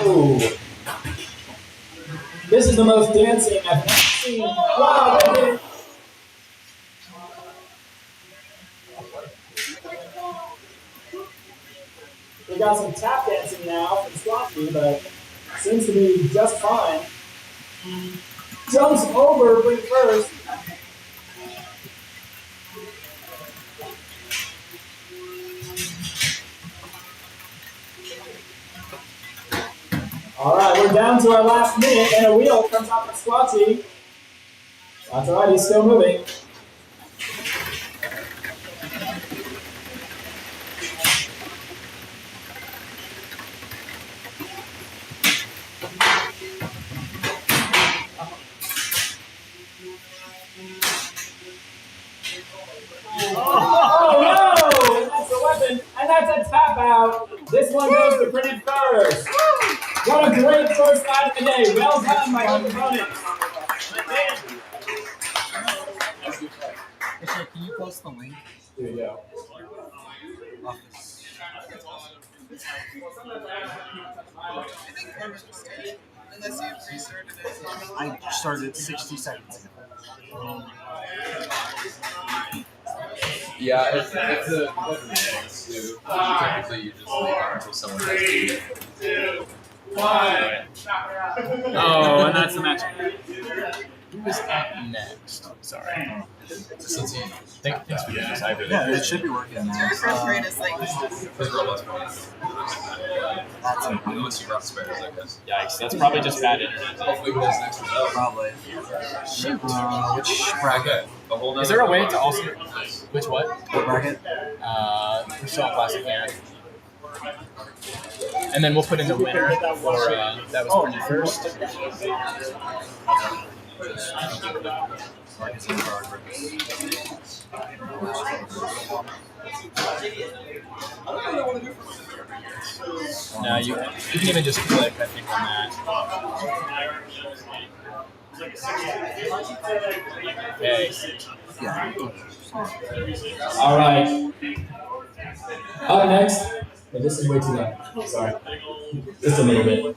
Whoa! This is the most dancing I've ever seen. Wow, look at it. We got some tap dancing now from Squatchy, but seems to be just fine. Jumps over Brink first. All right, we're down to our last minute, and a wheel comes off of Squatchy. That's all right, he's still moving. Oh no! That's a weapon, and that's a tap out. This one goes to Brennan first. What a great first fight of the day. Well done by both opponents. Can you post the link? Here you go. Unless you restarted it. I started 60 seconds ago. Yeah, if the wants to, technically you just leave it until someone has to. 3, 2, 1. Oh, and that's the match. Who is up next? Sorry. Since you thanks for doing this, I really Yeah, it should be working now. Refresh rate is like. That's unless you run spares, I guess. Yikes, that's probably just bad internet. Hopefully who has next result? Probably. Shoot. Which bracket? Is there a way to also... Which what? What bracket? Michelle Classic here. And then we'll put in the winner for, that was Brittany first. No, you can even just click, I think, on that. Okay. Yeah. All right. Up next, this is way too loud. Sorry. Just a little bit.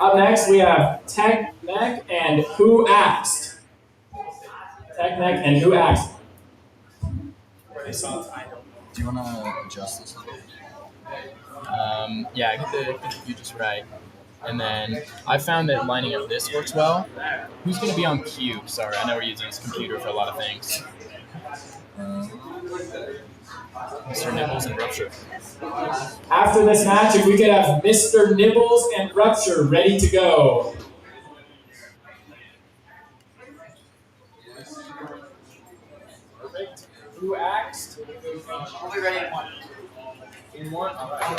Up next, we have Tech Neck and Who Asked. Tech Neck and Who Asked. Do you want to adjust this a little? Yeah, get the view just right. And then I found that lining up this works well. Who's going to be on cue? Sorry, I know we're using this computer for a lot of things. Mr. Nibbles and Rupture. After this match, if we could have Mr. Nibbles and Rupture ready to go. Perfect. Who asked? We'll be ready in one. In one? All right.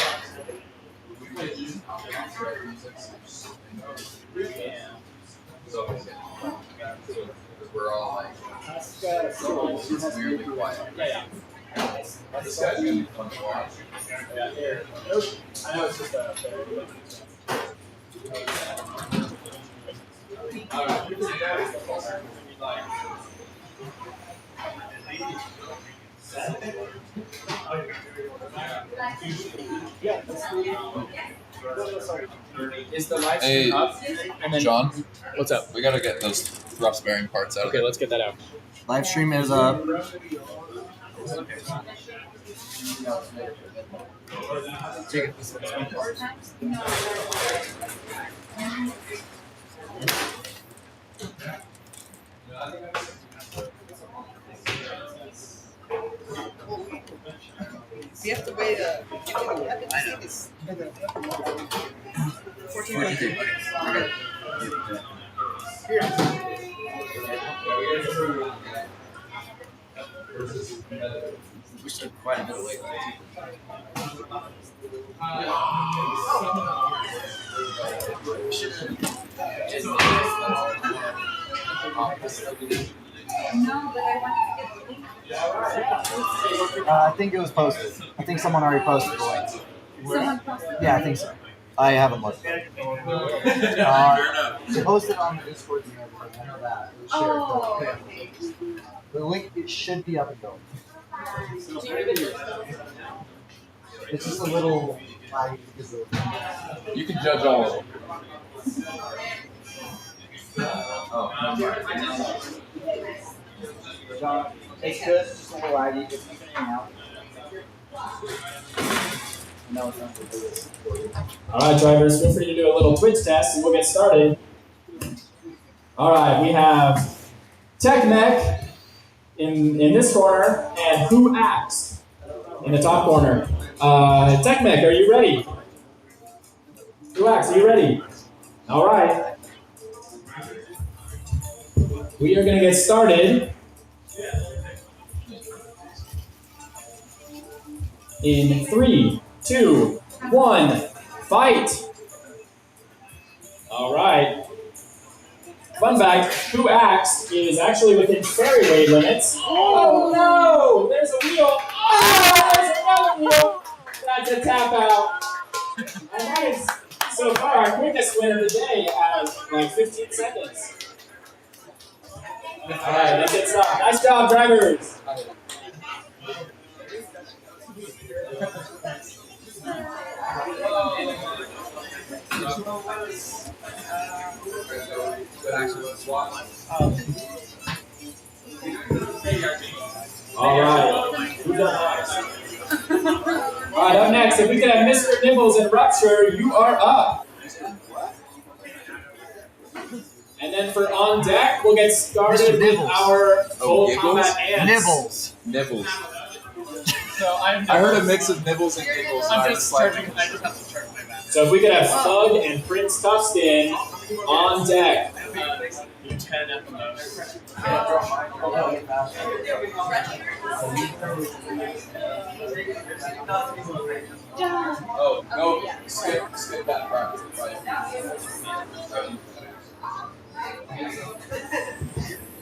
Yeah. So we're all like weirdly quiet. Yeah. This guy's gonna be fun to watch. Yeah, here. Nope. I know it's just a Is the live stream up? And then, John, what's up? we gotta get those rough sparing parts out of Okay, there. let's get that out. Live stream is up. We have to wait a. I know. 14 minutes. Okay. We should quite a bit late. No, but I want to get the link. I think it was posted. I think someone already posted the link. Someone posted. Yeah, I think so. I haven't looked. They posted on the Discord and everything. I know that. It was shared. Oh, okay. The link, it should be up and going. It's just a little laggy because of You can judge all of them. Oh, John, it's good, it's just a little laggy, just keep it in and out. No, it's not good. All right, drivers, feel free to do a little Twitch test and we'll get started. All right, we have TechMech in this corner and Who Acts in the top corner. TechMech, are you ready? Who Acts, are you ready? All right. We are going to get started in 3, 2, 1, fight! All right. Fun fact, Who Acts is actually within fairy weight limits. Oh no! There's a wheel! Oh, there's another wheel! That's a tap out. And that is, so far, our quickest win of the day at like 15 seconds. All right, let's get started. Nice job, drivers. but actually, let's swap. All right. Who's up next? All right, up next, if we could have Mr. Nibbles and Rupture, you are up. And then for on deck, we'll get started Mr. with Nibbles. our full Giggles? combat ants. nibbles. Nibbles. So I'm I heard a mix of nibbles and giggles. and I I'm was just like, charging. I just have to charge my back. So if we could have Thug and Prince Tufston on deck. Do 10 at the most. oh, no, skip that part.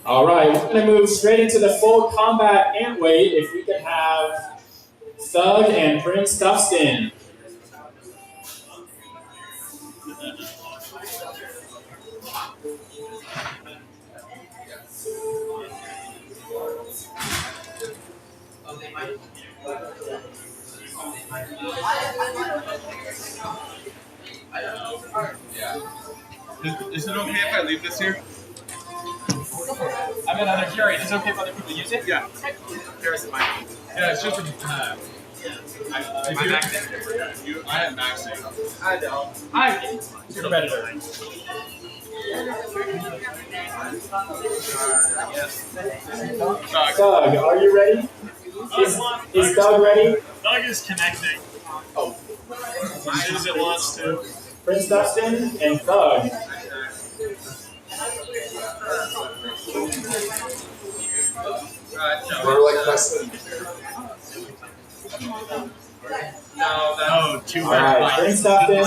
All right, we're going to move straight into the full combat ant weight. If we could have Thug and Prince Tufston. Yeah. Is it okay if I leave this here? I'm another Jerry. Is it okay if other people use it? Yeah. Here's mine. Yeah, it's just a. I am maxing. I don't. I'm competitor. Thug, are you ready? Is Thug ready? Doug is connecting. Oh. As soon as it wants to. Prince Tufston and Thug. We're like wrestling. No, too All right, Prince Tufston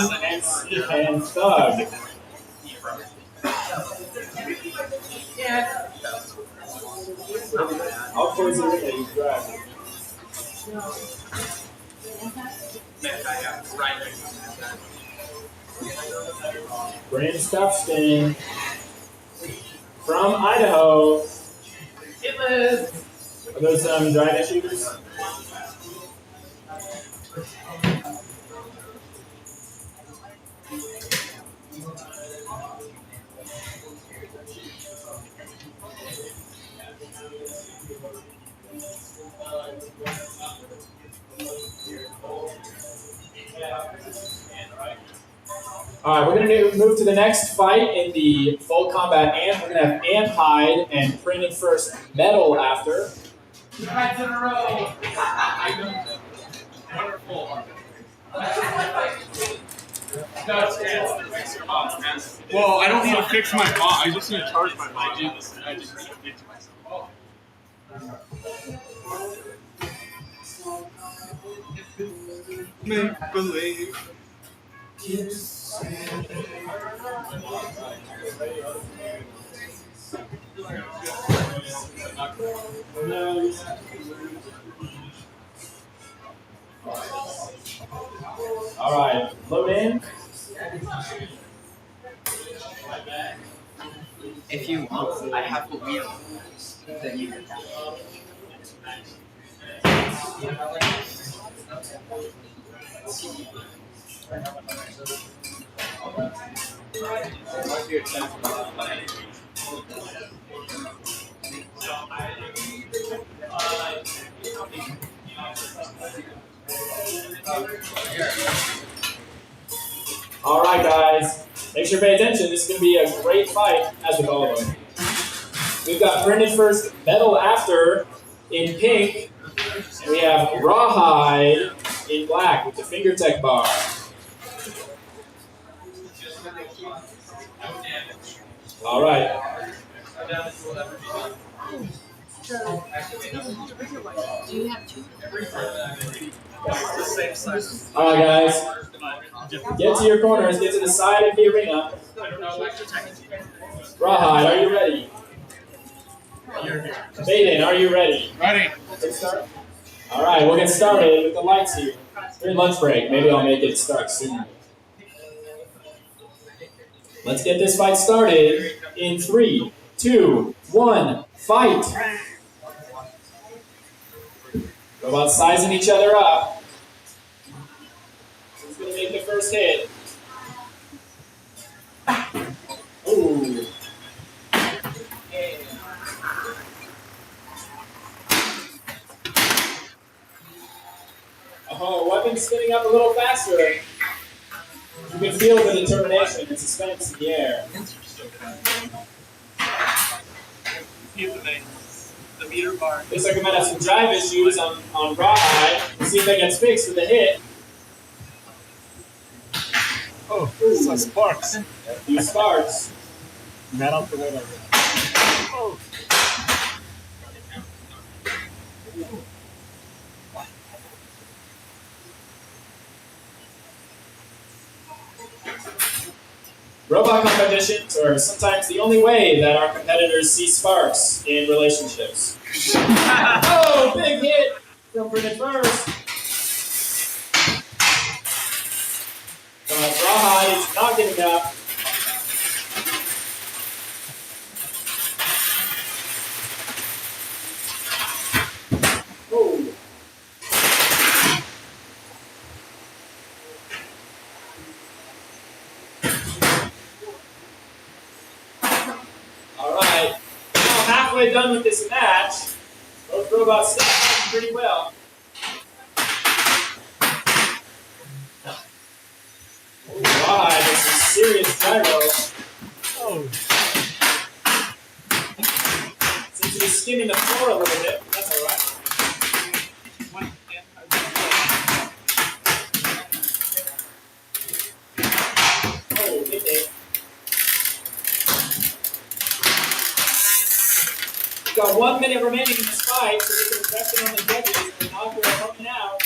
and Thug. I'll close it in and you drive. Prince Tufston from Idaho. Are those drive issues? All right, we're going to move to the next fight in the full combat ant. We're going to have Ant Hide and Printed First Metal after. Fights in a row. Wonderful. Well, I don't need to fix my bot. I just need to charge my bot. I just need to fix myself. Make believe. All right, load in. If you want, I have a wheel that you can have. All right, guys. Make sure to pay attention. This is going to be a great fight, as with all of them. We've got printed first, metal after in pink. And we have rawhide in black with the finger tech bar. All right. Do you have two? All right, guys. Get to your corners. Get to the side of the arena. Rawhide, are you ready? Baden, are you ready? Ready. All right, we'll get started with the lights here. During lunch break, maybe I'll make it start soon. Let's get this fight started in 3, 2, 1, fight! Robots sizing each other up. Who's gonna make the first hit? Ooh. Oh, weapon spinning up a little faster. You can feel the determination and suspense in the air. The meter bar. Looks like we might have some drive issues on Rawhide. We'll see if that gets fixed with a hit. Oh, so sparks. A few sparks. Metal for whatever. Oh. Robot competitions are sometimes the only way that our competitors see sparks in relationships. Oh, big hit from Brennan first. Rawhide is not giving up. Oh. All right, now halfway done with this match. Both robots still fighting pretty well. Rawhide with some serious gyro. Oh. Seems to be skimming the floor a little bit, but that's all right. Oh, big hit. We've got 1 minute remaining in this fight, so we can press it on the judges and knock your opponent out.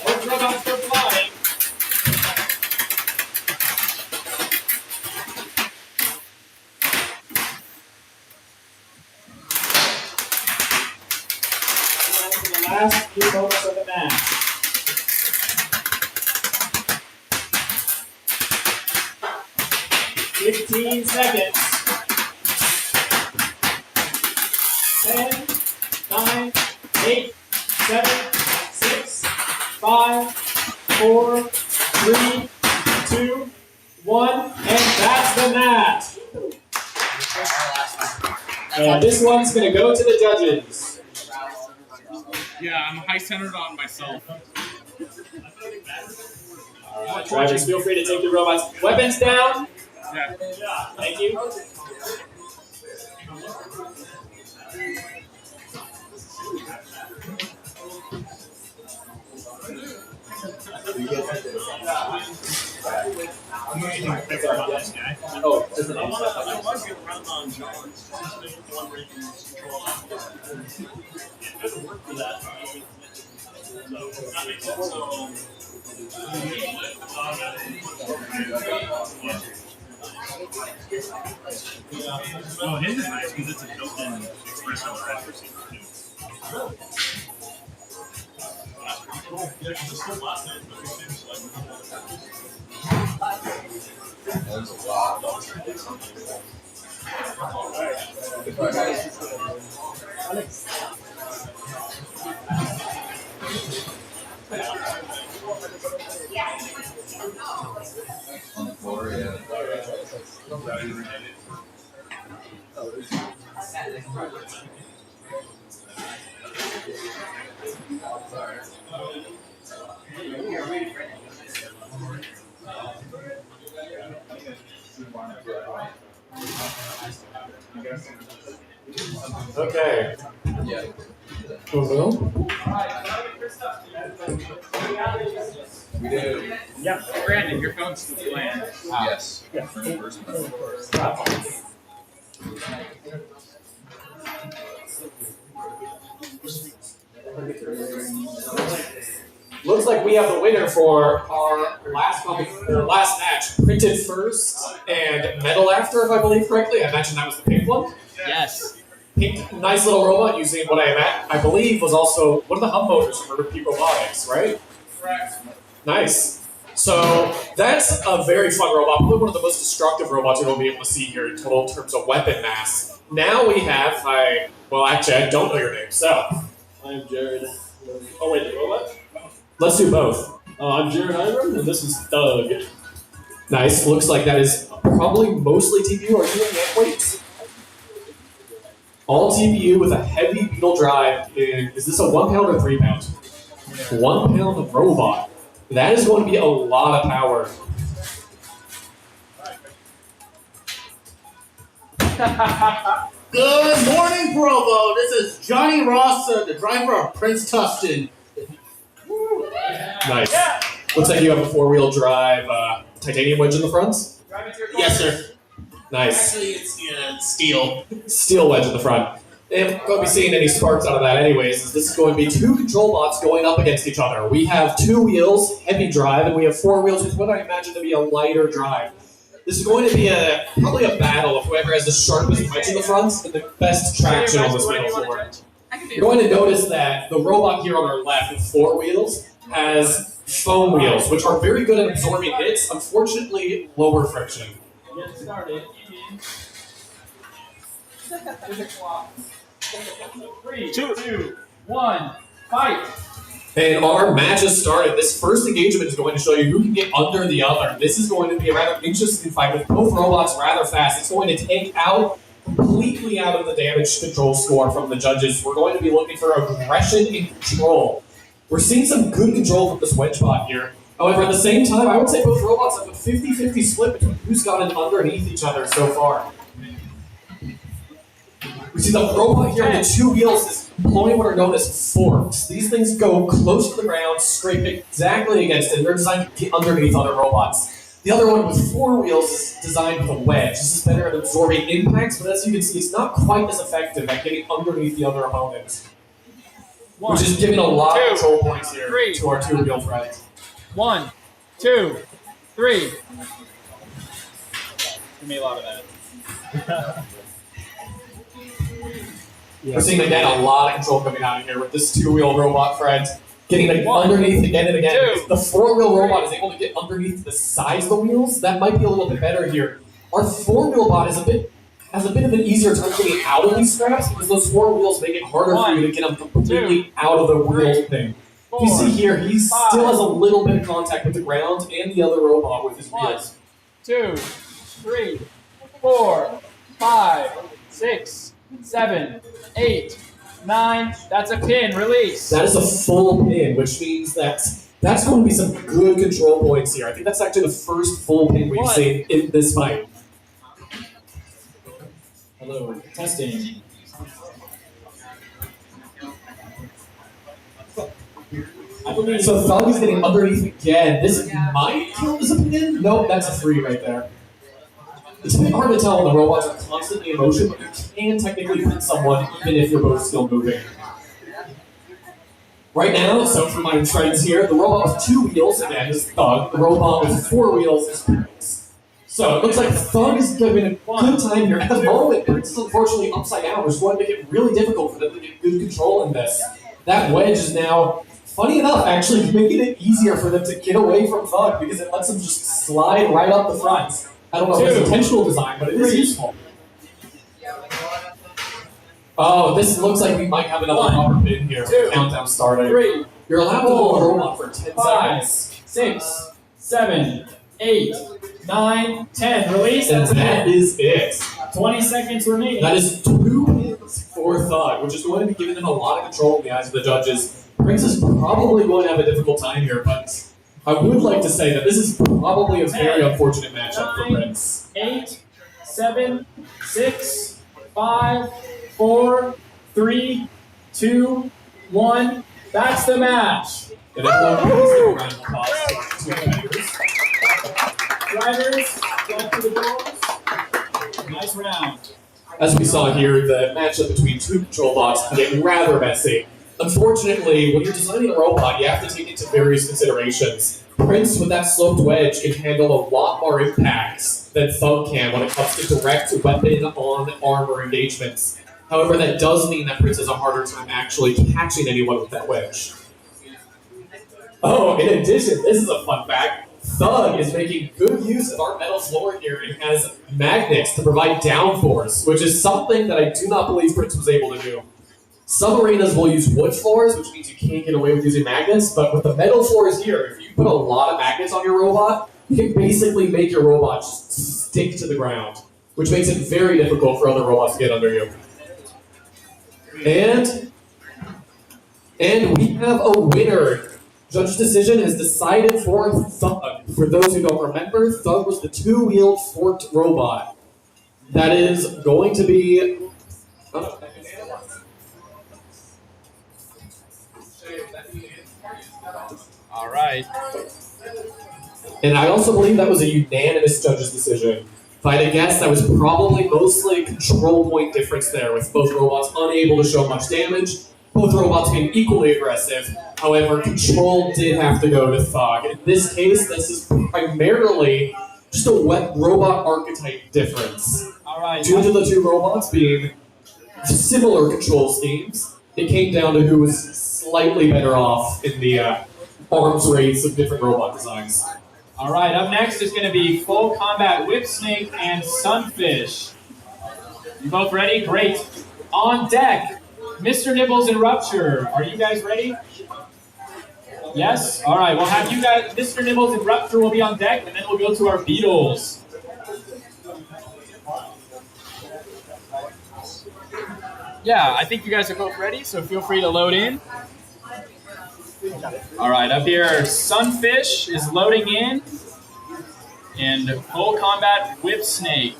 Both robots still flying. The last few moments of the match. "15 seconds. 10, 9, 8, 7, 6, 5, 4, 3, 2, 1, and that's the match. And this one's gonna go to the judges. Yeah, I'm high centered on myself. All right, drivers, feel free to take your robots' weapons down. Yeah. Thank you. Oh, just an Oh, his is nice because it's a built-in espresso press receiver too. There's a lot. On the floor, yeah. Okay. Yeah. Boom. We do. Yeah, Brandon, your phone's still playing. Yes. First one. Looks like we have the winner for our last match. Printed first and metal after, if I believe correctly. I mentioned that was the pink one. Yes. Pink, nice little robot using what I believe was also one of the hub motors from Peak Robotics, right? Correct. Nice. So that's a very fun robot, probably one of the most destructive robots you'll be able to see here in total terms of weapon mass. Now we have, actually I don't know your name, so. I'm Jared. Oh wait, the robot? Let's do both. I'm Jared Iram, and this is Doug. Nice, looks like that is probably mostly TPU or doing net weights. All TPU with a heavy beetle drive. Is this a 1 pound or 3 pound? 1 pound robot. That is going to be a lot of power. Good morning, Provo. This is Johnny Ross, the driver of Prince Tustin. Nice. Looks like you have a 4-wheel drive titanium wedge in the front. Yes, sir. Nice. Actually, it's steel. Steel wedge in the front. And won't be seeing any sparks out of that anyways, as this is going to be 2 control bots going up against each other. We have 2 wheels, heavy drive, and we have 4 wheels with what I imagine to be a lighter drive. This is going to be probably a battle of whoever has the sharpest wedge in the front and the best traction on this middle floor. You're going to notice that the robot here on our left with 4 wheels has foam wheels, which are very good at absorbing hits, unfortunately lower friction. Get started. 3, 2, 1, fight! And our match has started. This first engagement is going to show you who can get under the other. This is going to be a rather interesting fight with both robots rather fast. It's going to take out completely out of the damage control score from the judges. We're going to be looking for aggression and control. We're seeing some good control from this wedge bot here. However, at the same time, I would say both robots have a 50-50 split between who's gotten underneath each other so far. We see the robot here on the 2 wheels is pulling what are known as forks. These things go close to the ground, scrape exactly against it. They're designed to get underneath other robots. The other one with 4 wheels is designed with a wedge. This is better at absorbing impacts, but as you can see, it's not quite as effective at getting underneath the other opponents. Which is giving a lot of control points here to our 2-wheel friends. 1, 2, 3. Give me a lot of that. We're seeing again a lot of control coming out of here with this 2-wheel robot friend getting underneath again and again. If the 4-wheel robot is able to get underneath the sides of the wheels, that might be a little bit better here. Our 4-wheel bot has a bit of an easier time getting out of these straps because those 4 wheels make it harder for you to get them completely out of the wheel thing. You see here, he still has a little bit of contact with the ground and the other robot with his wheels. 2, 3, 4, 5, 6, 7, 8, 9. That's a pin. Release. That is a full pin, which means that's going to be some good control points here. I think that's actually the first full pin we've seen in this fight. Hello. Testing. I believe so. Thug is getting underneath again. This might kill as a pin. Nope, that's a 3 right there. It's a bit hard to tell when the robots are constantly in motion, but you can technically pin someone even if you're both still moving. Right now, so for my friends here, the robot with 2 wheels again is Thug. The robot with 4 wheels is Prince. So it looks like Thug is having a good time here. At the moment, Prince is unfortunately upside down, which is going to make it really difficult for them to get good control in this. That wedge is now, funny enough, actually making it easier for them to get away from Thug because it lets them just slide right up the front. I don't know if it's intentional design, but it is useful. Oh, this looks like we might have another rubber pin here. Countdown started. 3, You're allowed to hold a robot for 10 5, seconds. 6, 7, 8, 9, 10. Release. And That's a that pin. is it. 20 seconds remaining. That is 2 pins for Thug, which is going to be giving them a lot of control in the eyes of the judges. Prince is probably going to have a difficult time here, but I would like to say that this is probably a very unfortunate matchup for Prince. 8, 7, 6, 5, 4, 3, 2, 1. That's the match. And everyone please give a round of applause to the competitors. Drivers, go up to the doors. Nice round. As we saw here, the matchup between 2 control bots can get rather messy. Unfortunately, when you're designing a robot, you have to take into various considerations. Prince, with that sloped wedge, can handle a lot more impacts than Thug can when it comes to direct weapon-on-armor engagements. However, that does mean that Prince has a harder time actually catching anyone with that wedge. Oh, in addition, this is a fun fact. Thug is making good use of our metal floor here and has magnets to provide downforce, which is something that I do not believe Prince was able to do. Some arenas will use wood floors, which means you can't get away with using magnets, but with the metal floors here, if you put a lot of magnets on your robot, you can basically make your robot just stick to the ground, which makes it very difficult for other robots to get under you. And we have a winner. Judge's decision is decided for Thug. For those who don't remember, Thug was the 2-wheeled forked robot. That is going to be... All right. And I also believe that was a unanimous judge's decision. If I had to guess, that was probably mostly a control point difference there, with both robots unable to show much damage, both robots being equally aggressive. However, control did have to go to Thug. In this case, this is primarily just a robot archetype difference. All right. Due to the 2 robots being similar control schemes, it came down to who was slightly better off in the arms race of different robot designs. All right. Up next is going to be Full Combat Whip Snake and Sunfish. You both ready? Great. On deck, Mr. Nibbles and Rupture. Are you guys ready? Yes? All right. We'll have you guys, Mr. Nibbles and Rupture will be on deck, and then we'll go to our Beatles. Yeah, I think you guys are both ready, so feel free to load in. All right, up here, Sunfish is loading in, and Full Combat Whip Snake.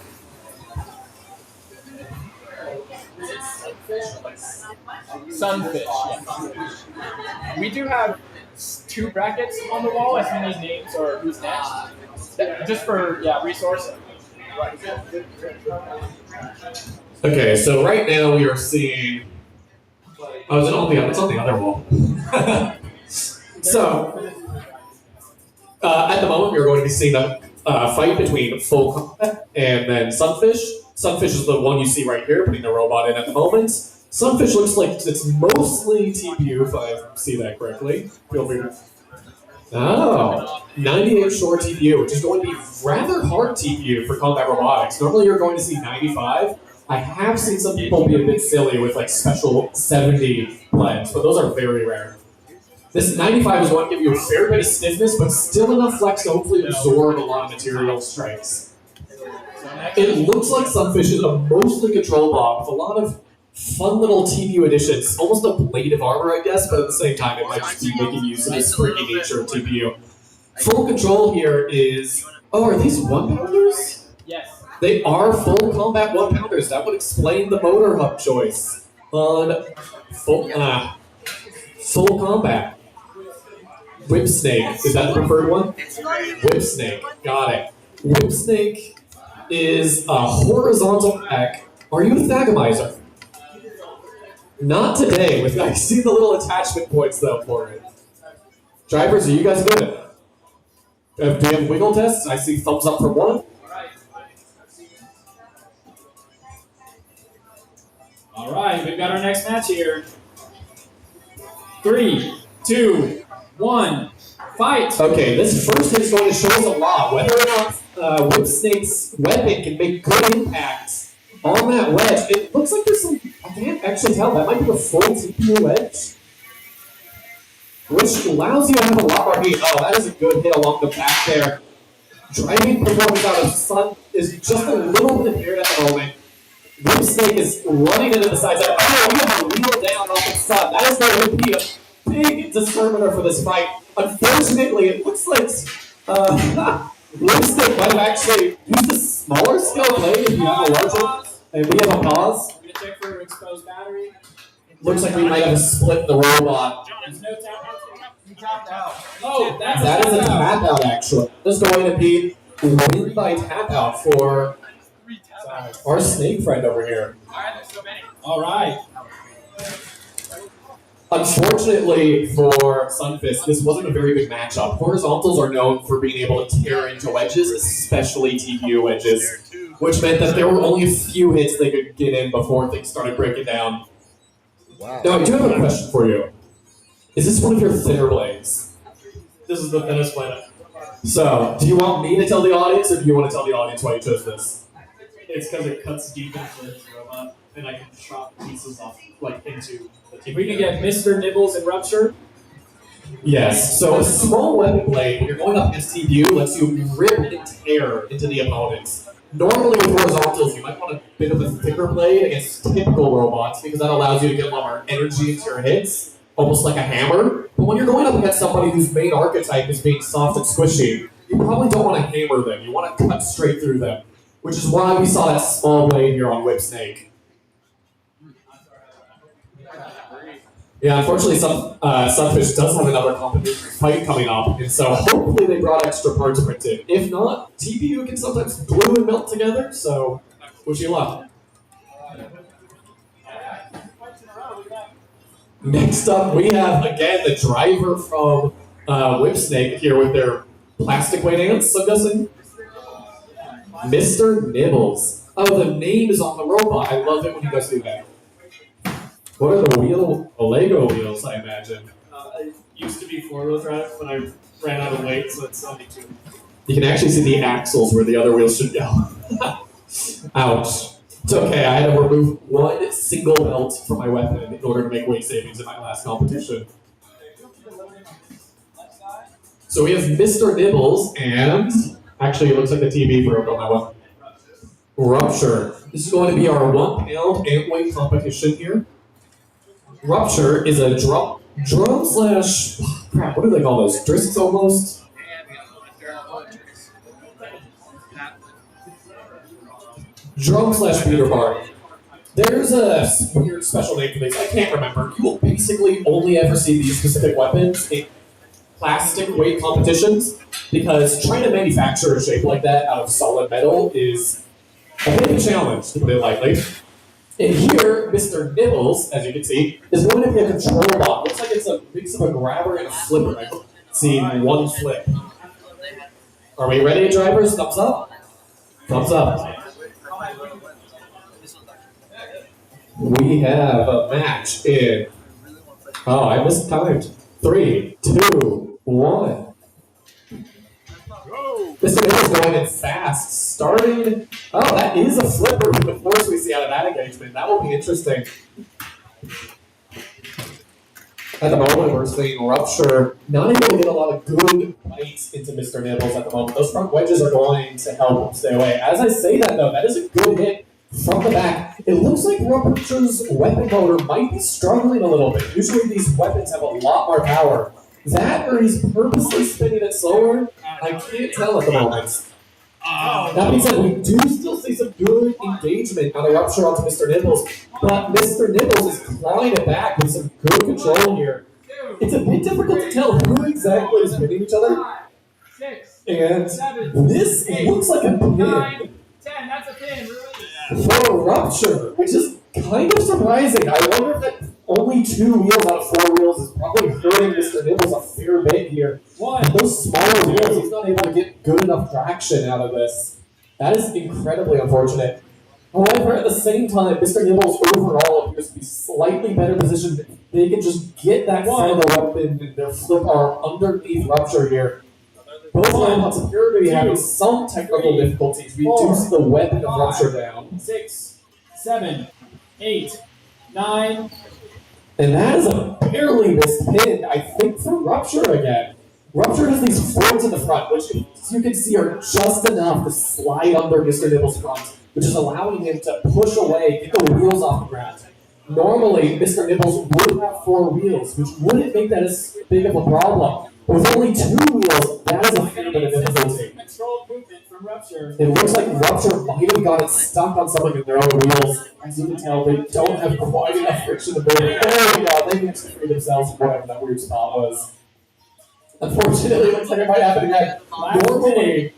Sunfish. Yeah. We do have 2 brackets on the wall as many names or who's next, just for resource. Okay, so right now we are seeing. Oh, it's on the other wall. So, at the moment, we're going to be seeing a fight between Full Combat and then Sunfish. Sunfish is the one you see right here, putting the robot in at the moment. Sunfish looks like it's mostly TPU, if I see that correctly. Feel free to. Oh, 98 short TPU, which is going to be rather hard TPU for combat robotics. Normally, you're going to see 95. I have seen some people be a bit silly with like special 70 blends, but those are very rare. This 95 is going to give you a fair bit of stiffness, but still enough flex to hopefully absorb a lot of material strikes. It looks like Sunfish is a mostly control bot with a lot of fun little TPU additions. Almost a blade of armor, I guess, but at the same time, it might just be making use of this freaky nature of TPU. Full control here is... Oh, are these 1-pounders? Yes. They are Full Combat 1-pounders. That would explain the motor hub choice on Full Combat. Whip Snake, is that the preferred one? Whip Snake, got it. Whip Snake is a horizontal mech. Are you a Thagomizer? Not today. I see the little attachment points though for it. Drivers, are you guys good? Do you have wiggle tests? I see thumbs up for one. All right, we've got our next match here. 3, 2, 1, fight. Okay, this first hit is going to show us a lot. Whether or not Whipsnake's weapon can make good impacts on that wedge. It looks like there's some, I can't actually tell, that might be a full TPU wedge. Which allows you to have a lot more heat. Oh, that is a good hit along the back there. Driving performance out of Sun is just a little bit impaired at the moment. Whipsnake is running into the sides. Oh, we have a wheel down off the Sun. That is going to be a big determiner for this fight. Unfortunately, it looks like Whipsnake might have actually used a smaller scale blade if you have a larger. And we have a pause. I'm going to check for exposed battery. Looks like we might have split the robot. There's no tap out. You tapped out. Oh, That is a tap out, actually. This is going to be win by tap out for our snake friend over here. All right. Unfortunately for Sunfist, this wasn't a very good matchup. Horizontals are known for being able to tear into wedges, especially TPU wedges, which meant that there were only a few hits they could get in before things started breaking down. Wow. Now, I do have a question for you. Is this one of your thinner blades? This is the thinnest blade. So, do you want me to tell the audience, or do you want to tell the audience why you chose this? It's because it cuts deep into the robot, and I can chop pieces off, like, into the If we can get Mr. Nibbles and Rupture. Yes, so a small weapon blade, when you're going up against TPU, lets you rip and tear into the opponents. Normally with horizontals, you might want a bit of a thicker blade against typical robots, because that allows you to get a lot more energy into your hits, almost like a hammer. But when you're going up against somebody whose main archetype is being soft and squishy, you probably don't want to hammer them, you want to cut straight through them. Which is why we saw that small blade here on Whipsnake. Yeah, unfortunately, Sunfish does have another competition fight coming up, and so hopefully they brought extra parts printed. If not, TPU can sometimes glue and melt together, so wish you luck. Next up, we have, again, the driver from Whipsnake here with their plastic weight ants, I'm guessing. Mr. Nibbles. Oh, the name is on the robot. I love it when you guys do that. What are the Lego wheels, I imagine? It used to be 4-wheel drive, but I ran out of weight, so it's only 2. You can actually see the axles where the other wheels should go. Ouch. It's okay, I had to remove one single belt from my weapon in order to make weight savings in my last competition. So we have Mr. Nibbles and... Actually, it looks like the TV broke on that one. Rupture. This is going to be our 1 pound ant weight competition here. Rupture is a drum slash... Crap, what do they call those? Discs almost? Drum slash beater bar. There's a weird special name for these. I can't remember. You will basically only ever see these specific weapons in plastic weight competitions, because trying to manufacture a shape like that out of solid metal is a bit of a challenge, to put it lightly. And here, Mr. Nibbles, as you can see, is going to be a control bot. Looks like it's a mix of a grabber and a flipper. I've seen one flip. Are we ready, drivers? Thumbs up? Thumbs up. We have a match in... Oh, I mistimed. 3, 2, 1. Mr. Nibbles going in fast, starting... Oh, that is a flipper with the force we see out of that engagement. That will be interesting. At the moment, we're seeing Rupture not able to get a lot of good bites into Mr. Nibbles at the moment. Those front wedges are going to help him stay away. As I say that, though, that is a good hit from the back. It looks like Rupture's weapon motor might be struggling a little bit. Usually these weapons have a lot more power. That, or he's purposely spinning it slower, I can't tell at the moment. That being said, we do still see some good engagement out of Rupture onto Mr. Nibbles, but Mr. Nibbles is clawing it back with some good control here. It's a bit difficult to tell who exactly is hitting each other, and this looks like a pin 10, that's a pin, really. for Rupture, which is kind of surprising. I wonder if that only 2 wheels out of 4 wheels is probably hurting Mr. Nibbles a fair bit here. One. And those smaller wheels, he's not able to get good enough traction out of this. That is incredibly unfortunate. However, at the same time, Mr. Nibbles overall appears to be slightly better positioned. They can just get that front of the weapon and their flip arm underneath Rupture here. Both robots appear to be having some technical difficulties, reduce the weapon of Rupture down. 6, 7, 8, 9. And that is a barely missed pin, I think, for Rupture again. Rupture has these folds in the front, which as you can see are just enough to slide under Mr. Nibbles' front, which is allowing him to push away, get the wheels off the ground. Normally, Mr. Nibbles would have 4 wheels, which wouldn't make that as big of a problem. But with only 2 wheels, that is a fair bit of difficulty. Controlled movement from Rupture. It looks like Rupture might have gotten stuck on something in their own wheels. As you can tell, they don't have quite enough friction to move. There we go, they can just free themselves from whatever that weird spot was. Unfortunately, it looks like it might happen again. Normally,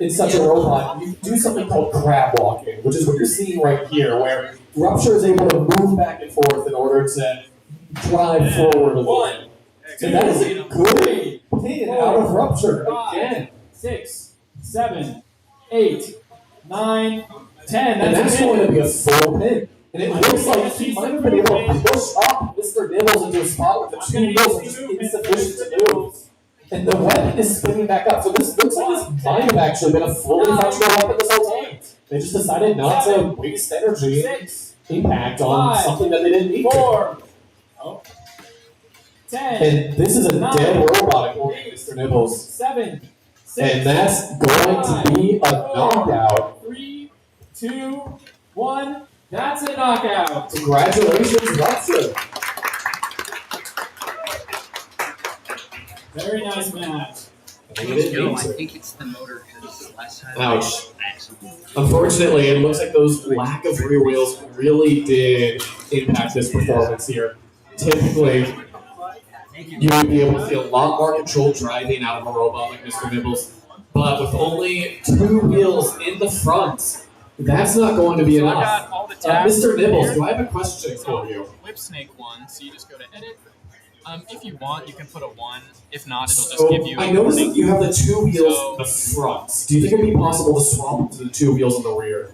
in such a robot, you do something called crab walking, which is what you're seeing right here, where Rupture is able to move back and forth in order to drive forward a little bit. So that is a good pin out of Rupture again. 6, 7, 8, 9, 10. And that's going to be a full pin. And it looks like he might have been able to push up Mr. Nibbles into a spot where the 2 wheels are just insufficient to move. And the weapon is spinning back up. So this looks like this might have actually been a fully functional weapon this whole time. They just decided not to waste energy and impact on something that they didn't need 4, to. 10. And this is a dead robot according to Mr. Nibbles. 7, 6. And that's going to be a knockout. 3, 2, 1. That's a knockout. Congratulations, Rupture. Very nice match. I think think it's the motor because last time. Ouch. Unfortunately, it looks like those lack of rear wheels really did impact this performance here. Typically, you would be able to see a lot more controlled driving out of a robot like Mr. Nibbles, but with only 2 wheels in the front, that's not going to be So I enough. got all the tabs Mr. Nibbles, here. do I have a question for you? Whip Snake 1, so you just go to edit. If you want, you can put a 1. If not, it'll just So, give you. I noticed that you have the 2 wheels in the front. Do you think it'd be possible to swap to the 2 wheels in the rear?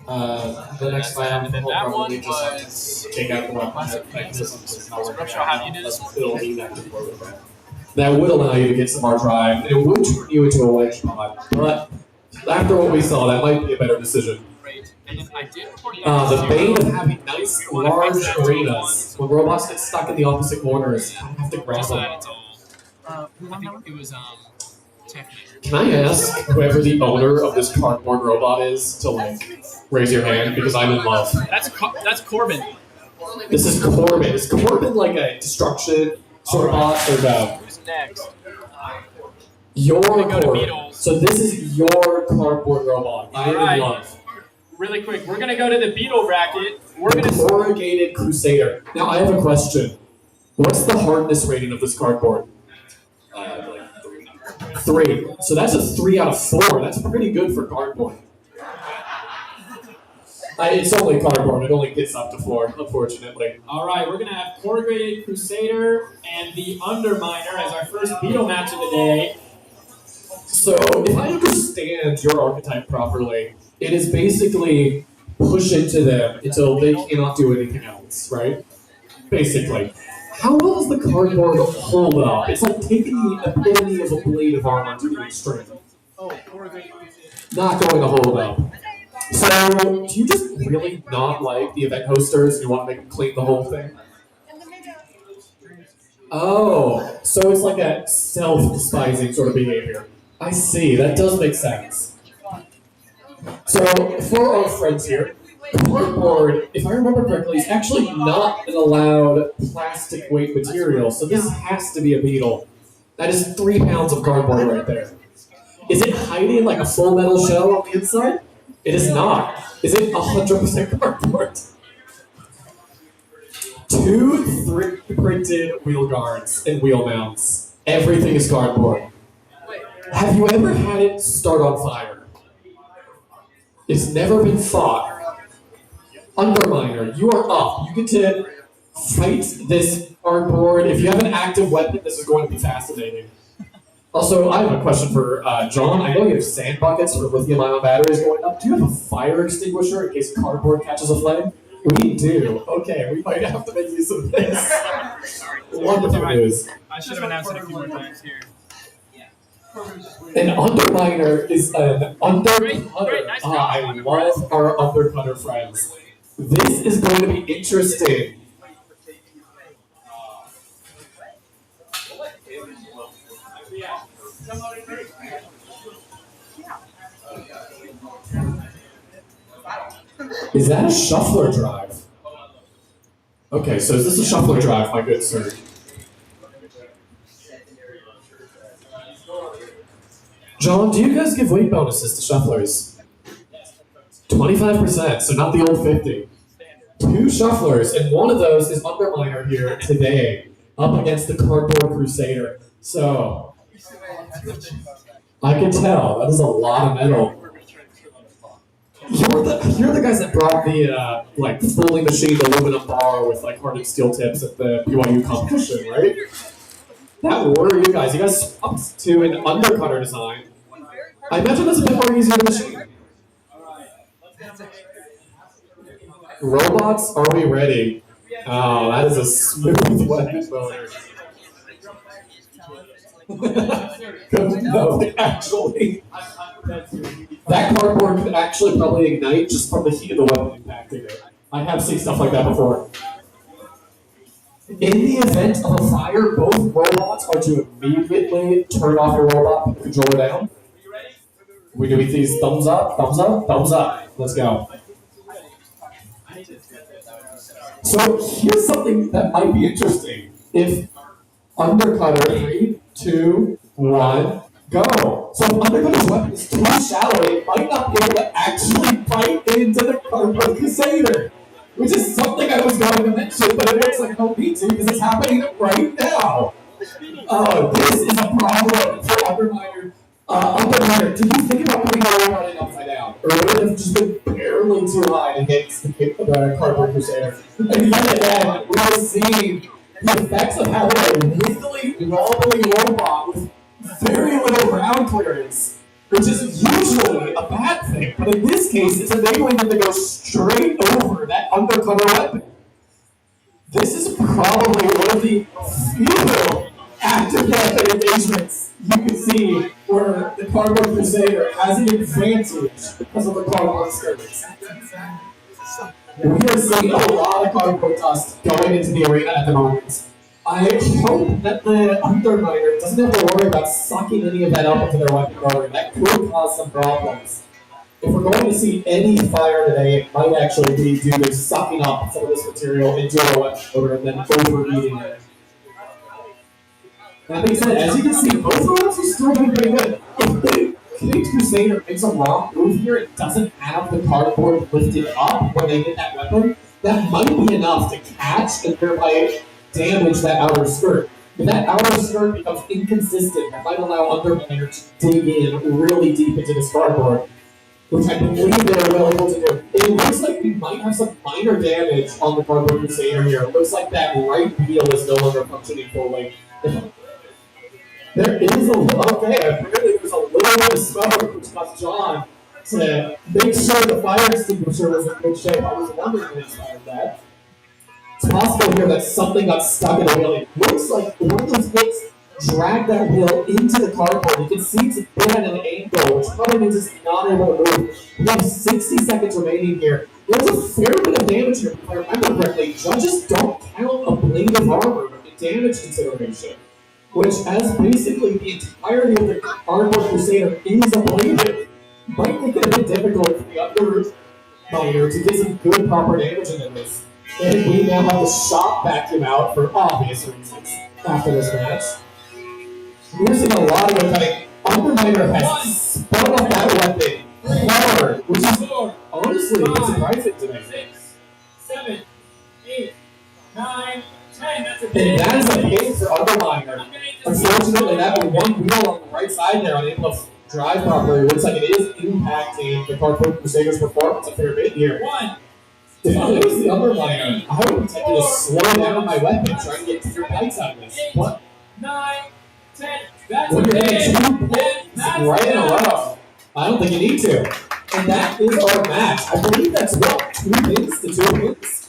The next time, And then we'll that probably one just have was to take out the weapon classic mechanism. It's not working Rupture, how do you do out. this? It'll be inactive for it. That would allow you to get some more drive, and it would turn you into a wedge pod. But after what we saw, that might be a better decision. Great. And then I did report you The bane of having nice, large arenas, when robots get stuck in the opposite corners, you have to grab Just so them. that it's all. I think it was Technic. Can I ask whoever the owner of this cardboard robot is to raise your hand because I'm in love. That's Corbin. This is Corbin. Is Corbin like a destruction sort of boss or no? Who's next? Your Go to Corbin. Beetles. So this is your cardboard robot. I'm Alright. in love. Really quick, we're gonna go to the Beetle bracket. We're gonna. Corrugated Crusader. Now I have a question. What's the hardness rating of this cardboard? 3. So that's a 3 out of 4. That's pretty good for cardboard. It's only cardboard. It only gets up to 4, unfortunately. All right, we're gonna have Corrugated Crusader and the Underminer as our first Beetle match of the day. So if I understand your archetype properly, it is basically push into them until they cannot do anything else, right? Basically. How well does the cardboard hold up? It's like taking the epitome of a blade of armor to the extreme. Oh, Corrugated Crusader. Not going to hold up. So, do you just really not like the event hosters and you want to make them clean the whole thing? Oh, so it's like a self-despising sort of behavior. I see, that does make sense. So, for our friends here, cardboard, if I remember correctly, is actually not an allowed plastic weight material, so this has to be a beetle. That is 3 pounds of cardboard right there. Is it hiding like a full metal shell on the inside? It is not. Is it 100% cardboard? 2 3D-printed wheel guards and wheel mounts. Everything is cardboard. Have you ever had it start on fire? It's never been fought. Underminer, you are up. You get to fight this cardboard. If you have an active weapon, this is going to be fascinating. Also, I have a question for John. I know you have sand buckets for lithium-ion batteries going up. Do you have a fire extinguisher in case cardboard catches a flame? We do. Okay, we might have to make use of this. Wonderful news. I should have announced it a few more times here. An underminer is an undercutter. Great, nice job. I love our undercutter friends. This is going to be interesting. Is that a shuffler drive? Okay, so is this a shuffler drive, my good sir? John, do you guys give weight bonuses to shufflers? 25%, so not the old 50. 2 shufflers, and one of those is Underminer here today, up against the Cardboard Crusader. So, I can tell, that is a lot of metal. You're the guys that brought the fully machined aluminum bar with hardened steel tips at the BYU competition, right? That were you guys. You guys swapped to an undercutter design. I imagine that's a bit more easier to machine. Robots, are we ready? Oh, that is a smooth weapon boner. No, actually. That cardboard could actually probably ignite just from the heat of the weapon impacting it. I have seen stuff like that before. In the event of a fire, both robots are to immediately turn off your robot and control it down. We do these thumbs up, thumbs up, thumbs up. Let's go. So here's something that might be interesting. If undercutter, 3, 2, 1, go. So if undercutter's weapon is too shallow, it might not be able to actually bite into the Cardboard Crusader. Which is something I was going to mention, but it looks like I don't need to because it's happening right now. This is a problem for Underminer. Underminer, did you think about putting the robot in upside down? Or would it have just been barely too high against the Cardboard Crusader? And yet again, we are seeing the effects of having a wiggly, wobbly robot with very little ground clearance, which is usually a bad thing, but in this case, it's enabling them to go straight over that undercutter weapon. This is probably one of the few active weapon engagements you can see where the Cardboard Crusader has an advantage because of the cardboard skirts. We are seeing a lot of cardboard dust going into the arena at the moment. I hope that the Underminer doesn't have to worry about sucking any of that up into their weapon motor. That could cause some problems. If we're going to see any fire today, it might actually be due to sucking up some of this material into their weapon motor and then overheating it. That being said, as you can see, both robots are still doing pretty good. If the Caped Crusader makes a wrong move here, it doesn't have the cardboard lifted up when they hit that weapon, that might be enough to catch and thereby damage that outer skirt. If that outer skirt becomes inconsistent, that might allow Underminer to dig in really deep into this cardboard, which I believe they're well able to do. It looks like we might have some minor damage on the Cardboard Crusader here. It looks like that right wheel is no longer functioning fully. There is apparently there's a little bit of smoke, which caused John to make sure the fire extinguisher was in good shape. I was wondering what inspired that. It's possible here that something got stuck in the wheel. It looks like one of those hits dragged that wheel into the cardboard. You can see it's been at an angle, which probably means it's not able to move. We have 60 seconds remaining here. There's a fair bit of damage here, if I remember correctly. Judges don't count a blade of armor in damage consideration, which as basically the entirety of the Cardboard Crusader is ablated, might make it a bit difficult for the Underminer to get some good proper damage into this. And we now have the shot vacuum out for obvious reasons after this match. We're seeing a lot of good cutting. Underminer has spun up that weapon hard, which is honestly surprising to me. 6, 7, 8, 9, 10. That's a And big. that is a hit for Underminer. Unfortunately, that one wheel on the right side there, unable to drive properly, looks like it is impacting the Cardboard Crusader's performance a fair bit here. 1. If I was the Underminer, I would be tempted to slow down my weapon, try and get 2 bites out of this. 9, 10. That's When a you're hitting pin. 2 pins That's right in a enough. row, I don't think you need to. And that is our match. I believe that's what, 2 pins to 2 pins?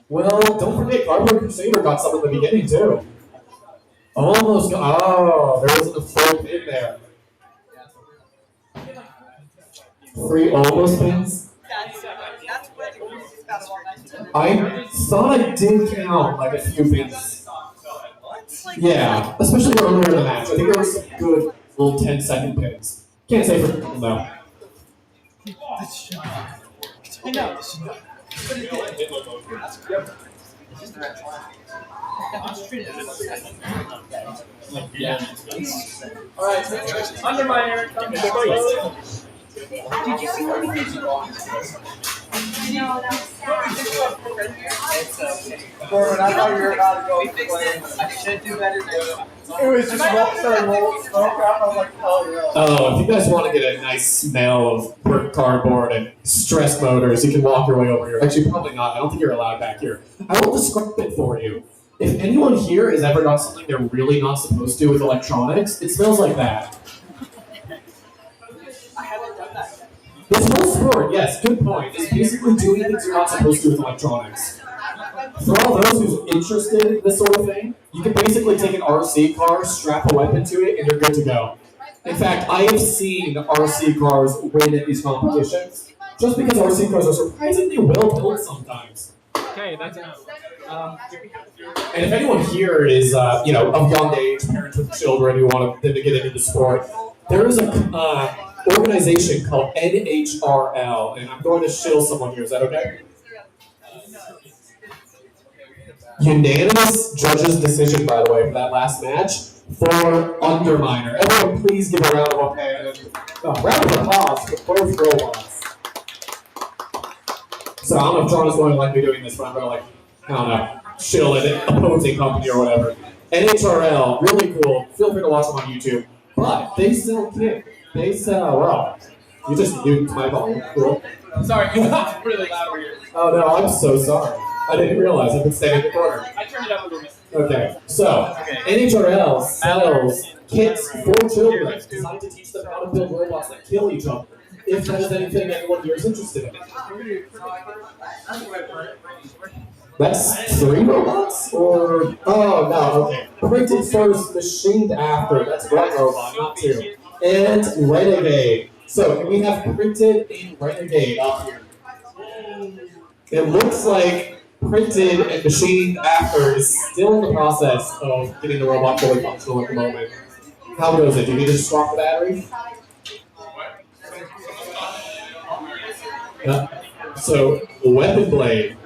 Well, don't forget, Cardboard Crusader got some in the beginning too. Almost got, oh, there wasn't a full pin there. 3 almost pins? That's what it's got a lot. I thought I did count like a few pins. Yeah, especially earlier in the match. I think there were some good little 10-second pins. Can't say for no. I know. Yeah. Alright, Underminer comes close. Did you see what we did? Corbin, I thought you were about to go We fixed play. it. I should do better next time. It was just roll smoke out. I was like, oh yeah. Oh, if you guys want to get a nice smell of brick cardboard and stress motors, you can walk your way over here. Actually, probably not. I don't think you're allowed back here. I will describe it for you. If anyone here has ever done something they're really not supposed to with electronics, it smells like that. I haven't done that yet. This whole sport, yes, good point, is basically doing things you're not supposed to with electronics. For all those who's interested in this sort of thing, you can basically take an RC car, strap a weapon to it, and you're good to go. In fact, I have seen RC cars win at these competitions, just because RC cars are surprisingly well built sometimes. Okay, that's enough. And if anyone here is, of young age, parents with children who want them to get into the sport, there is a organization called NHRL, and I'm going to shill someone here. Is that okay? Unanimous judges' decision, by the way, for that last match for Underminer. Everyone, please give a round of applause for both robots. So I don't know if John is going to like me doing this, but I'm going to shill an opposing company or whatever. NHRL, really cool. Feel free to watch them on YouTube. But they sell kit. They sell, well, you just nuked my volume. Cool. Sorry, it's really loud over here. Oh no, I'm so sorry. I didn't realize I've been standing in the corner. I turned it up a little bit. Okay, so NHRL sells kits for children designed to teach them how to build robots that kill each other. If that is anything anyone here is interested in. That's 3 robots? Or, oh no, okay. Printed first, machined after. That's 1 robot, not 2. And Renegade. So we have Printed and Renegade up here. It looks like Printed and machined after is still in the process of getting the robot fully functional at the moment. How goes it? Do you need to swap the battery? So, Weapon Blade.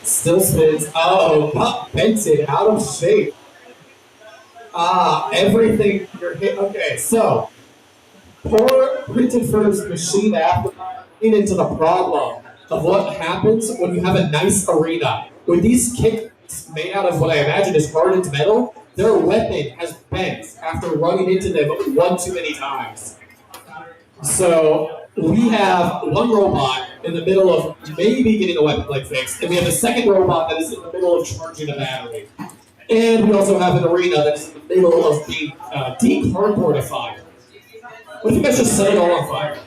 Still spins. Oh, Pup Benson out of shape. Everything you're hit. Okay, so pour Printed first, machine after, into the problem of what happens when you have a nice arena. With these kits made out of what I imagine is hardened metal, their weapon has bent after running into them 1 too many times. So we have 1 robot in the middle of maybe getting a weapon blade fixed, and we have a second robot that is in the middle of charging a battery. And we also have an arena that is in the middle of being decardboardified. What if you guys just set it all on fire?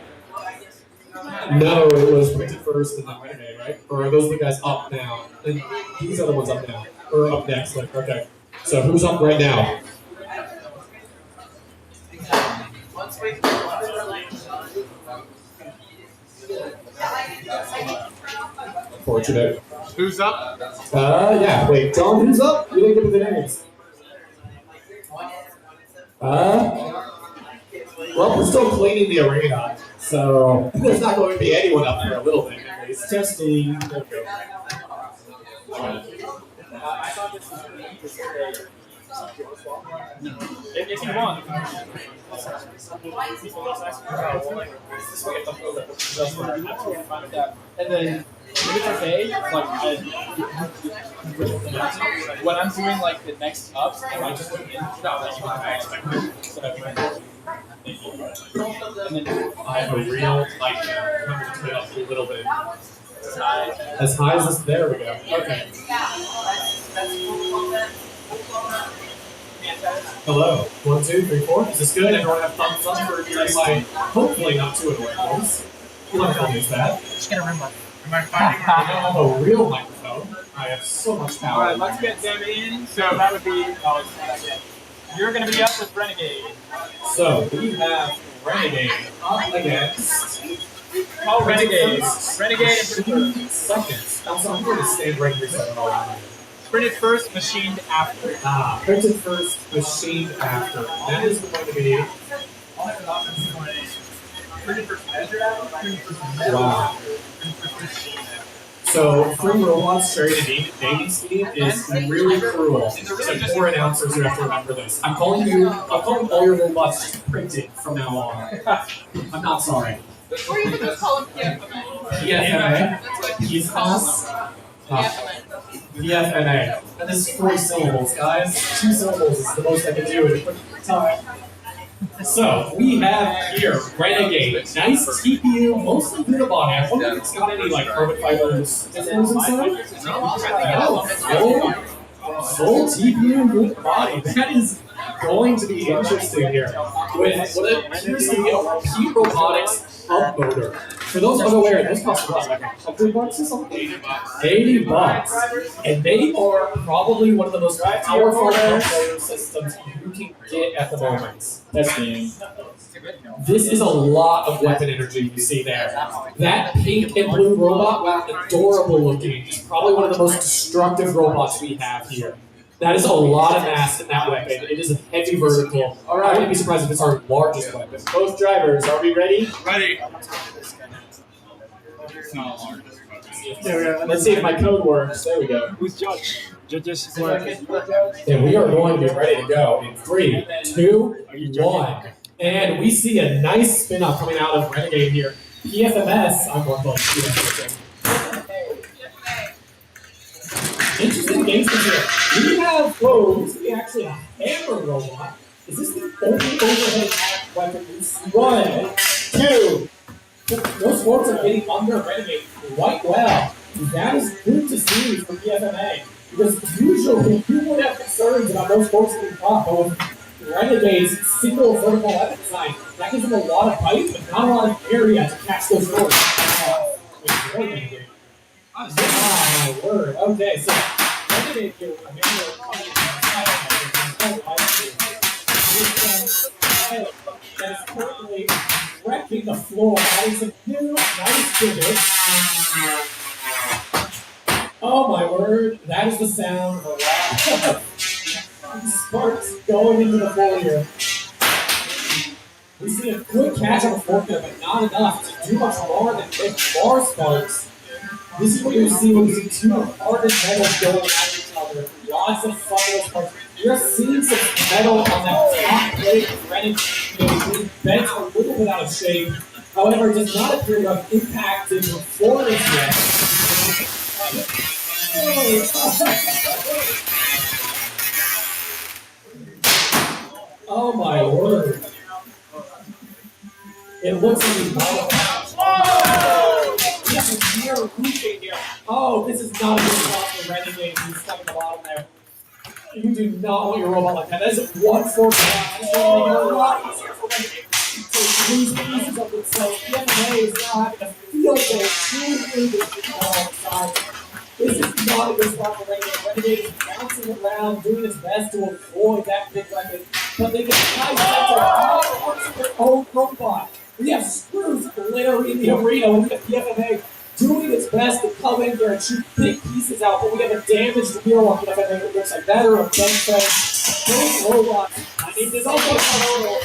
No, it was Printed first and then Renegade, right? Or are those the guys up now? And these are the ones up now. Or up next, like, okay. So who's up right now? Unfortunate. Who's up? Yeah, wait, John, who's up? You didn't give me the names. Well, we're still cleaning the arena, so there's not going to be anyone up for a little bit at least. Testing. Okay. If you want. And then if it's okay, when I'm doing like the next ups, I might just put in I expected. And then I have a real nightmare. I'm going to turn it up a little bit. As high as this. There we go. Okay. Hello. 1, 2, 3, 4. Is this good? Everyone have thumbs up for hearing my hopefully not too annoying voice. You let me use that. Just get a rim button. Am I finding I have a real microphone. I have so much power. Alright, let's get them in. So that would be. Oh, it's not yet. You're going to be up with Renegade. So we have Renegade up against. Oh, Renegade. Renegade and Printed 2 seconds. I'm going to stand right here so I don't know. Printed first, machined after. Printed first, machined after. That is going to be. Printed first, measured after. Printed first, Wow. So, free robots sharing a naming scheme is really cruel. So, poor announcers, you have to remember this. I'm calling all your robots just printed from now on. I'm not sorry. Or you could just call him PFMA. PFMA. That's what He's calls PFMA. PFMA. And this is 4 syllables, guys. 2 syllables is the most I can do in a quick time. So, we have here Renegade. Nice TPU, mostly Unibody. I wonder if it's got any like carbon fiber stickers inside. No, full TPU Unibody. That is going to be interesting here. With what appears to be a Pete Robotics hub motor. For those unaware, those cost what, like $100 or something? $80. And they are probably one of the most powerful motor systems you can get at the moment. This is a lot of weapon energy you see there. That pink and blue robot, while adorable looking, is probably one of the most destructive robots we have here. That is a lot of mass in that weapon. It is a heavy vertical. I wouldn't be surprised if it's our largest weapon. Both drivers, are we ready? Ready. It's not large. Let's see if my code works. There we go. Who's judge? Judges. And we are going to be ready to go in 3, 2, 1. And we see a nice spin-up coming out of Renegade here. PFMS. I'm going to PFMS. Interesting games here. We have those. We actually have a hammer robot. Is this the only overhead attack weapon we see? 1, 2. Those sports are getting under Renegade quite well. That is good to see for PFMA. Because usually you would have concerns about those sports getting caught, but with Renegade's single vertical weapon design, that gives them a lot of height, but not a lot of area to catch those sports. Ah, my word. Okay, so Renegade here, a that is currently wrecking the floor. That is a new nice pivot. Oh my word, that is the sound of a lot of sparks going into the floor here. We see a good catch on the fork there, but not enough to do much more than hit bar sparks. This is what you see when you see 2 hardened metals going at each other. Lots of fun with sparks. You're seeing some metal on that top plate of Renegade being bent a little bit out of shape. However, it does not appear to have impacted performance yet. Oh my word. It looks like he's oh! Yes, it's near roofing here. Oh, this is not a good spot for Renegade. He's stuck at the bottom there. You do not want your robot like that. That is 1-4. That's going to make it a lot easier for Renegade to lose pieces of itself. PFMA is now having a field day shooting into the side. This is not a good spot for Renegade. Renegade is bouncing around, doing his best to avoid that big weapon. But they get nice center parts of their own robot. We have screws glittering the arena with the PFMA doing its best to come in here and shoot big pieces out, but we have a damaged wheel on PFMA that looks like that or a bench fence. Those robots, I need this also total.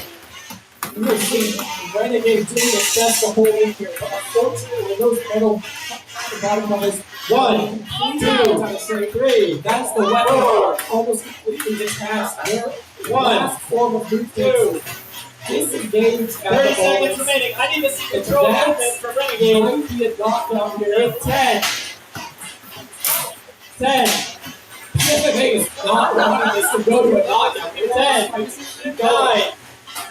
We are seeing Renegade doing its best to hold in here, but unfortunately, those metal at the bottom of this 1, 2, times 3. That's the weapon almost completely detached. 1 form of loop 2. Disengage. 30 seconds remaining. I need to see control movement for Renegade. Might be a knockdown here. 10. 10. PFMA is not wanting this to go to a knockdown. 10. 9.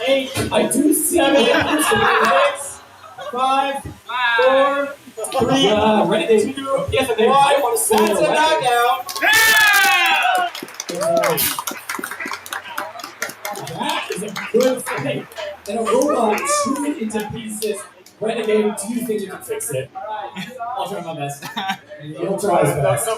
8. I do see 7. it. 6. 5. 4. 3. Renegade. 2. PFMA. I want to see That's a it. knockout. Yeah! That is a good fight. And a robot chewing into pieces. Renegade, do you think you can fix it? I'll try my best. You'll try his best.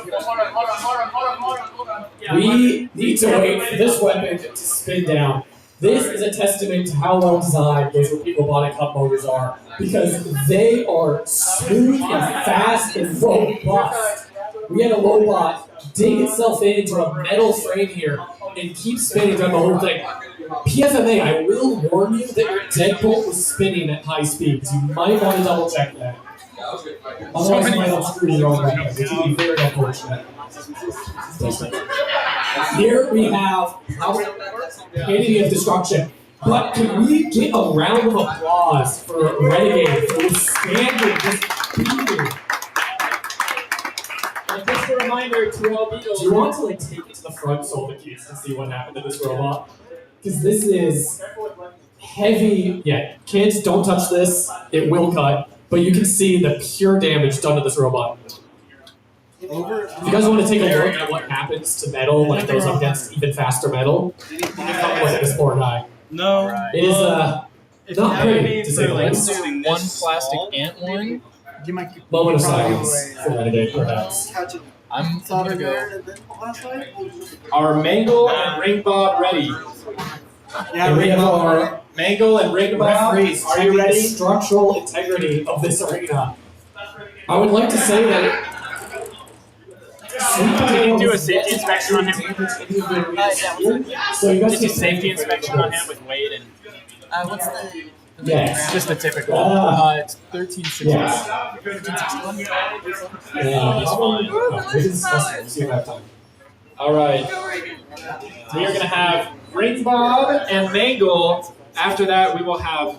We need to wait for this weapon to spin down. This is a testament to how well designed those robotic cup motors are, because they are smooth and fast and robust. We had a robot dig itself into a metal frame here and keep spinning throughout the whole thing. PFMA, I will warn you that your deadbolt was spinning at high speed, so you might want to double check that. Otherwise, you might have screwed your own weapon, which would be very unfortunate. Here we have Entity of Destruction. But can we get a round of applause for Renegade for withstanding this beating? And just a reminder to all Beatles. Do you want to take it to the front so the kids can see what happened to this robot? Because this is heavy. Yeah, kids, don't touch this. It will cut. But you can see the pure damage done to this robot. If you guys want to take a look at what happens to metal when it goes up against even faster metal, look at this poor guy. No. It is not pretty, to say the least. One plastic ant one. Moment of silence for Renegade, perhaps. I'm gonna go. Are Mangle and Ring Bob ready? And we have our Mangle and Ring Bob, referees. are you ready? The structural integrity of this arena. I would like to say that. Can you do a safety inspection on him? So you guys Just a can safety inspection on him with Wade and What's the? Yes. just a typical. It's 1360. Yes. Yeah, it's fine. We can discuss it. See if I have time. All right. We are going to have Ring Bob and Mangle. After that, we will have,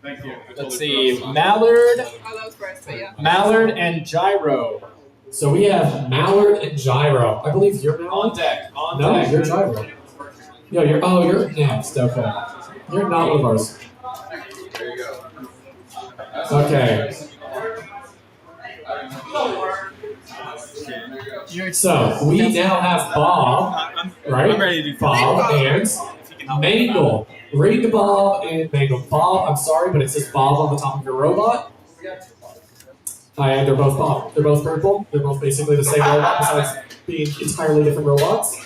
let's see, Mallard, Oh, that was gross, but yeah. Mallard and Gyro So we have Mallard and Gyro. I believe you're Mallard. on deck. On No, deck. you're Gyro. No, you're next. Okay. You're not one of ours. There you go. Okay. So we now have Bob, right? I'm ready to do Bob and Mangle. Ring Bob and Mangle. Bob, I'm sorry, but it says Bob on the top of your robot. Hi, they're both Bob. They're both purple. They're both basically the same robot, besides being entirely different robots.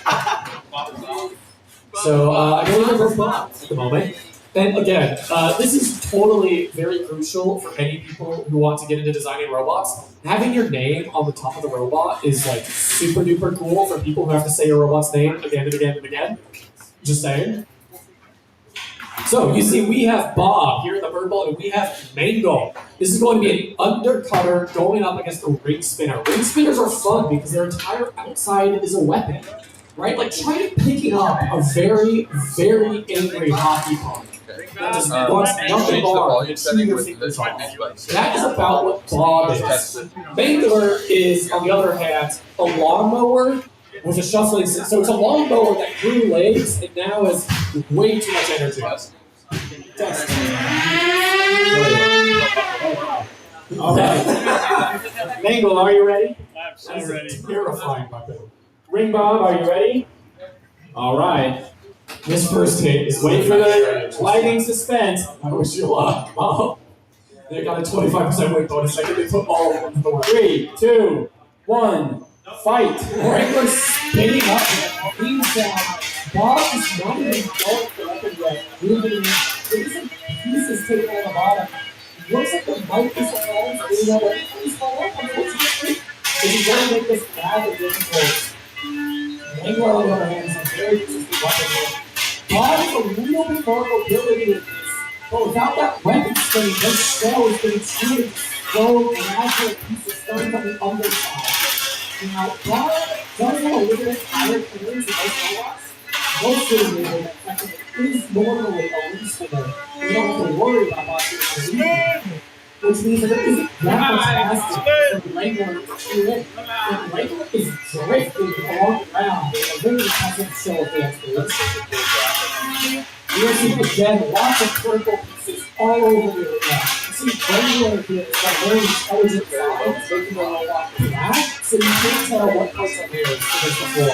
So I believe they're both Bob at the moment. And again, this is totally very crucial for any people who want to get into designing robots. Having your name on the top of the robot is like super duper cool for people who have to say your robot's name again and again and again. Just saying. So you see, we have Bob here in the purple, and we have Mangle. This is going to be an undercutter going up against a ring spinner. Ring spinners are fun because their entire outside is a weapon, right? Like try picking up a very, very angry hockey puck. That just wants Change nothing the more volume than setting your with fingers this off. device. That is about what Bob is. Mangler is, on the other hand, a lawnmower with a shuffling system. So it's a lawnmower that grew legs and now has way too much energy. All right. Mangle, are you ready? I'm so That is ready. a terrifying weapon. Ring Bob, are you ready? All right. This first hit is Wait for the lightning suspense. I wish you luck, Bob. They got a 25% weight bonus. I can put all of them to the work. 3, 2, 1, fight. Wrangler spinning up and cleans down. Bob is not even going for weapon yet. Moving, there's some pieces taken on the bottom. Looks like the might be some items, but you know what? Please fall up, unfortunately. If you want to make this bad, it didn't work. Wrangler, on the other hand, is a very consistent weapon. Bob has a little bit more mobility with this. But without that weapon spinning, this shell is getting treated slow and gradual pieces starting from the underside. Now, Bob does have a little bit higher clearance than most robots. Most of the robots is normally a ring spinner. You don't have to worry about watching a ring. Which means that it isn't that much faster than the Wrangler to it. The Wrangler is drifting along the ground. The ring doesn't show up the explanation. You'll see again lots of purple pieces all over the arena. You see Wrangler here is got very intelligent designs. They can go along with that. so you can't tell what parts are his against the floor.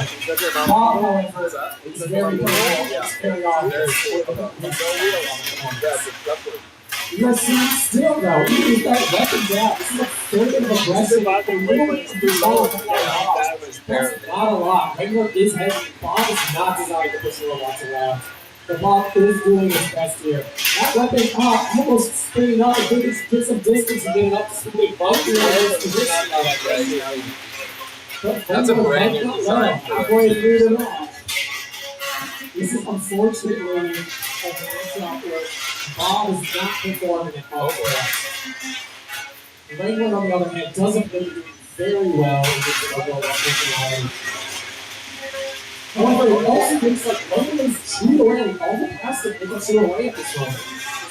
Bob, however, is very powerful. It's very obvious. You are seeing still though, even with that weapon down, this is a third of aggressive. They literally control that's not a lot. Regular is heavy. Bob is not designed to push robots around. The Bob is doing his best here. That weapon almost spinning up. If they can get some distance and get it up to speed, both the position. That's a brand new design. Halfway through the match. This is unfortunately a matchup where Bob is not performing at all for us. Wrangler, on the other hand, doesn't really do very well in this overall personality. However, it also thinks like Wrangler's chewed away all the past that they can chew away at this moment.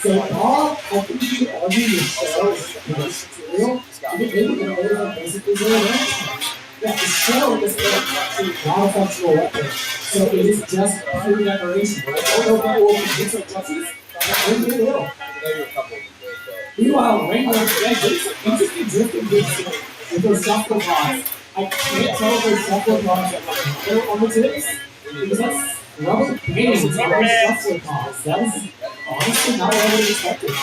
So Bob, I think you could argue your shell is material. You could maybe get away with basically zero damage. Yeah, the shell is actually not a functional weapon. So it is just pure decoration. But I don't know if that will convince our judges. Maybe it will. Meanwhile, Wrangler, he's just drifting with those shuffle pods. I can't tell if those shuffle pods are like on the tips, because that's rubber bands, it's not like shuffle pods. That is honestly not what I would have expected. I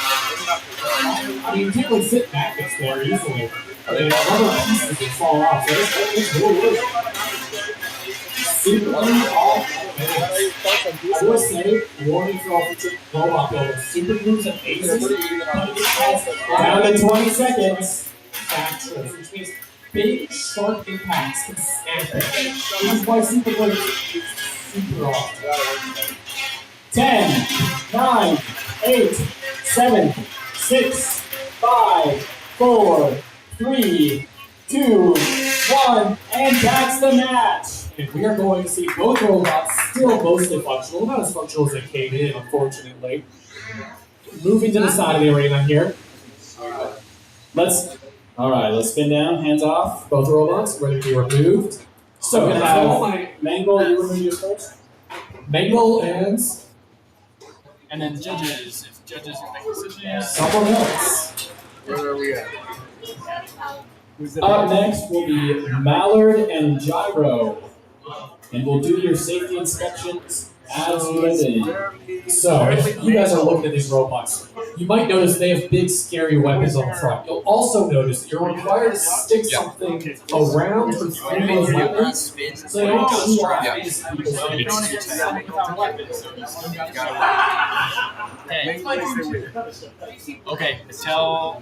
mean, you can't really sit back that's there easily. I mean, rubber pieces can fall off, so it's really good. Super off. I will say, warning for offensive robot builders. Super groups and aces. Down to 20 seconds. Factors, which means big, sharp impacts can snap it. This is why super groups is super off. 10, 9, 8, 7, 6, 5, 4, 3, 2, 1, and that's the match. And we are going to see both robots still mostly functional, not as functional as they came in, unfortunately. Moving to the side of the arena here. Let's spin down, hands off. Both robots ready to be removed. So we're gonna have Mangle, you remove yours first. Mangle and then judges, if judges make decisions. someone else. Where are we at? Up next will be Mallard and Gyro. And we'll do your safety inspections as you get in. So, if you guys are looking at these robots, you might notice they have big, scary weapons on the front. You'll also notice that you're required to stick something around or through those weapons so they don't chew off these people's Okay, tell.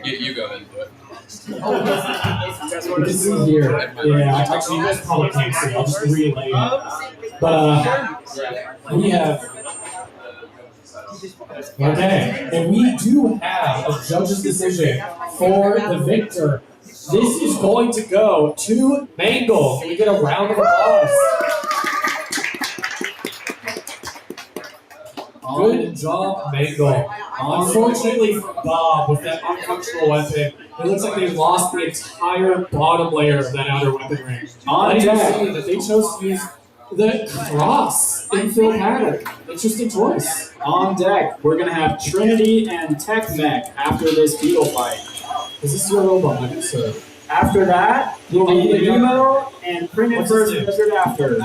You go ahead. You can see here. Yeah, actually, you guys probably can't see. I'll just relay it. But we have. Okay, and we do have a judge's decision for the victor. This is going to go to Mangle. Can we get a round of applause? Good job, Mangle. Unfortunately for Bob, with that unfunctional weapon, it looks like they lost the entire bottom layer of that outer weapon ring. On deck, that they chose to use the cross infill pattern. Interesting choice. On deck, we're going to have Trinity and Tech Mech after this beetle fight. Is this your robot? I think so. After that, will be Nemo and Primitive Lizard after.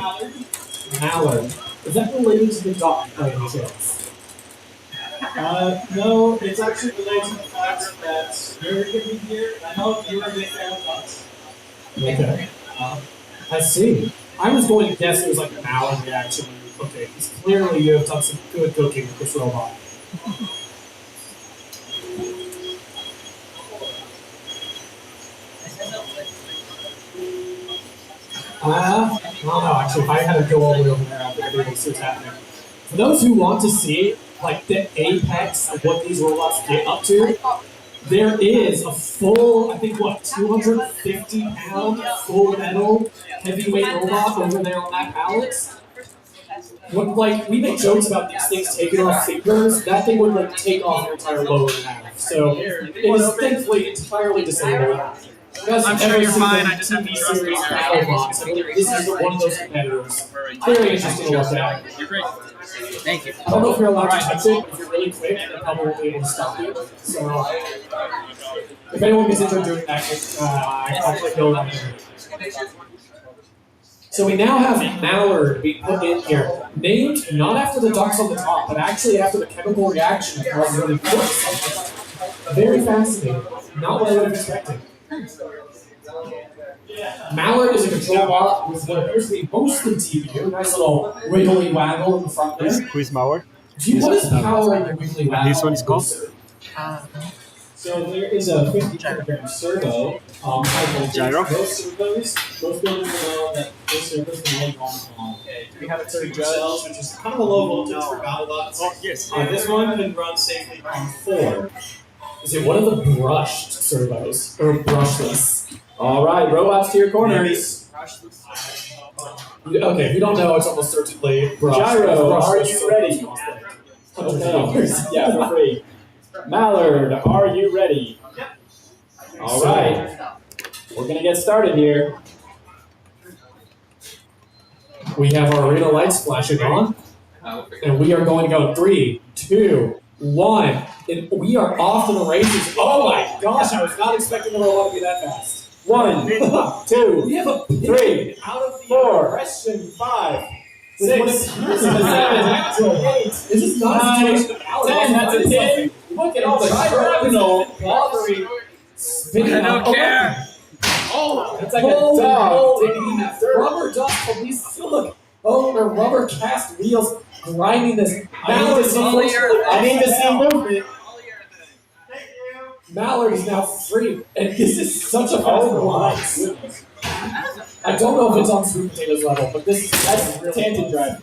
Mallard. Is that related to the dog by any chance? No, it's actually related to the fact that you're going to be here. I know you're a big fan of dogs. Okay. I see. I was going to guess it was like a Mallard reaction. Okay, because clearly you have done some good cooking with this robot. I don't know, actually, if I had to go all the way over there, I think I'd be able to see what's happening. For those who want to see, like, the apex of what these robots get up to, there is a full, I think, 250-pound full metal heavyweight robot over there on that pallet. When, like, we make jokes about these things taking off fingers, that thing would, like, take off your entire lower in half. So, it is thankfully entirely disabled. I'm sure you're fine. I just have to trust you. This is one of those competitors. Very interesting to look at. You're great. Thank you. I don't know if you're allowed to touch it. If you're really quick, they probably won't be able to stop you. So, if anyone gets into doing that, I'll click go on here. So we now have Mallard being put in here, named not after the ducks on the top, but actually after the chemical reaction that causes really very fascinating. Not what I would have expected. Mallard is a control bot with what appears to be mostly TPU. Nice little wiggly waggle in the front there. Who is Mauer? What is power in the wiggly waggle? This one is called? So there is a 50 kilogram servo. Gyro? Those servos, both buildings know that those servos can run on. We have a third cells, which is kind of a low voltage for BattleBots. Oh, yes. This one can run safely on 4. Is it one of the brushed servos or brushless? All right, robots to your corners. Okay, if you don't know, it's almost certainly brushed. Gyro, Brushless are you servos. ready? Okay. Yeah, for free. Mallard, are you ready? All right. We're going to get started here. We have our arena lights flashing on, and we are going to go 3, 2, 1. And we are off to the races. Oh my gosh, I was not expecting the robot to be that fast. 1, 2, We have a 3, out of the 4, question. 5, Six, 7, seven, 8. This is not a Nine, situation of hours. 10, that's a 10. Look at all the shrapnel, pottery, spinning. I don't out. care. Oh, It's like a holy dog moly. taking that third. Rubber dust police. Look. Oh, the rubber cast wheels grinding this. I need to see movement. Mallard is now free, and this is such a fast ride. I don't know if it's on Sweet Potatoes level, but that's Tangent drive.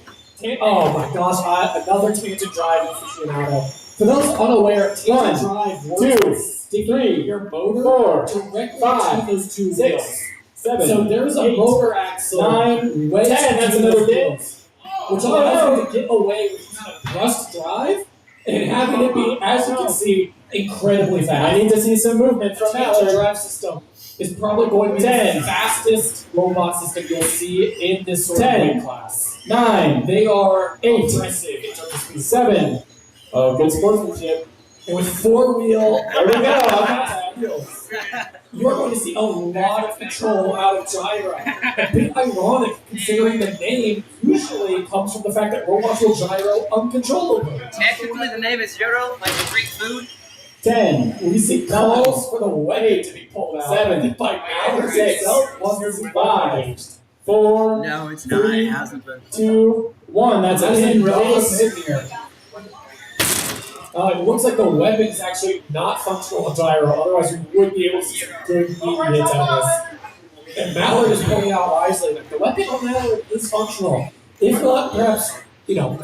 Oh my gosh, another tangent drive in aficionado. For those unaware, tangent drive works 2, by 3, your motor 4, directly 5, to those 2 6, wheels. 7. So there's a 8, motor axle 9, wedged 10. That's into another those bit. wheels, which allows you to get away with kind of thrust drive and having it be, as you can see, incredibly fast. I need to see some movement The from tangent Mallard. drive system is probably going to be 10. the fastest robot system you'll see in this sort of 10. weight class. 9, They are 8, aggressive in terms of speed. 7. Oh, good sportsmanship. And with 4-wheel, There we go. you are going to see a lot of control out of Gyro. A bit ironic considering the name usually comes from the fact that robots will gyro uncontrollably. Technically, the name is Euro, like the Greek food. 10. We see calls for the weapon to be pulled out. 7, By Mallard 6, himself. Wants to be 5, 4, No, it's not. It hasn't been. 2, 1. That's a That is pin a release. in here. It looks like the weapon is actually not functional on gyro, otherwise we would be able to see some good meat hits out of this. And Mallard is pointing out wisely that the weapon on Mallard is functional. If not, perhaps,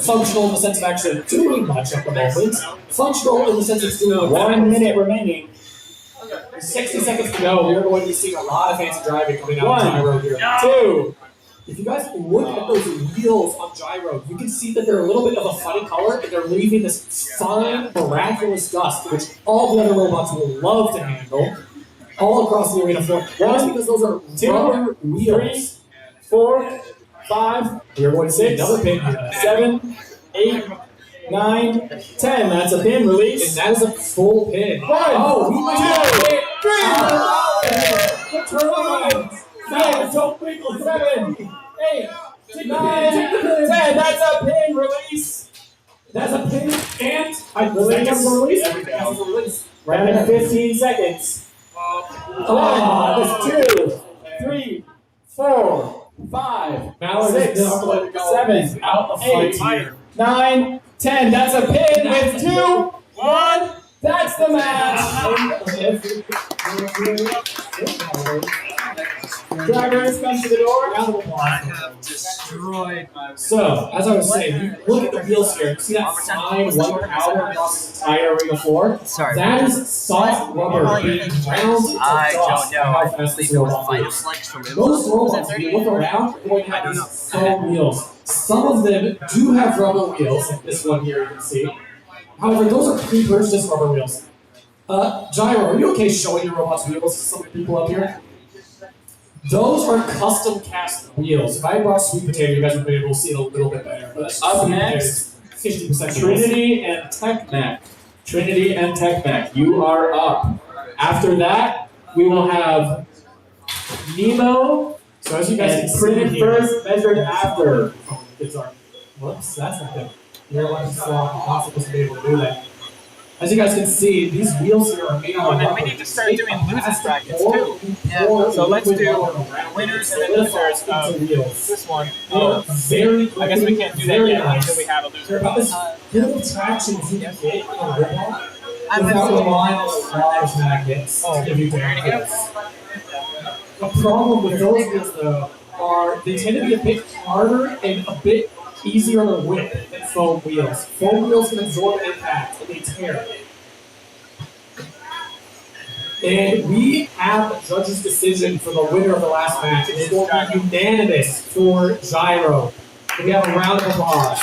functional in the sense of actually doing much at the moment. Functional in the sense of doing 1 minute remaining. 60 seconds to go. We're going to be seeing a lot of fancy driving coming out of 1, gyro here. 2, If you guys look at those wheels on gyro, you can see that they're a little bit of a funny color, and they're leaving this fine, miraculous dust, which all the other robots will love to handle, all across the arena floor. That's because those are 2, rubber wheels. 4, 5, We're going to see 6, another pin here. 7, 8, 9, 10. That's a pin And release. that is a full pin. 1, Oh, we might have a pin. 2, 3, 4, 5, don't wiggle, 7, 8, 9, 10. That's a pin release. That's a pin, and I Release. think I'm release. Everything else. Release. Round in 15 seconds. 1, 2, 3, 4, 5, Mallard 6, is not letting go. 7, Out of fight here. 9, 10. That's a pin with 2, 1. That's the match. Drivers come to the door. I have destroyed my. So, as I was saying, you look at the wheels here. See that fine white powder across the entire arena floor? Sorry. That is soft rubber being ground into I dust. don't know. How I fast believe this it was robot Fight moves. Flex from Most robots, if you look around, you're going to I have don't these know. foam wheels. Some of them do have rubber wheels, like this one here you can see. However, those are pre-purchased rubber wheels. Gyro, are you okay showing your robot's wheels to some people up here? Those are custom cast wheels. If I brought Sweet Potato, you guys would be able to see it a little bit better. But Up next, 50% Trinity and TechNet. Trinity and TechNet, you are up. After that, we will have Nemo. So as you guys can And see printed here, first, measured after. it's our, whoops, that's not good. You're not supposed to be able to do that. As you guys can see, these wheels here are made out of and then we rubber. need to start doing losers brackets, Or- too. or So let's liquid do rubber around winners it. and then losers Into of wheels. this one. They're very I guess we can't do that very yet nice. until we have a They're loser. about as good of traction as you can get in a robot I'm without assuming- relying on large magnets to give you downforce. The problem with those wheels, though, are they tend to be a bit harder and a bit easier to whip than foam wheels. Foam wheels can absorb impact and they tear. And we have the judge's decision for the winner of the last match. It is going to be unanimous for Gyro. We have a round of applause.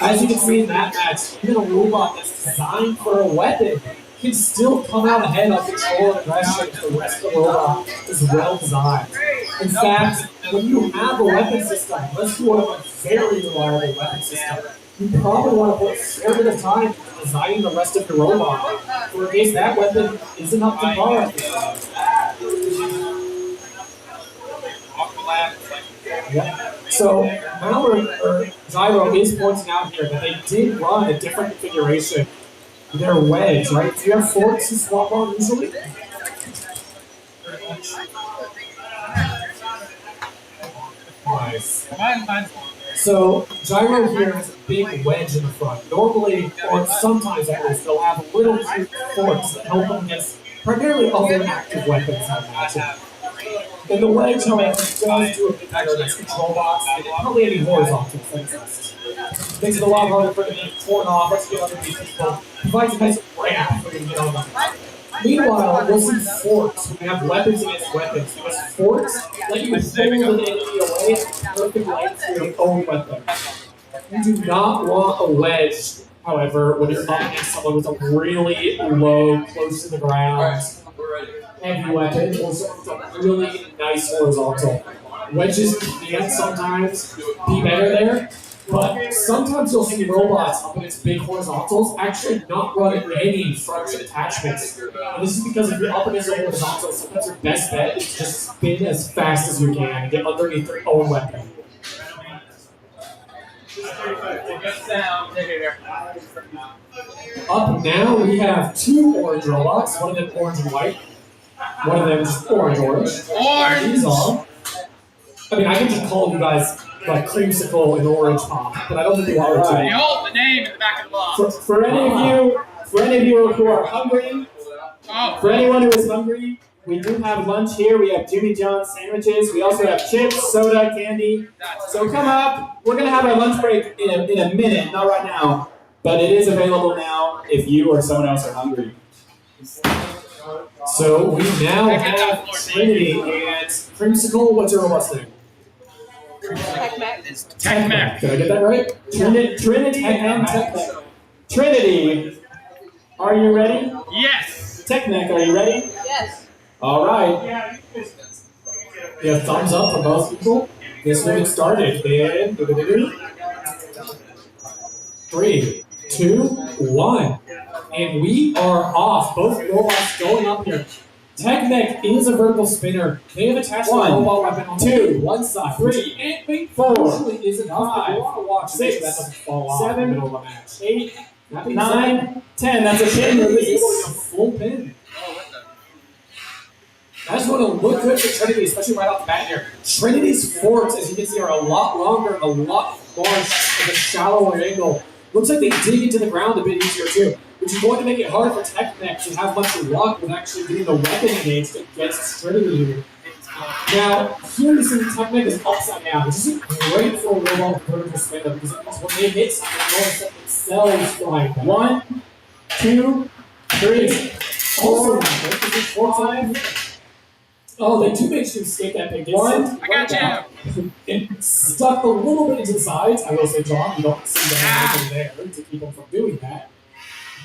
As you can see in that match, even a robot that's designed for a weapon can still come out ahead on control and aggression if the rest of the robot is well designed. In fact, when you have a weapon system, unless you want a very reliable weapon system, you probably want to put a fair bit of time into designing the rest of your robot, for in case that weapon isn't up to par. Yeah. So Gyro is pointing out here that they did run a different configuration. Their wedge, right? Do you have forks to swap on usually? Nice. So Gyro here has a big wedge in the front. Normally, or sometimes at least, they'll have little cute forks that help them against primarily other active weapons, I imagine. And the wedge, however, does do a bit better against control box and probably any horizontal things. Makes it a lot harder for them to get torn off, let's get underneath people. Provides a nice ramp for you to get on them. Meanwhile, we'll see forks when we have weapons against weapons, because forks let you pull the enemy away at perfect length for your own weapon. You do not want a wedge, however, when you're up against someone with a really low, close to the ground heavy weapon, or someone with a really nice horizontal. Wedges can sometimes be better there, but sometimes you'll see robots up against big horizontals actually not running any front attachments. And this is because if you're up against a horizontal, sometimes your best bet is just spin as fast as you can and get underneath your own weapon. Up now, we have two orange robots, one of them orange and white, one of them just orange. These are. I mean, I can just call you guys like creamsicle and orange pop, but I don't think you want it to. Behold the name in the back of the box. For any of you who are hungry, for anyone who is hungry, we do have lunch here. We have Jimmy John's sandwiches. We also have chips, soda, candy. So come up. We're gonna have our lunch break in a minute, not right now, but it is available now if you or someone else are hungry. So we now have Trinity and Creamsicle. What's your robot's name? Tech-Mech. Did I get that right? Trinity and TechNet. Trinity, are you ready? Yes. TechNet, are you ready? Yes. All right. Yeah, thumbs up for both people. This will get started in 3, 2, 1. And we are off. Both robots going up here. TechNet is a vertical spinner. They have attached a robot weapon on one side. 3, And wait, 4, usually is enough, but you want to watch to make sure that doesn't fall off in the 7, middle of a match. 8, That being said, 9, 10. That's a pin Trinity is release. going a full pin. That's going to look good for Trinity, especially right off the bat here. Trinity's forks, as you can see, are a lot longer and a lot more of a shallower angle. Looks like they dig into the ground a bit easier too, which is going to make it hard for TechNet to have much luck with actually getting the weapon engaged against Trinity here. Now, here you see TechNet is upside down, which is great for a robot vertical spinner because when they hit something, they notice that themselves flying back. 1, 2, 3, Also, 4, is it 4 times? Oh, they do make you escape that big One. I got you. It stuck a little bit into the sides. I will say, John, you don't seem to have anything there to keep them from doing that.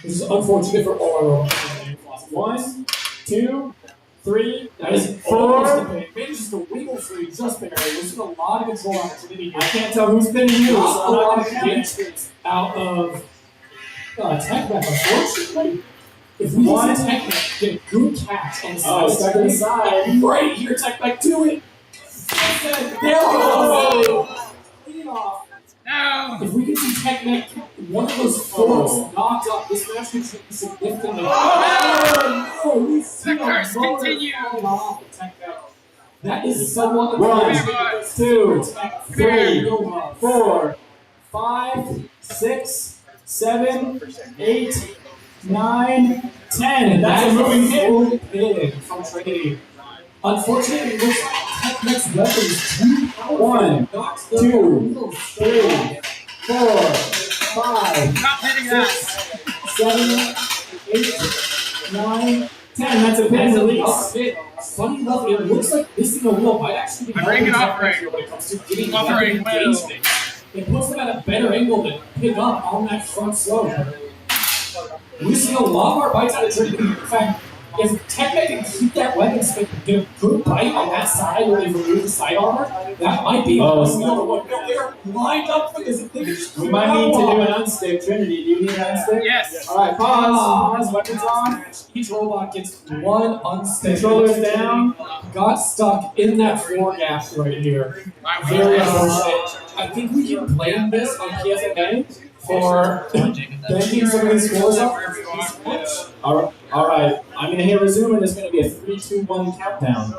This is unfortunate for all our robots. 1, 2, 3, that is 4. Manages to wiggle free just barely. There's a lot of control opportunity here. I can't tell who's pinning you. There's a So I'm not lot gonna of count it. entrance out of Tech Back, unfortunately. If we One. see Tech Back get a good catch on the side, Oh, stuck on the side. right here, Tech Back, do it. There we go. Clean it off. No! If we can see Tech Back, one of those forks knocked up, this match could change significantly. Oh, we see The curse a motor continues. falling off of Tech Back. That is somewhat 1, unfortunate. 2, 3, 4, 4, 5, 6, 7, 8, 9, 10. And that's a moving hit from Trinity. Unfortunately, it looks like Tech Back's weapon is too powerful. 1, 2, 3, 4, 5, Stop hitting that! 7, 8, 9, 10. That's a pin release. Funny enough, it looks like missing a wheel might actually be I'm breaking more off effective right. when it comes to getting Buffering weapon engagement. It puts them at a better angle to pick up on that front slope. We're seeing a lot more bites out of Trinity. In fact, if Tech Back can keep that weapon spin, get a good bite on that side where they remove the side armor, that might be Oh. they're lined up for this. we might need to do an unstick. Trinity, do you need an unstick? Yes! Alright, pause. Weapons on. Each robot gets one unstick. Controllers down. Got stuck in that floor gap right here. Very unfortunate. I think we can blame this on PSMA for banking some of these scores up. Alright, I'm going to hit resume and it's going to be a 3, 2, 1 countdown.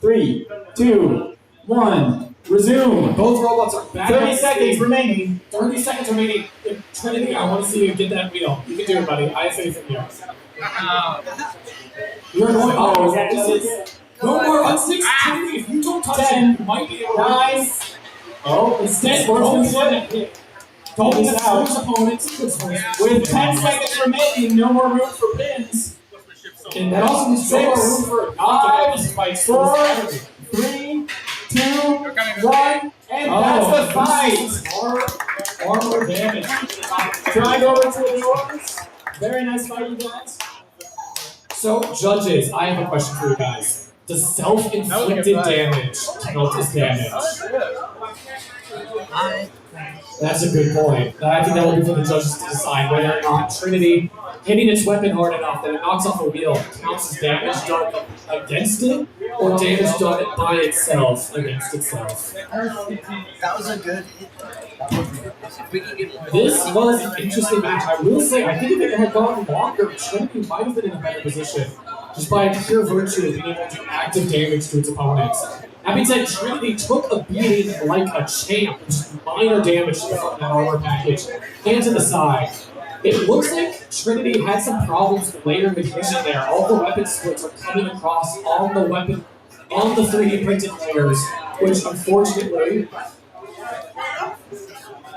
3, 2, 1, resume. Both robots are back. 30 on seconds stage. remaining. 30 seconds remaining. Trinity, I want to see you get that wheel. You can do it, buddy. I have faith in you. You're going. Oh, this is. No more unsticks. Trinity, if you don't touch 10, it, you might be able to. 9. Oh, Instead, sportsmanship. don't This miss out. those opponents. With 10 seconds remaining, no more room for pins. And that also means no more room for a knockout spikes. 4, 3, 2, 1, and that's the fight. Armor damage. Drive over to the doors. Very nice fight, you guys. So, judges, I have a question for you guys. Does self-inflicted damage count as damage? That's a good point. I think that will be for the judges to decide whether or not Trinity hitting its weapon hard enough that it knocks off a wheel counts as damage done against it, or damage done by itself against itself. That was a good hit. If we can get This was an interesting match. I will say, I think if it had gone longer, Trinity might have been in a better position, just by pure virtue of being able to do active damage to its opponents. That being said, Trinity took a beating like a champ, just minor damage to the front of that armor package, and to the side. It looks like Trinity had some problems with later vision there. All the weapon splits are coming across on the weapon, on the 3D printed layers, which unfortunately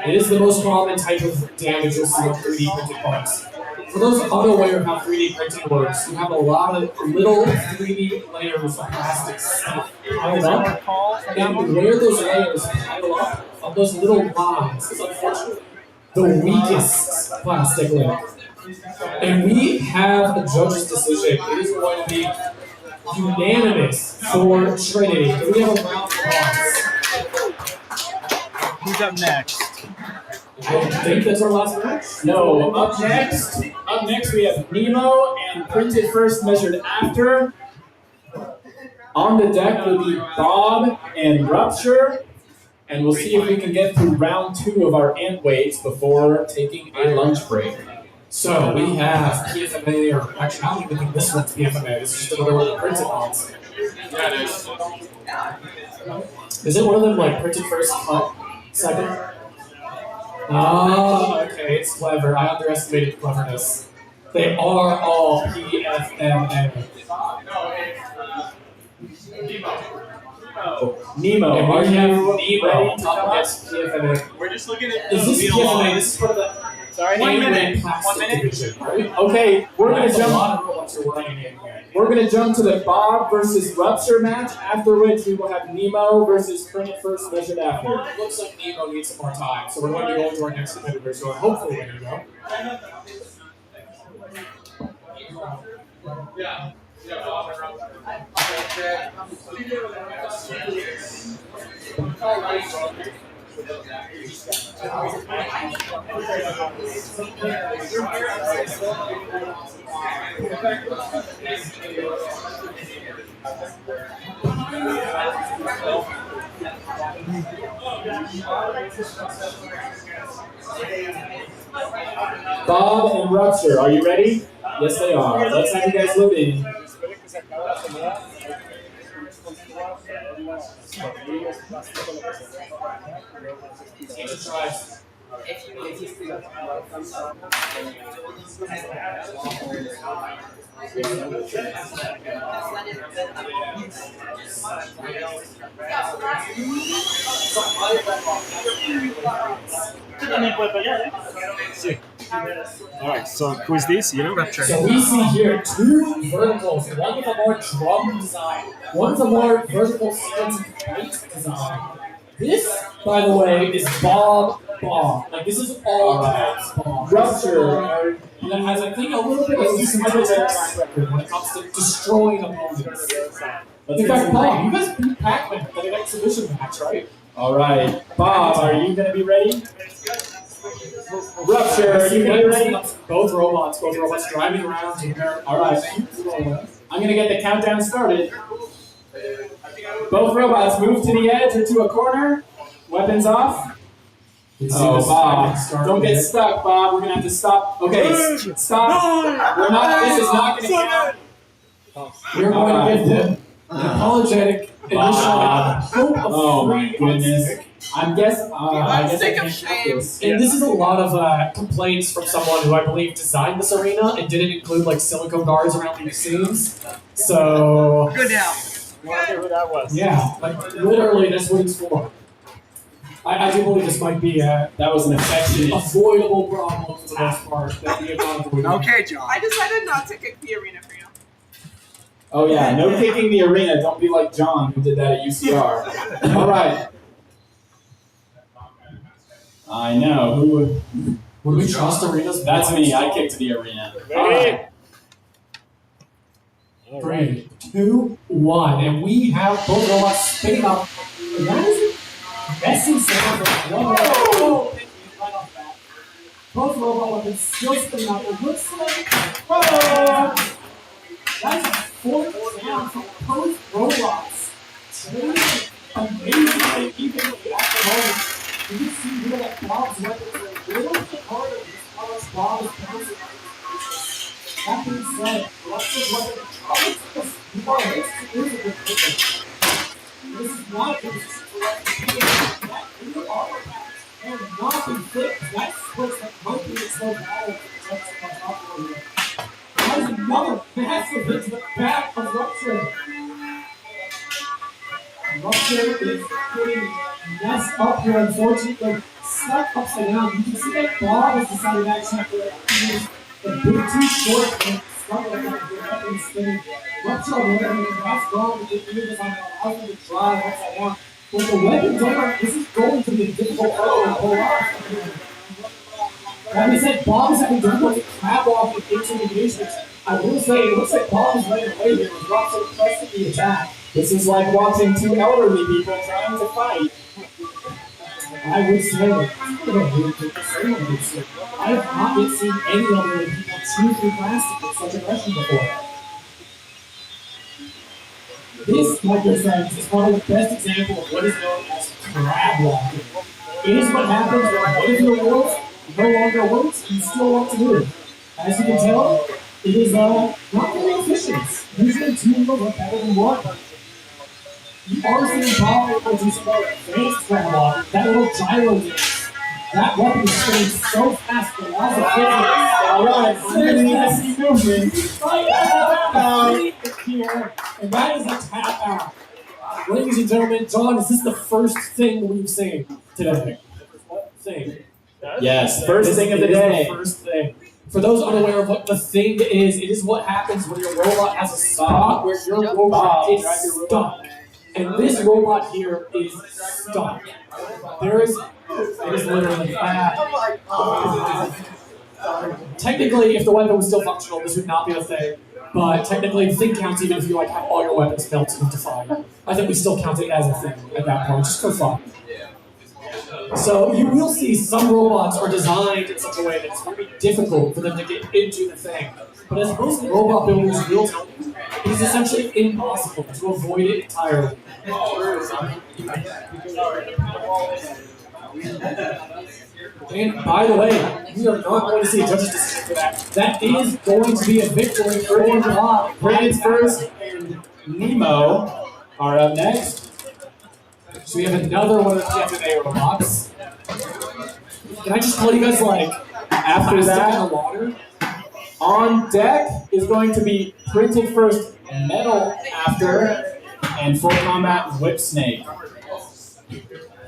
it is the most common type of damage you'll see on 3D printed parts. For those unaware of how 3D printing works, you have a lot of little 3D layers of plastic stuff piled up, and where those layers pile up on those little lines is unfortunately the weakest plastic layer. And we have a judge's decision. It is going to be unanimous for Trinity. And we have a round of applause. Who's up next? I think that's our last match. No, up next we have Nemo and Printed First Measured After. On the deck will be Bob and Rupture. And we'll see if we can get through round 2 of our ant waves before taking a lunch break. So we have PFMA, or actually I don't even think this one's PFMA, this is just another one of the printed ones. Yeah, it is. Is it one of them like printed first, cut second? Oh, okay, it's clever. I underestimated cleverness. They are all PFMA. Nemo, And are we have you Nemo ready to up come up? against PFMA. We're just looking at Is this wheel PFMA? line. This is part of the Sorry, 1 minute. plastic 1 minute. division, right? Okay, we're gonna That's a jump. lot of robots robots are running in here. We're going to jump to the Bob versus Rupture match, after which we will have Nemo versus Printed First measured after. It looks like Nemo needs some more time, so we're going to go into our next competitor, so hopefully ready to go. Yeah. Bob and Rupture, are you ready? Yes, they are. Let's have you guys look in. Alright, so who is this? You know? So we see here two verticals, one with a more drum design, one with a more vertical stance and plate design. This, by the way, is Bob. Like, this is all caps Bob. Rupture that has, I think, a little bit of a track record when it comes to destroying opponents. In fact, Bob, you guys beat Pac-Man at an exhibition match, right? Alright. Bob, are you going to be ready? Rupture, are you going to be ready? Both robots driving around in there. Alright. I'm going to get the countdown started. Both robots move to the edge or to a corner. Weapons off. Oh, Bob. Don't get stuck, Bob. We're going to have to stop. Okay, stop. We're not, this is not going to count. We're going to give them an apologetic initial hope of free goodness. I guess I can't count this. And this is a lot of complaints from someone who I believe designed this arena and didn't include like silicone guards around the seams. So Good now. I wonder who that was. yeah, like literally that's what it's for. I do believe this might be that was an affectionate, avoidable problem for the most part. That we have not avoided. Okay, John. I decided not to kick the arena for you. Oh yeah, no kicking the arena. Don't be like John who did that at UCR. All right. I know. Who would we trust arenas? That's me. I kicked the arena. All right. 3, 2, 1, and we have both robots spinning up. That is a messy sound from one robot. Right off the bat. Both robot weapons still spinning up. It looks like that's a fourth down from both robots. Trading amazingly even at the moment. You can see here that Bob's weapons are a little bit harder as far as Bob is bouncing. That being said, Rupture's weapon this is not a good situation. That new armor patch and not be fixed. That splits the monkey is so bad that the jumps comes off over here. That is another massive hit to the back of Rupture. Rupture is getting messed up here, unfortunately. Stuck upside down. You can see that Bob has decided actually to use the big too short and stuck like that with weapons spinning. Rupture on the other hand, that's wrong with the ear design that allows him to drive upside down. But the weapons are, this is going to be a difficult part to pull off. That being said, Bob is having difficulty crab walking into the engagements. I will say, it looks like Bob is running away here with Rupture pressing the attack. This is like watching two elderly people trying to fight. I would say, I have not yet seen any elderly people chew through plastic with such aggression before. This, like I said, is probably the best example of what is known as crab walking. It is what happens when one of your wolves no longer works and you still want to move. As you can tell, it is not very efficient. Usually two moves are better than one. You are seeing Bob able to spell advanced crab walk, that little gyro dance. That weapon is spinning so fast that allows the physics. Alright, fantastic movement. Here, and that is a tap out. Ladies and gentlemen, John, is this the first thing we've seen today? Thing. Yes, first thing of the day. First thing. For those unaware of what the thing is, it is what happens when your robot has a spot where your robot is stuck. And this robot here is stuck. It is literally technically, if the weapon was still functional, this would not be a thing. But technically, the thing counts even if you like have all your weapons melted into fire. I think we still count it as a thing at that point, just for fun. So you will see some robots are designed in such a way that it's very difficult for them to get into the thing. But as most robot builders will tell you, it is essentially impossible to avoid it entirely. And by the way, we are not going to see a judge's decision for that. That is going to be a victory for Bot. Brandon's first and Nemo are up next. So we have another one of the PFMA robots. Can I just tell you guys, like, After that, in the water? on deck is going to be Printed First Metal after, and Full Combat Whip Snake.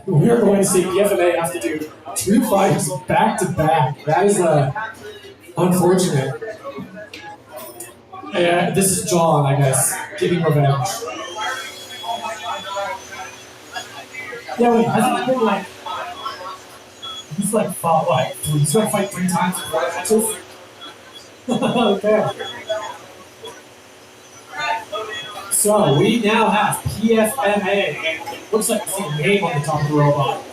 We are going to see PFMA have to do 2 fights back to back. That is unfortunate. Yeah, this is John, I guess, getting revenge. Yeah, wait, hasn't he been like... He's like fought like... He's gonna fight 3 times in 4 matches? Okay. So, we now have PFMA, and it looks like it's a name on the top of the robot.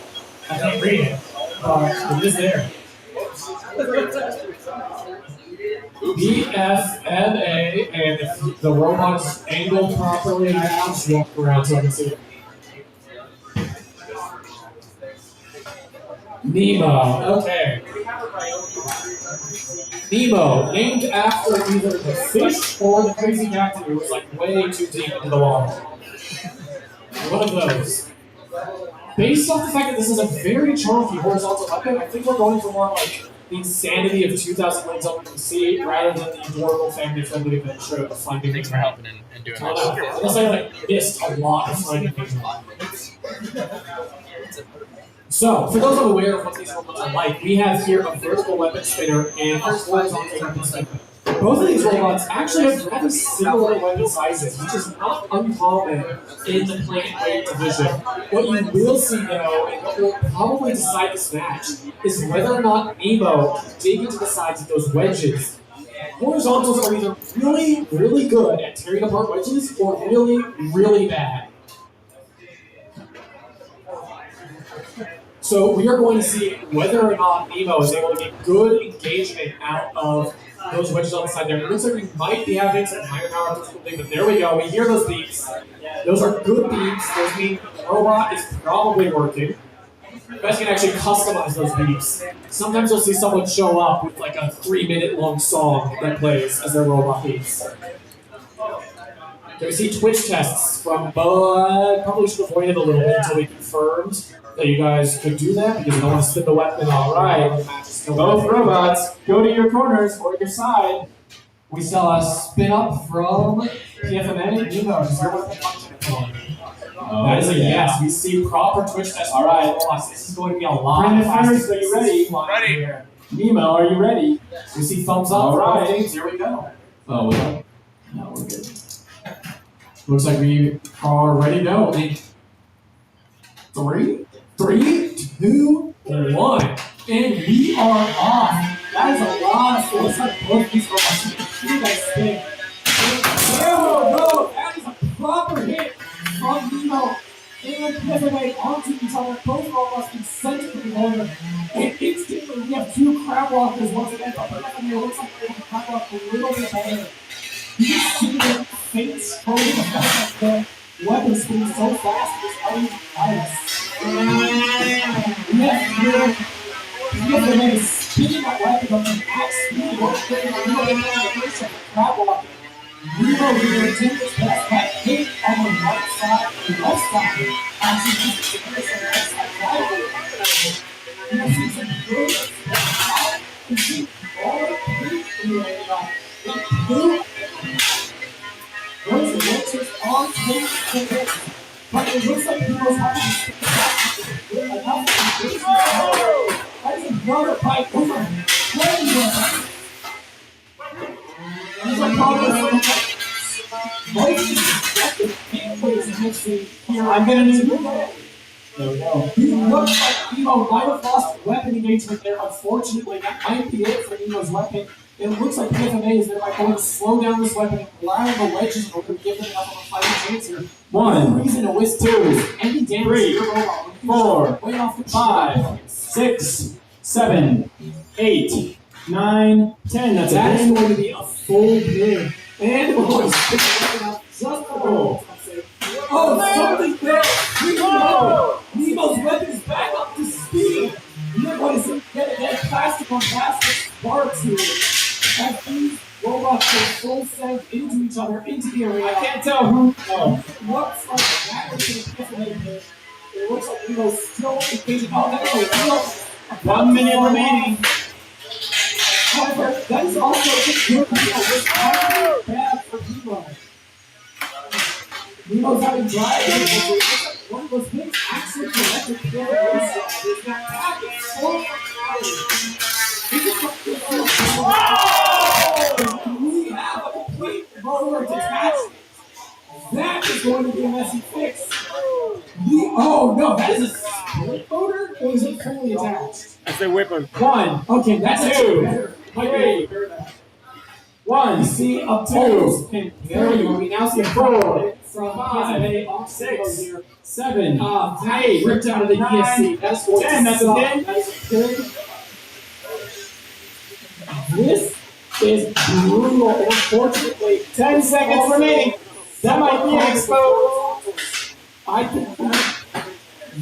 I can't read it, but it is there. PFMA, and if the robot is angled properly, I'll just walk around so I can see it. Nemo, okay. Nemo, named after either the fish or the crazy captain who was like way too deep into the water. One of those. Based off the fact that this is a very chunky horizontal weapon, I think we're going for more like the insanity of 2,000 Lanes Up the Sea rather than the adorable family-friendly adventure of Finding Thanks for helping and doing Nemo. this. Unless I like missed a lot of Finding Nemo. So, for those unaware of what these robots are like, we have here a vertical weapon spinner and a horizontal weapon spinner. Both of these robots actually have rather similar weapon sizes, which is not uncommon in the Planet Weight division. What you will see, though, and what will probably decide this match, is whether or not Nemo can dig into the sides of those wedges. Horizontals are either really, really good at tearing apart wedges, or really, really bad. So we are going to see whether or not Nemo is able to get good engagement out of those wedges on the side there. It looks like we might be having some higher power difficulty, but there we go. We hear those beeps. Those are good beeps. Those mean the robot is probably working. You guys can actually customize those beeps. Sometimes you'll see someone show up with like a 3-minute-long song that plays as their robot beeps. Okay, we see Twitch tests from Bud. Probably should have waited a little bit until we confirmed that you guys could do that because I don't want to spin the weapon. All right, Both robots, go to your corners or your side. we saw a spin up from PFMA. Nemo, is your weapon functioning? That is a yes. We see proper Twitch test. All right, this is going to be a lot. Brandon first, are you ready? Ready. Here. Nemo, are you ready? We see thumbs up. All right. Things. Here we go. Oh, well. No, we're good. Looks like we are ready to go. 3, 2, 1. And we are off. That is a lot of force on both these robots. You guys think. There we go. That is a proper hit from Nemo and PFMA onto each other. Both robots can send it to the corner. And instantly we have 2 crab walkers once again. But PFMA looks like they're going to crab walk a little bit better. You see them faint strolling the fact that the weapon spins so fast it's ice. Yes, here. PFMA is spinning that weapon up and at speed. What's getting a little bit of the crab walking. Nemo here attempts his best that hit on the right side and left side. Actually, just the first and left side driver. You see some good stuff. You see all the pink in the blue. Those elections on tape for this. But it looks like Nemo's having to stick enough. That is another pipe over. see here. I'm gonna need there we go. He looks like Nemo might have lost weapon engagement there. Unfortunately, that might be it for Nemo's weapon. It looks like PFMA is thereby going to slow down this weapon and allow the wedges in order to give them enough of a fighting chance here. One reason to whisk two. Any damage to your robot. 4, 5, 6, 7, 8, 9, 10. That's going to be a full pin. And boys, pick the weapon up just a little. Oh, something there! Nemo's weapon is back up to speed! You're going to get plastic on plastic sparks here. As these robots go full send into each other, into the arena. I can't tell who. Looks like that is going to be it looks like Nemo's still engaging. Oh, that's a real. 1 minute remaining. However, that is also a good deal. This is bad for Nemo. Nemo's having drive. One of those things actually connected to their waist is that back and forth. We have a complete motor detachment. That is going to be a messy fix. Oh no, that is a split motor, or is it fully attached? It's a weapon. 1. Okay, that's 2. 3. 1. See up 2. There we go. We now see 4. From 5, 6, 7, 8, ripped out of the ESC. That's 10. That's a 10. That's good. This is brutal. Unfortunately, 10 seconds remaining. That might be exposed. I think.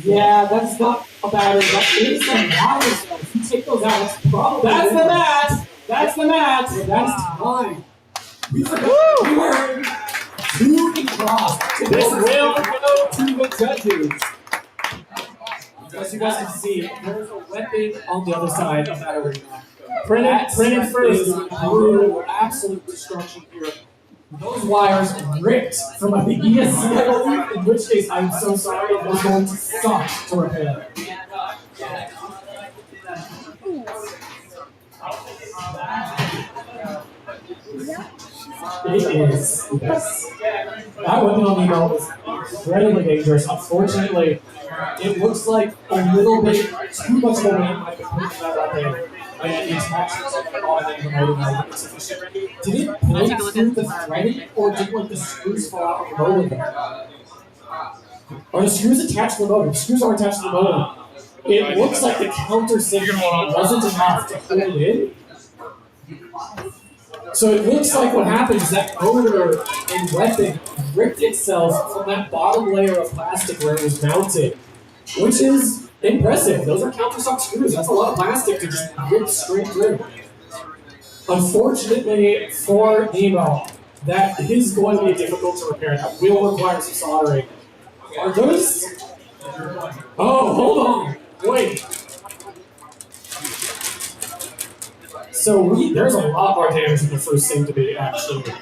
Yeah, that's not a battery. That is some batteries. If you take those out, it's probably. That's the match. That's the match. That's time. We were 2 across. This will go to the judges. As you guys can see, there's a weapon on the other side of that arena. Printed first. Brutal, absolute destruction here. Those wires ripped from the ESC, in which case I'm so sorry, they're going to suck to repair. It is. Yes. That weapon on Nemo is incredibly dangerous. Unfortunately, it looks like a little bit too much of a weight might be put into that weapon. And the attachments on it are insufficient. Did it break through the threading, or did like the screws fall out of the motor? Are the screws attached to the motor? The screws are attached to the motor. It looks like the countersink wasn't enough to hold it in. So it looks like what happened is that motor and weapon ripped itself from that bottom layer of plastic where it was mounted, which is impressive. Those are countersunk screws. That's a lot of plastic to just rip straight through. Unfortunately for Nemo, that is going to be difficult to repair. That will require some soldering. Are those? Oh, hold on. Wait. So there's a lot more damage than the first seemed to be, actually.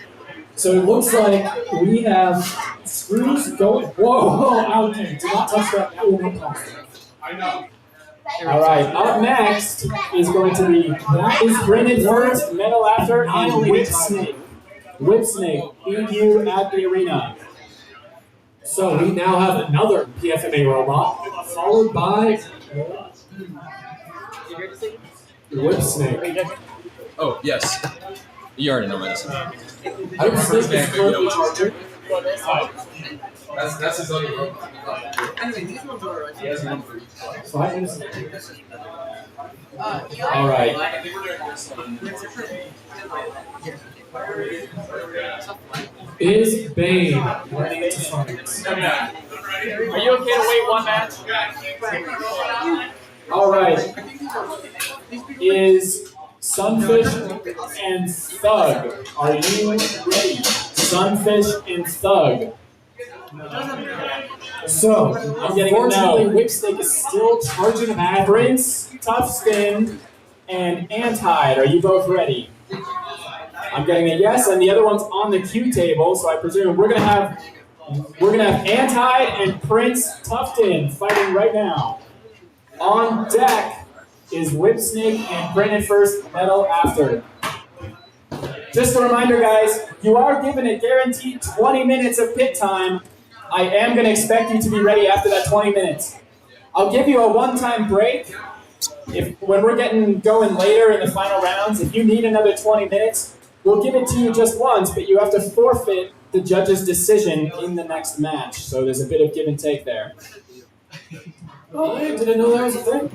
So it looks like we have screws going. Whoa, out there. Do not touch that. That will not cost. I know. All right, up next is going to be, that is Brennan first, Metal After, and Whip Snake. Whip Snake, EU at the arena. So we now have another PFMA robot, followed by Whip Snake. Oh, yes. You already know medicine. I don't think it's currently charging. That's his other room. Anyway, these ones are. He has one for each. 5 minutes. All right. Is Bane ready to fight? Are you okay to wait 1 match? All right. Is Sunfish and Thug? Are you ready? Sunfish and Thug. So, unfortunately, Whipsnake is still charging a bad. Prince, Toughskin, and Antide. Are you both ready? I'm getting a yes, and the other one's on the Q table, so I presume we're gonna have Antide and Prince Tufton fighting right now. On deck is Whipsnake and Brennan first, Metal after. Just a reminder, guys, you are given a guaranteed 20 minutes of pit time I am going to expect you to be ready after that 20 minutes. I'll give you a one-time break. When we're getting going later in the final rounds, if you need another 20 minutes, we'll give it to you just once, but you have to forfeit the judge's decision in the next match. So there's a bit of give and take there. Oh, I didn't know that was a thing.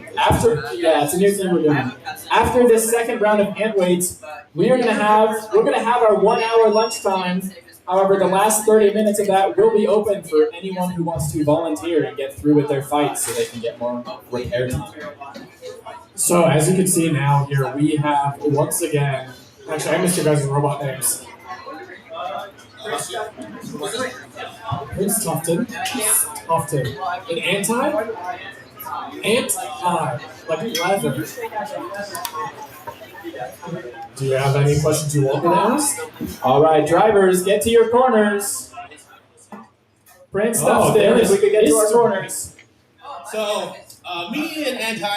Yeah, it's a new thing we're doing. After this second round of ant weights, we're gonna have our 1 hour lunchtime. However, the last 30 minutes of that will be open for anyone who wants to volunteer and get through with their fights so they can get more repair time. So, as you can see now here, we have once again, actually, I missed your guys' robot names. Prince Tufton. An Anti, like leather. Do you have any questions you want me to ask? All right, drivers, get to your corners. Prince Tufton, if we could get to our corners. So, me and Anti.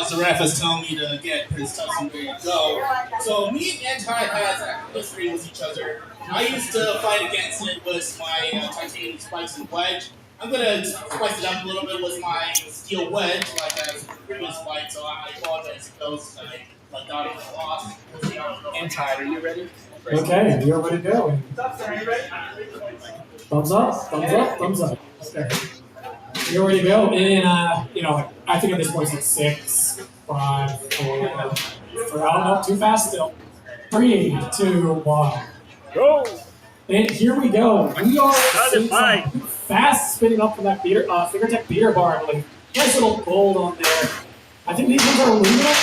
Zaref is telling me to get Prince Tufton ready to go. So me and Anti has a history with each other. I used to fight against it with my titanium spikes and wedge. I'm gonna spice it up a little bit with my steel wedge, like I was previous fight. So I apologize if those like got it lost. Anti, are you ready? Okay, you're ready to go. Thumbs up, thumbs up, thumbs up. Okay. You're ready to go. And, I think at this point it's 6, 5, 4, I don't know, too fast still. 3, 2, 1. Go! And here we go. We are fast spinning up from that Fingertech beater bar. Like, nice little gold on there. I think these ones are aluminum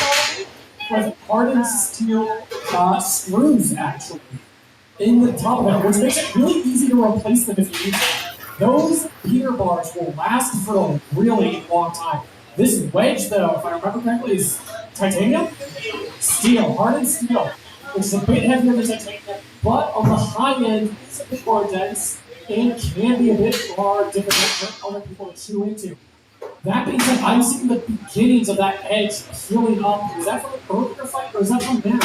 with hardened steel screws, actually, in the top of it, which makes it really easy to replace them if you need them. Those beater bars will last for a really long time. This wedge, though, if I remember correctly, is titanium? Steel, hardened steel, which is a bit heavier than titanium, but on the high end, it's a bit more dense and can be a bit more difficult for other people to chew into. That being said, I'm seeing the beginnings of that edge peeling up. Is that from an earlier fight or is that from now?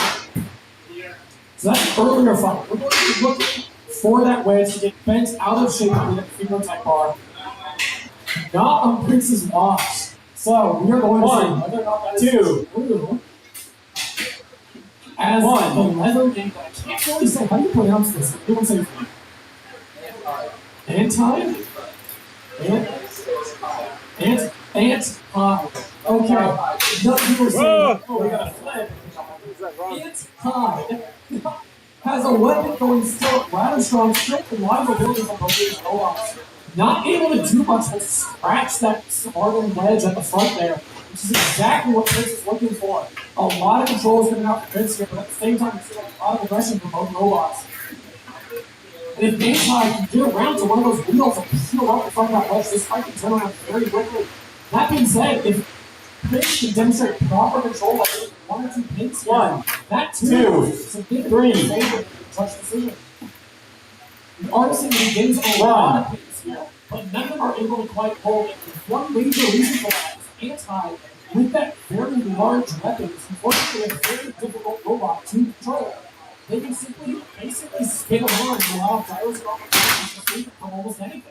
So that's an earlier fight. We're going to be looking for that wedge to get bent out of shape with that Fingertech bar. Not on Prince's watch. So we are going to see whether or not that is true. As the leather game, I can't really say how do you pronounce this. Everyone say Anti? Okay. Nothing people saying, we got a flip. Anti has a weapon going still rather strong, strength and lot of ability from both robots. Not able to do much but scratch that hardened wedge at the front there, which is exactly what Prince is looking for. A lot of control is coming out from Prince here, but at the same time, it's a lot of aggression from both robots. And if Anti can get around to one of those wheels and peel up the front of that wedge, this fight can turn around very quickly. That being said, if Prince can demonstrate proper control by getting 1 or 2 pins here, that too is a big 3 touch decision. The Artisan begins a lot of pins here, but none of them are able to quite hold it. One major reason for that is Anti, with that very large weapon, is unfortunately a very difficult robot to control. They can basically spin around and allow gyroscope to escape from almost anything.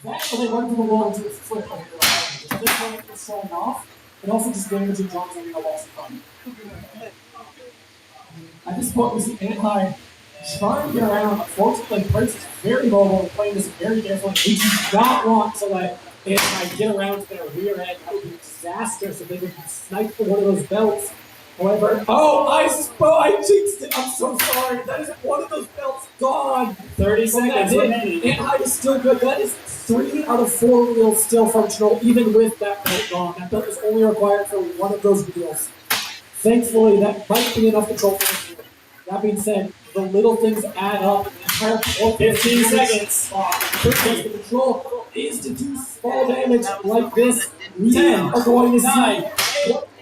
That's why they run through the wall into a flip over the island. So this one is showing off, and also just damaging John's arena loss of fun. At this point, we see Anti trying to get around. Unfortunately, Prince is very mobile and playing this very carefully. We do not want to let Anti get around to their rear end. That would be disastrous if they could snipe for one of those belts. However, I jinxed it. I'm so sorry. That is one of those belts gone. 30 seconds remaining. Anti is still good. That is 3 out of 4 wheels still functional, even with that belt gone. That belt is only required for one of those wheels. Thankfully, that might be enough control for the wheel. That being said, the little things add up. 15 seconds. The control is to do small damage like this. 10 are going to 9.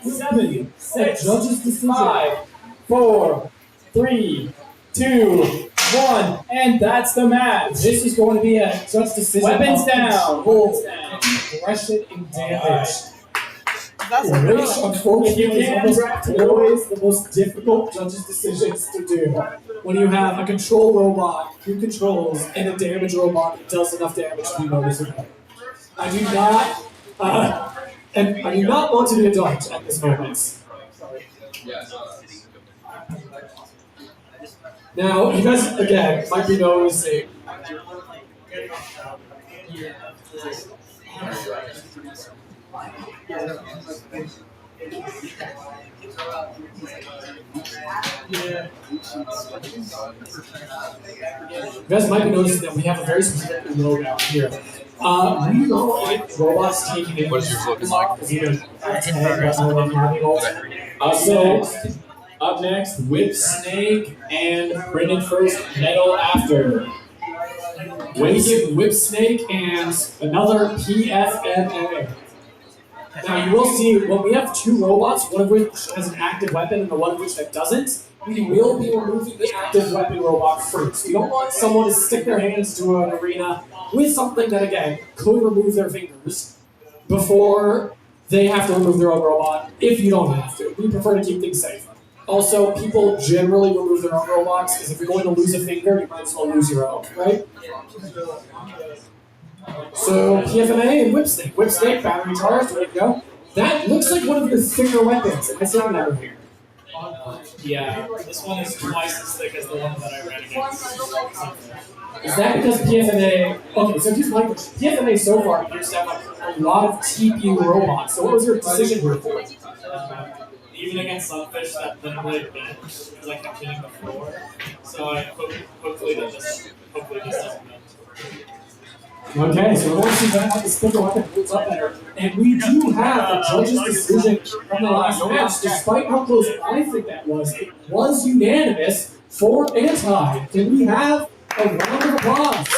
7, 6, judge's decision. 5, 4, 3, 2, 1, and that's the match. This is going to be a judge decision. Weapons down. Aggression and damage. That's which unfortunately If you is can, almost draft it. always the most difficult judges' decisions to do. When you have a control robot who controls and a damage robot that does enough damage to be noticeable. I do not, and I do not want to be a judge at this moment. Yes. Now, you guys, again, might be noticing. You guys might be noticing that we have a very specific loadout here. We know if robots taking it. What is yours looking like? So, Up next, Whip Snake and Brendan first, Metal after. we give Whip Snake and another PFMA. Now you will see when we have two robots, one of which has an active weapon and the one of which that doesn't, we will be removing the active weapon robot first. We don't want someone to stick their hands to an arena with something that again could remove their fingers before they have to remove their own robot if you don't have to. We prefer to keep things safe. Also, people generally remove their own robots because if you're going to lose a finger, you might as well lose your own, right? So, PFMA and Whip Snake. Whip Snake, battery charged, ready to go. That looks like one of your thicker weapons. Am I saying that right here? Yeah, this one is twice as thick as the one that I ran against. Is that because PFMA... Okay, so here's my question. PFMA so far appears to have like, a lot of TPU robots. So what was your decision here for? Even against Sunfish, that didn't really bench because I kept hitting the floor. So I hopefully this doesn't bench. Okay, so we're going to see how this thicker weapon holds up better. And we do have the judge's decision from the last match. Despite how close I think that was, it was unanimous for anti. Can we have a round of applause?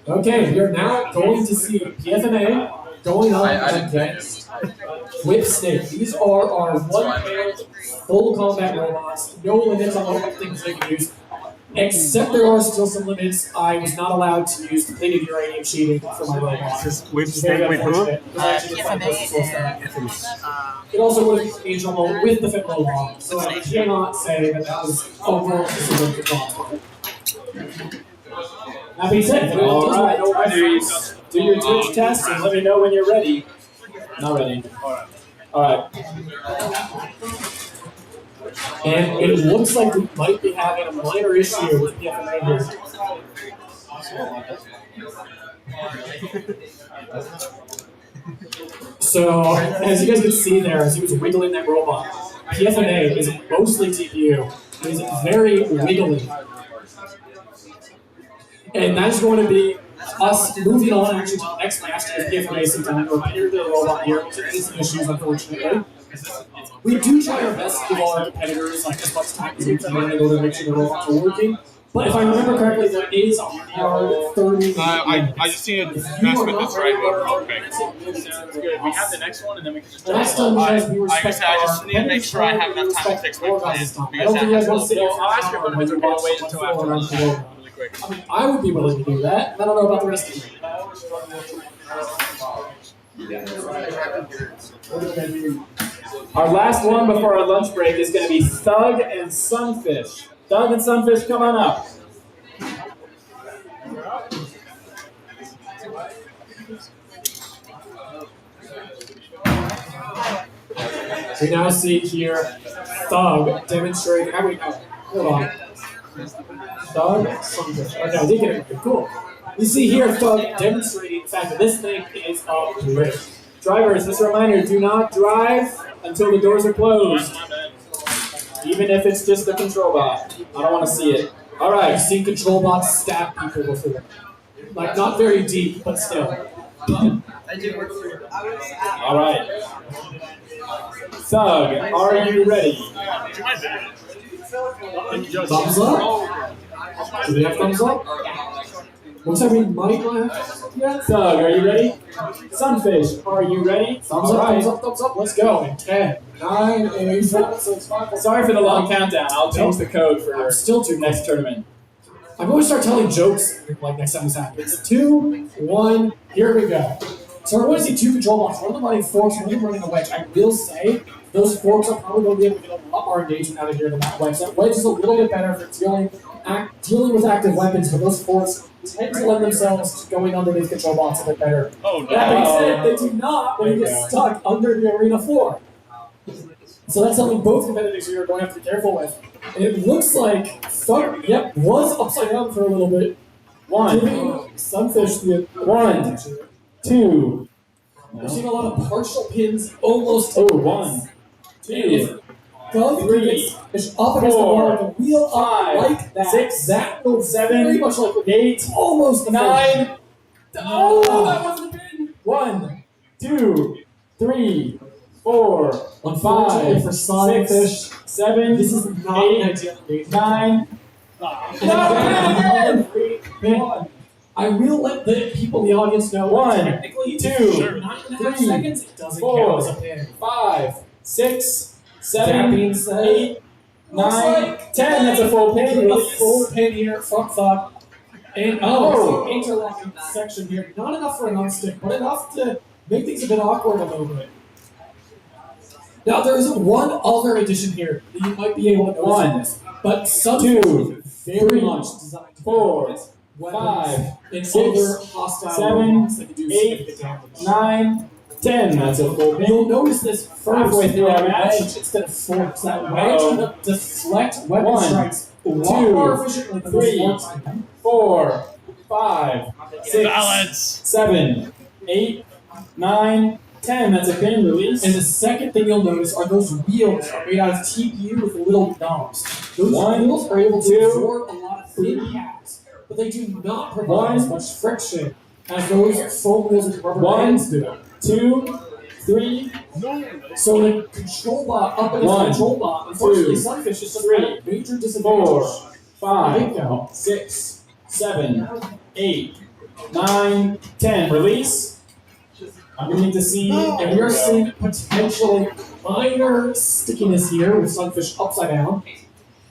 Okay, we are now going to see PFMA going up against Whip Snake. These are our one-hand full combat robots. No limits on what things they can use. Except there are still some limits. I was not allowed to use depleted uranium sheeting for my robots. Whip Snake with who? It also was Angel Mode with the Fitmo law, so I cannot say that that was overall specific to law. That being said, All right, please do your Twitch test and let me know when you're ready. Not ready. All right. And it looks like we might be having a minor issue with the FMA here. So, as you guys can see there, as he was wiggling that robot, PFMA is mostly TPU. It is very wiggly. And that's going to be us moving on actually to the next match with PFMA sometime. We're repair the robot here. There's some issues, unfortunately. We do try our best to give all our competitors like as much time as we can in order to make sure the robots are working. But if I remember correctly, there is a hard 30. I just need to mess with this right motor real quick. Sounds good. We have the next one, and then we can just. Next time, you guys, we Like I respect said, I just our need to make sure I have enough time to fix my competitors. plan. I don't think you guys want to sit here I'll ask her, but it's okay. I'll wait until after lunch. really quick. I mean, I would be willing to do that. I don't know about the rest of you. Our last one before our lunch break is going to be Thug and Sunfish. Thug and Sunfish, come on up. We now see here Thug demonstrating. How do we know? Hold on. Thug, Sunfish. Oh, no, they get it. Cool. We see here Thug demonstrating the fact that this thing is a brick. Drivers, just a reminder, do not drive until the doors are closed. Even if it's just a control bot. I don't want to see it. Alright, I've seen control bots stab people before. Like, not very deep, but still. Alright. Thug, are you ready? Thumbs up? Do we have thumbs up? Looks like we might want to have. Yeah. Thug, are you ready? Sunfish, are you ready? Thumbs up, thumbs up, thumbs up. Let's go. In 10, 9, 8, 7, 6, 5, 4. Sorry for the long countdown. I'll change the code for Still too next tournament. I'm going to start telling jokes like next time this happens. 2, 1, here we go. So we're going to see 2 control blocks. One of them running forks, one of them running a wedge. I will say those forks are probably going to be able to get a lot more engagement out of here than that wedge. That wedge is a little bit better for dealing with active weapons, but those forks tend to lend themselves to going underneath control blocks a bit better. Oh, no. That being said, they do not when you get stuck under the arena floor. So that's something both competitors here are going to have to be careful with. And it looks like Thug, was upside down for a little bit. Giving Sunfish the 1, 2. We're seeing a lot of partial pins almost. 1, 2, Thug 3, is up against the wall with a wheel up 5, like that. 6, that will 7, very much like 8, almost the 9. Oh, that wasn't a pin. 1, 2, 3, 4, Unfortunately 5, for Sunfish, 6, 7, this is not an 8, ideal engagement. 9. I will let the people in the audience know. 1, technically, 2, 9.5 3, seconds. It doesn't 4, count as a pin. 5, 6, That 7, being said, 8, 9, 10. That's a full pin. a full pin here from Thug. And interlocking section here. Not enough for an unstick, but enough to make things a bit awkward a little bit. Now there is one other addition here that you might be able to notice. 1, but some 2, very 3, much designed to 4, 5, 5, and 6, other hostile 7, robots that can do 8, significant damage. 9, 10. That's a full pin. You'll notice this Halfway first through our match. wedge instead of forks. That wedge will deflect weapon 1, strikes a lot 2, more efficiently than those 3, forks can. 4, 5, 6, Balance. 7, 8, 9, 10. That's a pin release. And the second thing you'll notice are those wheels are made out of TPU with little knobs. Those 1, wheels are able to 2, absorb a lot of impacts, but they do not provide as much friction as those foam wheels with rubber 1, bands do. 2, 3, So the control bot up against the 1, control bot, unfortunately 2, Sunfish is just 3, at a major 4, disadvantage. 5, 6, 7, 8, 9, 10. Release. I'm going to need to see. And we are seeing potentially minor stickiness here with Sunfish upside down.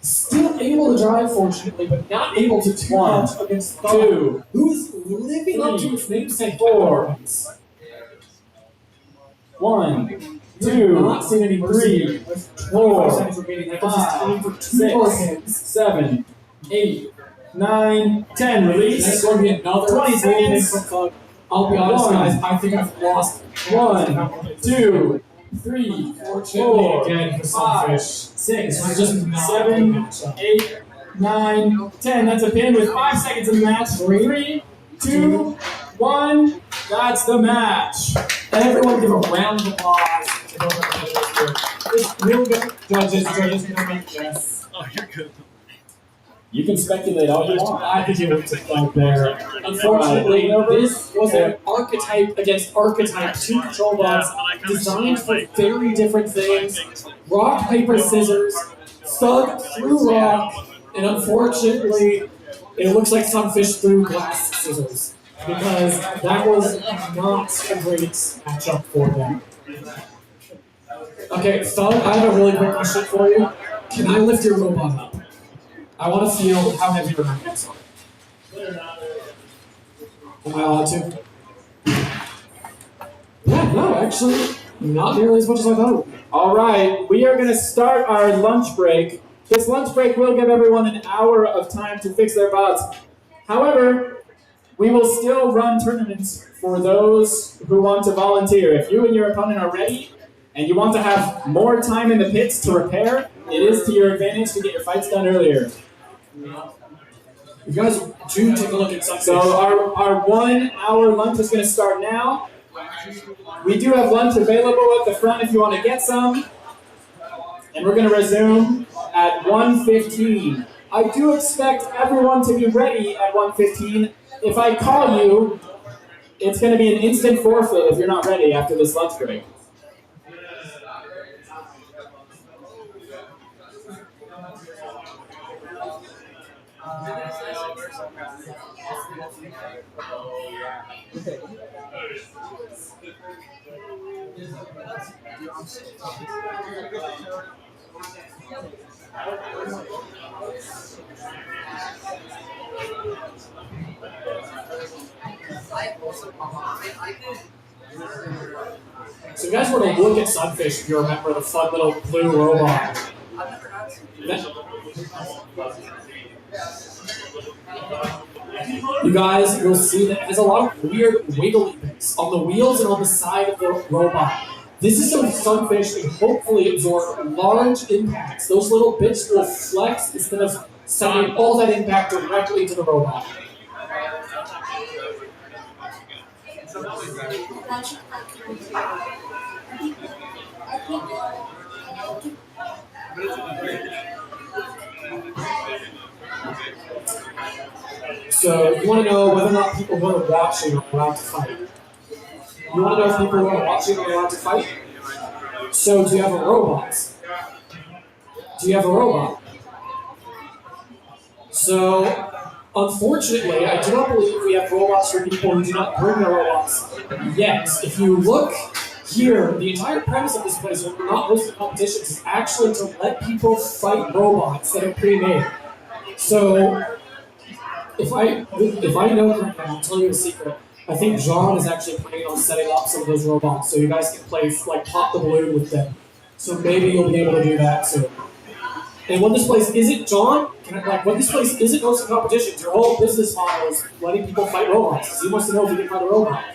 Still able to drive, fortunately, but not able to too much against Thug, 2, who is living up to its namesake 4, 1, 2, not seen any mercy 3, with 4, 25 seconds remaining. That gives us time for 2 more 6, hits. 7, 8, 9, 10. Release. That's going to be another 20 full hit seconds. from Thug. I'll be honest, 1, guys. I think I've lost 1, 2, 3, Fortunately, 4, again for 5, Sunfish. 6, This was just not 7, a matchup. 8, 9, 10. That's a pin with 5 seconds in the match. 3, 2, 1. That's the match. Everyone give a round of applause to both our competitors here. It's real good. Judges can make yes. Oh, you're good. You can speculate all you want. I think it was just like there. Unfortunately, this was an archetype against archetype. 2 control bots designed for very different things. Rock, paper, scissors. Thug threw rock, and unfortunately, it looks like Sunfish threw glass scissors. Because that was not a great matchup for them. Okay, Thug, I have a really quick question for you. Can I lift your robot up? I want to feel how heavy your hands are. Am I allowed to? Yeah, no, actually, not nearly as much as I thought it would be. All right, we are going to start our lunch break. This lunch break will give everyone an hour of time to fix their bots. However, we will still run tournaments for those who want to volunteer. If you and your opponent are ready and you want to have more time in the pits to repair, it is to your advantage to get your fights done earlier. You guys do take a look at Sunfish. So our 1 hour lunch is going to start now. We do have lunch available at the front if you want to get some. And we're going to resume at 1:15. I do expect everyone to be ready at 1:15. If I call you, it's going to be an instant forfeit if you're not ready after this lunch break. So you guys want to look at Sunfish if you remember the fun little blue robot. You guys will see that it has a lot of weird wiggly bits on the wheels and on the side of the robot. This is so Sunfish can hopefully absorb large impacts. Those little bits will flex instead of sending all that impact directly to the robot. So you want to know whether or not people who are watching are allowed to fight. You want to know if people who are watching are allowed to fight? So do you have a robot? Do you have a robot? So, unfortunately, I do not believe we have robots for people who do not bring their robots yet. If you look here, the entire premise of this place, when we're not hosting competitions, is actually to let people fight robots that are pre-made. So, if I know correctly, I'll tell you a secret. I think John is actually planning on setting up some of those robots, so you guys can play like pop the balloon with them. So maybe you'll be able to do that too. And when this place isn't, John, when this place isn't hosting competitions, your whole business model is letting people fight robots. He wants to know if you can fight a robot.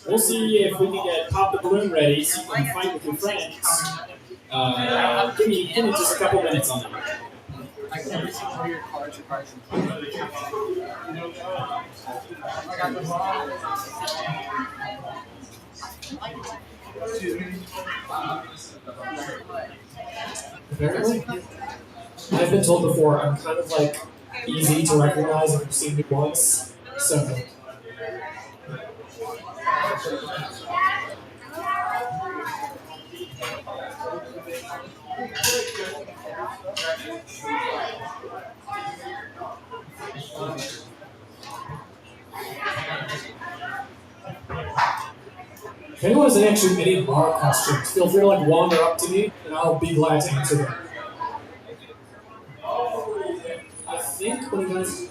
We'll see if we can get Pop the Balloon ready so you can fight with your friends. Give me just a couple minutes on that. I can receive all your cards and cards. Apparently, I've been told before I'm kind of like easy to recognize if you've seen me once. So. If anyone has any bar questions, feel free to wander up to me, and I'll be glad to answer them. I think when you guys.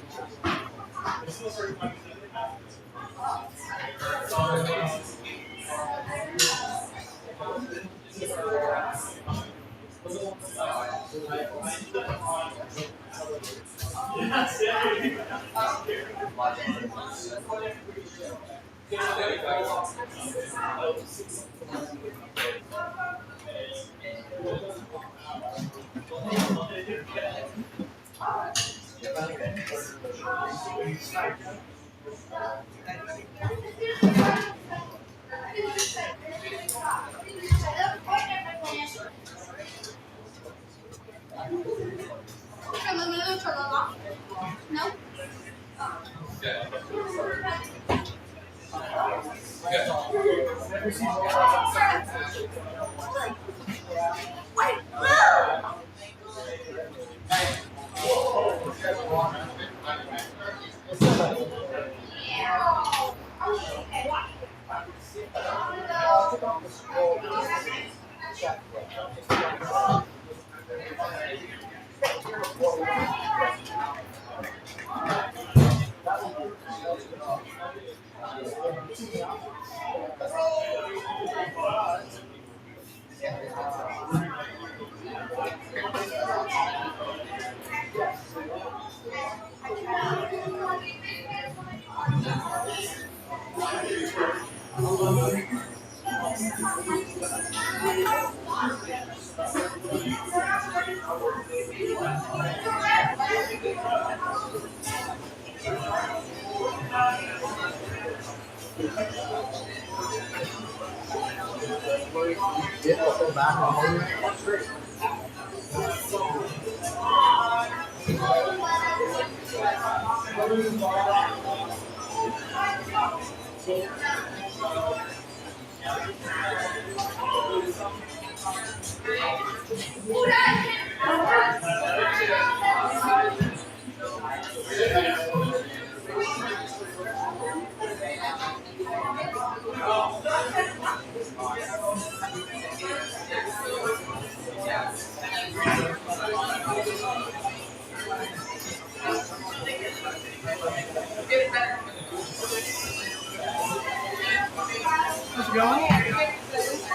going?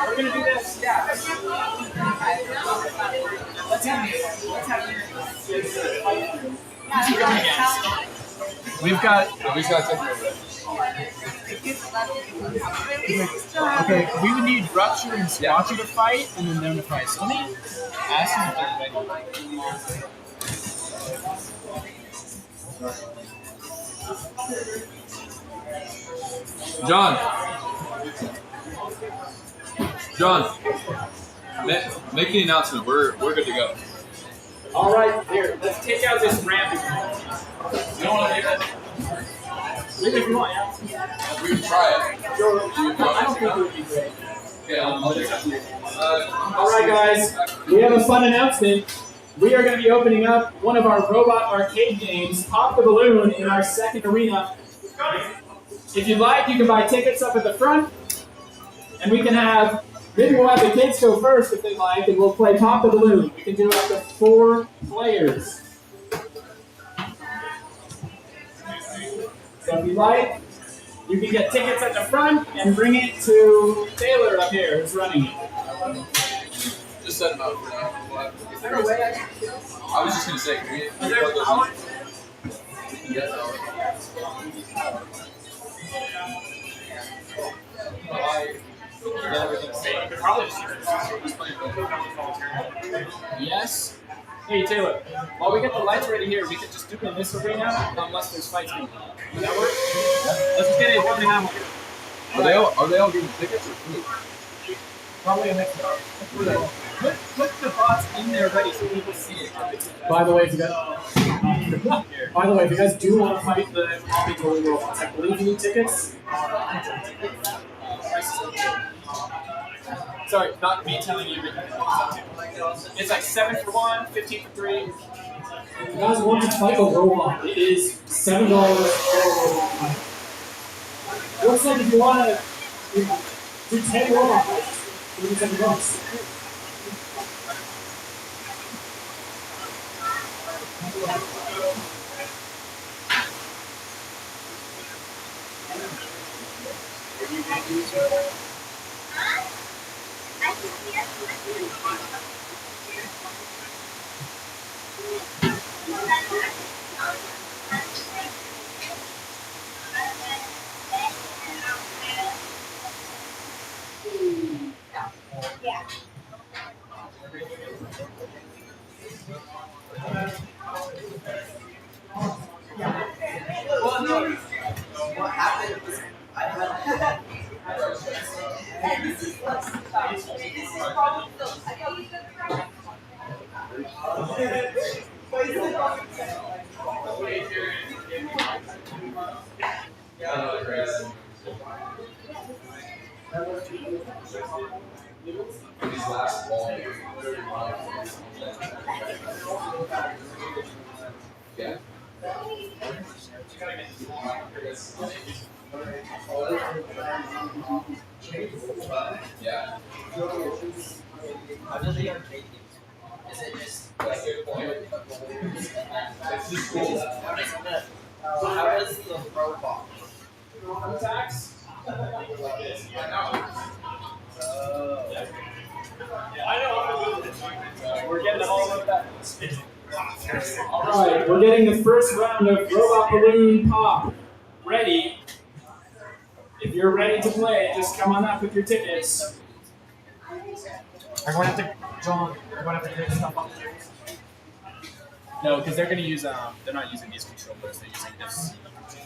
We're gonna do this. Yeah. Let's have We've got We just gotta take care of it. okay. We would need Rupture and Squatchy to fight, and then them to fight. So let me ask them if they're ready. John, make the announcement. We're good to go. All right, here. Let's take out this ramp. You don't want to leave it? Leave it if you want. Yeah. We can try it. I don't think it would be great. Yeah, I'll do that. All right, guys. We have a fun announcement. We are going to be opening up one of our robot arcade games, Pop the Balloon, in our second arena. If you'd like, you can buy tickets up at the front, and we can have, maybe we'll have the kids go first if they'd like, and we'll play Pop the Balloon. We can do up to 4 players. So if you'd like, you can get tickets at the front and bring it to Taylor up here, who's running it. Just set them up for now. Is there a way I can I was just gonna say, can we plug those in? Yes. Yes. Hey Taylor, while we get the lights ready here, we could just do it in this arena unless there's fights going on. Does that work? Yeah. Let's just get it opening on. Are they all getting tickets or food? Probably a mix. Put the bots in there ready so people see it. By the way, if you guys do want to fight the Poppy Balloon robots, I believe you need tickets. Sorry, not me telling you. It's like 7 for 1, 15 for 3. If you guys want to fight a robot, it is $7 for a robot fight. Looks like if you want to do 10 robot fights, you need $7. What happened was I had These last ball. Yeah. Yeah. How do they arcade games? Is it just like It's just cool. how does the robot? Attacks? We're getting all of that. Alright, we're getting the first round of Robot Balloon Pop. Ready? If you're ready to play, just come on up with your tickets. I'm going to have to, John, I'm going to have to pick stuff up. No, because they're going to use, they're not using these controllers, they're using this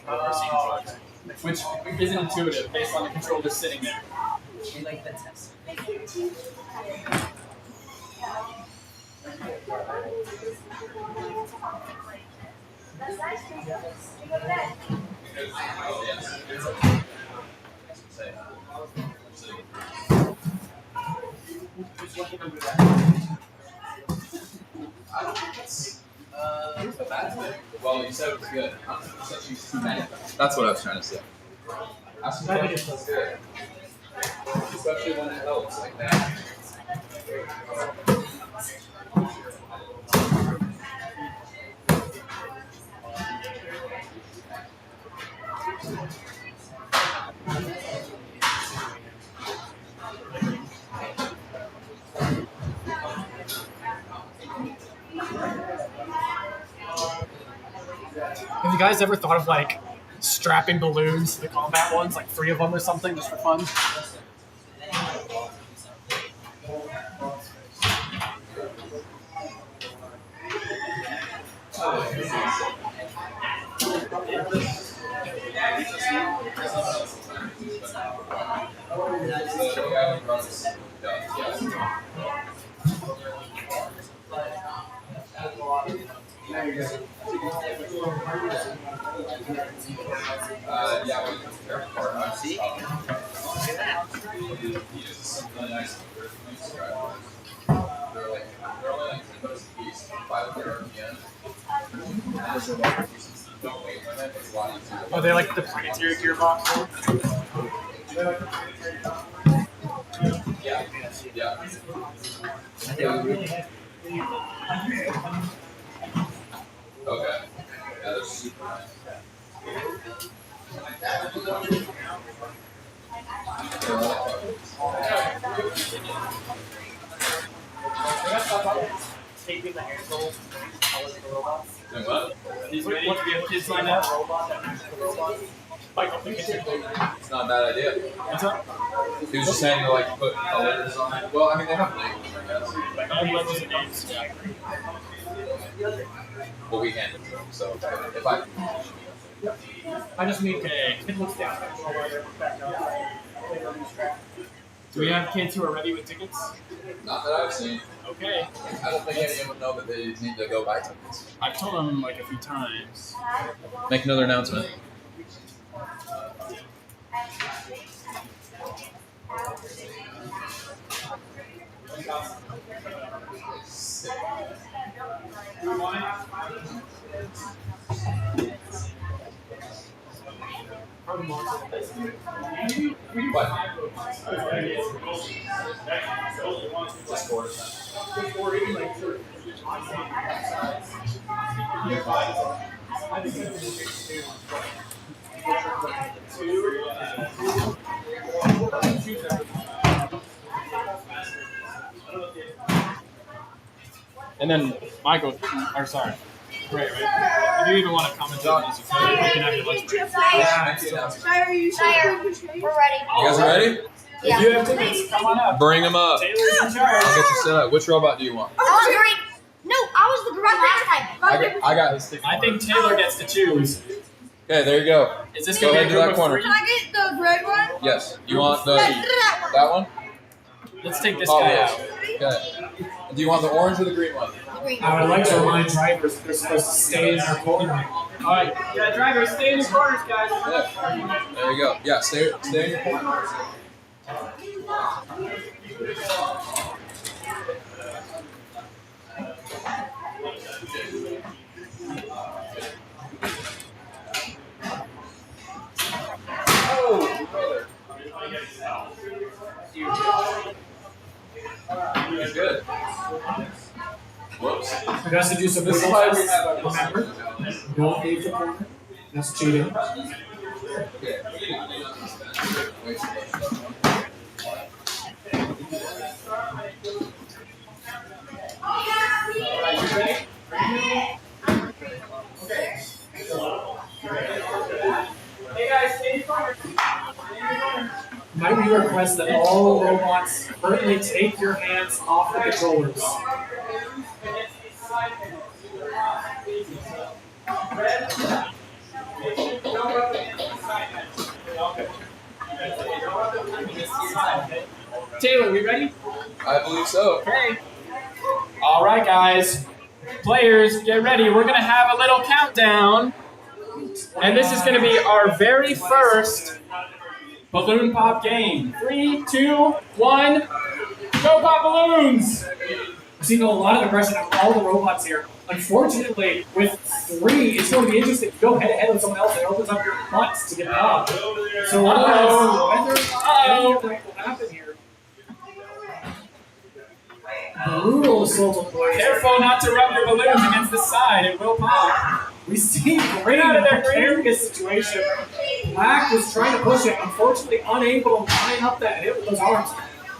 RC controllers. Which isn't intuitive based on the controller sitting there. We like the test. Well, you said it was good. That's what I was trying to say. That's good. Especially when it helps like that. you guys ever thought of like strapping balloons to the combat ones, like 3 of them or something, just for fun? Are they like the planetary gearbox? Okay. Yeah, they're super nice. Taping the handles, the robots. Doing what? These ready? We have kids lined up. It's not a bad idea. What's up? He was just saying to like put colors on it. Well, I mean they have labels, I guess. Well, we handed to them, so if I. I just need to. It looks down. Do we have kids who are ready with tickets? Not that I've seen. Okay. I don't think any of them would know that they need to go buy tickets. I've told them like a few times. Make another announcement. What? Just 4%. And then Michael, or sorry, right. If you even want to comment on this, you can have your lunch break. Shire, are you sure? We're ready. You guys are ready? If you have tickets, come on up. Bring them up. Taylor's in charge. I'll get you set up. Which robot do you want? I was great. No, I was the garage last time. I got his ticket. I think Taylor gets to choose. Okay, there you go. Is this Go going to ahead be to a that group of corner. 3? Can I get the red one? Yes. You want the That that one? Let's take this Oh, guy yes. out. Okay. Do you want the orange or the green one? I would like to remind drivers that they're supposed to stay in their corner. All right, yeah, drivers, stay in your corners, guys. Yeah. There you go. Yeah, stay in your corner. You're good. Whoops. I got to do some This is visual why we tests. have Remember, don't leave the corner. That's cheating. Hey guys, stay in your corners. Might we request that all robots currently take your hands off the controllers? Taylor, we ready? I believe so. Okay. All right, guys. Players, get ready. We're going to have a little countdown. And this is going to be our very first balloon pop game. 3, 2, 1. Go pop balloons! I've seen a lot of aggression of all the robots here. Unfortunately, with 3, it's going to be interesting to go head-to-head with someone else that opens up your butts to get popped. So whether anything will happen here. Brutal assault on players. Careful not to rub your balloons against the side. It will pop. We see Green in a precarious situation. Black was trying to push it, unfortunately unable to line up that hit with those arms.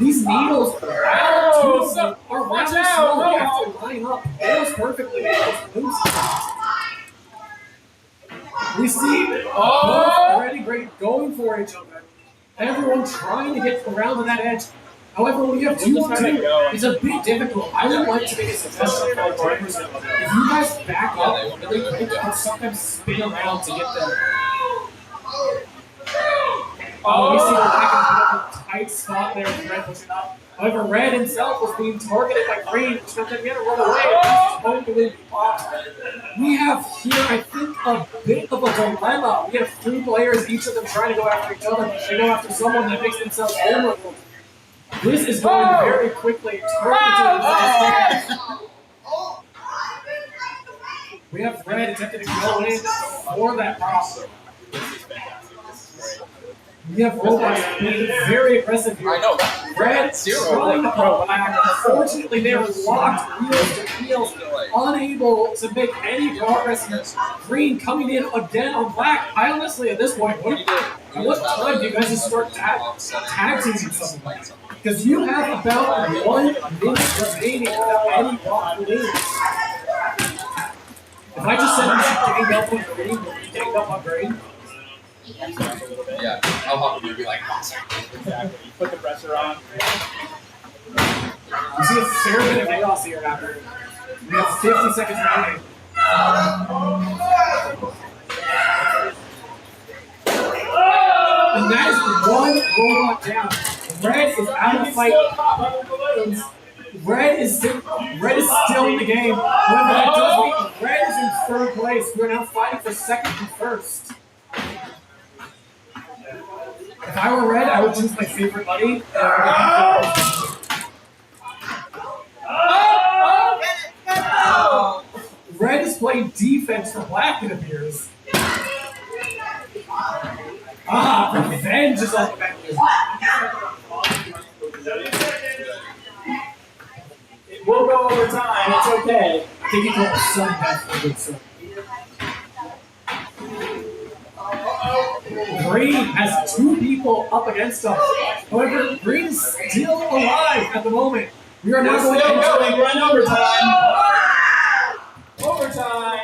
These needles are watch rather out, slow. no. You have to line up almost perfectly with those balloons. We see both Red and Gray going for each other. Everyone trying to get around to that edge. However, when you have 2-on-2, it's a bit difficult. I would like to make a suggestion for our drivers. If you guys back up really quick, you can sometimes spin around to get them. Oh, we see the back in a tight spot there with Red pushing up. However, Red himself was being targeted by Green, which meant that he had to run away. We have here, I think, a bit of a dilemma. We have 3 players, each of them trying to go after each other. They go after someone that makes themselves vulnerable. This is going very quickly. We have Red attempting to go in for that problem. We have robots being very aggressive here. I know that. Red trying to pull back. Unfortunately, they're locked wheels to wheels, unable to make any progress here. Green coming in again on Black. I honestly, at this point, what time do you guys just start tag teaming someone? Because you have about 1 minute remaining without any block leads. If I just said you should gang up on Green, would you gang up on Green? Yeah, I'll hop and be like, Exactly. You put the pressure on. You see a fair bit of chaos here after. We have 50 seconds remaining. And that is 1 robot down. Red is out of fight. Red is still in the game. However, that does mean Red is in 3rd place. We are now fighting for 2nd and 1st. If I were Red, I would choose my favorite buddy. Red is playing defense for Black, it appears. Revenge is on the back. It will go over time. It's okay. I think he called Sun back for good son. Green has 2 people up against him. However, Green is still alive at the moment. We are now going to run overtime. Overtime.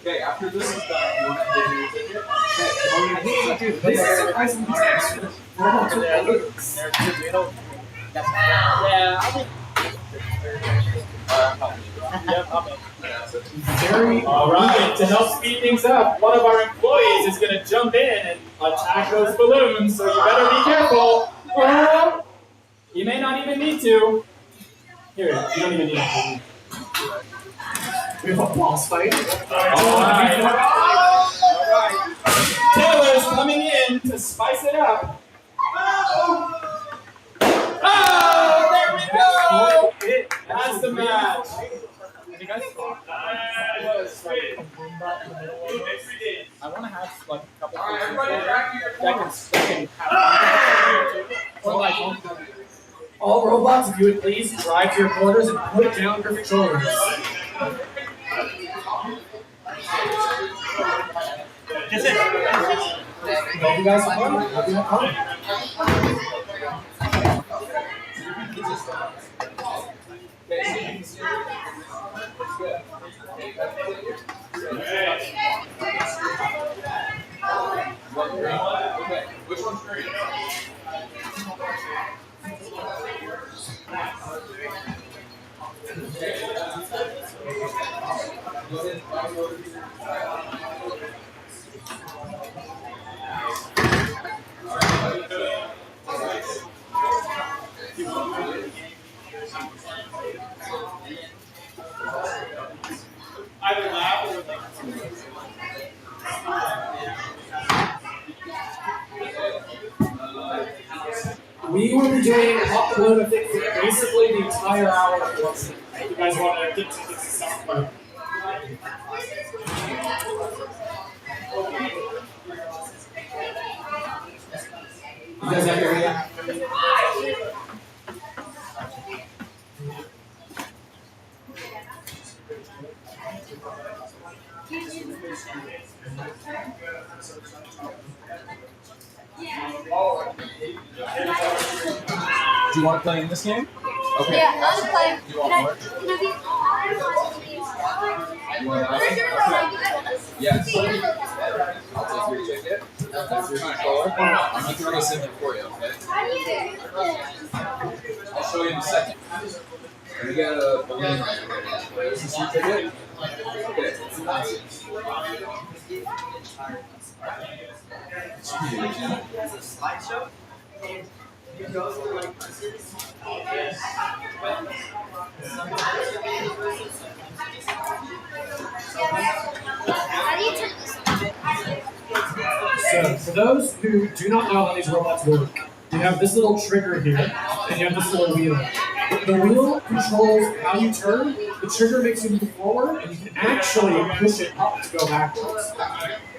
Okay, after this is done, you want to do Dude, this is surprisingly tense. All right, to help speed things up, one of our employees is going to jump in and attack those balloons, so you better be careful. You may not even need to. Here, you don't even need to. We have a boss fight. All right. Taylor's coming in to spice it up. Oh, there we go! That's the match. I want to have like a couple All robots, if you would please drive to your quarters and put down your controllers. That's it. Hope you guys have fun. Have you had fun? Okay, which one's green? Either laugh or We will be doing Hot Balloon, I think, for basically the entire hour of Watson. You guys want to get to this sound part? You guys have your yet? Do you want to play in this game? Okay. Yeah, I'll just play. You want more? Can I be? You want that? Yes. I'll take your ticket. That's your controller. I'll throw this in there for you, okay? I'll show you in a second. We got a balloon right here. This is your ticket? Okay. Slideshow. You go through like buses. How do you turn this So, for those who do not know how these robots work, you have this little trigger here, and you have this little wheel. The wheel controls how you turn, the trigger makes you move forward, and you can actually push it up to go backwards.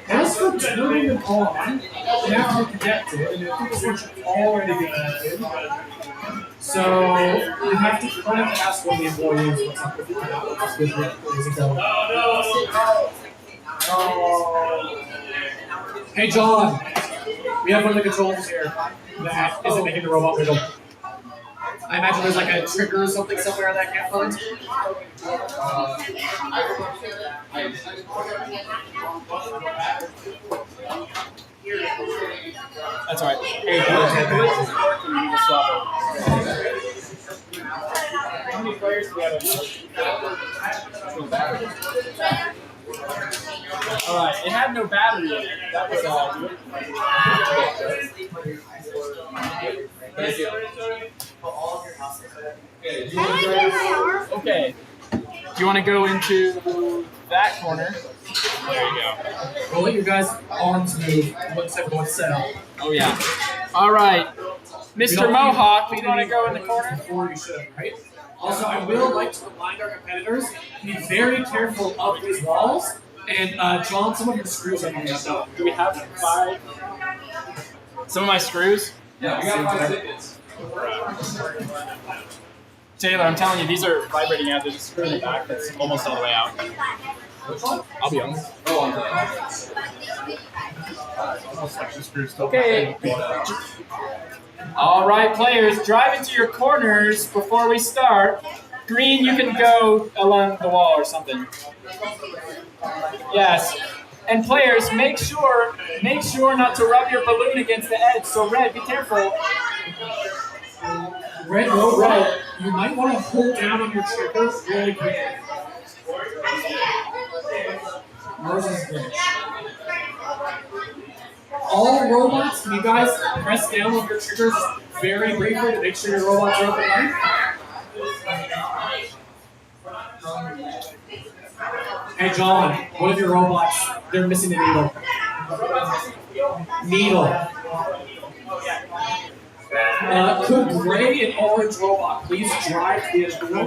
As for turning it on, you have to connect it, and I think the switch is already connected. So, you have to kind of ask one of the employees what's up with it. Hey John, we have one of the controls here that isn't making the robot wiggle. I imagine there's like a trigger or something somewhere that I can't find. That's all right. Hey, how many players do we have? All right, it had no battery in it. That was all. Thank you. Okay. Do you want to go into that corner? There you go. We'll let you guys' arms move once everyone's set up. Oh yeah. All right, Mr. Mohawk, you want to go in the corner? Before you should, right? Also, I will like to remind our competitors, be very careful of these walls. And John, some of your screws are on your stuff. Do we have 5? Some of my screws? Yeah, we got 5 tickets. Taylor, I'm telling you, these are vibrating out. There's a screw in the back that's almost all the way out. I'll be honest. Oh, on the Okay. All right, players, drive into your corners before we start. Green, you can go along the wall or something. Yes. And players, make sure not to rub your balloon against the edge. So Red, be careful. Red, you might want to hold down on your trigger really quick. Yours is good. All robots, can you guys press down on your triggers very briefly to make sure your robots are up and running? Hey John, one of your robots, they're missing a needle. Could gray and orange robot please drive to the edge of the That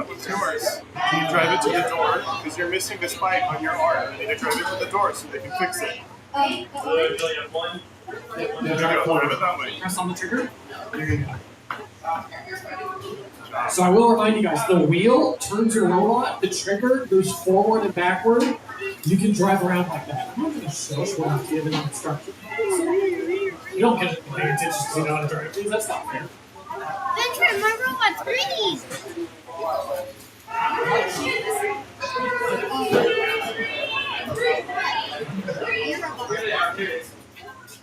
was yours. Can you drive it to the door? Because you're missing the spike on your arm. You need to drive it to the door so they can fix it. Drive it that way. Press on the trigger. There you go. So I will remind you guys, the wheel turns your robot, the trigger goes forward and backward. You can drive around like that. I'm not going to show what I'm giving instructions. You don't get paying attention because you know how to drive these. That's not fair. Venture, my robot's green.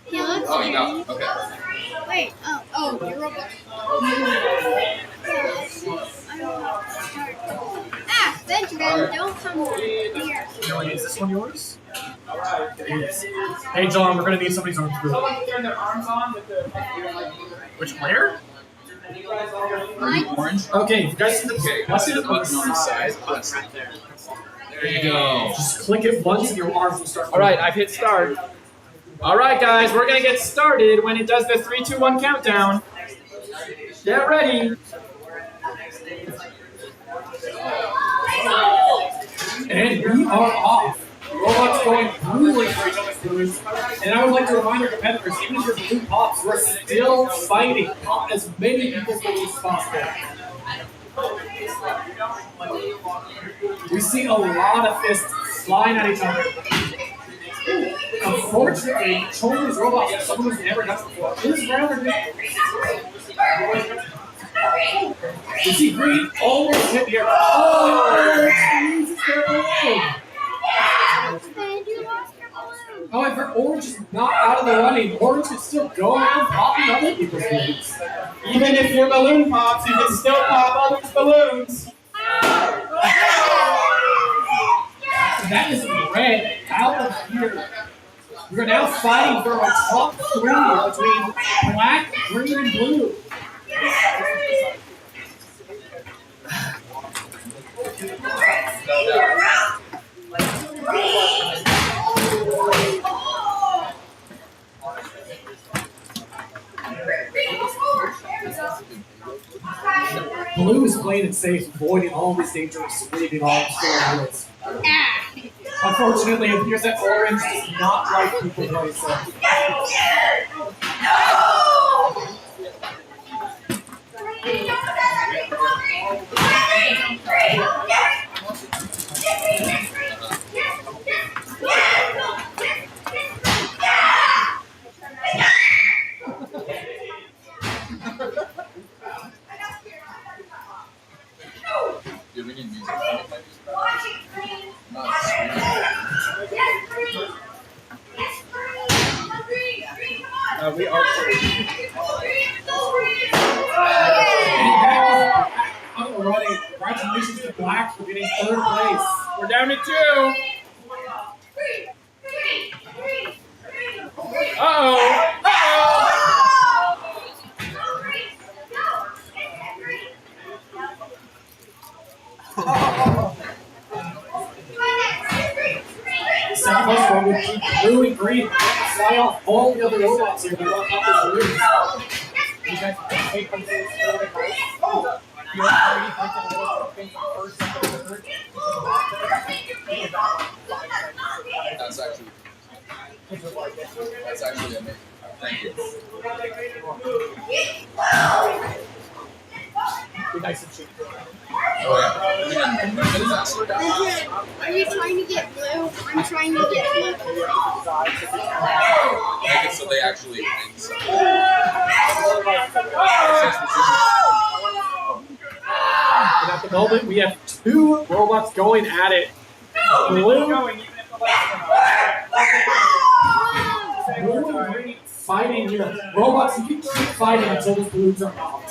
He looks Oh, you got it. Okay. Wait, oh, your robot. Ah, Benjamin, don't come here. Is this one yours? Hey John, we're going to need somebody's arms through. Turn their arms on with the. Which player? Orange? Okay, you guys see the Let's see the button on the side. There you go. Just click it once and your arms will start. All right, I've hit start. All right, guys, we're gonna get started when it does the 3, 2, 1 countdown. Get ready. And we are off. Robots going brutally for each other's blues. And I would like to remind our competitors, even if your blue pops, we're still fighting. Pop as many people's blues as possible. We see a lot of fists flying at each other. Unfortunately, controlling these robots is someone who's never done it before. It is rather difficult. You see green almost hit here. Oh, it loses their balloon. And you lost your balloon. However, orange is not out of the running. Orange can still go around popping other people's balloons. Even if your balloon pops, you can still pop others' balloons. That is red out of here. We're now fighting for a top 3 between black, green, and blue. Blue is playing it safe, avoiding all these dangerous leaving all the stories. Unfortunately, it appears that orange does not like people play safe. Dude, we need music. We are. Alright, congratulations to Black for getting 3rd place. We're down to 2. Uh-oh. Second place one would keep blue and green. Fly off all the other robots here. They want up as blue. You guys take them to the first. You That's actually amazing. Thank you. Be nice and cheap. Oh yeah. Are you trying to get blue? I'm trying to get blue. Make it so they actually win. So. And at the moment, we have 2 robots going at it. Blue and green fighting here. Robots, you can keep fighting until the balloons are out.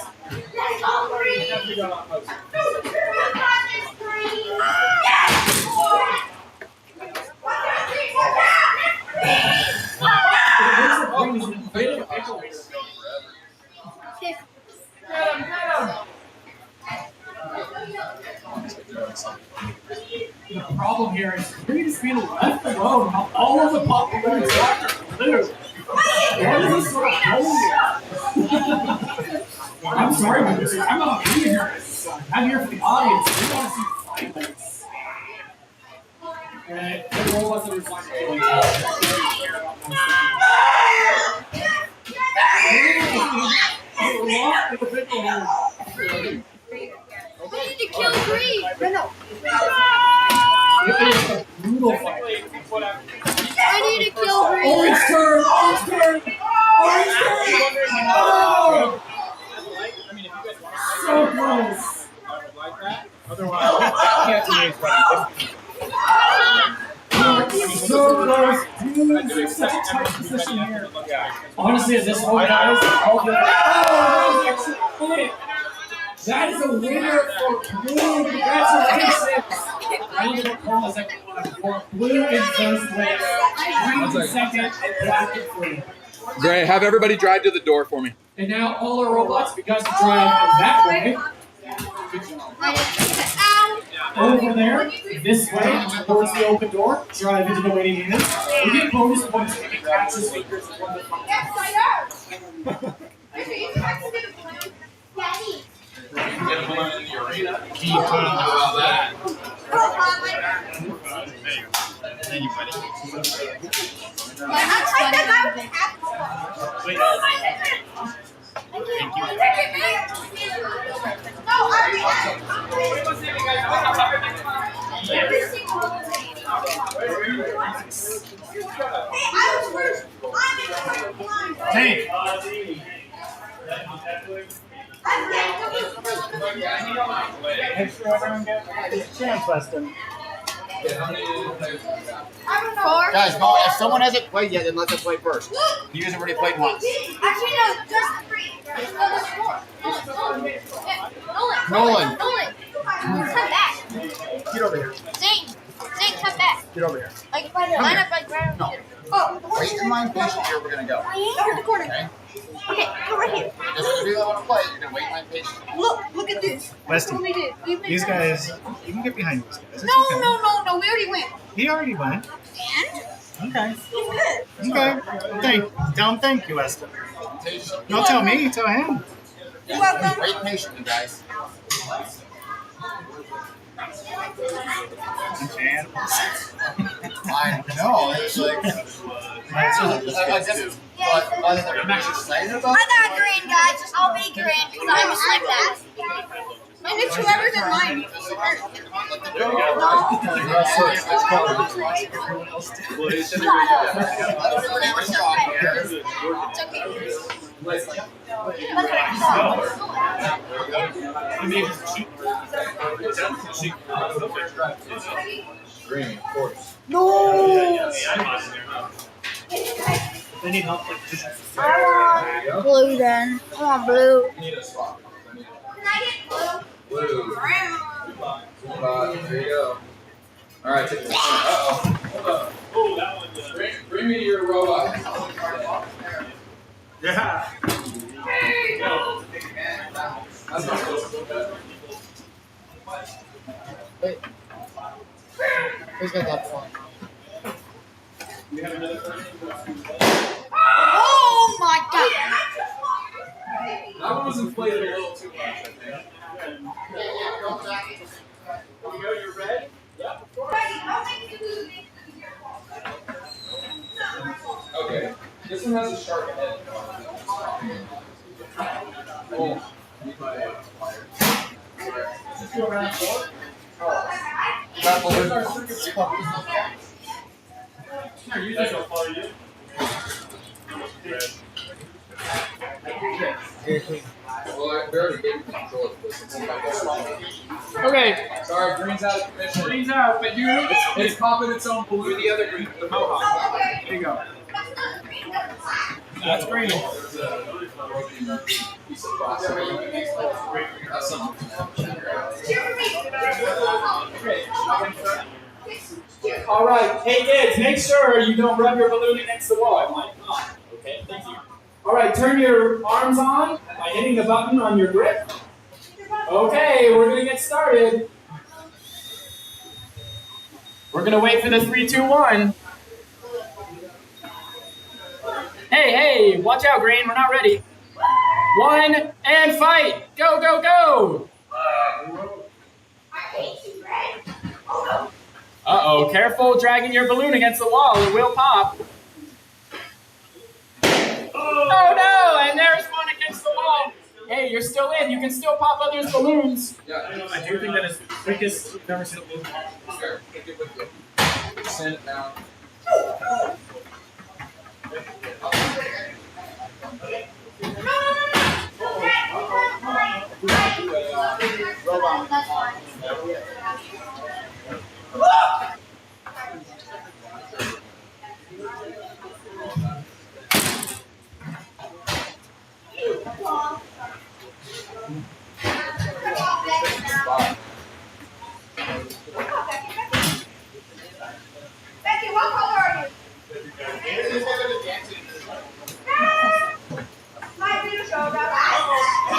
The problem here is green is being left alone while all of the pop balloons are blue. What is this sort of going here? I'm sorry, but I'm not being here. I'm here for the audience. We want to see fights. And the robots that are fighting. I need to kill green. No. It is a brutal fight. I need to kill green. Orange turn! Orange turn! Orange turn! Oh! So close! So close! Dude, this is such a tight position here. Honestly, at this point, guys, all the that is a winner for blue. Congratulations! I need to call a second one for blue in first place, green in second, and black in third. Great. Have everybody drive to the door for me. And now all our robots, you guys can drive that way. Over there, this way, towards the open door, drive into the waiting unit. We get bonus points if you catch the speakers. Yes, I am. Daddy. Get a balloon in the arena. How about that? Thank you, buddy. Hey! everyone get a chance, Weston? Okay, how many players do we got? Guys, no, if someone hasn't played yet, then let them play first. You guys have already played once. Actually, no, just 3. There's 4. Nolan. Come back. Get over here. Zane, come back. Get over here. Like, line up like right over here. Oh, Wait in line patiently here. We're gonna go. I am in the corner. Okay? Okay, come right here. Just if you don't want to play, you're gonna wait in line patiently. Look at this. Westy, What we did. We played these first. guys, you can get behind these guys. It's No. We already went. He already went. And Okay. he's good. Okay. Tell him thank you, Weston. Don't tell me, tell him. You're welcome. Wait patiently, guys. I know. It's like. I'm actually excited about I got green, guys. I'll be green because I'm just like that. And it's whoever's in line. It's okay. Green, of course. They need help with just Blue then. I want blue. You need a spot. Can I get blue? Blue. There you go. Alright, take this one. Uh-oh. Hold up. Oh, that one. Bring me to your robot. Yeah. That's not supposed to look bad. Wait. Who's got that one? Oh my god. That one was inflated a little too much, I think. You go, you're red? Yep. Okay. This one has a sharp head. Oh. Well, I already gave you control of this. Okay, Sorry, green's out of commission. green's out, but you. It's popping its own balloon. The other green, the mohawk. There you go. That's green. That's something. All right, hey kids, make sure you don't rub your balloon against the wall. It might not. Okay, thank you. All right, turn your arms on by hitting the button on your grip. Okay, we're gonna get started. We're gonna wait for the 3, 2, 1. Hey, watch out, Green. We're not ready. 1 and fight. Go, go, go. Uh-oh, careful dragging your balloon against the wall. It will pop. Oh no, and there's one against the wall. Hey, you're still in. You can still pop others' balloons. Yeah. I do think that is the quickest we've ever seen. Here, take it with you. Send it down. Becky, what color are you? My video show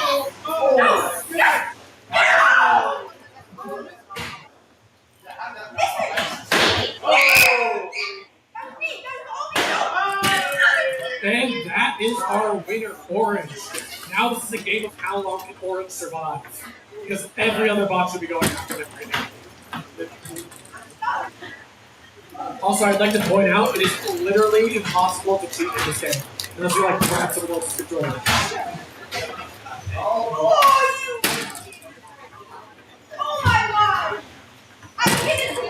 And that is our winner, Orange. Now this is a game of how long can Orange survive. Because every other bot should be going after them right now. Also, I'd like to point out, it is literally impossible to cheat in this game. Unless you like grab someone else's controller. Oh my god! I didn't do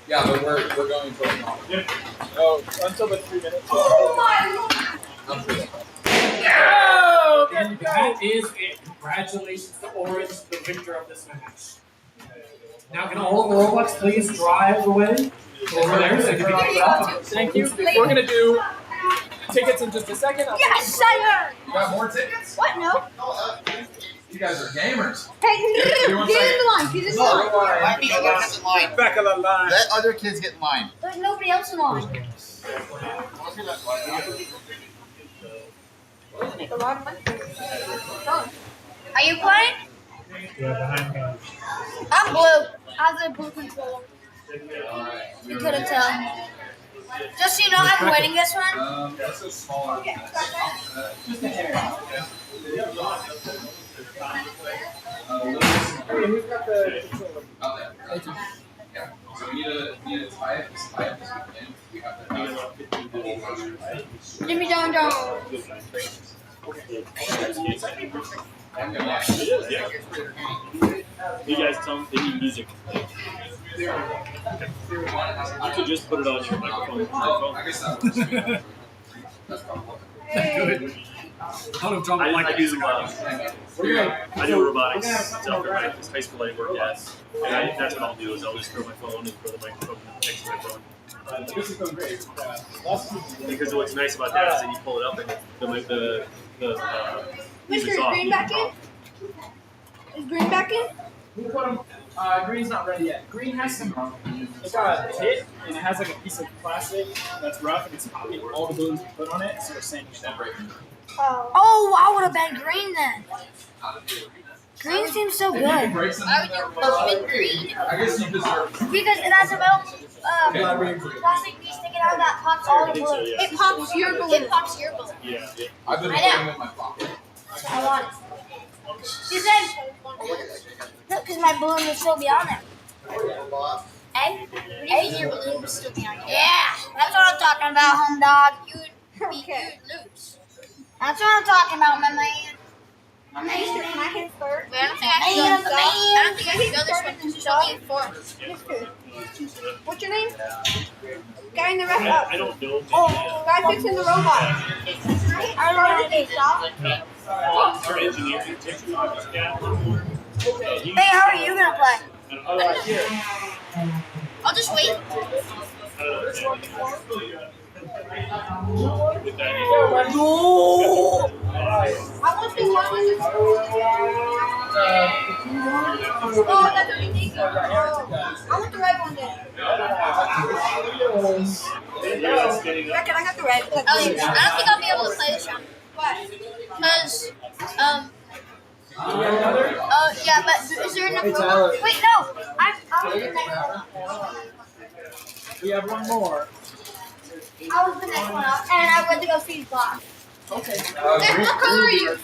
Yeah, but we're going for it now. Oh, until the 3 minutes. Oh my that is it. Congratulations to Orange, the victor of this match. Now, can all of the Roblox please drive away over there so they can be up? Thank you. We're gonna do tickets in just a second. Yes, sire. You got more tickets? What? No. You guys are gamers. Hey, get in the line. Get in the line. Let me get in line. Back of the line. Let other kids get in line. There's nobody else in line. Make a lot of money. Are you playing? Yeah, behind me. I'm blue. I have the blue controller. You couldn't tell. Just so you know, I'm winning this one. That's so small. Just a hair. Who's got the controller? Out there. Yeah. So we need to tie it. Just tie it this weekend. We have to Jimmy Down Down. You guys tell them they need music. You could just put it on your microphone. I guess that works. Good. I would have drawn I like like music. I do robotics stuff at my high school I work at. And that's what I'll do is I'll just throw my phone and throw the microphone next to my phone. This is going great. Because what's nice about that is that you pull it up and the Mr. music's off. Green back in? Is Green back in? We put them. Green's not ready yet. Green has some. It's got a kit and it has like a piece of plastic that's rough and it's popping all the balloons we put on it, so we're saying it's not breaking. Oh, I would have been green then. Green seems so good. I would have green. I guess you deserve it. Because it has a metal plastic piece sticking out that pops all the balloons. So, It pops your balloon. It pops your balloon. Yeah. I've been I putting know. them in my pocket. I want it. She said, look, because my balloon will still be on there. Hey, your balloon will still be on there. Yeah, that's what I'm talking about, home dog. You'd lose. That's what I'm talking about, my man. My man. Can I hit third? I don't think I can go this one because there's only 4. What's your name? Guy in the rest up. I don't know. Oh, guy fixing the robot. I don't know how to stop. Our engineer takes the office down. Hey, how are you gonna play? Alright, here. I'll just wait. No! I want the one with the Oh, that's what you think. I want the red one then. Reckon I got the red. I don't think I'll be able to play this round. Why? Because, yeah, but is there enough room? Wait, no! I'm the next one. We have one more. I was the next one up, and I went to go see his boss. Okay. What color are you?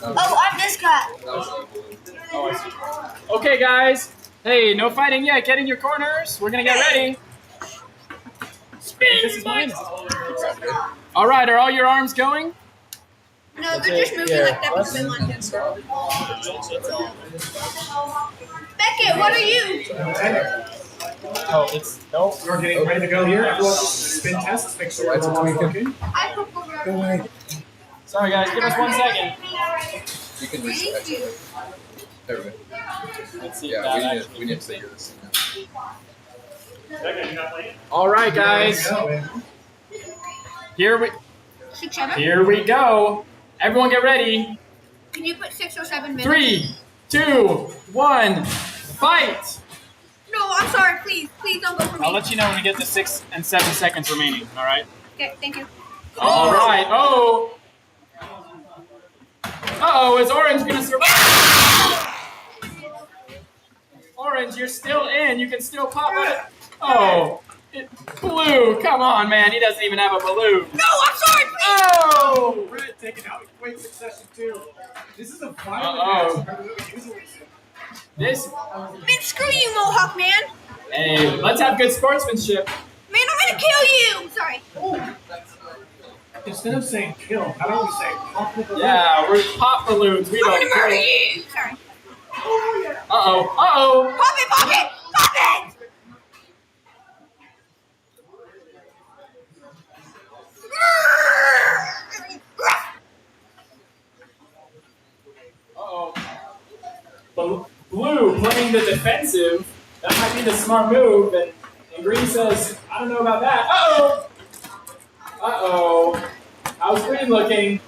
Oh, I'm this guy. Okay, guys. Hey, no fighting yet. Get in your corners. We're gonna get ready. This is mine. All right. Are all your arms going? No, they're just moving like that. Beckett, what are you? Oh, it's no. We're getting ready to go here. Everyone spin tests. Make sure it's working. I put over. Go away. Sorry, guys. Give us 1 second. You can reset it. There we go. Let's see. Yeah, we need to figure this out. All right, guys. Here we 6, 7. Here we go. Everyone, get ready. Can you put 6 or 7 minutes? 3, 2, 1, fight! No, I'm sorry. Please don't go for me. I'll let you know when we get to 6 and 7 seconds remaining. All right. Okay, thank you. All right. Oh. Uh-oh, is Orange gonna survive? Orange, you're still in. You can still pop it. Oh, Blue. Come on, man. He doesn't even have a balloon. No, I'm sorry. Please. Oh. Red taken out in quick succession too. This is a violent Uh-oh. match. This. Man, screw you, Mohawk man. Hey, let's have good sportsmanship. Man, I'm gonna kill you. Sorry. Instead of saying kill, how about we say pop the balloon? Yeah, we're pop balloons. We I'm don't gonna murder kill. you. Sorry. Uh-oh. Uh-oh. Pop it. Pop it. playing the defensive. That might be the smart move. And Green says, I don't know about that. Uh-oh. Uh-oh. How's Green looking?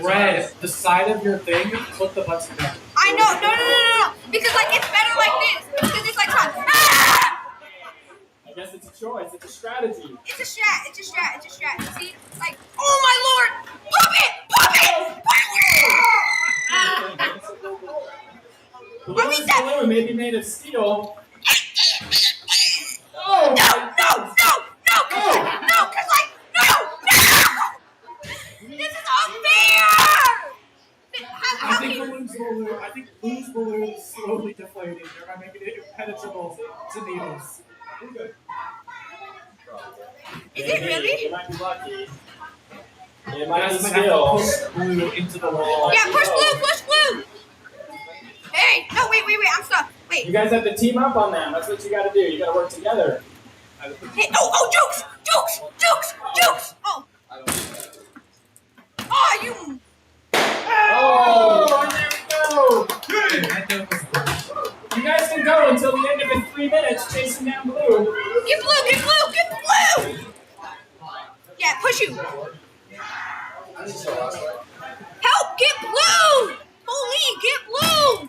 Red, the side of your thing, flip the button back. I know. No. Because like it's better like this. Because it's like ah! I guess it's a choice. It's a strategy. It's a strat. See? Like, oh my lord! Pop it! The balloon may be made of steel. Oh! No! Cause like, no! This is unfair! I think Blue's balloon is slowly deflating, thereby making it impenetrable to needles. Is it really? It might be lucky. It might be Yes, skill. push Blue into the wall. Yeah, push blue! Hey! No, wait, I'm stuck. Wait. You guys have to team up on that. That's what you gotta do. You gotta work together. Hey, Jukes! Oh! Oh, you! Oh! There we go! You guys can go until the end of the 3 minutes chasing down Blue. Get blue! Yeah, push you. Help! Get blue! Holy, get blue!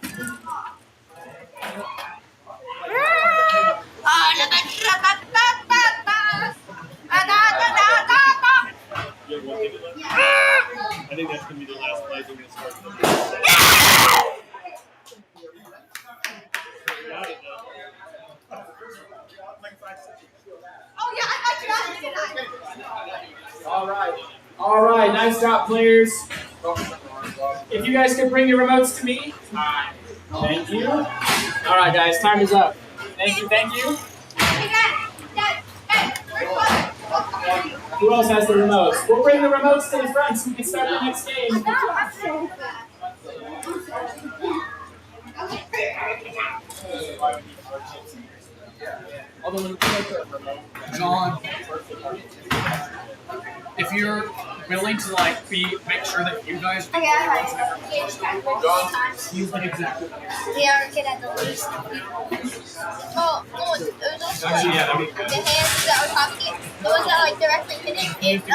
I think that's going to be the last play we're going to start. Oh yeah, I got you, didn't I? All right. Nice job, players. If you guys could bring your remotes to me. Thank you. All right, guys, time is up. Thank you. Who else has the remotes? We'll bring the remotes to the front so we can start the next game. John, if you're willing to like make sure that you guys He's like exactly. Yeah, get at the least. Oh, it was also Actually, yeah, I mean, the hands that were talking, the ones that like directly hit it, it didn't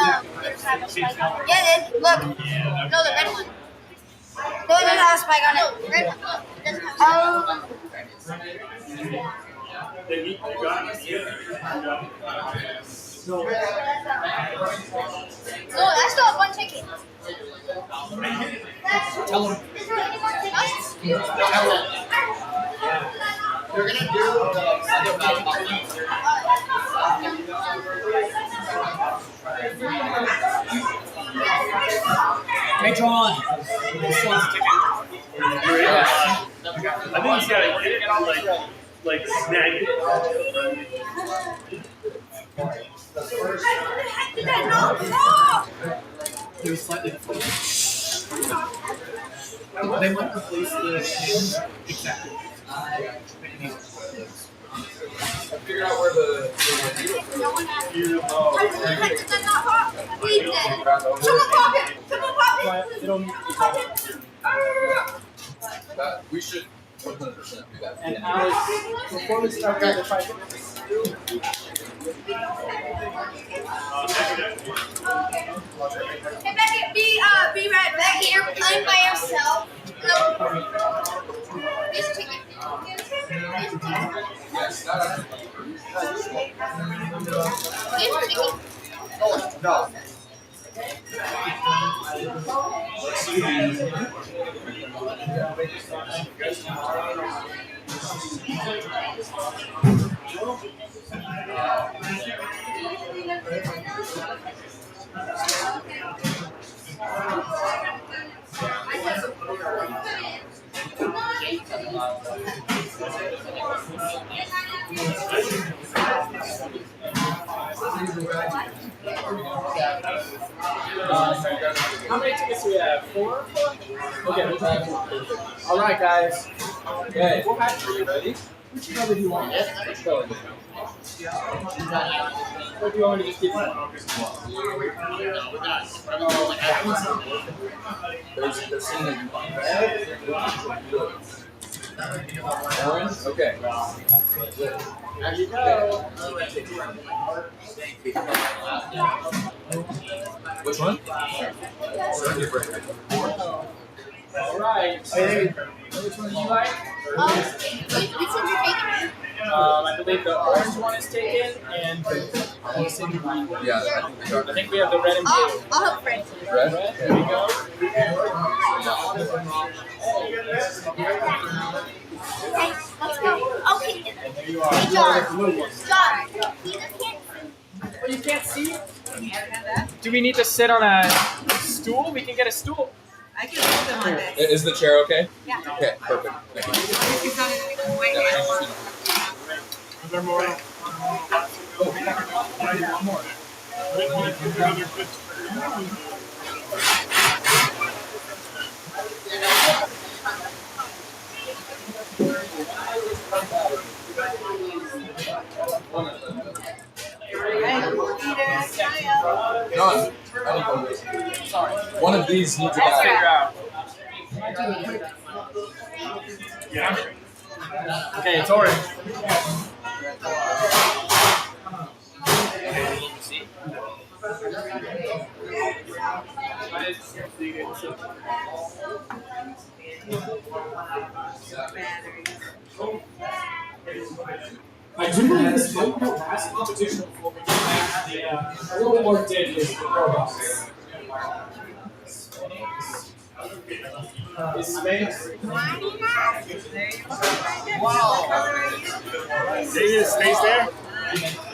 have a spike on it. Yeah, it did. Look. No, the red one. No, it doesn't have a spike on it. Red one. Look, it doesn't have a spike on it. No, that's not one ticket. tell them. You're gonna do Hey, John. This one's a ticket. I think he's got to get on like snag it. It was slightly deflated. They might replace the pins exactly. figure out where the No one has it. Is that not hot? We did. Someone pop it. Pop it. that we should 100% do that. And Alex, before we start the fight, Hey Becky, be right back here playing by yourself. No. Here's a ticket. Here's a ticket. Yes, that Here's a ticket. No. how many tickets do we have? 4? Okay. All right, guys. Okay. Are you ready? Which color do you want? Which color? Or do you want me to just keep it? They're seeing red. Orange? Okay. There you go. Which one? All right. Which one do you like? Which one's your favorite? I believe the orange one is taken, and the green one. Yeah, I think we have the red and blue. I'll help Fred. red. There we go. Okay, let's go. Okay. There you are. Hey, John. John. You can't see? Do we need to sit on a stool? We can get a stool. I can hold him on this. Is the chair okay? Yeah. Okay, perfect. Thank you. He's not gonna wait. Are there more? John, one of these needs a battery. Yeah. Okay, it's orange. I do believe this might be the last competition before we get back to the, a little bit more dedicated robots. Is space? Wow. David stays there.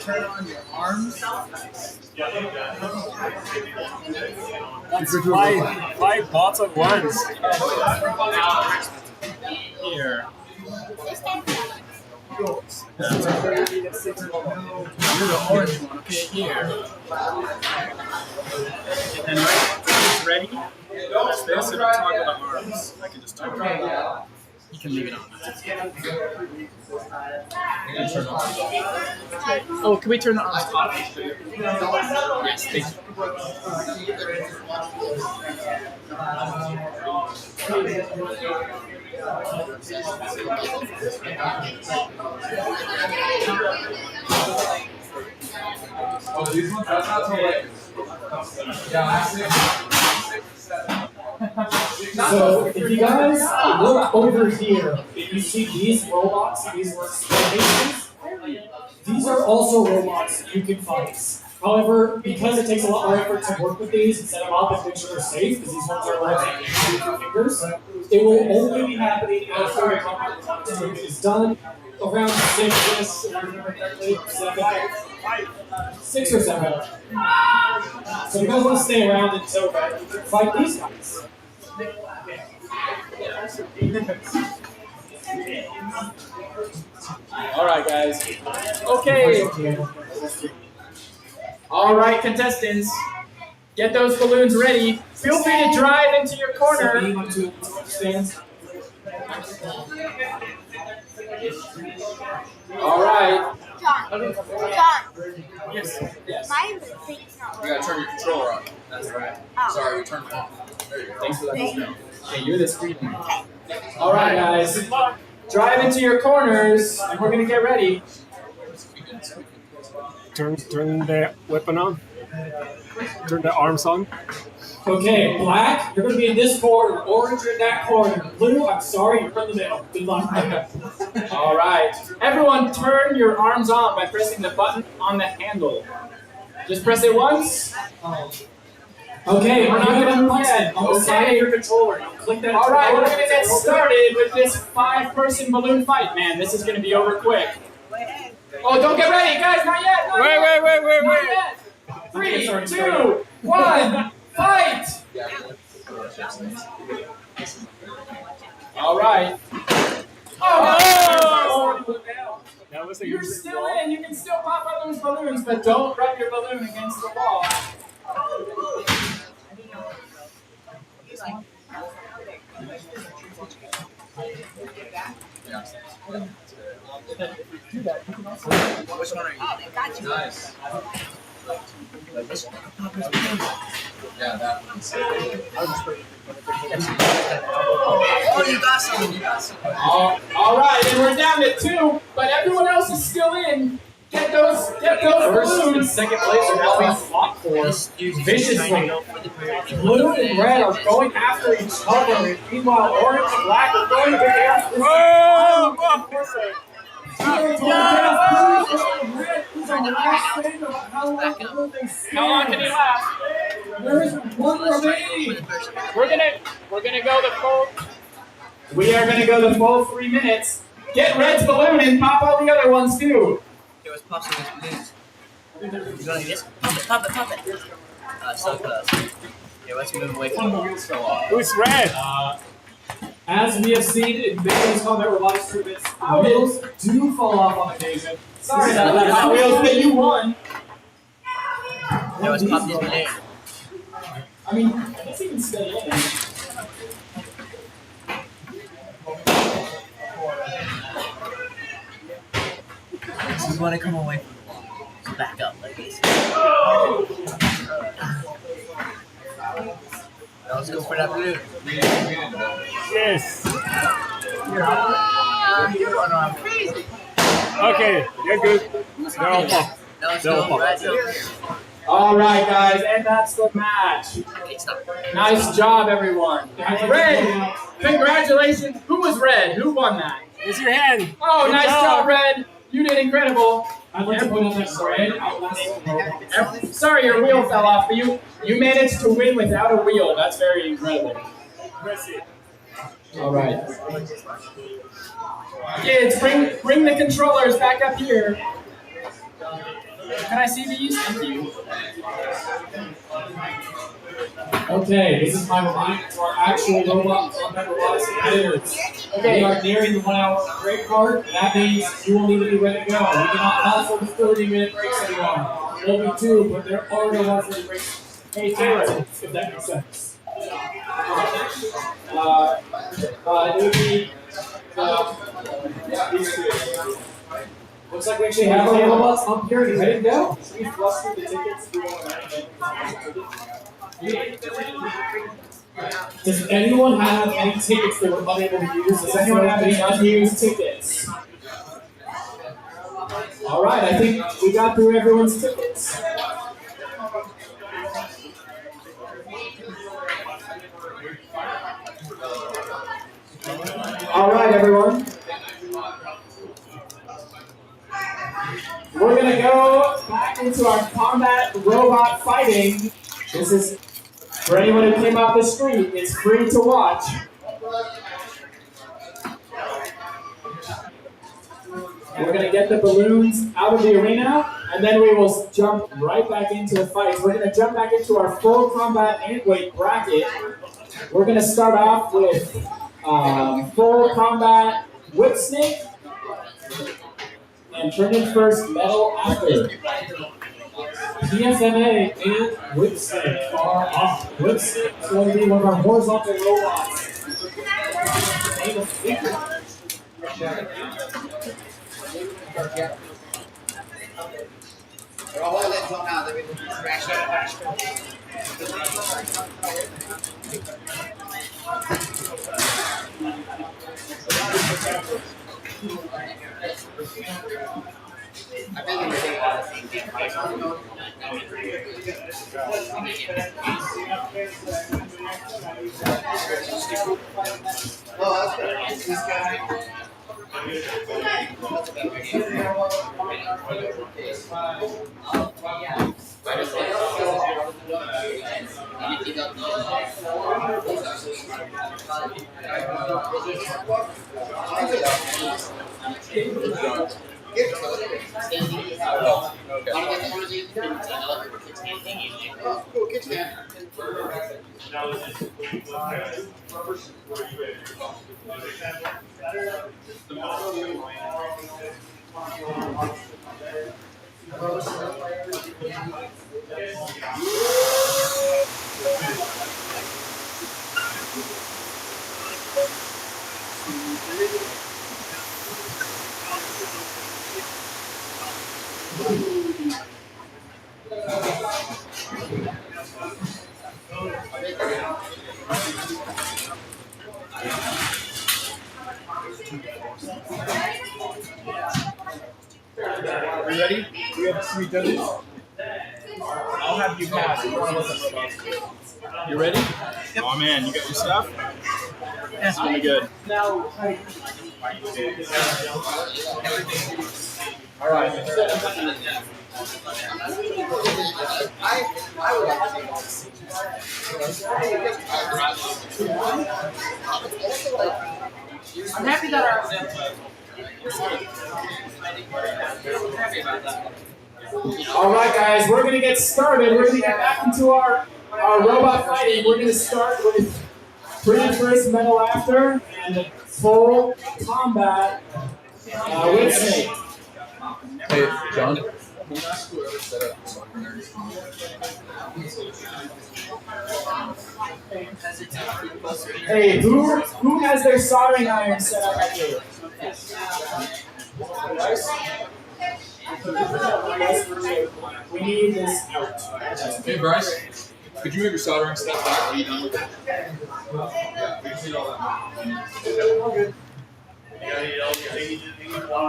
Turn on your arms. That's five bots at once. Here. You're the orange one. Okay, here. And right after it's ready, press this and toggle the arms. I can just turn it on. You can leave it on. Oh, can we turn the arms off? Yes, thank Oh, these ones? That's not too late. Yeah, I see. So if you guys look over here, you see these robots, these workstations. These are also robots you can fight. However, because it takes a lot more effort to work with these and set them up and make sure they're safe, because these ones are like with your fingers, it will only be happening after the competition is done. Around 6, if I remember correctly, 6 or 7. So you guys want to stay around until then, you can fight these guys. All right, guys. Okay. All right, contestants. Get those balloons ready. Feel free to drive into your corner. All right. John. Yes. Yes. My thing's not You gotta turn your controller on. That's right. Oh. Sorry, we turned it on. There you go. Thanks for letting us know. Okay, you're the screen. All right, guys. Drive into your corners, and we're gonna get ready. Turn the weapon on. Turn the arms on. Okay, black, you're going to be in this corner. Orange, you're in that corner. Blue, I'm sorry, you're in the middle. Good luck. All right. Everyone, turn your arms on by pressing the button on the handle. Just press it once. Okay, We're not gonna move yet. On the side of your controller. Click that. All right, we're gonna get started with this 5-person balloon fight. Man, this is gonna be over quick. Oh, don't get ready, guys! Not yet. Not yet. Wait. Not yet. 3, 2, 1, fight! All right. Oh! That was You're still in. You can still pop up those balloons, but don't rub your balloon against the wall. Which one are you? Oh, they got you. Nice. Like this. Yeah, that one's. Oh, you got some. You got some. All right, and we're down to 2, but everyone else is still in. Get those First and balloons. second place are now being fought for viciously. Blue and red are going after each other. Meanwhile, orange and black are going to the air. How long can he last? There is one remaining. We're gonna go the full. We are gonna go the full 3 minutes. Get Red's balloon and pop all the other ones too. It was popping his balloons. You're going like this. Pop it. So close. Yeah, let's move away from it. Who's red? As we have seen in various combat robotics tournaments, wheels do fall off on occasion. Sorry about that. Hot Wheels, but you won. Yeah, let's pop his balloon. I mean, I guess he can stay in. You want to come away from the wall. So back up like this. Now let's go for that balloon. Yes. You're going around crazy. Okay, you're good. They're all pop. Now let's They'll go pop. right up. All right, guys, and that's the match. Okay, stop. Nice job, everyone. Red, congratulations. Who was Red? Who won that? Raise your hand. Oh, nice job, Red. You did incredible. I'd like to point out that Red outlasted. Sorry, your wheel fell off, but you managed to win without a wheel. That's very incredible. All right. Kids, bring the controllers back up here. Can I see these? Thank you. Okay, this is my reminder to our actual combat robotics competitors. Okay. We are nearing the 1 hour break mark. That means you will need to be ready to go. We cannot offer the 30-minute breaks anymore. There'll be 2, but there are no 1 breaks. Hey, Taylor, if that makes sense. It would be these 2. Looks like we actually have our robots up here and ready to go. Should we flush through the tickets? Does anyone have any tickets they were unable to use? Does anyone have any unused tickets? All right, I think we got through everyone's tickets. All right, everyone. We're gonna go back into our combat robot fighting. This is for anyone who came off the street. It's free to watch. We're gonna get the balloons out of the arena, and then we will jump right back into the fights. We're gonna jump back into our full combat and weight bracket. We're gonna start off with full combat whip snake. And Trinity first, metal after. PSMA and Whip Snake are off. Whip Snake is going to be one of our horizontal robots. Name of secret. Are you ready? We have 3 judges. I'll have you pass. You want to look at robots. You ready? Oh man, you got your stuff? Yes, really good. All right. I'm happy that our All right, guys, we're gonna get started. We're gonna get back into our robot fighting. We're gonna start with pretty first, metal after, and full combat with Snake. Hey, John. Can you ask whoever set up the soccer nerds? Hey, who has their soldering iron set up right here? We need this out. Hey, Bryce. Could you move your soldering stuff back? Are you done with it? Yeah, we just need all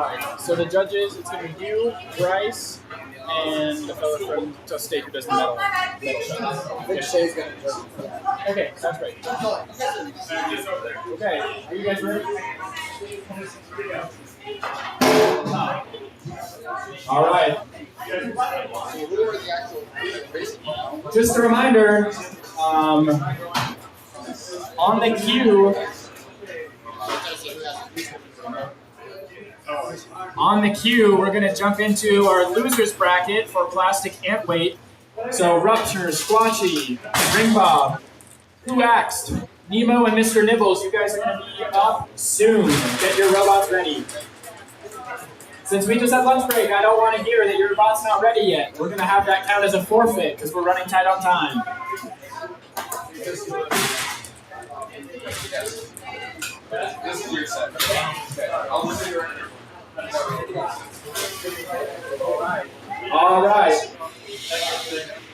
that. So the judges, it's going to be you, Bryce, and the fellow from Just State who does the metal shots. Vic Shea's gonna judge. Okay, sounds great. Okay, are you guys ready? All right. Just a reminder, on the cue, we're going to jump into our losers bracket for plastic ant weight. So Rupture, Squatchy, Ring Bob, Who Axed, Nemo, and Mr. Nibbles, you guys are going to be up soon. Get your robots ready. Since we just had lunch break, I don't want to hear that your robot's not ready yet. We're going to have that count as a forfeit because we're running tight on time. This is your set. Okay. I'll look at your. All right.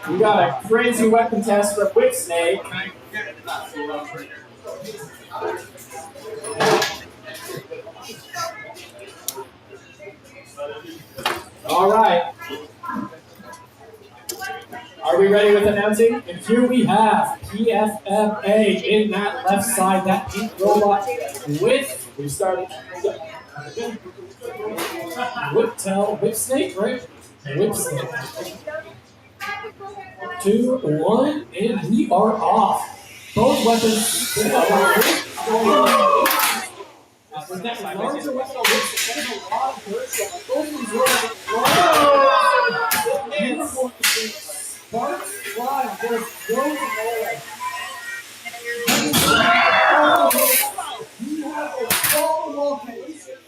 We got a crazy weapon test for Whip Snake. All right. Are we ready with announcing? And here we have PFFA in that left side, that pink robot with, we started, Whip Snake, right? Whip Snake. 2, 1, and we are off. Both weapons. With that larger weapon, a lot of hurt. Both of these weapons. Sparks fly. There's no way. We have a full location.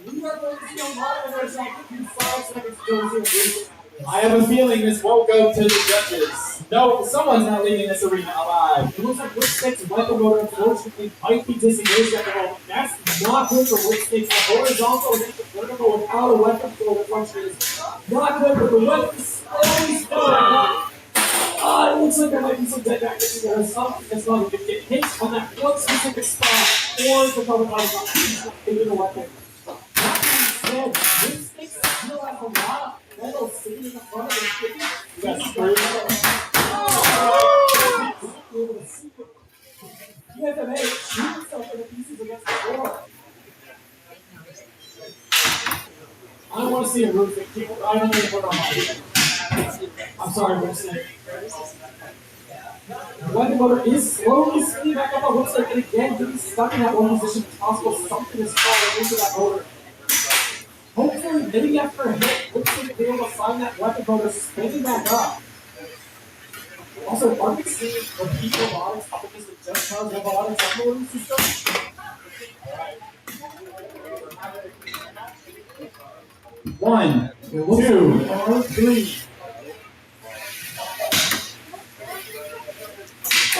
We are going to see a lot of those in 5 seconds. I have a feeling this won't go to the judges. No, someone's not leaving this arena alive. It looks like Whip Snake's weapon motor, unfortunately, might be disengaged at the moment. That's not good for Whip Snake. The horizontal against the vertical without a weapon motor function is not good, but the weapon's slowly spilling. It looks like there might be some dead back there. Something that's not going to get hit on that one specific spot, or the cover body not taking the weapon. That being said, Whip Snake still has a lot. Metal sitting in the front of the chicken. You got screwed. PFMA shoots himself in the pieces against the floor. I don't want to see a roof that people. I don't need to put on my. I'm sorry, Whip Snake. The weapon motor is slowly spinning back up on Whip Snake, and again, getting stuck in that one position as possible. Something is falling into that motor. Hopefully, maybe after a hit, Whip Snake will be able to find that weapon motor spinning back up. Also, are we seeing repeat robotics up against the Just Cause robotics uploading system? Alright. 1, 2, 3.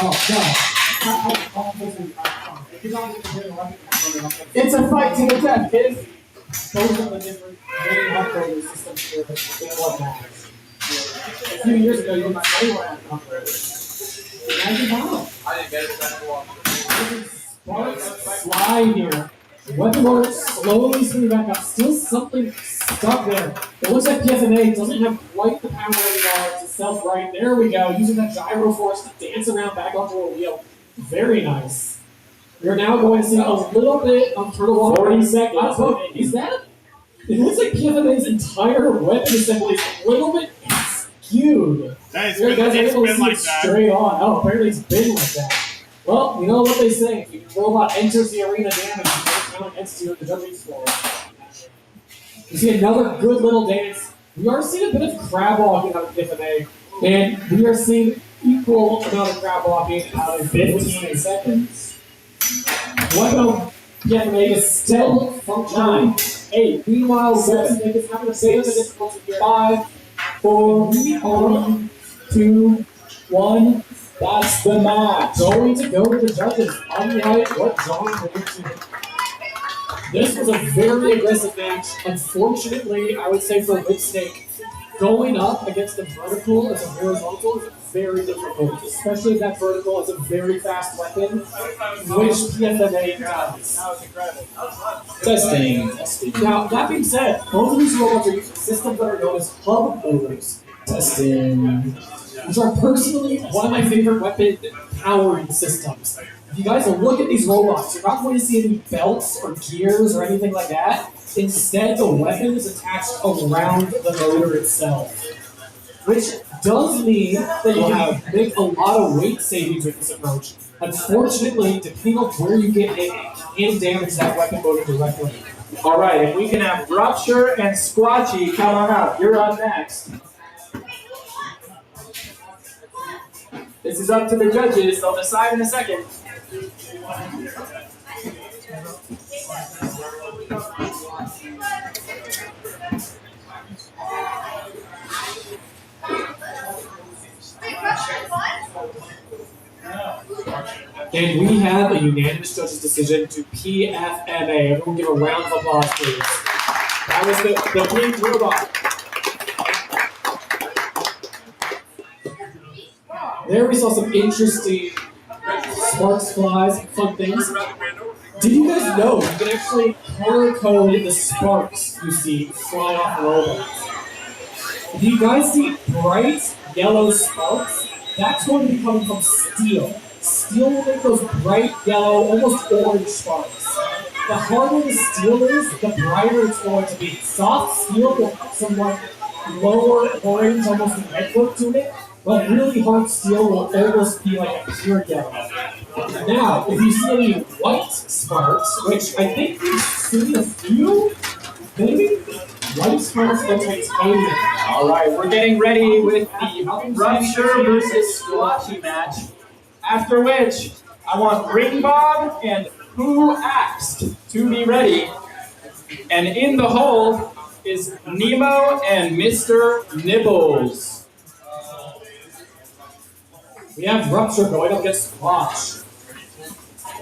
Oh, God. It's a fight to the death, kids. Both of the different main upgrading systems here, but what matters. A few years ago, you didn't say what happened on the road. Now you know. I didn't get it back to walk. Sparks slide here. Weapon motor slowly spinning back up. Still something stuck there. It looks like PFMA doesn't have quite the power anymore to self-right. There we go. Using that gyro force to dance around back onto a wheel. Very nice. We're now going to see a little bit of turtle walk. 40 seconds. Is that? It looks like PFMA's entire weapon assembly is a little bit skewed. Nice. You guys are It's able to been see like it that. straight on. Oh, apparently it's been like that. Well, you know what they say. If your robot enters the arena damage, you can't count against you at the judging score. You see another good little dance. We are seeing a bit of crab walking out of PFMA, and we are seeing equal amount of crab walking out of 15 seconds. Weapon PFMA is still functioning. 8. Meanwhile, Snake is having a bit of a difficulty here. 5, 4, 3, 2, 1. That's the match. Going to go to the judges. Unlike what John predicted. This was a very aggressive match. Unfortunately, I would say for Whipsnake, going up against the vertical as a horizontal is very difficult, especially if that vertical is a very fast weapon, which PFMA does. That was incredible. Testing. Now, that being said, both of these robots are using systems that are known as hub motors. Testing. Which are personally one of my favorite weapon powering systems. If you guys look at these robots, you're not going to see any belts or gears or anything like that. Instead, the weapon is attached around the motor itself. Which does mean that you can make a lot of weight savings with this approach. Unfortunately, depending on where you get hit, it can damage that weapon motor directly. All right, if we can have Rupture and Squatchy come on up. You're up next. This is up to the judges. They'll decide in a second. And we have a unanimous judges decision to PFMA. Everyone give a round of applause, please. That was the pink robot. There we saw some interesting sparks flies, fun things. Did you guys know you can actually color code the sparks you see fly off robots? Do you guys see bright yellow sparks? That's going to be coming from steel. Steel will make those bright yellow, almost orange sparks. The harder the steel is, the brighter it's going to be. Soft steel will have some like lower orange, almost a red look to it. But really hard steel will almost be like a pure yellow. Now, if you see any white sparks, which I think we've seen a few, maybe white sparks and titanium. All right, we're getting ready with the Rupture versus Squatchy match. After which, I want Ring Bob and Who Axed to be ready. And in the hole is Nemo and Mr. Nibbles. We have Rupture going up against Squatch.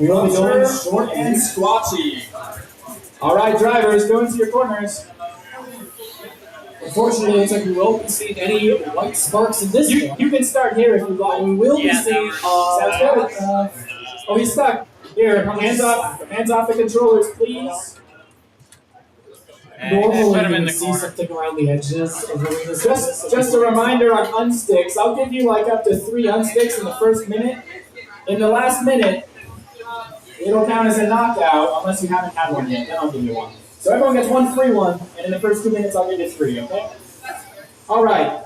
We will be going short and Squatchy. All right, drivers, go into your corners. Unfortunately, it looks like we won't be seeing any white sparks in this one. You can start here if you like. We will be seeing. Sounds good. Oh, he's stuck. Here, hands off the controllers, please. Normally, you see something around the edges of arenas. Just a reminder on unsticks. I'll give you like up to 3 unsticks in the first minute. In the last minute, it'll count as a knockout unless you haven't had one yet. Then I'll give you one. So everyone gets 1 free one, and in the first 2 minutes, I'll give you 3. Okay? All right.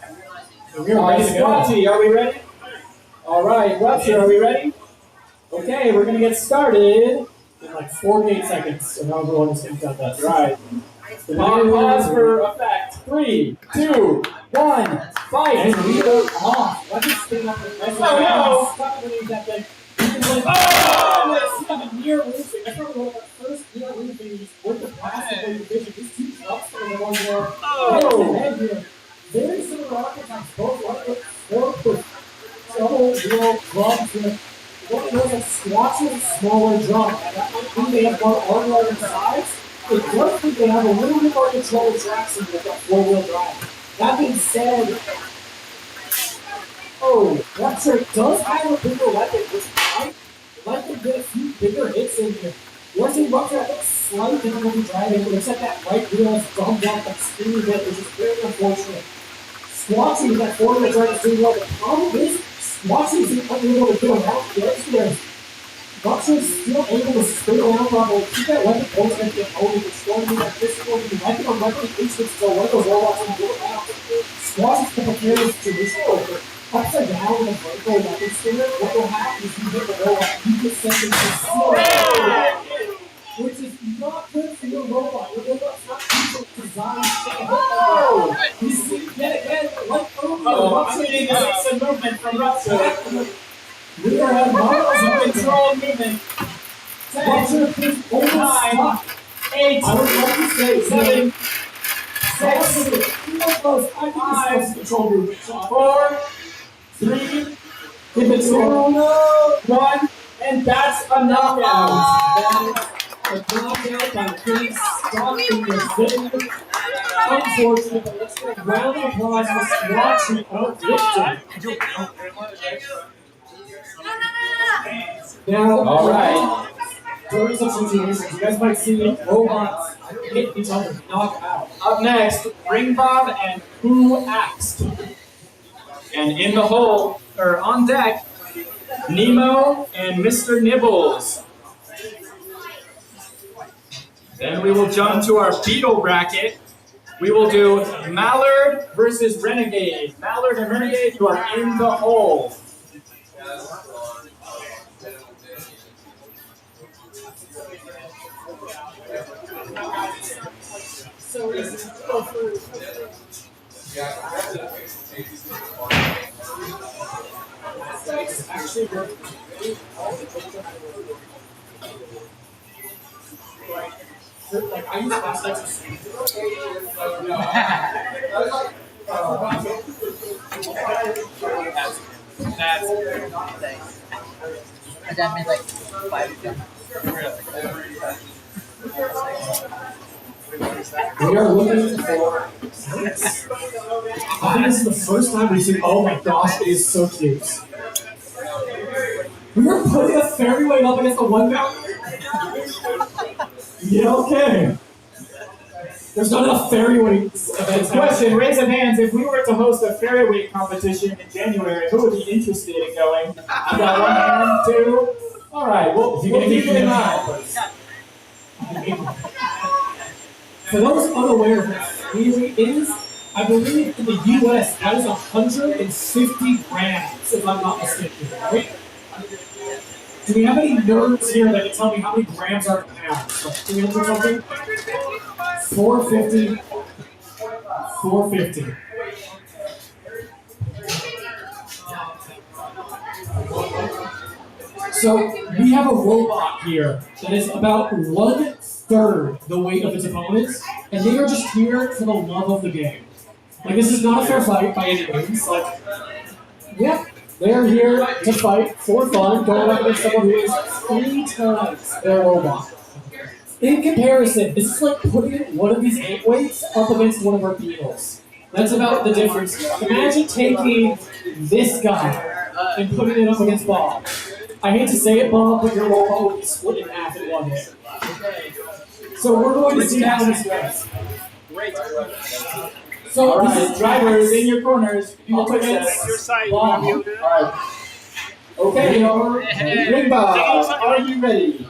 Squatchy, are we ready? All right, Rupture, are we ready? Okay, we're gonna get started in like 48 seconds. So however long it's going to cut that. Right. Pause for effect. 3, 2, 1, fight! And we are off. Let's just spin up the rest. Oh no! Stop winning that thing. Oh! Let's see near roofing. I remember one of our first near roofing with the plastic division. These 2 trucks are the ones where oh! Very similar archetypes, both lightweight, fork with double wheel drums with what was a Squatch smaller drum. And that might mean they have more armor on their sides. It does think they have a little bit more control of traction with that 4-wheel drive. That being said, Oh, Rupture does have a bigger weapon, which might let them get a few bigger hits in here. You're seeing Rupture have a slight difficulty driving, but except that right wheel is dumped off extremely bit, which is very unfortunate. Squatchy with that forward drive is doing well. The problem is, Squatchy is unable to get around the edge there. Rupture is still able to spin around level, keep that weapon close and get over the storm with that physical, you can weapon on weapon instance, so one of those robots can go around. Squatchy's prepared to traditional upside down with a vertical weapon spinner. What will happen is you hit the robot, you get sent into zero, which is not good for your robot. Your robot's not designed to hit that. You see, yet again, like earlier, I'm getting some movement from Rupture. we are at miles Some of control movement. Rupture is over 9, 8, I would like to say 7, 6, 5, control group. 4, 3, Give it to him. 1, and that's a knockout. A knockout by Chris Stockton is getting unfortunate, but let's get a round of applause for Squatchy of victory. Now, All right. during some situations, you guys might see robots hit each other, knock out. Up next, Ring Bob and Who Axed. And in the hole, or on deck, Nemo and Mr. Nibbles. Then we will jump to our Beetle bracket. We will do Mallard versus Renegade. Mallard and Renegade, you are in the hole. So it's go through. It's actually working. Like I use plastics to see. My dad made like 5 of them. We are looking for snacks. I think this is the first time we've seen. Oh my gosh, it is so cute. We were putting a fairy weight up against the one mountain. Yeah, okay. There's not enough fairy weights. Question, raise of hands, if we were to host a fairy weight competition in January, who would be interested in going? I got 1 hand, 2. All right, we'll keep it in mind. For those unaware of what fairy weight is, I believe in the US that is 150 grams, if I'm not mistaken, right? Do we have any nerds here that can tell me how many grams are in pounds? Like 300 something? 450. 450. So we have a robot here that is about 1/3 the weight of its opponents, and they are just here for the love of the game. Like, this is not a fair fight by any means. Like, yeah, they are here to fight for fun, going up against someone who is 3 times their robot. In comparison, this is like putting one of these 8 weights up against one of our Beetles. That's about the difference. Imagine taking this guy and putting it up against Bob. I hate to say it, Bob, but your robot would be split in half at one hit. So we're going to see how this goes. So All this right, is drivers in your corners. up against Bob. Okay, Ring Bob, are you ready?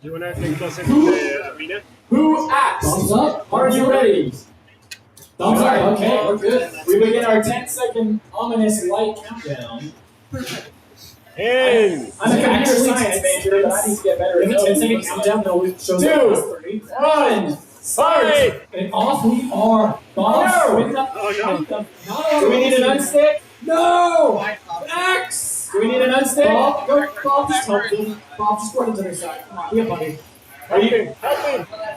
You want to take closer to the arena? Who acts? Thumbs up. Are you ready? Thumbs All right, up. Okay, we're good. We begin our 10-second ominous light countdown. In! I'm a computer science major, but I need to get better We at have a 10 those. second countdown that always shows 2, up as 3. 1, start! And off we are. Bob, No! with the- Oh, no. No! Do we need an unstick? No! X! Do we need an unstick? Bob, go, Bob, just help them. Bob, just run into their side. Come on, be a buddy. Are you?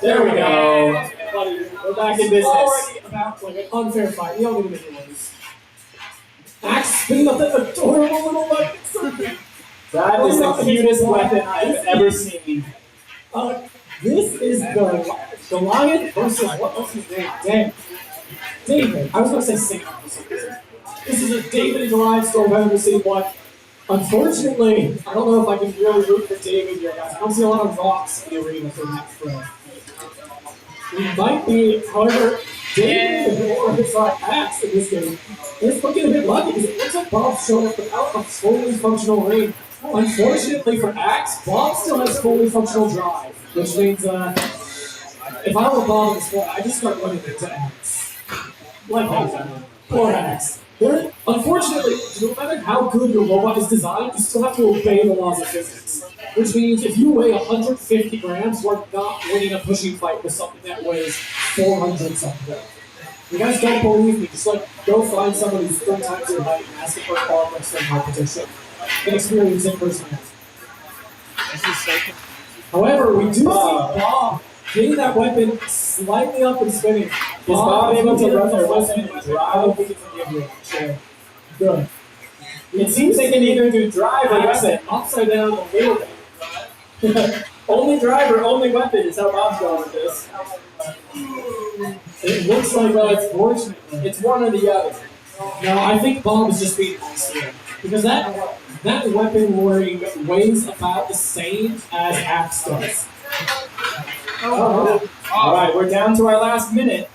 There we go. Buddy, We're back in it's business. already about like an unfair fight. You don't need to make it worse. Axe spinning up that adorable little weapon. So cute. That is the cutest weapon I've ever seen. This is the Goliath versus what was his name? Damn. David. I was gonna say Satan for some reason. This is a David and Goliath story I've ever seen one. Unfortunately, I don't know if I can really root for David here, guys. I don't see a lot of rocks in the arena for that throw. We might be, however, David or his Axe in this game. They're looking a bit lucky because it looks like Bob's showing up without a fully functional ring. Unfortunately for Axe, Bob still has fully functional drive, which means if I were Bob in the sport, I just start running into Axe. Like poor Axe. Unfortunately, no matter how good your robot is designed, you still have to obey the laws of physics. Which means if you weigh 150 grams, you're not winning a pushing fight with something that weighs 400 something. You guys don't believe me, just go find somebody who's 3 times your height and ask them for a bar wrestling competition. And experience it firsthand. However, we do see Bob getting that weapon slightly up and spinning. Is Bob able to run their weapon? I don't think it's a give sure. Good. It seems they can either do drive or weapon. Upside down a little bit. Only drive or only weapon is how Bob's going with this. It looks like it's fortunate. It's one or the other. No, I think Bob is just being nice here. Because that weapon weighs about the same as Axe does. Alright, we're down to our last minute.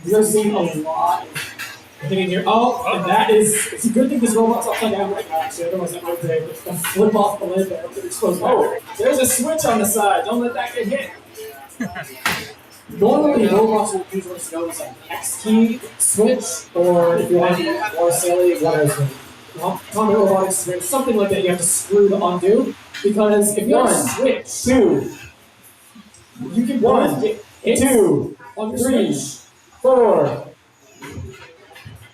We're seeing a lot of thing in here. And that is, it's a good thing this robot's upside down right now, actually, otherwise that might be flip off the lid there. There's a switch on the side, don't let that get hit. Normally, robots will use what's known as an X key switch, or if you want to be more silly, what is it? Combat robotics switch, something like that. You have to screw the undo because if you have a switch, 2, you can 1, 2, 3, 4,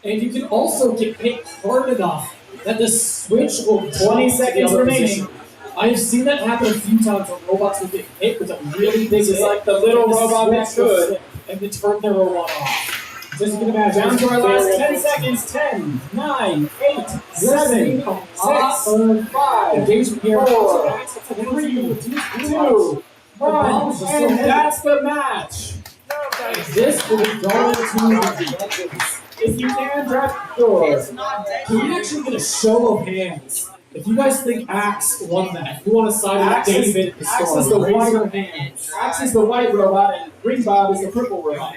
and you can also get hit hard enough that the switch will 20 seconds remaining. I have seen that happen a few times where robots will get hit with a really big hit. like the little robot that could. And they turn their robot off. Just you can imagine. Down to our last 10 seconds. 10, 9, 8, 7, 6, 5, engagement here. 4, 3, 2, 1, and that's the match. This will be going to the judges. If you can, drop the door. Can we actually get a show of hands? If you guys think Axe won that, if you want to side with David, Axe is the white hands. Axe is the white robot, and Green Bob is the purple robot.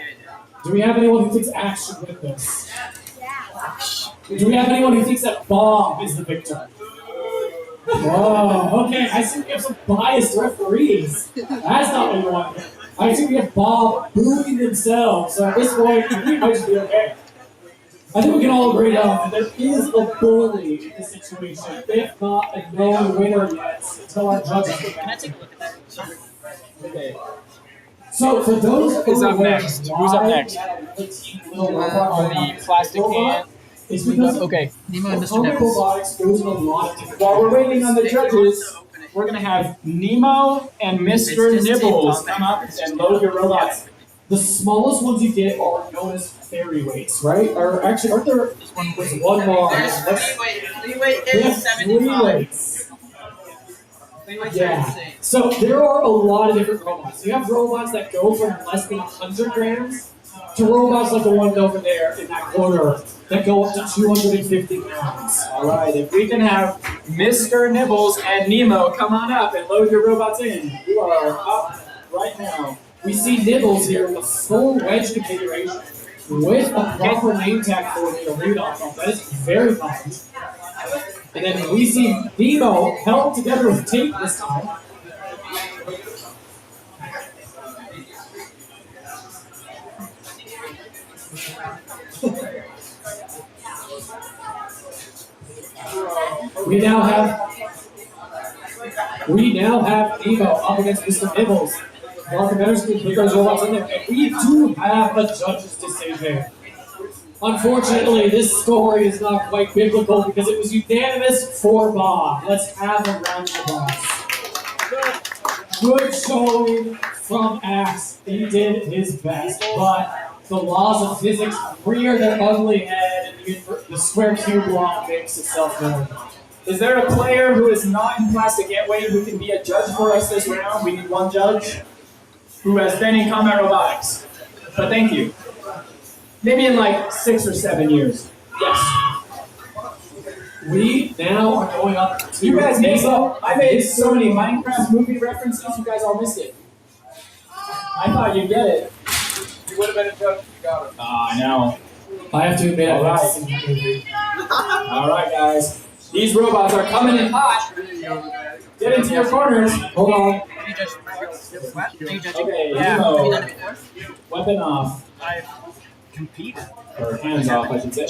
Do we have anyone who thinks Axe should win this? Do we have anyone who thinks that Bob is the victor? Whoa, okay, I see we have some biased referees. That's not what we want. I see we have Bob booing themselves, so at this point, we might just be okay. I think we can all agree on that there is a bully in this situation, if not a known winner yet, until our judges come back. Can I take a look at that? Okay. So, for those Who's up next? Who's up next? On the plastic can. It's because Okay. Nemo and Mr. Combat Nipples. robotics goes in a lot of different While we're waiting on the judges, we're going to have Nemo and Mr. Nibbles come up and load your robots. The smallest ones you get are known as fairy weights, right? Or actually, aren't there? There's one more. There's three weight We have is 3 75. weights. Yeah. So there are a lot of different robots. You have robots that go from less than 100 grams to robots like the one over there in that corner that go up to 250 pounds. Alright, if we can have Mr. Nibbles and Nemo come on up and load your robots in. You are up right now. We see Nibbles here with a full wedge configuration with a proper name tag for me to read off of. That is very nice. And then we see Nemo held together with tape this time. We now have Nemo up against Mr. Nibbles. Mark Emerson put those robots in there, and we do have a judge's decision. Unfortunately, this story is not quite biblical because it was unanimous for Bob. Let's have a round of applause. Good showing from Axe. He did his best, but the laws of physics rear their ugly head, and the square cube law makes itself known. Is there a player who is not in plastic yet weight who can be a judge for us this round? We need one judge who has been in combat robotics. But thank you. maybe in like 6 or 7 years. Yes. We now are going up to You guys missed it. Nemo. I made so many Minecraft movie references. You guys all missed it. I thought you'd get it. You would have been in touch if you got it. I know. I have to admit, All right. All right, guys. These robots are coming in hot. Get into your corners. Hold on. Okay, Yeah. Nemo. Weapon off. I've competed. Or hands off, I should say.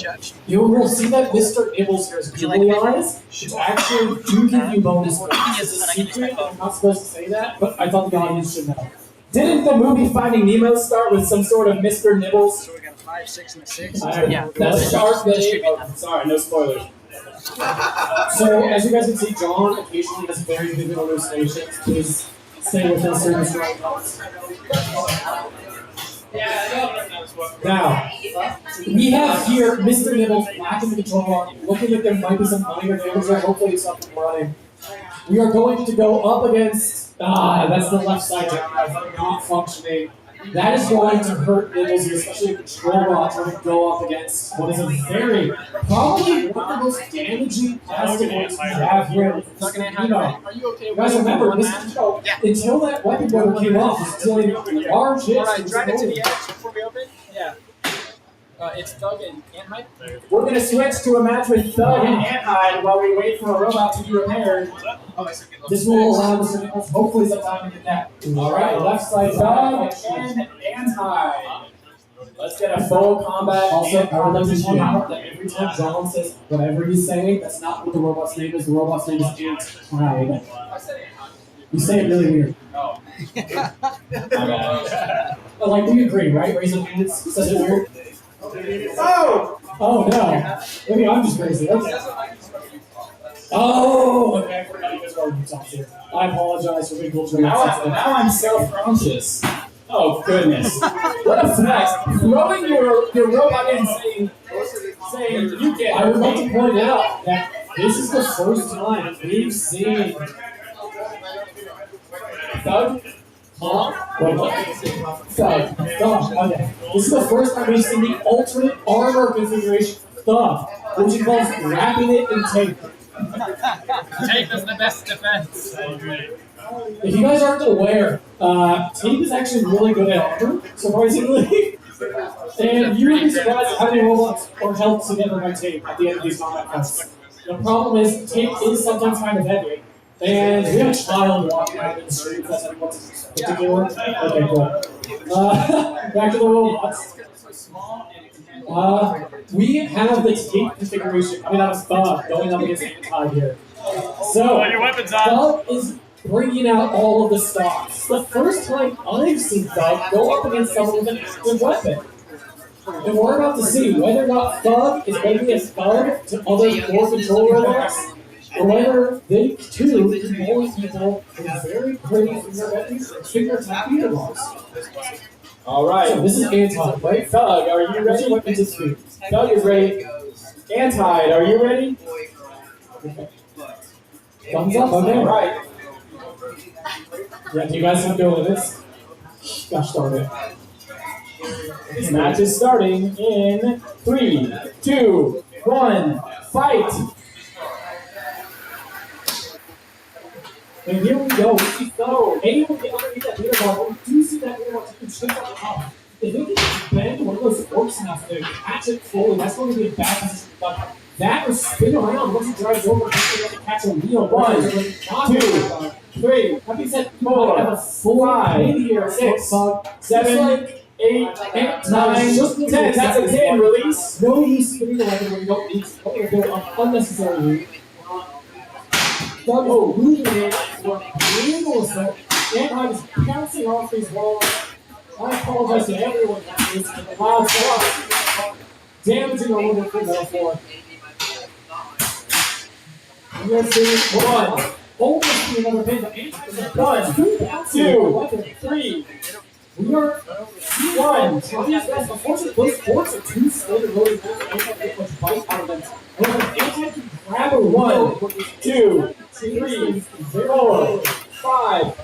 You will see that Mr. Nibbles here is googly eyes. Which actually do give you bonus points. It's a secret. I'm not supposed to say that, but I thought the audience should know. Didn't the movie Finding Nemo start with some sort of Mr. Nibbles? So we got a 5, 6, and a 6. Yeah. That's shark that oh, sorry, no spoilers. So, as you guys can see, John occasionally has very vivid hallucinations. Please stay with us during this right now. We have here Mr. Nibbles back in the control room, looking like there might be some minor damage there. Hopefully, it's something running. We are going to go up against. That's the left side drive, not functioning. That is going to hurt Nibbles here, especially if Control Bot trying to go up against what is a very, probably one of the most damaging plastic ones we have here. You guys remember, this show, until that weapon motor came off, was dealing large hits. Alright, drive it to the edge before we open. Yeah. It's Thug and Anthide. We're going to switch to a match with Thug and Anthide while we wait for a robot to be repaired. This will allow Mr. Nibbles hopefully some time to get that. Alright, left side Thug and Anthide. Let's get a full combat. Also, I would like to point out that every time John says whatever he's saying, that's not what the robot's name is. The robot's name is Anthide. You say it really weird. Oh. But like, do you agree, right? Raise your hands. Says it weird. Oh! Oh no. Maybe I'm just crazy. Okay. Oh, okay. I forgot you guys were already talking here. I apologize for being cultural. Now I'm self-conscious. Oh goodness! What a flex! Throwing your robot in, saying you can. I would like to point out that this is the first time we've seen Thug. Thug. Okay. This is the first time we've seen the alternate armor configuration for Thug, which involves wrapping it in tape. Tape is the best defense. If you guys aren't aware, tape is actually really good at armor, surprisingly. And you would be surprised at how many robots are held together by tape at the end of these combat fights. The problem is, tape is sometimes kind of heavy. And we have a child walking around in the street, if that's anyone's particular. Okay, cool. Back to the robots. We have the tape configuration coming out of Thug going up against Anthide here. So, your weapons on. Thug is bringing out all of the stocks. The first time I've seen Thug go up against someone with an active weapon. And we're about to see whether or not Thug is going to be a thug to other core control robots, or whether they too can bully people with very pretty finger attack beater bombs. Alright. So this is Anthide, right? Thug, are you ready? Weapon to speed. Thug is ready. Anthide, are you ready? Okay. Thumbs up, okay. Alright. Yeah, do you guys have to go with this? Gosh darn it. This match is starting in 3, 2, 1, fight! And here we go. We see Thug able to get underneath that leader bar, but we do see that leader bar taking straight up the top. If they can bend one of those forks enough to catch it fully, that's going to be a bad position for Thug. That will spin around once he drives over, he's going to catch a wheel. 1, 2, 3, That being said, 4, have a full 5, here. 6, Thug. 7, 8, 9, 10. That's a 10 release. No use spinning the weapon when you don't need to. They're unnecessarily. Thug is moving in for a handless there. Anthide is bouncing off these walls. I apologize to everyone that is in the loud stuff. Damaging a little bit more for. Let's see. 1, Almost be another pin, but Anthide is 1, 2, 3. We are 1. Unfortunately, those forks are too slow to really get much bite out of them. Anthide can grab a 1, 2, 3, 4, 5.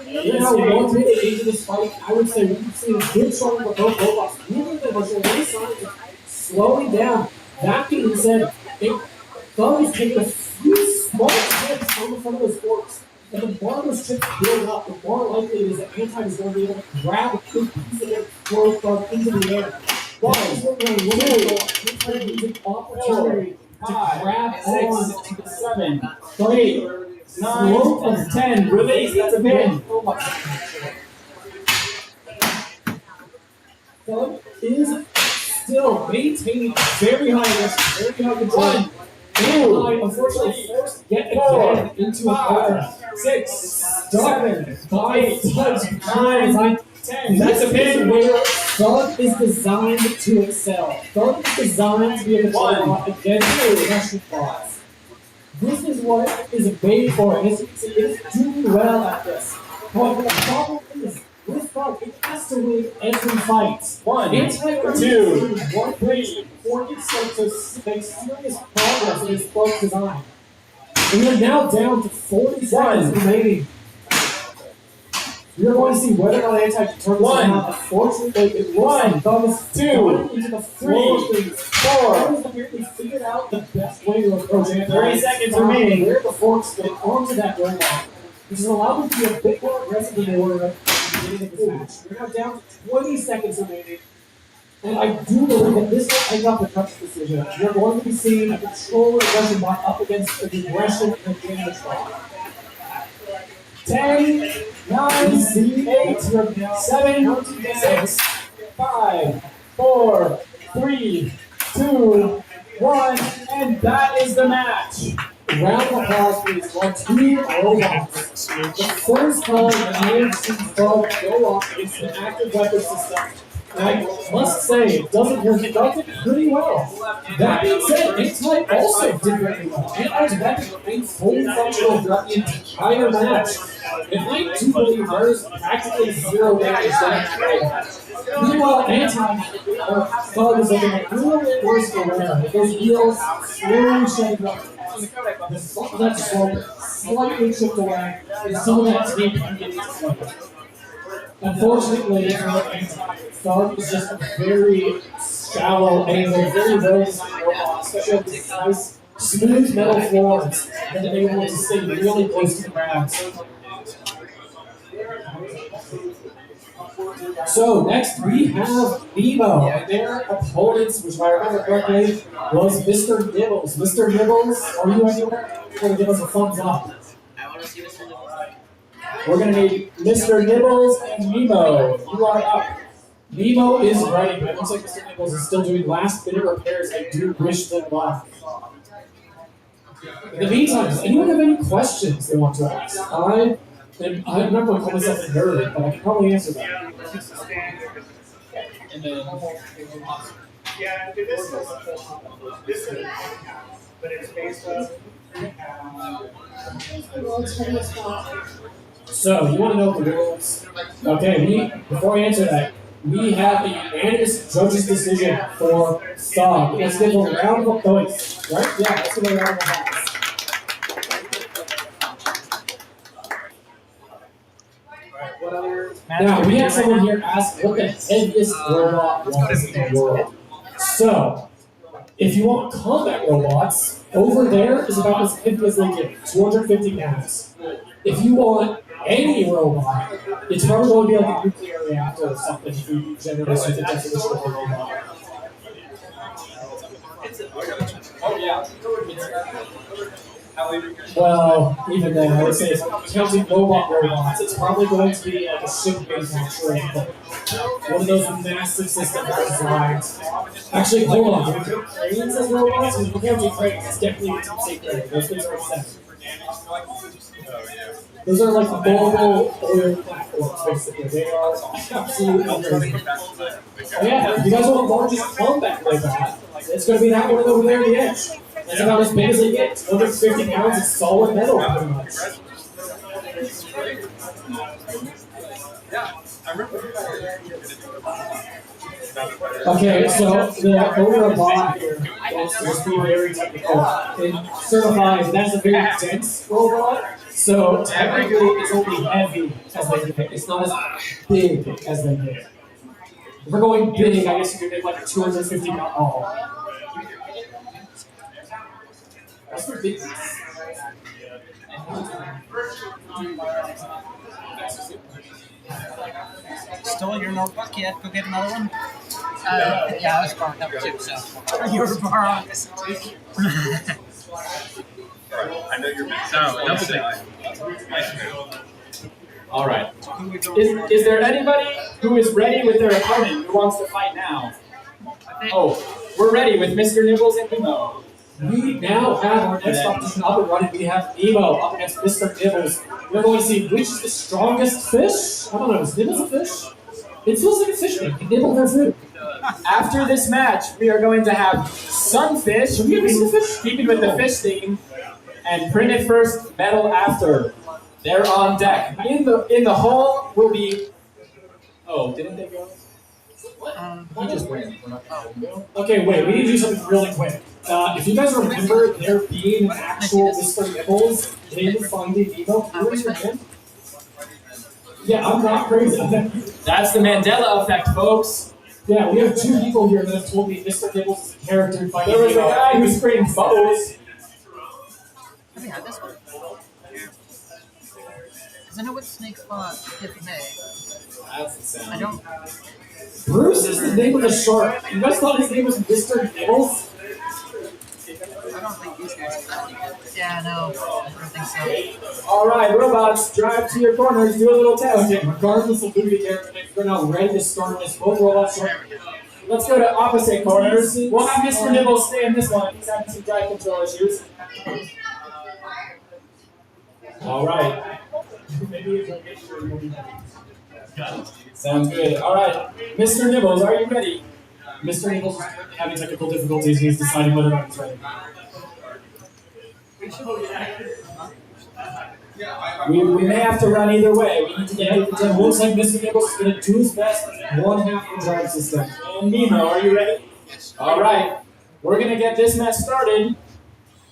You know, going through the age of this fight, I would say we've seen a good showing of both robots. Moving them was a waste slowing down. That being said, Thug is taking a few small trips on the front of those forks. And the more those trips build up, the more likely it is that Anti is going to be able to grab a good piece of it, throw Thug into the air. Guys, we're going to use an opportunity to grab 6, 7, 8, 9, slope of 10. Release, that's a pin. Thug is still maintaining very high risk, very high control. And unfortunately forced yet again into a corner. 6, 7, 5, 9, 10. That's a pin. Where Thug is designed to excel. Thug is designed to be able to draw against the Russian bots. This is what is made for it. As you can see, it is doing well at this. However, the problem is, with Thug, it has to win every fight. 1, 2, 3, 4, to make serious progress in his Thug design. And we are now down to 40 seconds remaining. We're going to see whether or not Anti can turn this around. Unfortunately, it looks like Thug is 2, into the 3, 4. Thug has apparently figured out the best way to approach Anti. 30 seconds remaining. Where the forks get onto that robot, which has allowed them to be a bit more aggressive than they were at the beginning of this match. We're now down to 20 seconds remaining. And I do believe that this will end up a tough decision. We're going to be seeing a controller aggression bot up against the aggression and damage bot. 10, 9, 8, 7, 6, 5, 4, 3, 2, 1, and that is the match. Round of applause, please, for two robots. The first time I have seen Thug go off against an active weapon system. And I must say, it doesn't work. It does it pretty well. That being said, Anti also did very well. Anti's weapon remained fully functional throughout the entire match. And I do believe there's practically zero damage done. Meanwhile, Thug is looking a little bit worse for wear. Those wheels slowly shaped up. Some of that slope slightly chipped away, and some of that tape beginning to slip. Unfortunately, Thug is just a very shallow angle, very relatively robot, especially with these nice, smooth metal floors that are able to stay really close to the ground. So next we have Nemo, and their opponents, which if I remember correctly, was Mr. Nibbles. Mr. Nibbles, are you anywhere? You're going to give us a thumbs up. I want to see Mr. Nibbles. We're going to need Mr. Nibbles and Nemo. You are up. Nemo is ready, but it looks like Mr. Nibbles is still doing last-minute repairs. I do wish them luck. In the meantime, does anyone have any questions they want to ask? I'm not going to call myself a nerd, but I can probably answer them. And then, yeah, this is, but it's based on. So, you want to know the rules? Okay, before I answer that, we have a unanimous judge's decision for Thug. Let's give a round of applause. Right? Yeah, let's give a round of applause. Now, we have someone here ask what the heaviest robot was in the world. So, if you want combat robots, over there is about as heavy as they get, 250 pounds. If you want any robot, it's probably going to be like a nuclear reactor or something if you generally see the definition of a robot. Oh, yeah. Well, even then, I would say if I'm counting robots, it's probably going to be like a ship-based launcher, one of those massive systems designed. Actually, hold on. Do we count cranes as robots? Because if we count cranes, it's definitely a deep-sea crane. Those things are set. Those are like mobile oil platforms, basically. They are absolutely amazing. Oh yeah, if you guys want the largest combat robot, it's going to be that one over there at the edge. That's about as big as it gets. 250 pounds of solid metal, pretty much. Okay, so the owner of bot here wants to be very technical. It certifies that's a very dense robot, so technically it's only heavy as they get. It's not as big as they get. If we're going big, I guess you could make like a 250 pound. Oh. That's ridiculous. Stole your notebook yet? Go get another one? Yeah, I was borrowing number 2, so. You were borrowing this too. I know you're so double thing. All right. Is there anybody who is ready with their opponent who wants to fight now? Oh, we're ready with Mr. Nibbles and Nemo. We now have our next competition up and running. We have Nemo up against Mr. Nibbles. We're going to see which is the strongest fish. I don't know, is Nibbles a fish? It feels like a fish. They can nibble their food. After this match, we are going to have Sunfish, keeping with the fish theme, and Printed First, Metal After. They're on deck. In the hole will be. Oh, didn't they go? He just ran. Okay, wait, we need to do something really quick. If you guys remember there being an actual Mr. Nibbles in Finding Nemo, raise your hand. Yeah, I'm not crazy. That's the Mandela effect, folks. Yeah, we have 2 people here that have told me Mr. Nibbles is a character in Finding There was a Nemo. guy who sprayed bubbles. Have we had this one? Because I know what snakes fought if May. That's the sound. I don't. Bruce is the name of the shark. You guys thought his name was Mr. Nibbles? I don't think these guys. Yeah, no. I don't think so. All right, robots, drive to your corners, do a little test. Okay, regardless of who the character is, we're now ready to start this. Both robots are. Let's go to opposite corners. We'll have Mr. Nibbles stay in this one. He's having some drive control issues. All right. Sounds good. All right, Mr. Nibbles, are you ready? Mr. Nibbles is having technical difficulties. He's deciding whether or not he's ready. We may have to run either way. We need to get It looks like Mr. Nibbles is going to do his best. 1/2 the drive system. And Nemo, are you ready? All right, we're going to get this match started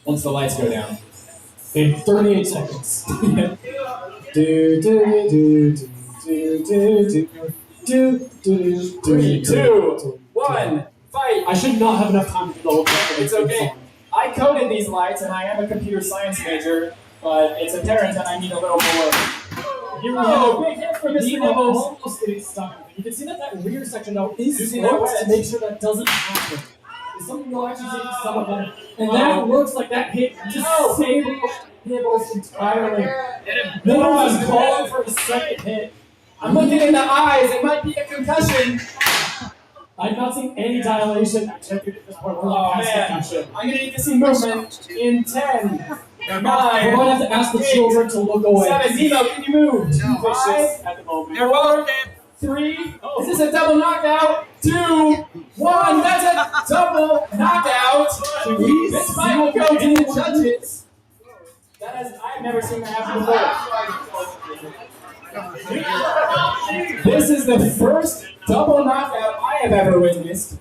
once the lights go down. In 38 seconds. Do, do, do, do, do, do, do, 3, 2, 1, fight! I should not have enough time to do the whole thing. It's okay. I coded these lights, and I am a computer science major, but it's apparent that I need a little more. Here we go. Big hit for Mr. Nemo Nibbles. almost getting stuck. You can see that rear section though is You see that sloped to wedge? make sure that doesn't happen. Something will actually take some of them. And that looks like that hit disabled Nibbles entirely. Nibbles is calling for a second hit. I'm looking in the eyes. It might be a concussion. I've not seen any dilation. I checked it at this point. We're Oh not past man, concussion. I'm gonna need to see movement in 10, We're 9, going to have to ask the children to look away. 7. Nemo, can you move? No. 5, At the moment. They're well 3. Is this a double knockout? 2, 1. That's a double knockout. This fight will go to the judges. I've never seen that happen before. This is the first double knockout I have ever witnessed.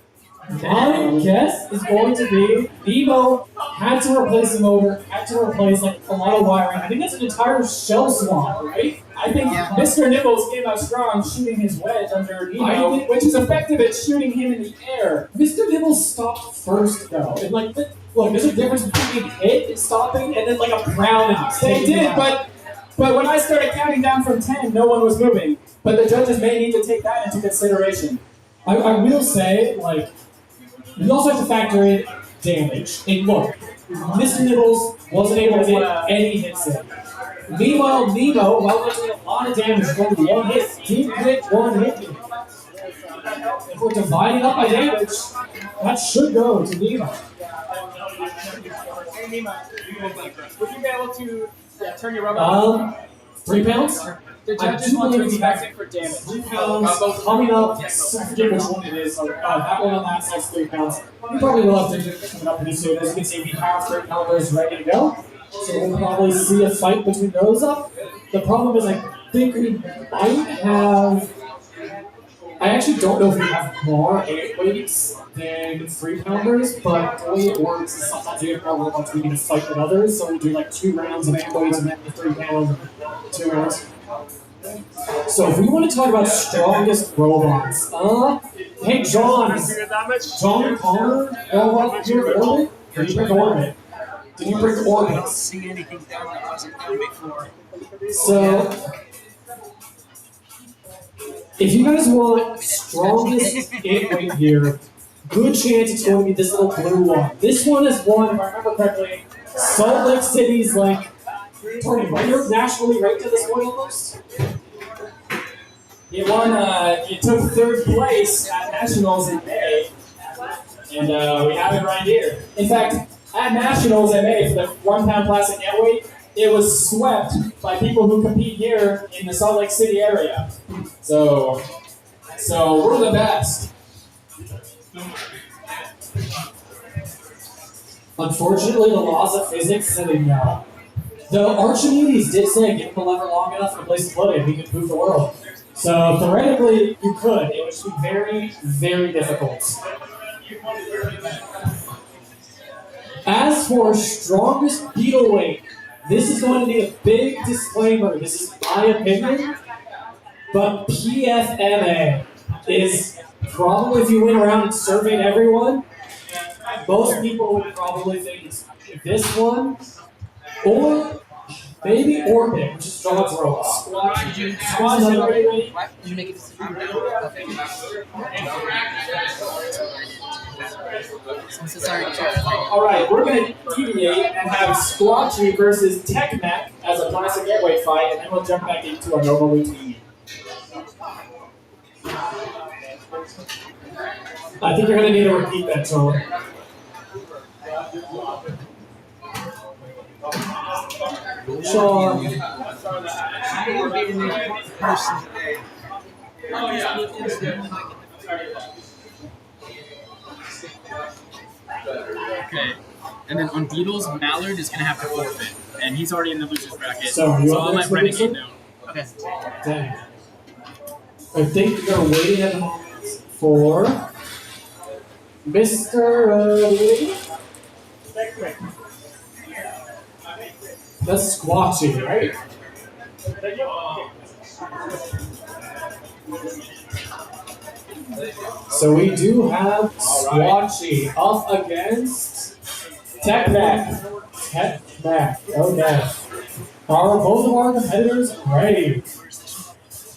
My guess is going to be Nemo had to replace the motor, had to replace like a lot of wiring. I think that's an entire shell swap, right? I think Mr. Nibbles came out strong shooting his wedge under I Nemo, think- which is effective at shooting him in the air. Mr. Nibbles stopped first though. And like, look, there's a difference between being hit and stopping and then like a crown and They did, but when I started counting down from 10, no one was moving. But the judges may need to take that into consideration. I will say, like, you also have to factor in damage. And look, Mr. Nibbles wasn't able to get any hits in. Meanwhile, Nemo, while doing a lot of damage, going to one hit, did get one hit in. If we're dividing up by damage, that should go to Nemo. Would you be able to turn your robot? 3 pounds? The I judges do want to believe we expect have it for damage. 3 pounds coming up. I forget which one it is. That one on that side's 3 pounds. We probably will have to coming up pretty soon. As you can see, we have 3 pounders ready to go. So we'll probably see a fight between those up. The problem is, I think we might have. I actually don't know if we have more 8 weights than 3 pounders, but the way it works is sometimes we have more robots we need to fight with others. So we do like 2 rounds of 8 weights and then 3 pounds and 2 rounds. So if we want to talk about strongest robots, hey John, John Connor, robot here at Orbit? Did you bring Orbit? Did you bring I don't Orbit? see anything down that wasn't down before. So if you guys want strongest gateway here, good chance it's going to be this little blue one. This one is one, if I remember correctly, Salt Lake City's like, Tony, you're nationally ranked at this point almost? He won, he took third place at Nationals in May. And we have it right here. In fact, at Nationals in May for the 1 pound plastic net weight, it was swept by people who compete here in the Salt Lake City area. So we're the best. Unfortunately, the laws of physics said no. The Archimedes did say give him a lever long enough and a place to put it, he could move the world. So theoretically, you could. It would just be very, very difficult. As for strongest beetle weight, this is going to be a big disclaimer. This is my opinion, but PFMA is probably, if you went around and surveyed everyone, most people would probably think it's this one, or maybe Orbit, which is John's robot. What? You make it. Since it's already Alright, we're going to deviate and have Squatchy versus TechMech as a plastic airway fight, and then we'll jump back into our normal routine. I think you're going to need to repeat that, John. Sean. I will be the new person today. Okay. And then on Beatles, Mallard is going to have to forfeit. And he's already in the loser's bracket. So, you I'll want let the next Renegade know. Okay. Dang. I think they're waiting at the moment for Mr. That's Squatchy, right? So we do have Squatchy up against TechMech. Okay. Are both of our competitors ready?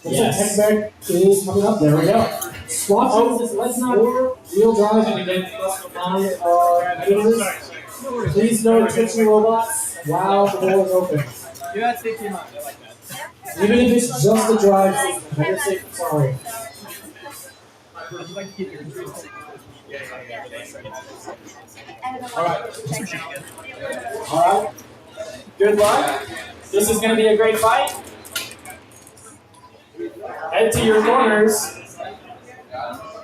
Yes. TechMech is coming up. There we go. Squatchy is let's not wheel drive and again plus remind our competitors. Please note twitching robots. Wow, the door is open. You gotta take him out. I like that. Even if it's just a drive, better safe than sorry. I'd like to keep your control. Alright. Good luck. This is going to be a great fight. Head to your corners.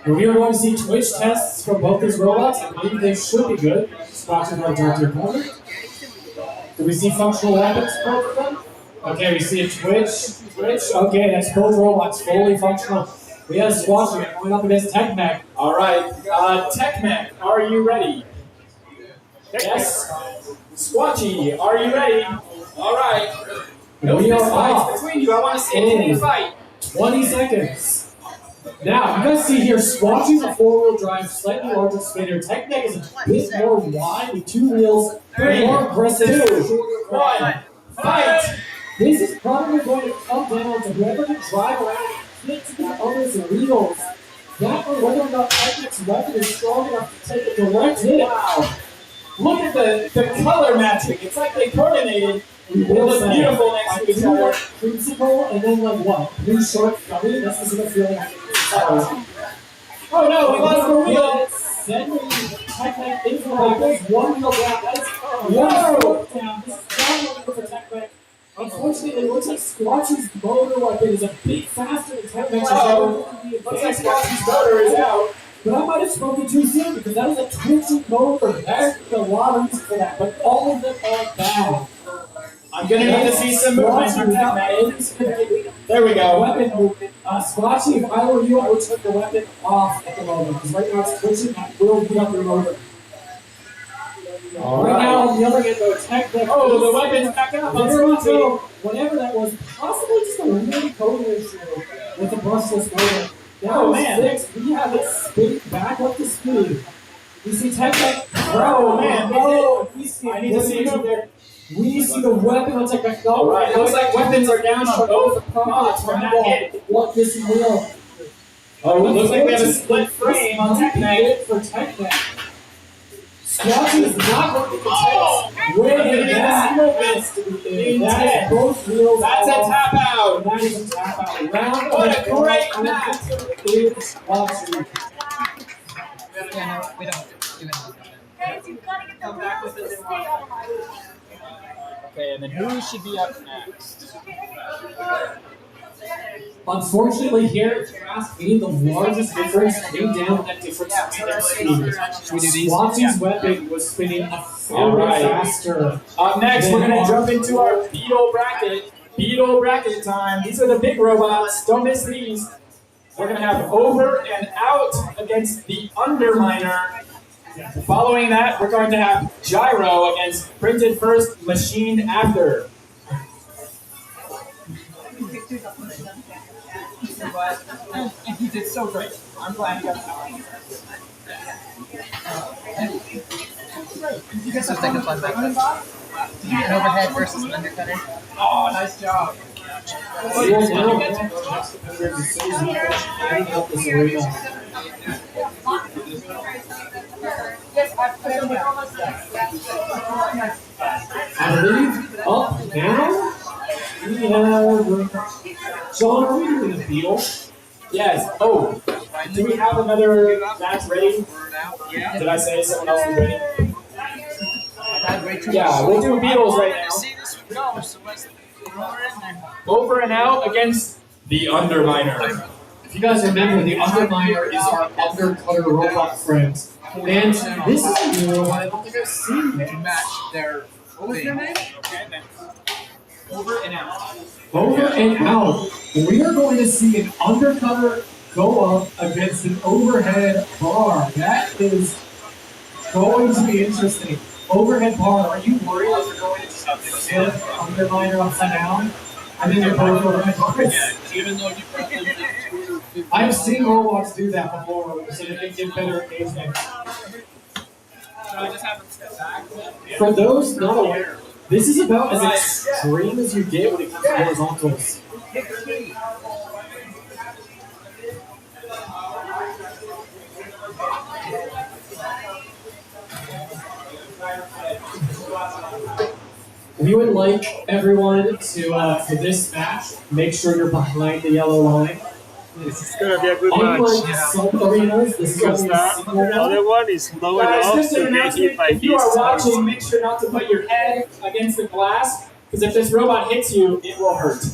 We are going to see twitch tests from both these robots. I believe they should be good. Squatchy right down to your corner. Do we see functional weapons for both of them? Okay, we see a twitch. Okay, that's both robots fully functional. We have Squatchy going up against TechMech. Alright. TechMech, are you ready? Yes. Squatchy, are you ready? Alright. No We are fist fights off. between you. I want to see a clean fight. 20 seconds. Now, you guys see here, Squatchy's a four-wheel drive, slightly larger spinner. TechMech is a bit more wide with two wheels, more aggressive, shorter One. Fight. This is probably going to come down to whoever can drive around and hit the other's wheels. That or whether or not TechMech's weapon is strong enough to take a direct hit. Wow. Look at the color matching. It's like they coordinated. We They will look say, beautiful next to each other. Principal, and then like what? Blue short gummy? That's the sort of feeling I get. Oh no, we lost the wheel. Sending TechMech into the back. One wheel down. That's one foot down. This is down for TechMech. Unfortunately, it looks like Squatchy's motor weapon is a bit faster than TechMech's. Looks like Squatchy's motor is out. But I might have spoken too soon because that is a twitching motor. There's a lot of reasons for that, but all of them are bad. I'm gonna need to see some movement from TechMech. There we go. Weapon movement. Squatchy, if I were you, I would take the weapon off at the moment because right now it's twitching. That will beat up your motor. Right now, on the other hand, though, TechMech. Oh, the weapon's back up. Very much so. whatever that was, possibly just a weird code issue with the brushless motor. Oh, Now man. 6, we have it spin back up to speed. We see Tech Deck. Oh, man. Oh, we see I need to see it there. We see the weapon on Tech Deck. All right, looks like weapons are down on both pods from that hit. What this will. Oh, it looks like we have a split frame on Tech Deck. For Tech Deck. Squatchy is not going to protect. Wait, that's both wheels. That's a tap out. That is a tap out. Round What a great match. It's Squatchy. Yeah, no, we don't do anything. Guys, you've got to get the wheels to stay on. Okay, and then who should be up next? Unfortunately, here, being the largest difference came down with that difference in their speed. Squatchy's weapon was spinning a All right. faster. Up next, we're going to jump into our Beetle bracket. Beetle bracket time. These are the big robots. Don't miss these. We're going to have Over and Out against the Underminer. Following that, we're going to have Gyro against Printed First, Machined After. And he did so great. I'm glad he got that. You guys have taken fun back then. An overhead versus an undercutter. Oh, nice job. I believe up now we have John. Are we doing a Beetle? Yes. Oh, do we have another match ready? Did I say someone else was ready? Yeah, we'll do Beatles right now. Over and Out against the Underminer. If you guys remember, the Underminer is our undercutter robot friend. And this is a new robot I don't think I've seen yet. Match their. What was their name? Over and Out. Over and Out. We are going to see an undercutter go up against an overhead bar. That is going to be interesting. Overhead bar, are you worried that you're going to hit Underminer upside down? I think they're both overhead bars. Even though you probably I've seen robots do that before, so they can get better engagement. For those not aware, this is about as extreme as you get when it comes to horizontals. We would like everyone to, for this match, make sure you're behind the yellow line. This is gonna be a good Unlike match. some arenas, this is Because only a single the other one is low Guys, enough just an to get hit announcement, by if you are these watching, make sure not to put your head against the glass, because if this robot hits you, it will hurt.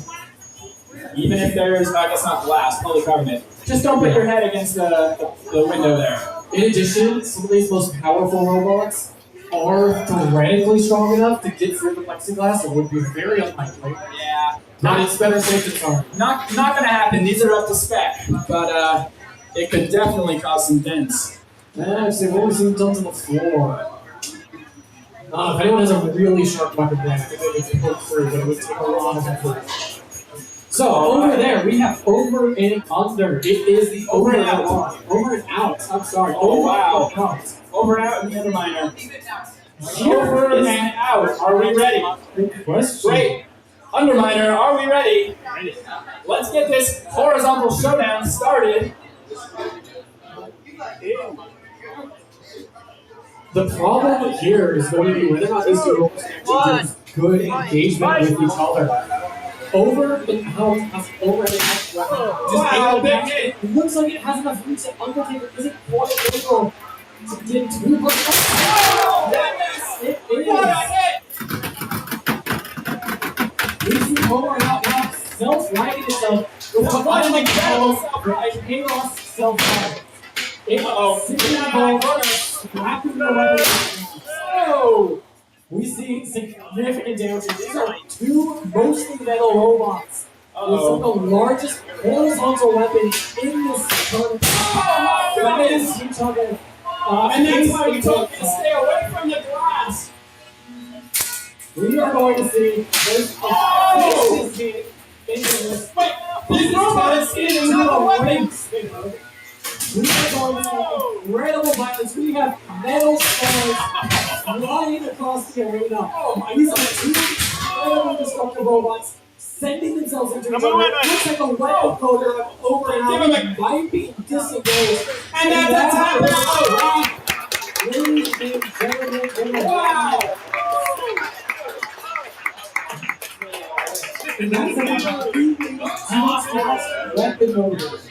Even if there's, I guess not glass, polycarbonate. Just don't put your head against the window there. In addition, some of these most powerful robots are theoretically strong enough to get through the plexiglass. It would be very unlikely. Yeah. But it's better safe than sorry. Not gonna happen. These are up to spec, but it could definitely cause some dents. Actually, what we've seen done to the floor. If anyone has a really sharp weapon, then I think they could poke through, but it would take a lot of effort. So over there, we have over and under. It is the over and out bar. Over and out. I'm sorry. Oh, Over wow. and out. Over and Out and Underminer. Over and Out. Are we ready? Good question. Great. Underminer, are we ready? Let's get this horizontal showdown started. The problem here is going to be whether or not these two robots actually do good engagement with each other. Over and out has over and out weapon. Wow, big hit. It looks like it has enough reach that Undertaker isn't quite able to get too much. Yes! It is. What a hit! We see over and out now self-righting itself with a What an final incredible call self-right. for a chaos self-right. Uh-oh. Slapping the weapon. Oh! We see significant damage. These are two mostly metal robots. With some of the largest horizontal weapons in this tournament. Oh my goodness! Each other. And that's why we told you to stay away from the glass. We are going to see this. Oh! Wait, these robots into the ring spinner. We are going to see incredible violence. We have metal stars flying across the arena. These are two incredible destructive robots sending themselves into each other. Looks like a web coder over and out. Might be disengaged. And that's a tap. Ladies and gentlemen, wow! And that's a weapon motors.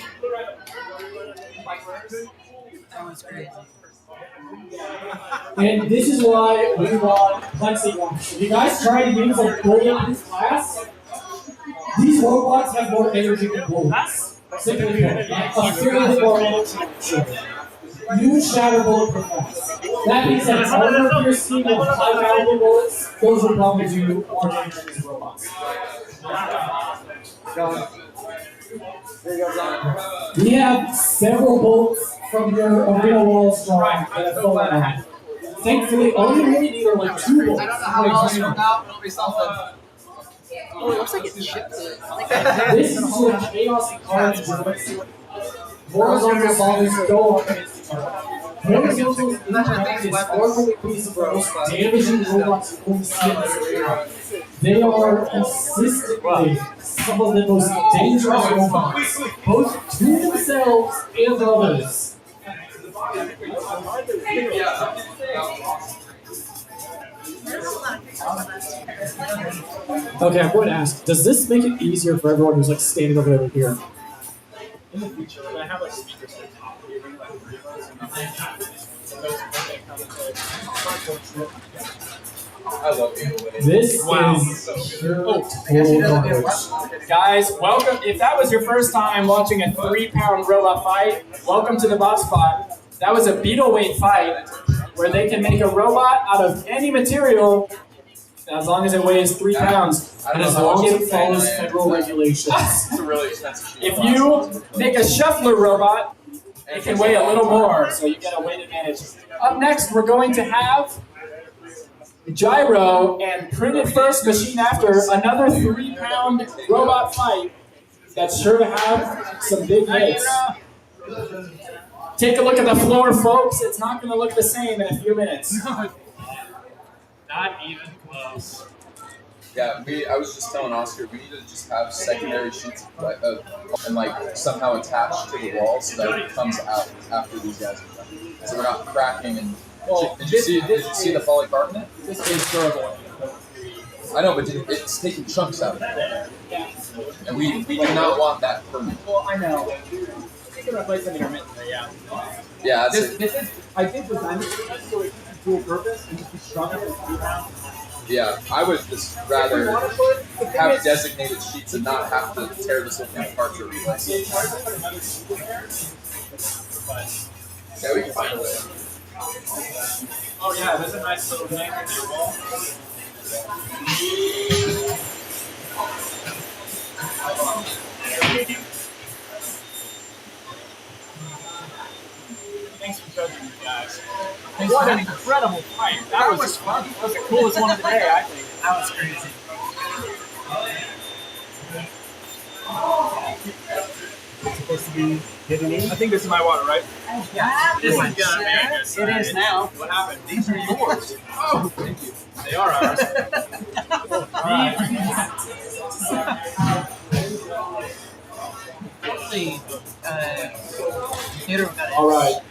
And this is why we want plexiglass. If you guys try to use a bullet in this class, these robots have more energy than bullets. Simply put, a fairly more energy. Use shatter bullet fast. That means that armor piercing with high caliber bullets, those will probably do more damage than these robots. We have several bolts from your arena walls drawing that have fallen out. Thankfully, all you really need are like 2 bolts. I don't know how well it's worked out, but it'll be something. Oh, it looks like it's shipped. This is your chaos cards joints. Horizontal bodies go up against each other. Horizontal impact is arguably piece of the most damaging robots you've ever seen in this arena. They are consistently some of the most dangerous robots, both to themselves and others. Okay, I'm going to ask, does this make it easier for everyone who's like standing over here? In the future, I have like speakers at the top here, like 3 of us, I love being away. This is pure total garbage. Guys, welcome. If that was your first time watching a 3-pound robot fight, welcome to the Boss Spot. That was a beetle weight fight where they can make a robot out of any material as long as it weighs 3 pounds and as long as it follows federal regulations. It's a really expensive sheet. If you make a shuffler robot, it can weigh a little more, so you get a weight advantage. Up next, we're going to have Gyro and Printed First Machine After, another 3-pound robot fight that's sure to have some big hits. Take a look at the floor, folks. It's not going to look the same in a few minutes. Not even close. Yeah, I was just telling Oscar, we need to just have secondary sheets and like somehow attached to the wall so that it comes out after these guys are done. So we're not cracking and. Did you see the polycarbonate? This is durable. I know, but it's taking chunks out of it. And we do not want that permanent. Well, I know. You can replace them intermittently, yeah. Yeah, that's This is, I think, designed for dual purpose and just be strong enough to 3 pounds. Yeah, I would just rather have designated sheets and not have to tear this whole thing apart to replace it. Yeah, we can find a way. Oh yeah, there's a nice little thing in your wall. Thanks for judging me, guys. What an incredible fight. That was fun. That was the coolest one of the day, I think. That was crazy. It's supposed to be hitting me. I think this is my water, right? Yeah, This is gonna be a good side. it is now. What happened? These are yours. Oh, thank you. They are ours. Hopefully, theater got it. All right.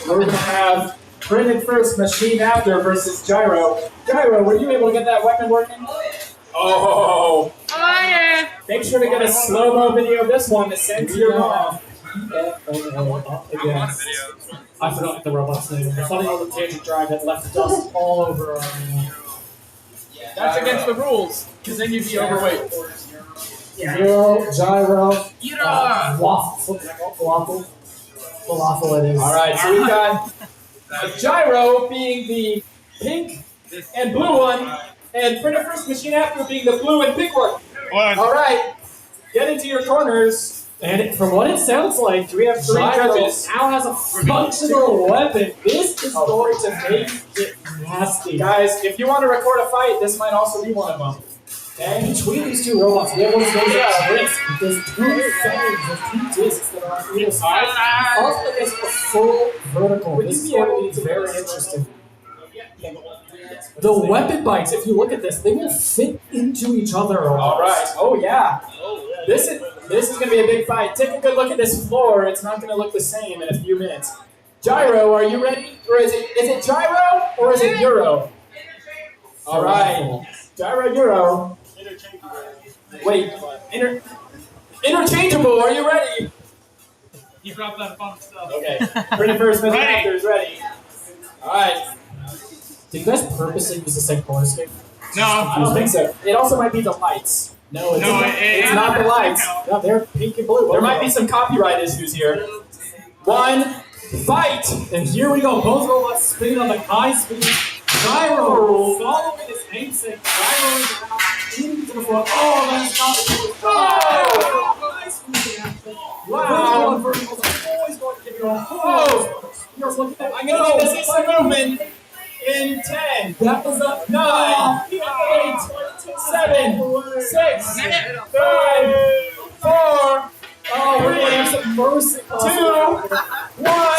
We're going to have Printed First Machine After versus Gyro. Gyro, were you able to get that weapon working? Oh. Oh, yeah. Make sure to get a slow-mo video of this one to send to your mom. Against, I forgot the robot's name. The funny little tangent drive that left dust all over our arena. That's against the rules, because then you'd be overweight. Zero, Gyro, Waffle. Falafel it is. All right, so we've got Gyro being the pink and blue one, and Printed First Machine After being the blue and pink one. All right, get into your corners. And from what it sounds like, Do we have 3 Gyro judges? now has a functional weapon. This is going to make it nasty. Guys, if you want to record a fight, this might also be one of them. And between these two robots, we have one of those discs. There's 2 fangs, there's 2 discs that are on either side. Up against a full vertical. This is going to be very interesting. The weapon bites, if you look at this, they will fit into each other. All right. Oh yeah. This is going to be a big fight. Take a good look at this floor. It's not going to look the same in a few minutes. Gyro, are you ready? Or is it Gyro or is it Euro? All right. Gyro, Euro. Wait. Interchangeable. Are you ready? You dropped that fun stuff. Okay. Pretty first minute after is ready. All right. Did you guys purposely use the same color scheme? No. I don't think so. It also might be the lights. No, it's not. It's not the lights. No, they're pink and blue. There might be some copyright issues here. 1, fight! And here we go. Both robots spinning on the high speed. Gyro following his namesake. Gyro is around into the floor. Oh, that's not the Wow. Verticals are always going to give you a Oh! I'm going to need to see some movement in 10, That was a 9, 8, 7, 6, 5, 4, Oh, we're going to have some mercy. 2, 1.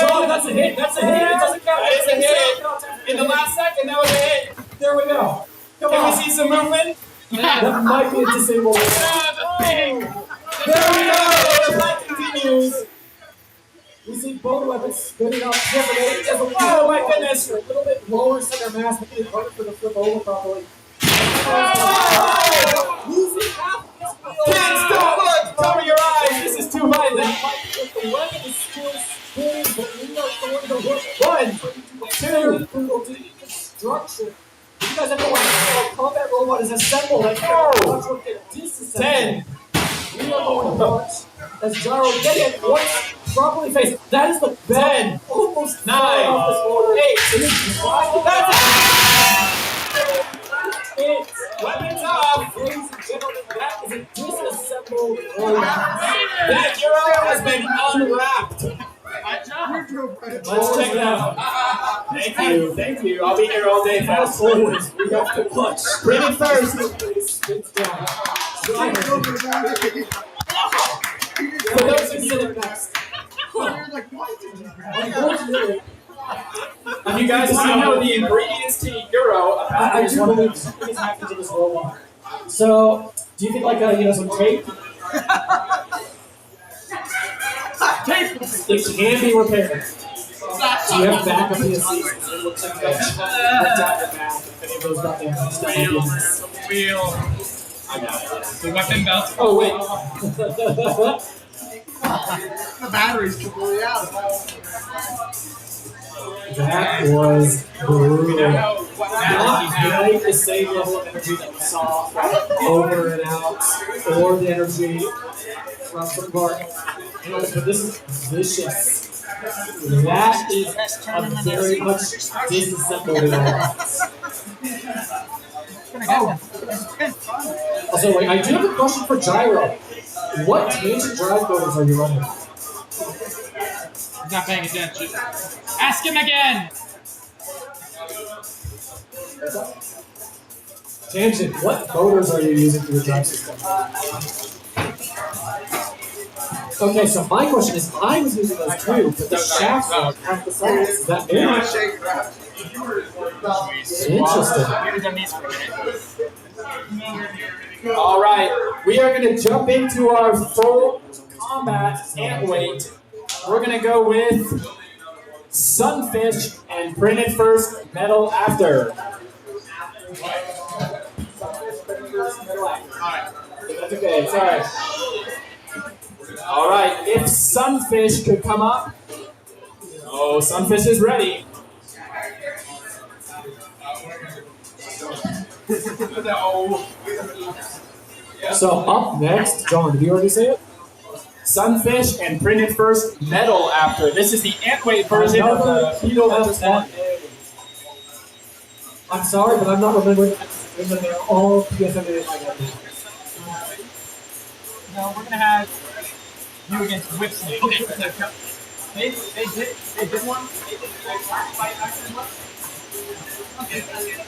John, that's a hit. That's a hit. It doesn't count. That is a hit. In the last second, that was a hit. There we go. Come Can on. we see some movement? That might be a disabled. There we go. The fight continues. We see both weapons spinning up differently. Oh my goodness. A little bit lower center mass, making it harder for the flip over properly. Losing half. Can't stop. Cover your eyes. This is too violent. The weapon is still spinning, but we are going to hit 1, 2. brutal destruction. You guys ever watch how a combat robot is assembled? Like, watch what get disassembled. 10. We are going to watch as Gyro get it once properly faced. That is the bell. Almost 9, off this order. 8. It is right. That's it. Weapons off. Ladies and gentlemen, that is a disassembled robot. That Euro has been unwrapped. Let's check it out. Thank you. I'll be here all day fast. Always, we have to watch. Bring it first. Spins down. For those who sit next. Unfortunately, And you guys know the ingredients to Euro. I do believe something is happening to this robot. So, do you think like some tape? It can be repaired. Do you have backup PSCs? It looks like you have adapter back if any of those got damaged. Wheel. I got it. The weapon belt. Oh wait. The battery's completely out. That was brutal. Not quite the same level of energy that we saw from Over and Out, or the energy from some of our. But this is vicious. That is a very much disassembled robots. Also, wait, I do have a question for Gyro. What tangent drive motors are you running? He's not paying attention. Ask him again! Tangent, what motors are you using for your drive system? Okay, so my question is, I was using those too, but the shafts are half the size. Is that new? Interesting. All right, we are going to jump into our full combat ant weight. We're going to go with Sunfish and Printed First, Metal After. That's okay, it's all right. All right, if Sunfish could come up. Oh, Sunfish is ready. So up next, John, did you already say it? Sunfish and Printed First, Metal After. This is the ant-weight version of the Keto I'm sorry, but I'm not remembering when they're all PFMA. No, we're gonna have you against Whip Snake. Okay. They did one. They did fight action one.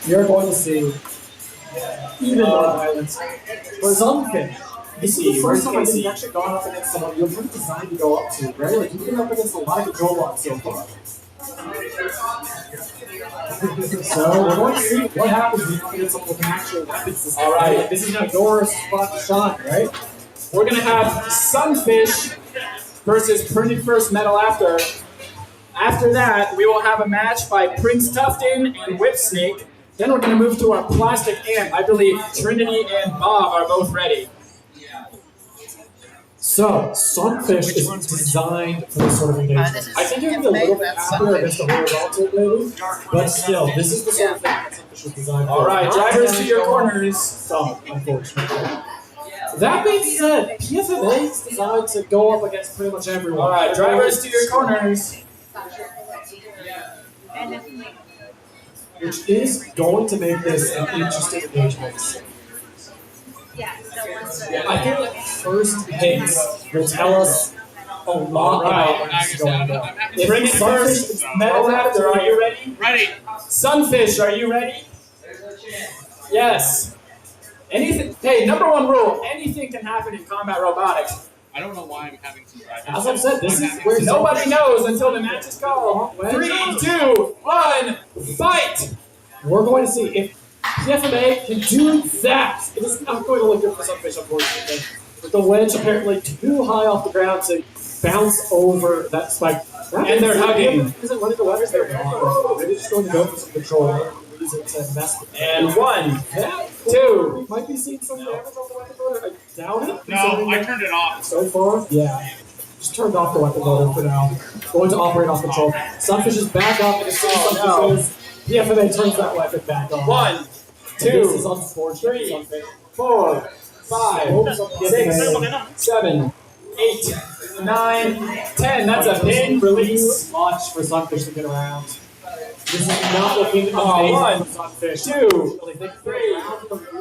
You're going to see even more violence. For Sunfish, this is the first time I've actually gone up against someone you're pretty designed to go up to, right? Like you've been up against a lot of control blocks so far. So we're going to see what happens when you get someone with an actual weapons. All right. This is Pandora's spot to shine, right? We're gonna have Sunfish versus Printed First Metal After. After that, we will have a match by Prince Tufton and Whip Snake. Then we're gonna move to our Plastic Ant. I believe Trinity and Bob are both ready. So, Sunfish is designed for this sort of engagement. I think you're going to be a little bit happier against the horizontal maybe, but still, this is the sort of thing that Sunfish was designed for. All right, drivers to your corners. So, unfortunately. That being said, PFMA is designed to go up against pretty much everyone. All right, drivers to your corners. Which is going to make this an interesting engagement. I think the first hits will tell us a lot about what's going on. Printed First Metal After, are you ready? Ready. Sunfish, are you ready? Yes. Anything. Hey, number one rule: anything can happen in combat robotics. I don't know why I'm having some drivers. As I've said, this is where Nobody knows until the match is called. 3, 2, 1, fight! We're going to see if PFMA can do that. It is not going to look good for Sunfish, unfortunately. With the wedge apparently too high off the ground to bounce over that spike. And they're hugging. Isn't running the weapons they're not. They're just going to go for some control. Use it to mess with And 1, 2. Might be seeing some damage off the weapon motor. I doubt it. No, I turned it off. So far, yeah. Just turned off the weapon motor for now. Going to operate off control. Sunfish is back up, and as soon as Sunfish is, PFMA turns that weapon back on. 1, 2, This is unfortunate. 3, 4, 5, 6, 7, 8, 9, 10. That's a pin release. Much for Sunfish to get around. This is not looking amazing 1, for Sunfish. 2, 3,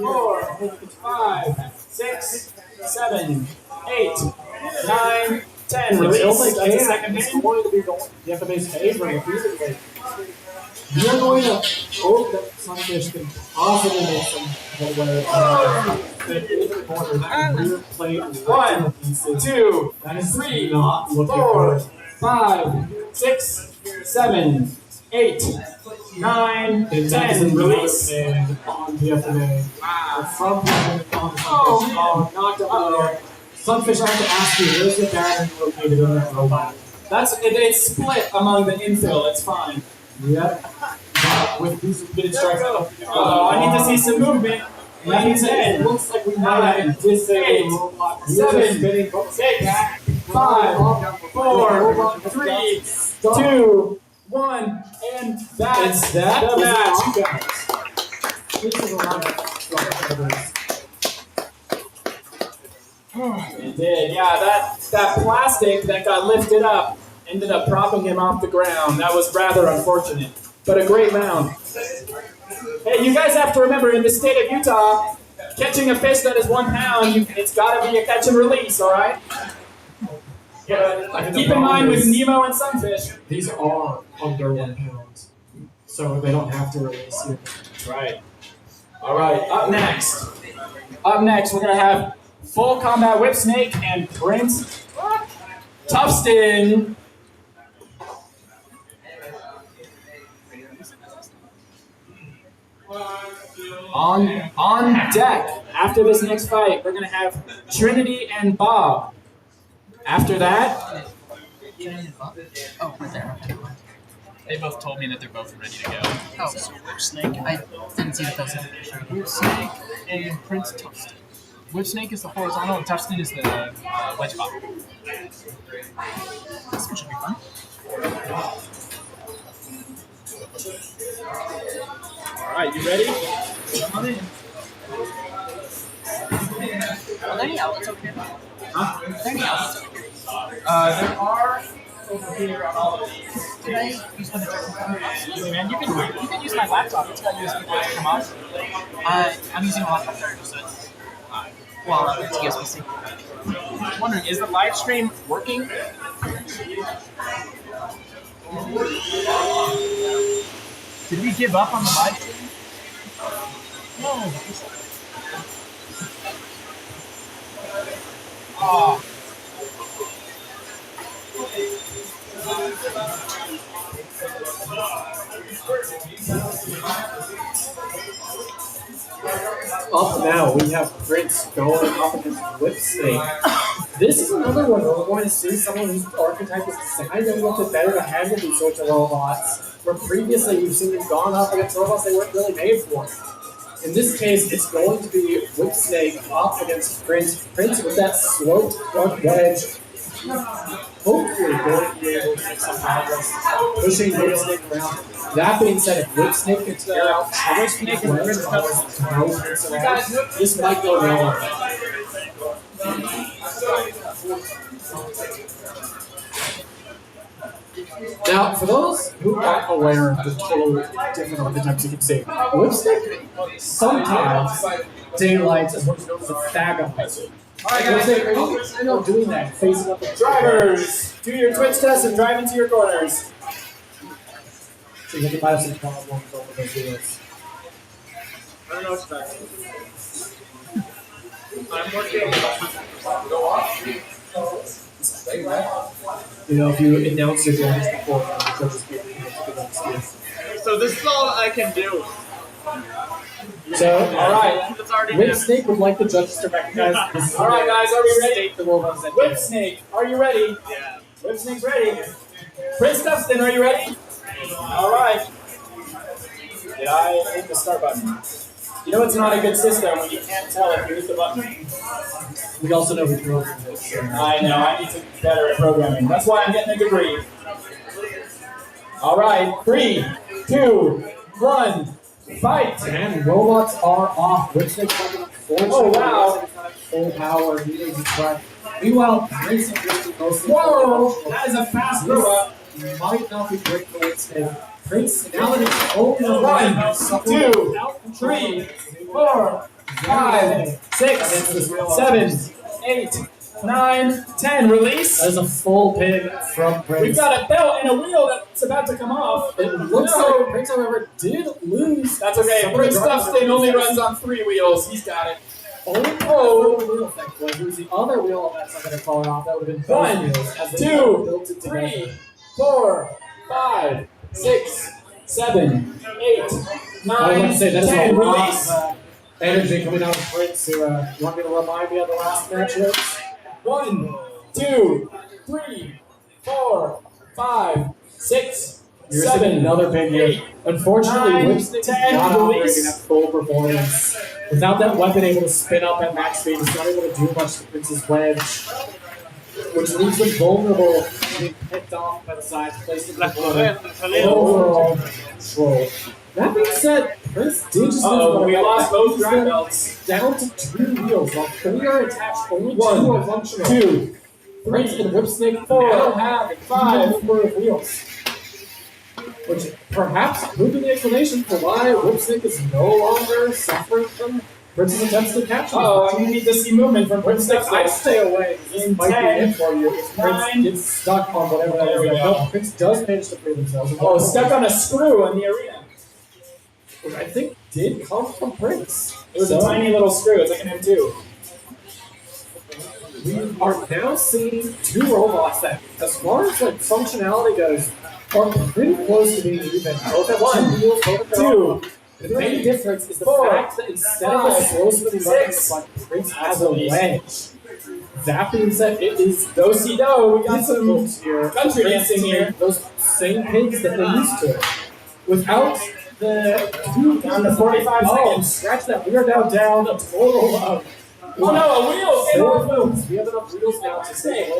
4, 5, 6, 7, 8, 9, 10. Release. That's a second It's pin. going to be going the FMA's favor repeatedly. We are going to hope that Sunfish can possibly make some headway. Fit into the corner. That rear plate is 1, 2, That is 3, not looking 4, good. 5, 6, 7, 8, 9, 10. Release. And on the FMA. From PFMA on Sunfish. Oh, knocked out there. Sunfish, I have to ask you, where's the battery located in that robot? It's split among the infill. It's fine. Yep. With these good instructions. I need to see some movement. That means it looks like we might have a disabled robot. 7, 6, 5, 4, 3, 2, 1, and that's the match. This is a lot of It did, yeah. That plastic that got lifted up ended up propping him off the ground. That was rather unfortunate, but a great round. Hey, you guys have to remember, in the state of Utah, catching a fish that is 1 pound, it's got to be a catch and release, all right? Keep in mind with Nemo and Sunfish. These are under 1 pound, so they don't have to release you. Right. All right. Up next, we're gonna have Full Combat Whip Snake and Prince Tufton. On deck, after this next fight, we're going to have Trinity and Bob. After that... Oh, right there. They both told me that they're both ready to go. Oh, so Whip Snake. I didn't see the post notification. Whip Snake and Prince Tufton. Whip Snake is the horizontal and Tufton is the wedge bot. This one should be fun. Alright, you ready? Come on in. Are there any outlets over here? Huh? Are there any outlets over here? There are over here on all of these. Can I use one of the Easy, man. You can use my laptop. It's got USB to come on. I'm using a laptop there just so it's, well, it's USB-C. I'm wondering, is the live stream working? Did we give up on the live stream? No. Oh. Up now, we have Prince going up against Whipsnake. This is another one where we're going to see someone whose archetype is designed a little bit better to handle these sorts of robots. Where previously you've seen them gone up against robots they weren't really made for. In this case, it's going to be Whipsnake up against Prince. Prince with that sloped front wedge. Hopefully going to be able to make some progress, pushing Whipsnake around. That being said, if Whipsnake can tear out Whipsnake and Prince around, this might go well. Now, for those who aren't aware of the total different archetypes you can see, Whipsnake sometimes daylights as what's known as a Thagonizer. Alright guys, I know doing that, facing up the Drivers, do your twitch test and drive into your corners. So you might have some problems over those wheels. I don't know what's back. I'm working. Go off. You know, if you announce your judges before, the judges get excuse. So this is all I can do. So, alright. It's already Whipsnake would like the judges to recognize this. Alright guys, are we ready? The robots that Whipsnake, are you ready? Yeah. Whipsnake's ready. Prince Dustin, are you ready? Alright. Did I hit the start button? You know it's not a good system when you can't tell if you hit the button. We also know who programmed it. So. I know, I need to be better at programming. That's why I'm getting a degree. Alright, 3, 2, 1, fight! And robots are off. Whipsnake's coming up forward. Oh, wow. Full power, needing to try. Meanwhile, Prince and Whipsnake mostly. Whoa! That is a fast robot. This might not be great for Whipsnake. Prince, now that it's over. 1, 2, 3, 4, 5, 6, 7, 8, 9, 10. Release. That is a full pin from Prince. We've got a belt and a wheel that's about to come off. It looks like Prince, however, did lose. That's okay. Prince Dustin only runs on 3 wheels. He's got it. Oh, the wheel, thankfully. If it was the other wheel that's not going to fall off, that would have been both 1, wheels. As they 2, built it together. 3, 4, 5, 6, 7, 8, 9, I was going to say, that is 10. a lot Release. of energy coming out of Prince. Who, you want me to remind me of the last match, Liz? 1, 2, 3, 4, 5, 6, You're 7, seeing another pin here. 8, Unfortunately, 9, Whipsnake 10, not operating release. at full performance. Without that weapon able to spin up at max speed, he's not able to do much to Prince's wedge, which leaves him vulnerable to being picked off by the sides, placed in the overall control. That being said, Prince did just we lost both drive belts. down to 2 wheels, while 3 are attached, only 2 1, are functional. 2, Prince and Whipsnake 4, now have 5 number of wheels. Which perhaps could be the explanation for why Whipsnake is no longer suffering from Prince's attempts to capture him. Oh, you need to see movement from Prince Dustin. I'd stay away. This In might be 10, it for you. If Prince 9, gets stuck on whatever that there we is. go. No, Prince does manage to free themselves. Oh, stuck on a screw in the arena. Which I think did come from Prince. It was a tiny little screw. It's like an M2. We are now seeing 2 robots that, as far as like functionality goes, are pretty close to being even. Both at 1, 2 wheels, both at 2, The main difference is the 4, fact that instead of a 5, slow spinning rubber 6, like Prince has a wedge. That being said, it is do-si-do. We got some difficult here. country dancing here. Those same pins that they used to. Without the Down to 45 seconds. Scratch that. We are now down a total of. Oh no, a wheel came off. 4 wheels. We have enough wheels now to stay.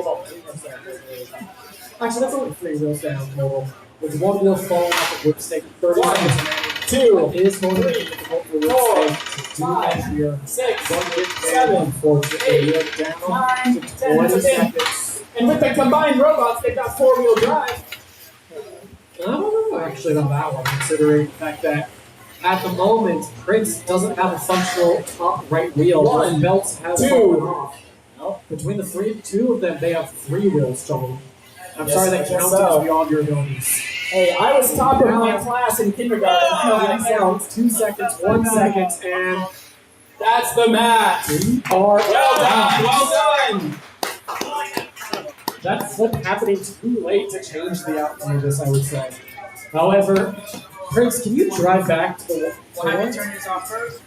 Actually, that's only 3 wheels down total. With 1 wheel falling off of Whipsnake, 30 1, seconds remaining. 2, It is going to be 3, difficult for 4, Whipsnake to do that 5, here. 6, 7, unfortunately. We are down 9, to 10. 20 seconds. And with the combined robots, they've got 4-wheel drive. I don't know actually on that one, considering the fact that at the moment, Prince doesn't have a functional top right wheel. 1, His belts have 2, fallen off. Well, between the two of them, they have 3 wheels, John. I'm Yes, sorry I that guess counting so. is beyond your abilities. Hey, I was top of my class in kindergarten. I know how that sounds. 2 seconds, 1 second, and That's the match. we are Well done. Well done. That flip happening too late to change the outcome of this, I would say. However, Prince, can you drive back to the one? Turn yours off first.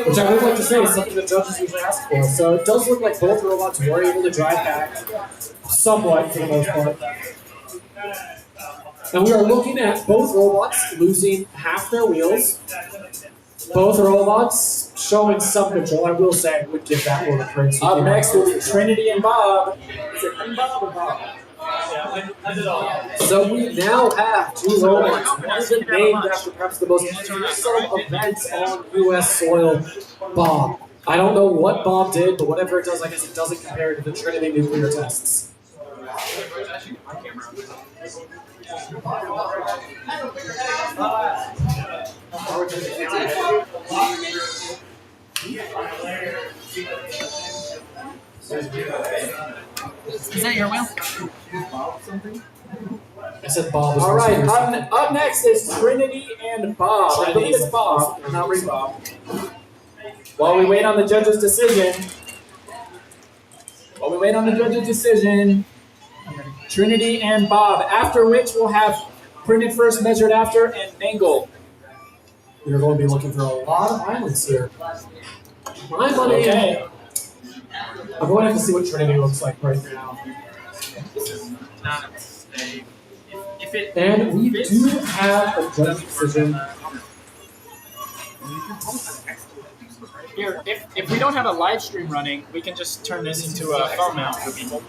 Which I would like to say is something that judges usually ask for. So it does look like both robots were able to drive back somewhat for the most part. And we are looking at both robots losing half their wheels. Both robots showing some control. I will say I would give that one a Prince. Up next will be Trinity and Bob. Is it Bob or Bob? So we now have 2 robots. One is named after perhaps the most fearsome events on U.S. soil, Bob. I don't know what Bob did, but whatever it does, I guess it doesn't compare to the Trinity nuclear tests. Is that your wheel? I said Bob was All right, supposed up next is Trinity and Bob. I believe it's Bob, not Bob. While we wait on the judge's decision, Trinity and Bob. After which we'll have printed first, measured after, and mangle. You're going to be looking for a lot of islands here. My money. Okay. I'm going to have to see what Trinity looks like right now. And we do have a judge decision. Here, if we don't have a live stream running, we can just turn this into a phone mount for people.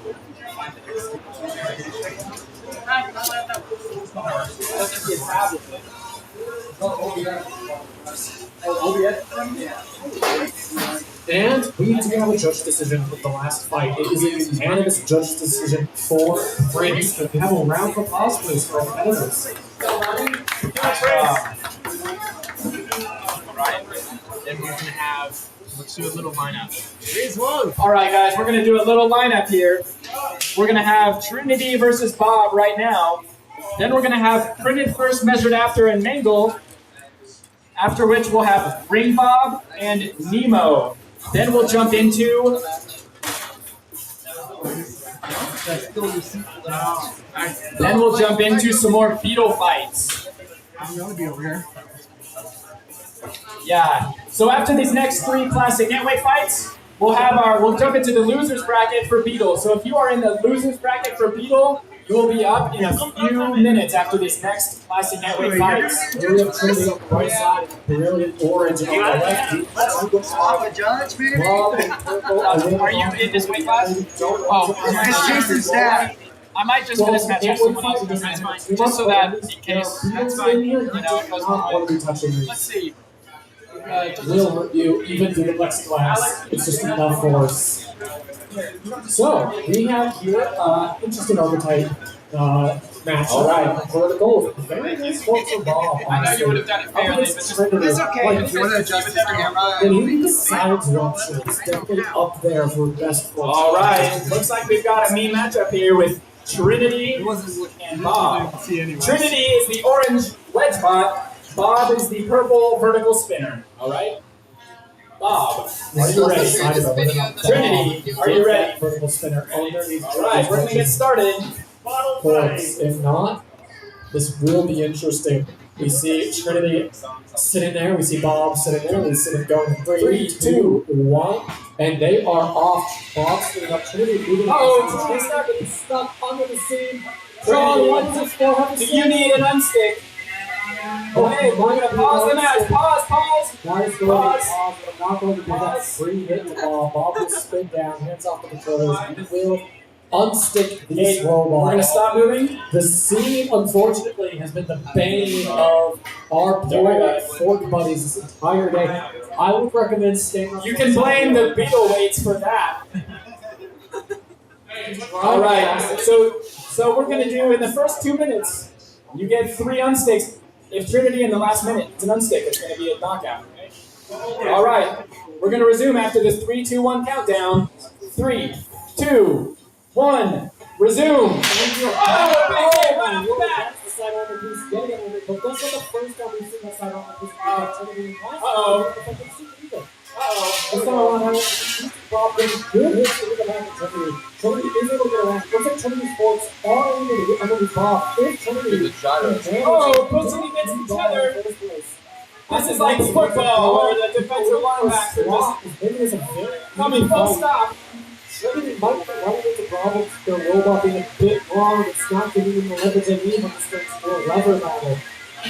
And we do have a judge decision with the last fight. It is a unanimous judge decision for Prince. We have a round of applause, please, for our competitors. Then we're gonna have. Let's do a little lineup. All right, guys, we're going to do a little lineup here. We're going to have Trinity versus Bob right now. Then we're going to have printed first, measured after, and mangle. After which we'll have Ring Bob and Nemo. Then we'll jump into some more beetle fights. I'm gonna be over here. Yeah. So after these next 3 classic netweight fights, we'll jump into the losers bracket for Beetle. So if you are in the losers bracket for Beetle, you will be up in a few minutes after these next classic netweight fights. We have Trinity on the right side, brilliant orange on the left. Let's swap a judge, baby. Are you in this weight class? Oh, It's Jason's dad. I might just finish match with someone else. That's fine. Just so that in case. That's fine. You know, it goes Not one want way. to be touching these. Let's see. Will hurt you even through the plexiglass. It's just enough force. So we have here interesting archetype match. All right. Vertical. Very nice fork for Bob. I know you would have done it fairly, but just. It's okay. If you want to adjust the camera, And even besides rupture, it's definitely up there for best fork. All right. Looks like we've got a mean matchup here with Trinity and Bob. Trinity is the orange wedge bot. Bob is the purple vertical spinner. All right. Bob, are you ready? Trinity, are you ready? Vertical spinner underneath. All right, we're gonna get started. Forks. If not, this will be interesting. We see Trinity sitting there. We see Bob sitting there. We see them going 3, 2, 1, and they are off. Bob sitting up. Trinity moving. Oh, Trinity getting stuck under the seam. Trinity, 1, 2, 4, have do you need an unstick? Okay, we're gonna pause the match. Pause. That is going to be pause. I'm not going to give that free hit to Bob. Bob will spin down, hands off the controllers, and will unstick these robots. We're gonna stop moving. The seam, unfortunately, has been the bane of our poor fork buddies this entire day. I would recommend staying. You can blame the beetle weights for that. All right, so we're gonna do in the first 2 minutes. You get 3 unsticks. If Trinity in the last minute, it's an unstick. It's gonna be a knockout. Okay? All right, we're gonna resume after this 3, 2, 1 countdown. 3, 2, 1, resume. That's the side armor piece getting it, but that's not the first time we've seen that side armor piece. This time around, Bob brings good hits into the back of Trinity. Trinity is able to get around. Looks like Trinity's forks are able to get underneath Bob. If Trinity The gyro. Pushing against each other. This is like football, where the defensive linebacker just coming full stop. Trinity might be running into problems. Their robot being a bit long. It's not giving them the leverage they need on the strength for lever battle.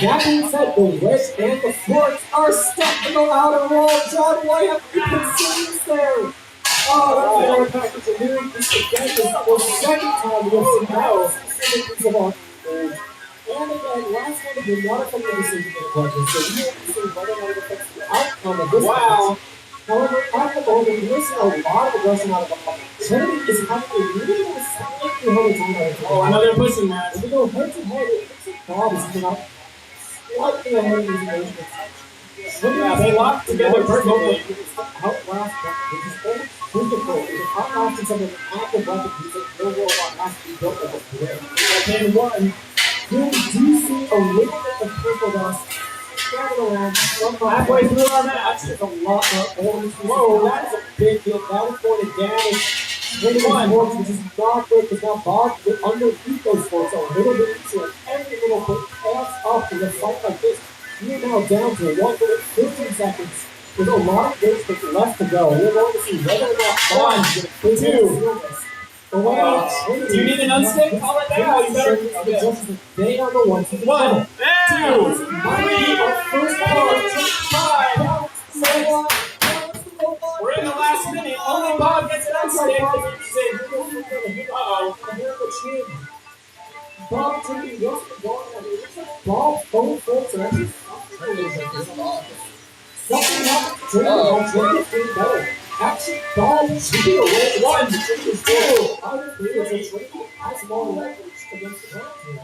That being said, the wedge and the forks are stuck in the outer wall. John White, you can see there. Oh, that's the air package. And here this again is the second time we have seen that specific piece of our and again, last one did not affect the decision in the budget, so you have to see whether or not it affects the outcome of this match. However, at the moment, we're seeing a lot of aggression out of the ball. Trinity is having a really slightly harder time out of the ball. Another pushing match. If we go head to head, it looks like Bob is coming out slightly ahead of these arrangements. Yeah, they locked together perfectly. Outlast that, which is almost difficult. If it's outlasting something with active weapons, the robot has to be built like a brick. And one, here we do see a little bit of purple dust scattered around. Halfway through our match. It's a lot more orange. Whoa, that is a big hit. That is going to damage Trinity forks, which is not good because now Bob will underneath those forks a little bit easier. Every little bit adds up in a fight like this. We are now down to 1 minute 15 seconds. There's a lot of distance left to go. We're going to see whether or not Bob is going to do you need an unstick? Call it now. You better. They are the ones who 1, 2, 3, first 4, 5, 6. We're in the last minute. Only Bob gets an unstick. Uh-oh. Bob Trinity goes to the ball. Bob, both folks are actually something happened to Trinity is doing better. Actually, Bob should be away. 1, 2, 3. Out of 3, so Trinity has more leverage against the ground here.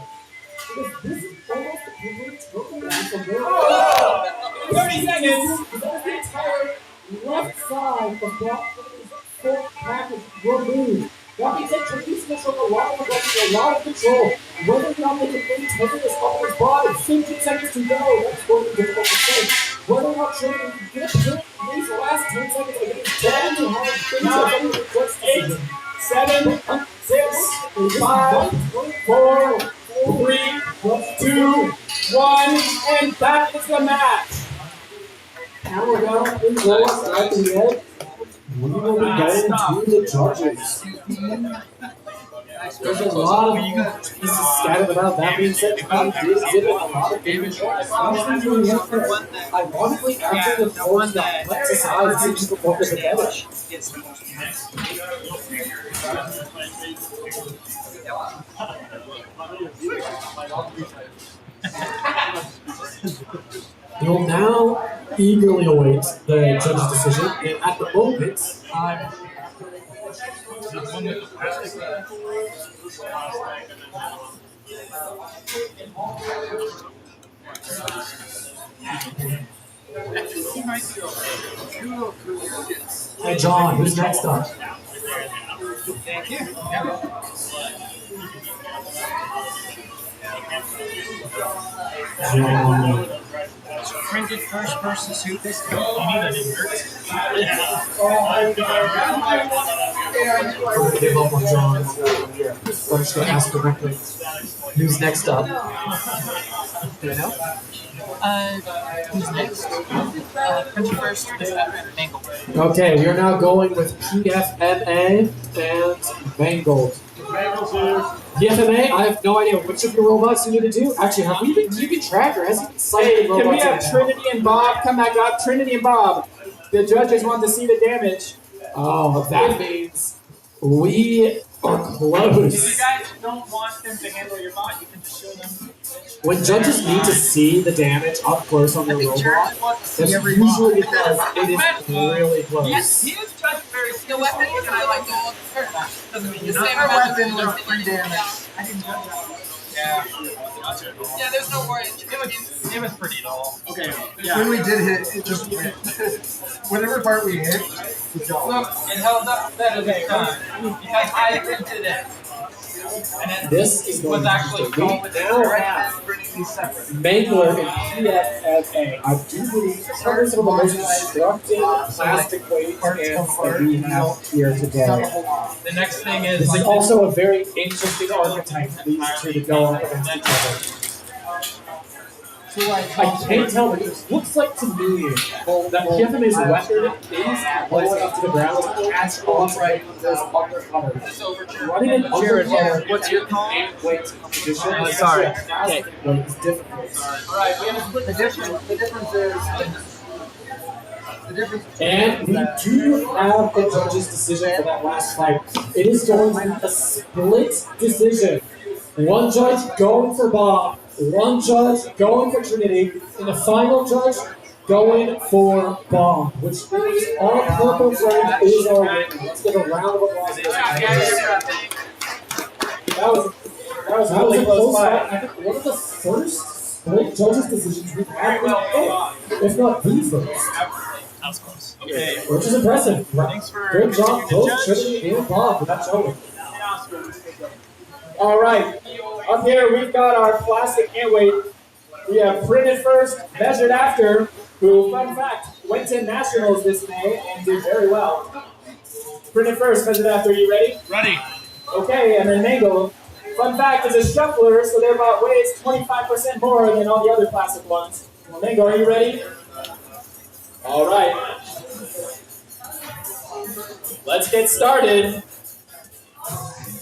Because this is almost a complete turnaround from there. 30 seconds. That is the entire left side of Bob Trinity's fork package removed. That being said, Trinity's going to show a lot of aggression, a lot of control. Whether or not they can maintain this up on his body, 15 seconds to go, that's going to be difficult to say. Whether or not Trinity can get through these last 10 seconds, I think it's down to how things are going to be 8, 7, 6, 5, 4, 3, 2, 1, and that is the match. Now we're down in the at the end. We will be getting to the judges. There's a lot of pieces scattered about. That being said, Bob did exhibit a lot of damage. Ironically, after the force that lets aside, seems to perform as a damage. You'll now eagerly await the judge's decision, and at the moment, Hey John, who's next up? Thank you. John. Printed first versus who this time? You need an invert. Give up on John. I'm just going to ask directly. Who's next up? Do I know? Who's next? Printed first, Mangold. Okay, we are now going with PFMA and Mangold. PFMA, I have no idea which of your robots you need to do. Actually, have we been keeping track or has he been Hey, can we have Trinity and Bob come back up? Trinity and Bob. The judges want to see the damage. Oh, that means we are close. If you guys don't want them to handle your bot, you can just show them. When judges need to see the damage up close on their robot, that's usually because it is really close. Yes, he is just very skilled. The weapon and I like all doesn't mean the same Her amount of weapon was damage. 3 damage. I didn't judge that. Yeah. Yeah, there's no orange. It was pretty dull. Okay. When we did hit, it just went. Whatever part we hit, we go. Look, it held up better this time because I printed it. And then This is going was to actually be called with now have these separate. Mangler and PFFA. I do believe some of the most destructive plastic weight ants that we have here today. The next thing is This like is also a very interesting archetype for these two to go up against each other. I can't tell, but it looks like to me that PFMA's weapon is low enough to the ground to catch on right those undercutters. Running an undercutter, what's your call? weight position. Sorry. Okay. Weight is difficult. Alright, we have to split the difference. The difference is And we do have a judge's decision for that last fight. It is going to be a split decision. One judge going for Bob, one judge going for Trinity, and the final judge going for Bob, which means our purple friend is our winner. Let's give a round of applause. That was really close fight. I think one of the first split judges' decisions we've had, if not the first. That was close. Okay. Which is impressive. Thanks for Good job, being the both judge. Trinity and Bob, for that showing. All right, up here we've got our plastic ant weight. We have printed first, measured after, who, fun fact, went to nationals this May and did very well. Printed first, measured after. You ready? Ready. Okay, and then Mango. Fun fact, is a shuffler, so their weighs 25% more than all the other plastic ones. Well, Mango, are you ready? All right. Let's get started.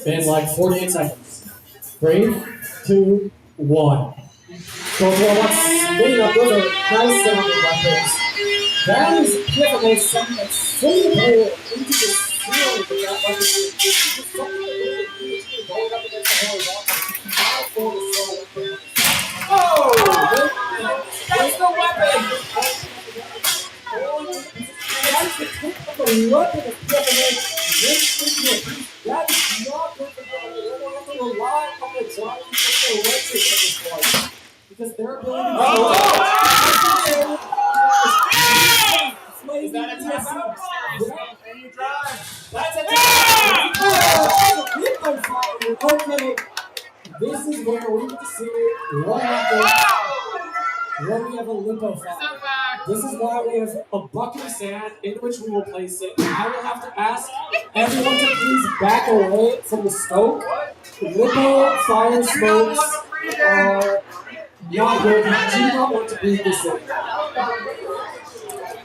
In like 48 seconds. 3, 2, 1. So for what's spinning up, those are nice sounding weapons. That is definitely something that's singable into the ceiling with that weapon. This is something that really is going up against the horizontal. Now for the soul weapon. Oh! That's the weapon! That's the tip of the weapon of PFMA. That is not going to go. We're going to have to rely on the giant electric at this point. Because their ability to Is that a test of and you drive. That's a test. Okay. This is where we get to see what happens when we have a lipo fire. This is why we have a bucket of sand in which we will place it. I will have to ask everyone to please back away from the smoke. Lipo fire smokes are not good. You do not want to be this way.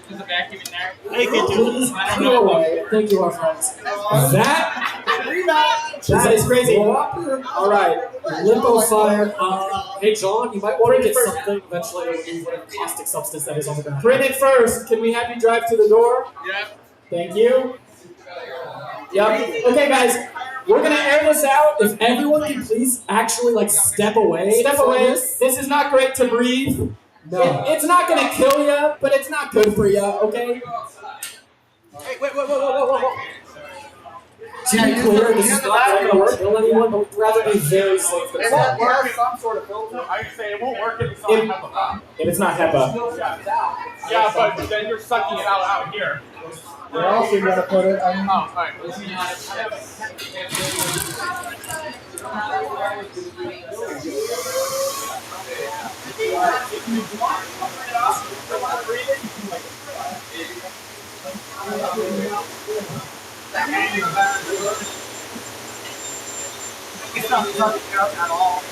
There's a vacuum in there. Please clear away. Thank you, our friends. That is crazy. All right, lipo fire. Hey, John, you might want to get something eventually. Whatever caustic substance that is on the ground. Print it first. Can we have you drive to the door? Yep. Thank you. Yep. Okay, guys. We're gonna air this out. If everyone can please actually like step away. Step away. This is not great to breathe. No. It's not gonna kill you, but it's not good for you. Okay. Hey, whoa. To be clear, this is not going to kill anyone, but we'd rather be very safe than It sorry. won't work some sort of filter. I say it won't work if it's not HEPA. If it's not HEPA. Yeah, but then you're sucking it out here. Where else you gotta put it? Oh, alright. It's not sucking up at all.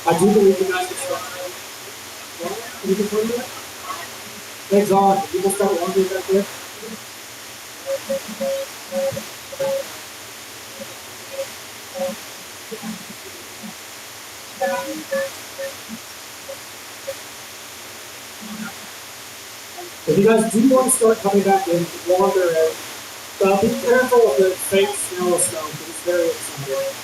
I do believe you guys can start. Can you confirm that? Thanks, on. You will start laundry back there. If you guys do want to start coming back in, wander in, be careful of the fake snow stone, because it's very exciting.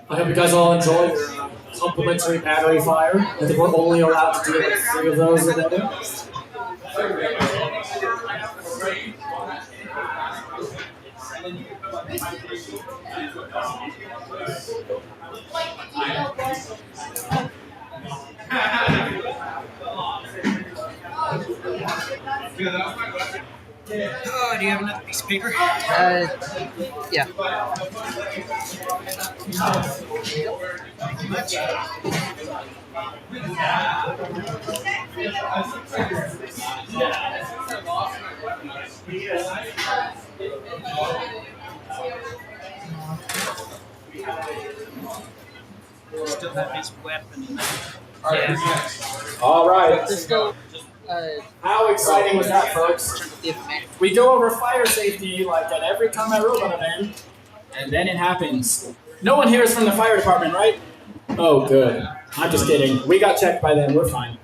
I hope you guys all enjoyed your complimentary battery fire. I think we're only allowed to do like 3 of those a day. Yeah, Oh, do you have another piece of paper? Yeah. Still have his weapon in there. All right. There's still, How exciting was that, folks? We go over fire safety like at every Combat Robot event, and then it happens. No one here is from the fire department, right? Oh, good. I'm just kidding. We got checked by them. We're fine.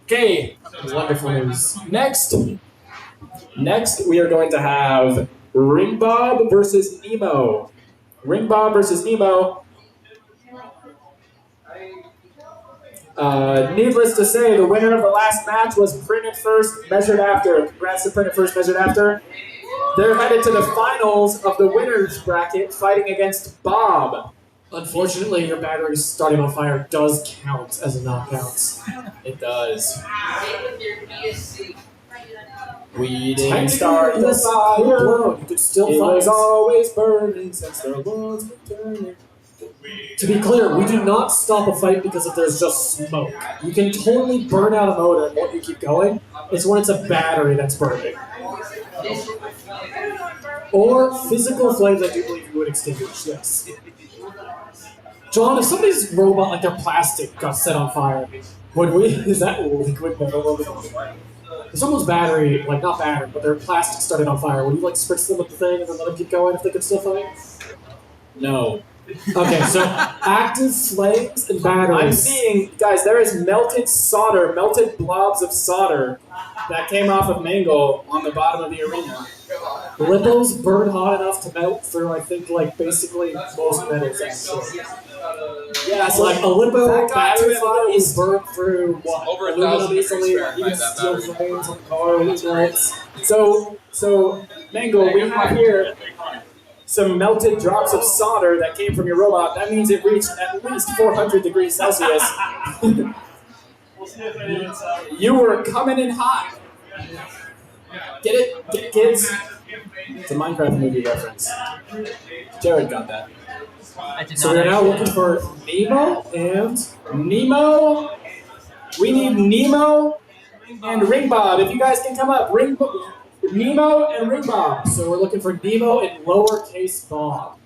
Okay. Wonderful news. Next, we are going to have Ring Bob versus Nemo. Ring Bob versus Nemo. Needless to say, the winner of the last match was Printed First, Measured After. Congrats to Printed First, Measured After. They're headed to the finals of the winners bracket, fighting against Bob. Unfortunately, your battery starting on fire does count as a knockout. It does. We didn't start the fire. You could still fight. It was always burning since there was returning. To be clear, we do not stop a fight because if there's just smoke. You can totally burn out a motor and let you keep going. It's when it's a battery that's burning. Or physical flames, I do believe you would extinguish, yes. John, if somebody's robot, like their plastic, got set on fire, would we? Is that liquid metal? If someone's battery, like not battery, but their plastic started on fire, would you like spritz them with the thing and then let them keep going if they could still fight? No. Okay, so active flames and batteries. I'm seeing, guys, there is melted solder, melted blobs of solder that came off of Mangle on the bottom of the arena. Lippos burn hot enough to melt through, I think, like basically most metals. Actually. Yeah, so like a Lippo battery fire is burned through what? Over Aluminum 1,000 easily, degrees or even Fahrenheit, that steel battery. frames on cars, right? So Mangle, we have here some melted drops of solder that came from your robot. That means it reached at least 400 degrees Celsius. You were coming in hot. Get it? Get it, kids? It's a Minecraft movie reference. Jared got that. So we're now looking for Nemo and Nemo. We need Nemo and Ring Bob. If you guys can come up, Nemo and Ring Bob. So we're looking for Nemo and lowercase Bob.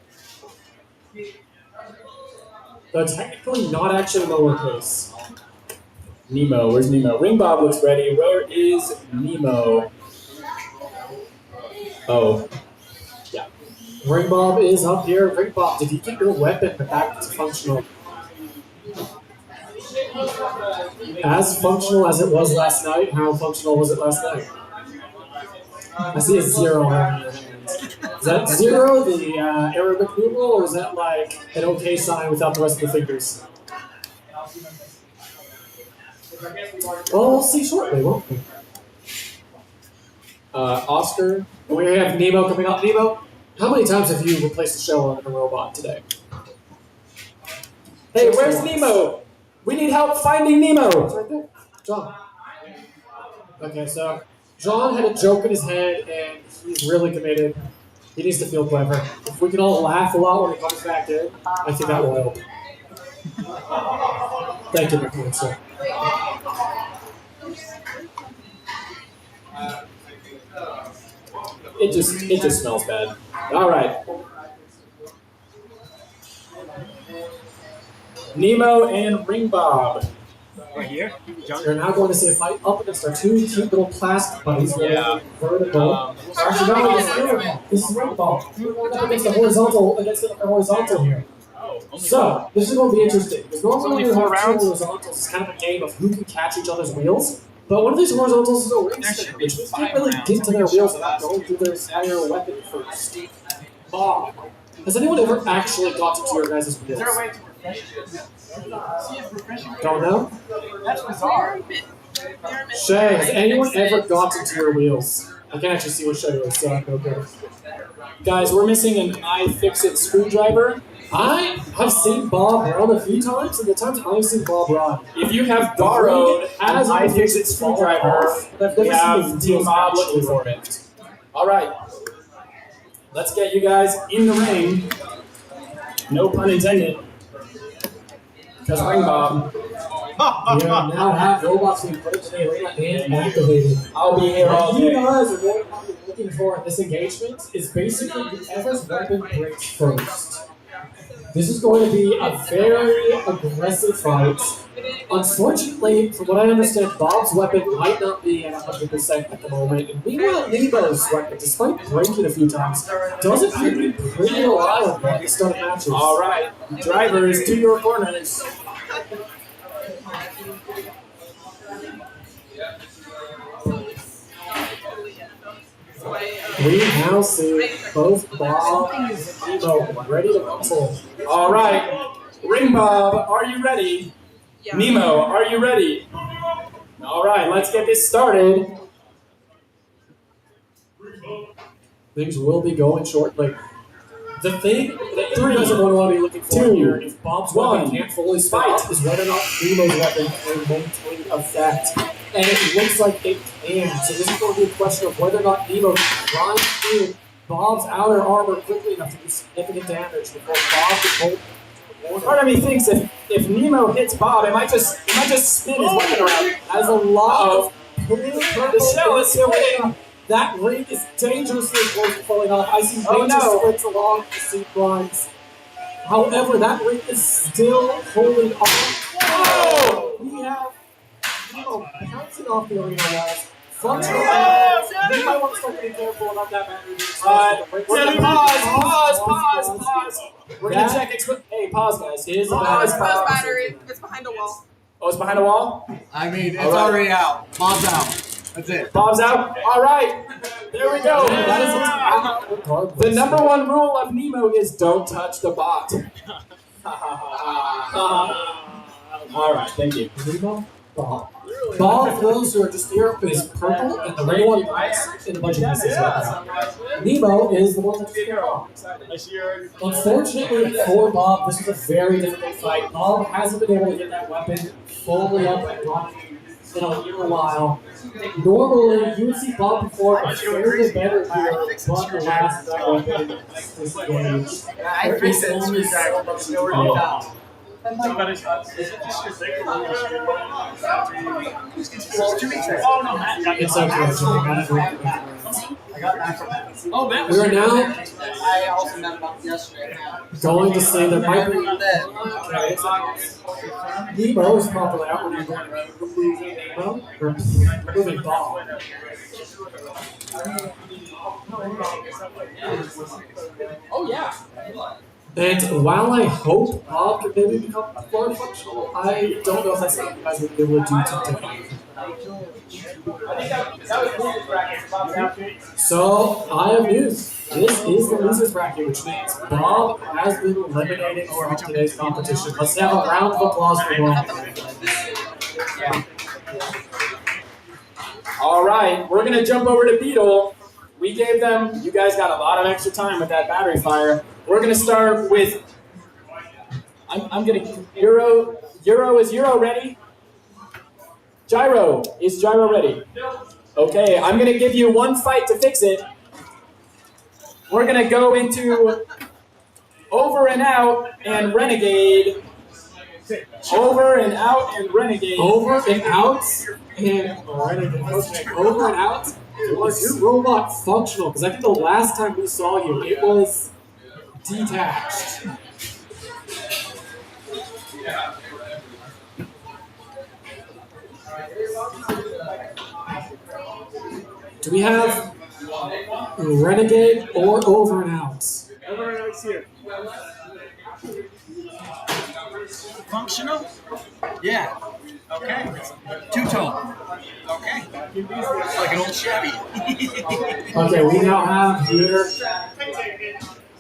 Though technically not actually lowercase. Nemo, where's Nemo? Ring Bob looks ready. Where is Nemo? Oh. Yeah. Ring Bob is up here. Ring Bob, did you get your weapon back to functional? As functional as it was last night, how functional was it last night? I see a 0 on your hands. Is that 0 the Arabic numeral, or is that like an okay sign without the rest of the fingers? Well, we'll see shortly, won't we? Oscar, we have Nemo coming up. Nemo, how many times have you replaced the shell on a robot today? Hey, where's Nemo? We need help finding Nemo. It's right there. John. Okay, so John had a joke in his head, and he's really committed. He needs to feel clever. If we can all laugh a lot when he comes back in, I think that will help. Thank you, Mr. Sir. It just smells bad. All right. Nemo and Ring Bob. Right here. We're now going to see a fight up against our two cute little plastic buddies. Yeah. Vertical. Actually, no, this is vertical. This is vertical. We're going up against the horizontal here. So, this is going to be interesting. Because normally when we have two horizontals, it's kind of a game of who can catch each other's wheels. But one of these horizontals is a ring stick, which means they can't really get to their wheels without going through their entire weapon first. Bob, has anyone ever actually gotten to your guys' wheels? Is there a way to refresh it? Don't know? That's bizarre. Shay, has anyone ever gotten to your wheels? I can't actually see what Shay is, so I'm no good. Guys, we're missing an iFixit screwdriver. I have seen Bob run a few times, and the times I've seen Bob run, If you have borrowed as an I iFixit screwdriver, I've we never have seen Team Bob looking for it. All right. Let's get you guys in the ring. No pun intended. Because Ring Bob, We now have robots being put into the arena and activated. I'll be here all What you day. guys are going to be looking for in this engagement is basically whoever's weapon breaks first. This is going to be a very aggressive fight. Unfortunately, from what I understand, Bob's weapon might not be at 100% at the moment. And meanwhile, Nemo's weapon, despite breaking a few times, does appear to be pretty reliable at the start of matches. All right. Drivers, to your corners. We now see both Bob and Nemo ready to wrestle. All right. Ring Bob, are you ready? Yeah. Nemo, are you ready? All right, let's get this started. Things will be going shortly. The thing that you guys are going to want to be looking for Two, here, if Bob's weapon one, can't fully fight, is whether or not Nemo's weapon can maintain effect. And it looks like it can. So this is going to be a question of whether or not Nemo can grind through Bob's outer armor quickly enough to do significant damage before Bob can hold. Part of me thinks if Nemo hits Bob, it might just spin his weapon around. Has a lot of The shell is spinning. That ring is dangerously close to falling off. I see Oh, major no. splits along the seat lines. However, that ring is still holding on. Oh! We have Nemo bouncing off the arena walls. Functional. Oh, We might want to start getting careful about that battery. We're gonna pause. We're gonna check Hey, pause, guys. Is the Pause, battery. Pause battery. It's behind a wall. Oh, it's behind a wall? I mean, it's All right. already out. Bob's out. That's it. Bob's out. All right. There we go. That is a regardless. The number one rule of Nemo is don't touch the bot. All right, thank you. Nemo, Bob. Bob, for those who are just here, is purple, and the red one is in a bunch of pieces right now. Nemo is the one that's here. Unfortunately for Bob, this is a very difficult fight. Bob hasn't been able to get that weapon fully up and running in a while. Normally, you would see Bob perform a fairly better here, but the last that weapon is disengaged. I fixed it. Only so much to do. It's okay. Oh, man. We are now I also met him yesterday. going to say that might be That. Nemo is properly out when you're going to remove Nemo or removing Bob. Oh, yeah. And while I hope Bob can maybe become more functional, I don't know if that's something you guys would be able to do today. So, I have news. This is the losers bracket, which means Bob has been eliminated from today's competition. Let's have a round of applause for Bob. All right, we're gonna jump over to Beetle. We gave them, you guys got a lot of extra time with that battery fire. We're gonna start with, I'm gonna, Euro, is Euro ready? Gyro, is Gyro ready? Okay, I'm gonna give you one fight to fix it. We're gonna go into Over and Out and Renegade. Over and Out and Renegade. Over and out and okay. Over and out. Was your robot functional? Because I think the last time we saw you, it was detached. Do we have Renegade or Over and Out? Over and out's here. Functional? Yeah. Okay. Two-tone. Okay. It's like an old Chevy. Okay, we now have here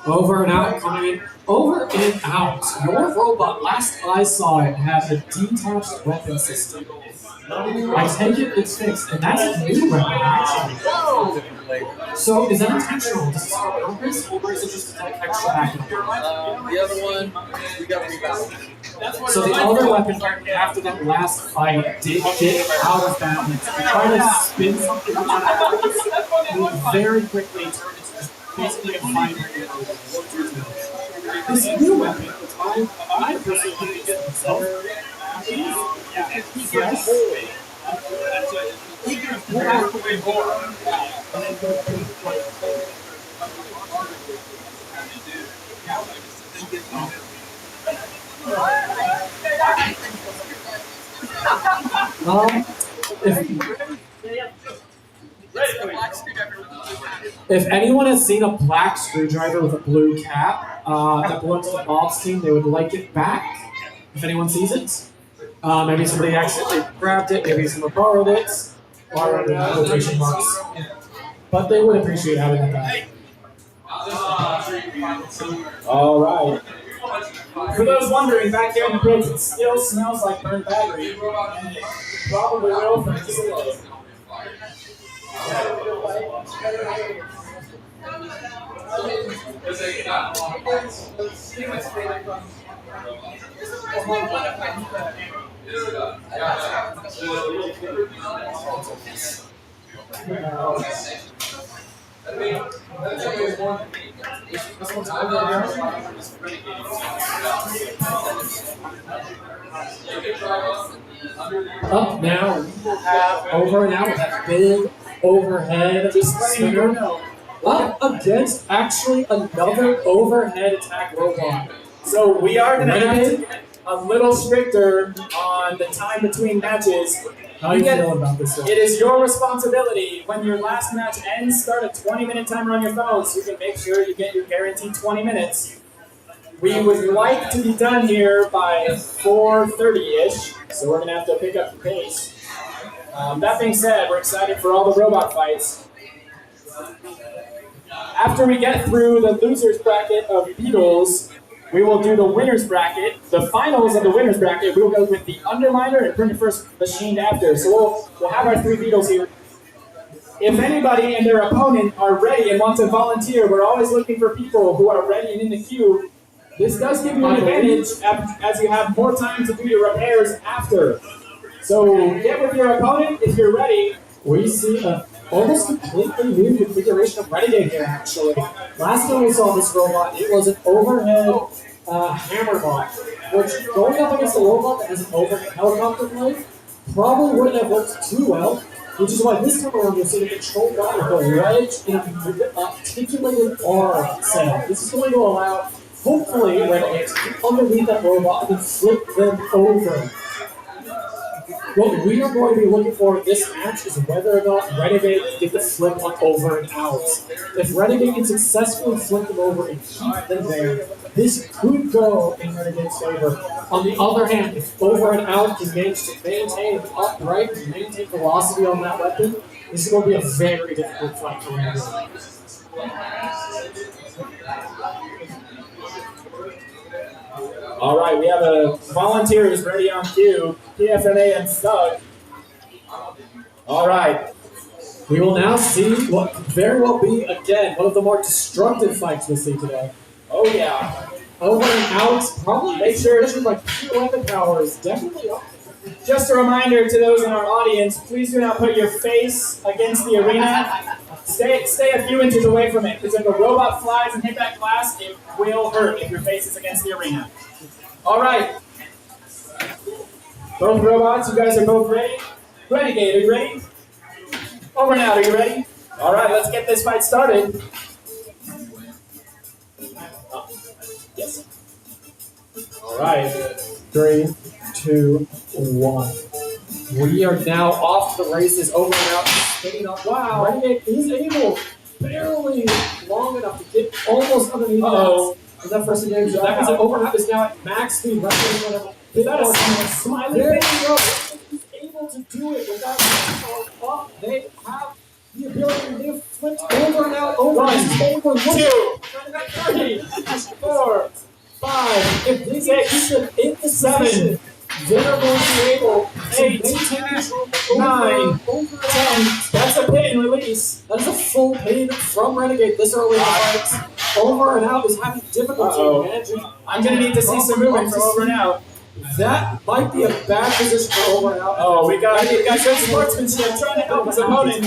Over and Out coming in. Over and Out. Your robot, last I saw it, had a detached weapon system. I take it it's fixed, and that's a new weapon, actually. So is that intentional? Does this on purpose, or is it just like extra active? The other one, we got rebound. So the other weapon, after that last fight, did get out of balance. He tried to spin something with that and very quickly turned into just basically a fighter. This new weapon, which I personally think is myself, yes. If anyone has seen a black screwdriver with a blue cap that belongs to the Bob's team, they would like it back. If anyone sees it, maybe somebody accidentally grabbed it, maybe someone borrowed it, borrowed in quotation marks. But they would appreciate having it back. All right. For those wondering, back here in the pits, it still smells like burnt battery, and it probably will for just a little. Up now, we will have over and out with that big overhead spinner. Up against actually another overhead attack robot. So we are going to have to get a little stricter on the time between matches. How are you feeling about this one? It is your responsibility. When your last match ends, start a 20-minute timer on your phone so you can make sure you get your guaranteed 20 minutes. We would like to be done here by 4:30-ish, so we're going to have to pick up the pace. That being said, we're excited for all the robot fights. After we get through the losers bracket of Beatles, we will do the winners bracket. The finals of the winners bracket, we will go with the Underminer and Primitive First machined after. So we'll have our three Beatles here. If anybody and their opponent are ready and want to volunteer, we're always looking for people who are ready and in the queue. This does give you an advantage as you have more time to do your repairs after. So get with your opponent if you're ready. We see a almost completely new configuration of Renegade here, actually. Last time we saw this robot, it was an overhead hammer bot, which going up against a robot that has an overhead helicopter blade probably wouldn't have worked too well, which is why this time around you'll see the control bot with a wedge and an articulated arm setup. This is going to allow, hopefully, Renegades to get underneath that robot and then flip them over. What we are going to be looking for in this match is whether or not Renegade can get the flip on over and out. If Renegade can successfully flip them over and keep them there, this could go in Renegade's favor. On the other hand, if over and out can manage to maintain upright and maintain velocity on that weapon, this is going to be a very difficult fight for Renegade. All right, we have a volunteers ready on cue, PFNA and Thug. All right. We will now see what could very well be, again, one of the more destructive fights we'll see today. Oh, yeah. Over and out, probably make sure it's like pure weapon power is definitely up. Just a reminder to those in our audience, please do not put your face against the arena. Stay a few inches away from it, because if a robot flies and hit that glass, it will hurt if your face is against the arena. All right. Both robots, you guys are both ready? Renegade, are you ready? Over and out, are you ready? All right, let's get this fight started. Yes. All right. 3, 2, 1. We are now off the races, over and out, spinning up. Wow, Renegade is able, barely long enough to get almost underneath that. Is that first engage? That means that over and out is now at max speed. That is a smiley face. He's able to do it without power up. They have the ability to live flipped over and out, over and over. 2, 3, 4, 5, 6, 7. They're going to be able So 8, they take control 9, over 10. That's a pin release. That is a full pin from Renegade this early in the fight. Over and Out is having difficulty Uh-oh. managing. I'm going to need to see some movement from Over and Out. That might be a bad position for Over and Out. Oh, we got good sportsmanship trying to help his opponent.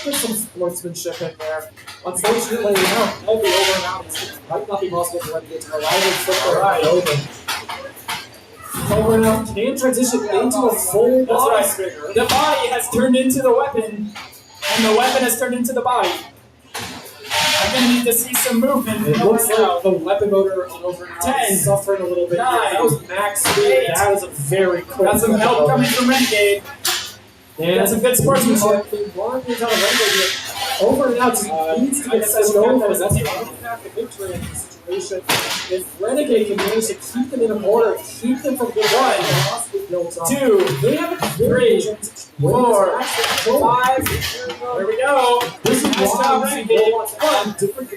There's some sportsmanship in there. Unfortunately, heavy Over and Out might not be possible for Renegade to allow them to flip their eye open. Over and Out can transition into a full body That's right. spinner. The body has turned into the weapon, and the weapon has turned into the body. I'm going to need to see some movement. It from looks Over and Out. like the weapon motor on Over and Out 10, is suffering a little bit. 9, That was max speed. 8. That was a very quick. Got some help coming from Renegade. And Got some good sportsmanship. Over and Out needs to get set over. That's That's the victory in this situation. If Renegade can manage to keep them in a corner, keep them from getting 2, they have a 3, 4, 5. Here we go. This is Nice why job, Renegade. 1, 2, 3.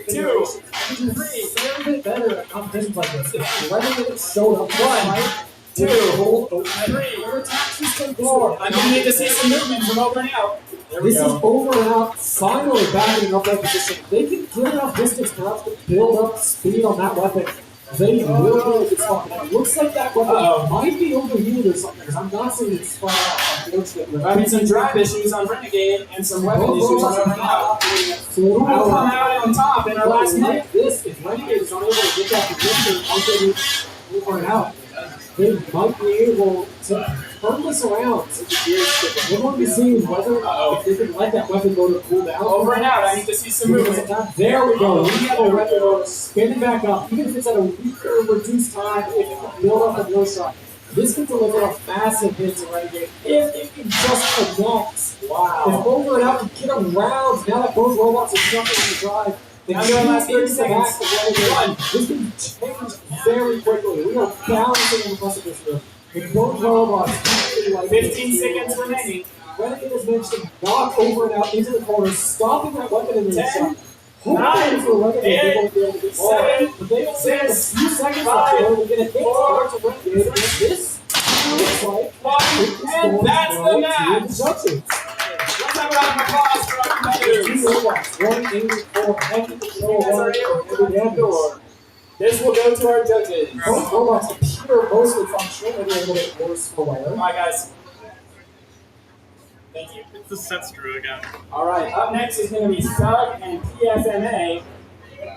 A bit better at competitions like this. If Renegade showed up 1, 2, 3, 4. I'm going to need to see some movement from Over and Out. There we This is go. Over and Out finally backing up that position. They can get enough distance perhaps to build up speed on that weapon. They will be a good spot. It looks like that weapon might be overheated or something, because I'm not seeing it spot out, unfortunately. We're having some drive issues on Renegade and some weapon issues on Over and Out. Who will come out on top in our last minute? Like this, if Renegade is unable to get that position under Over and Out, they might be able to turn this around. We're going to be seeing whether or not if they can let that weapon motor cool down. Over and Out. I need to see some movement. There we go. We have a weapon motor spinning back up. Even if it's at a weaker, reduced time, if it can build up a no shot, this can deliver a massive hit to Renegade if it can just connect. Wow. If Over and Out can get around, now that both robots are jumping in the drive, they I'm going last 30 into the back seconds. of Renegade. This can change very quickly. We are balancing on the precipice here. With both robots, 15 seconds remaining. Renegade has managed to knock Over and Out into the corner, stopping that weapon in the 10, shot. 9, for Renegade, they 8, won't be able to get 7, but they don't have a 6, few seconds 5, left. They're able to get a hit 4, to Renegade. This looks like And that's the match. match. Let's have a round of applause for our competitors. Two robots, 184, heavy control, You guys are able to open that door. This will go to our judges. Both robots appear mostly functional, maybe a little bit worse for wear. All right, guys. Thank you. It's the set screw again. All right, up next is going to be Thug and PFMA.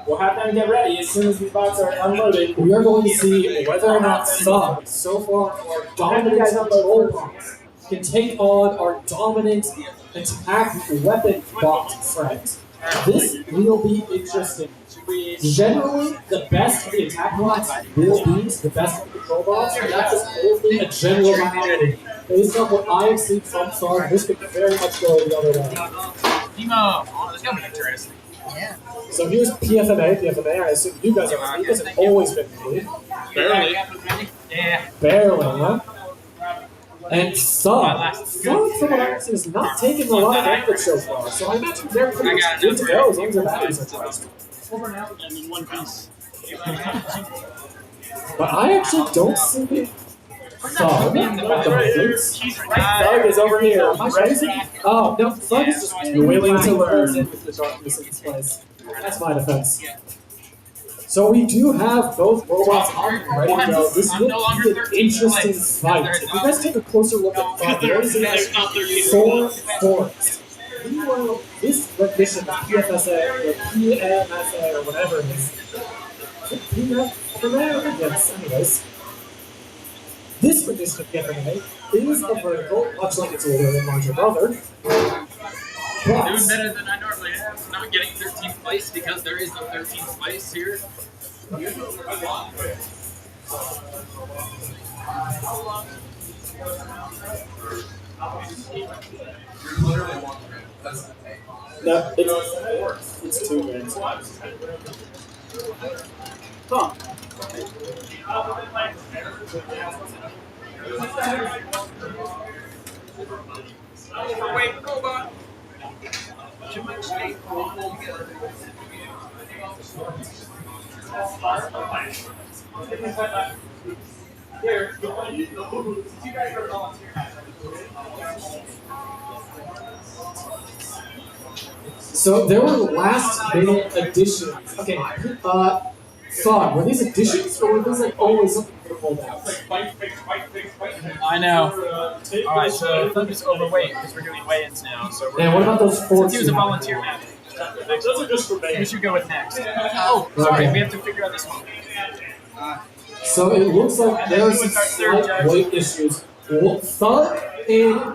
We'll have them get ready as soon as these boxes are unloaded. We are going to see whether or not Thug, so far our dominant control box, can take on our dominant attack weapon box friend. This will be interesting. Generally, the best of the attack box will beat the best of the control box, and that is only a generality. Based on what I have seen from Thug, this could very much go the other way. Demo. Oh, this is gonna be interesting. Yeah. So here's PFMA. PFMA, I assume you guys have, you guys have always been clean. Barely. Yeah. Barely, huh? And Thug, from what I've seen, is not taking a lot of damage so far, so I imagine they're pretty much good to go as long as their batteries are charged. Over and out and in one piece. But I actually don't see Thug at the boots. He's Thug is over here. Am I crazy? Oh, no, Thug is just willing to learn. with the darkness in this place. That's my defense. So we do have both robots on and ready to go. This will be an interesting fight. If you guys take a closer look at Thug, there is a 4 forest. Meanwhile, this rendition of PFSA or PMSA or whatever it is. PMSA? Yes, anyways. This rendition of PFMA is a vertical, much like its older and larger brother. doing But better than I normally am. Not getting 13th place because there is no 13th place here. You're literally 1 minute. That's the thing. no, it's 2 minutes. Huh. Wait, robot. Here, you guys are volunteering. So there were last minute additions. Okay, Thought, were these additions or were these like always something for the holdouts? I know. Alright, so Thug is overweight because we're doing weigh-ins now. So we're And what about those since forts? he was a you have? volunteer match. Those are just for We me. should go with next. Oh, sorry, Okay. we have to figure out this one. So it looks like And there then are who some was our third slight judge? weight issues. Well, Thug, in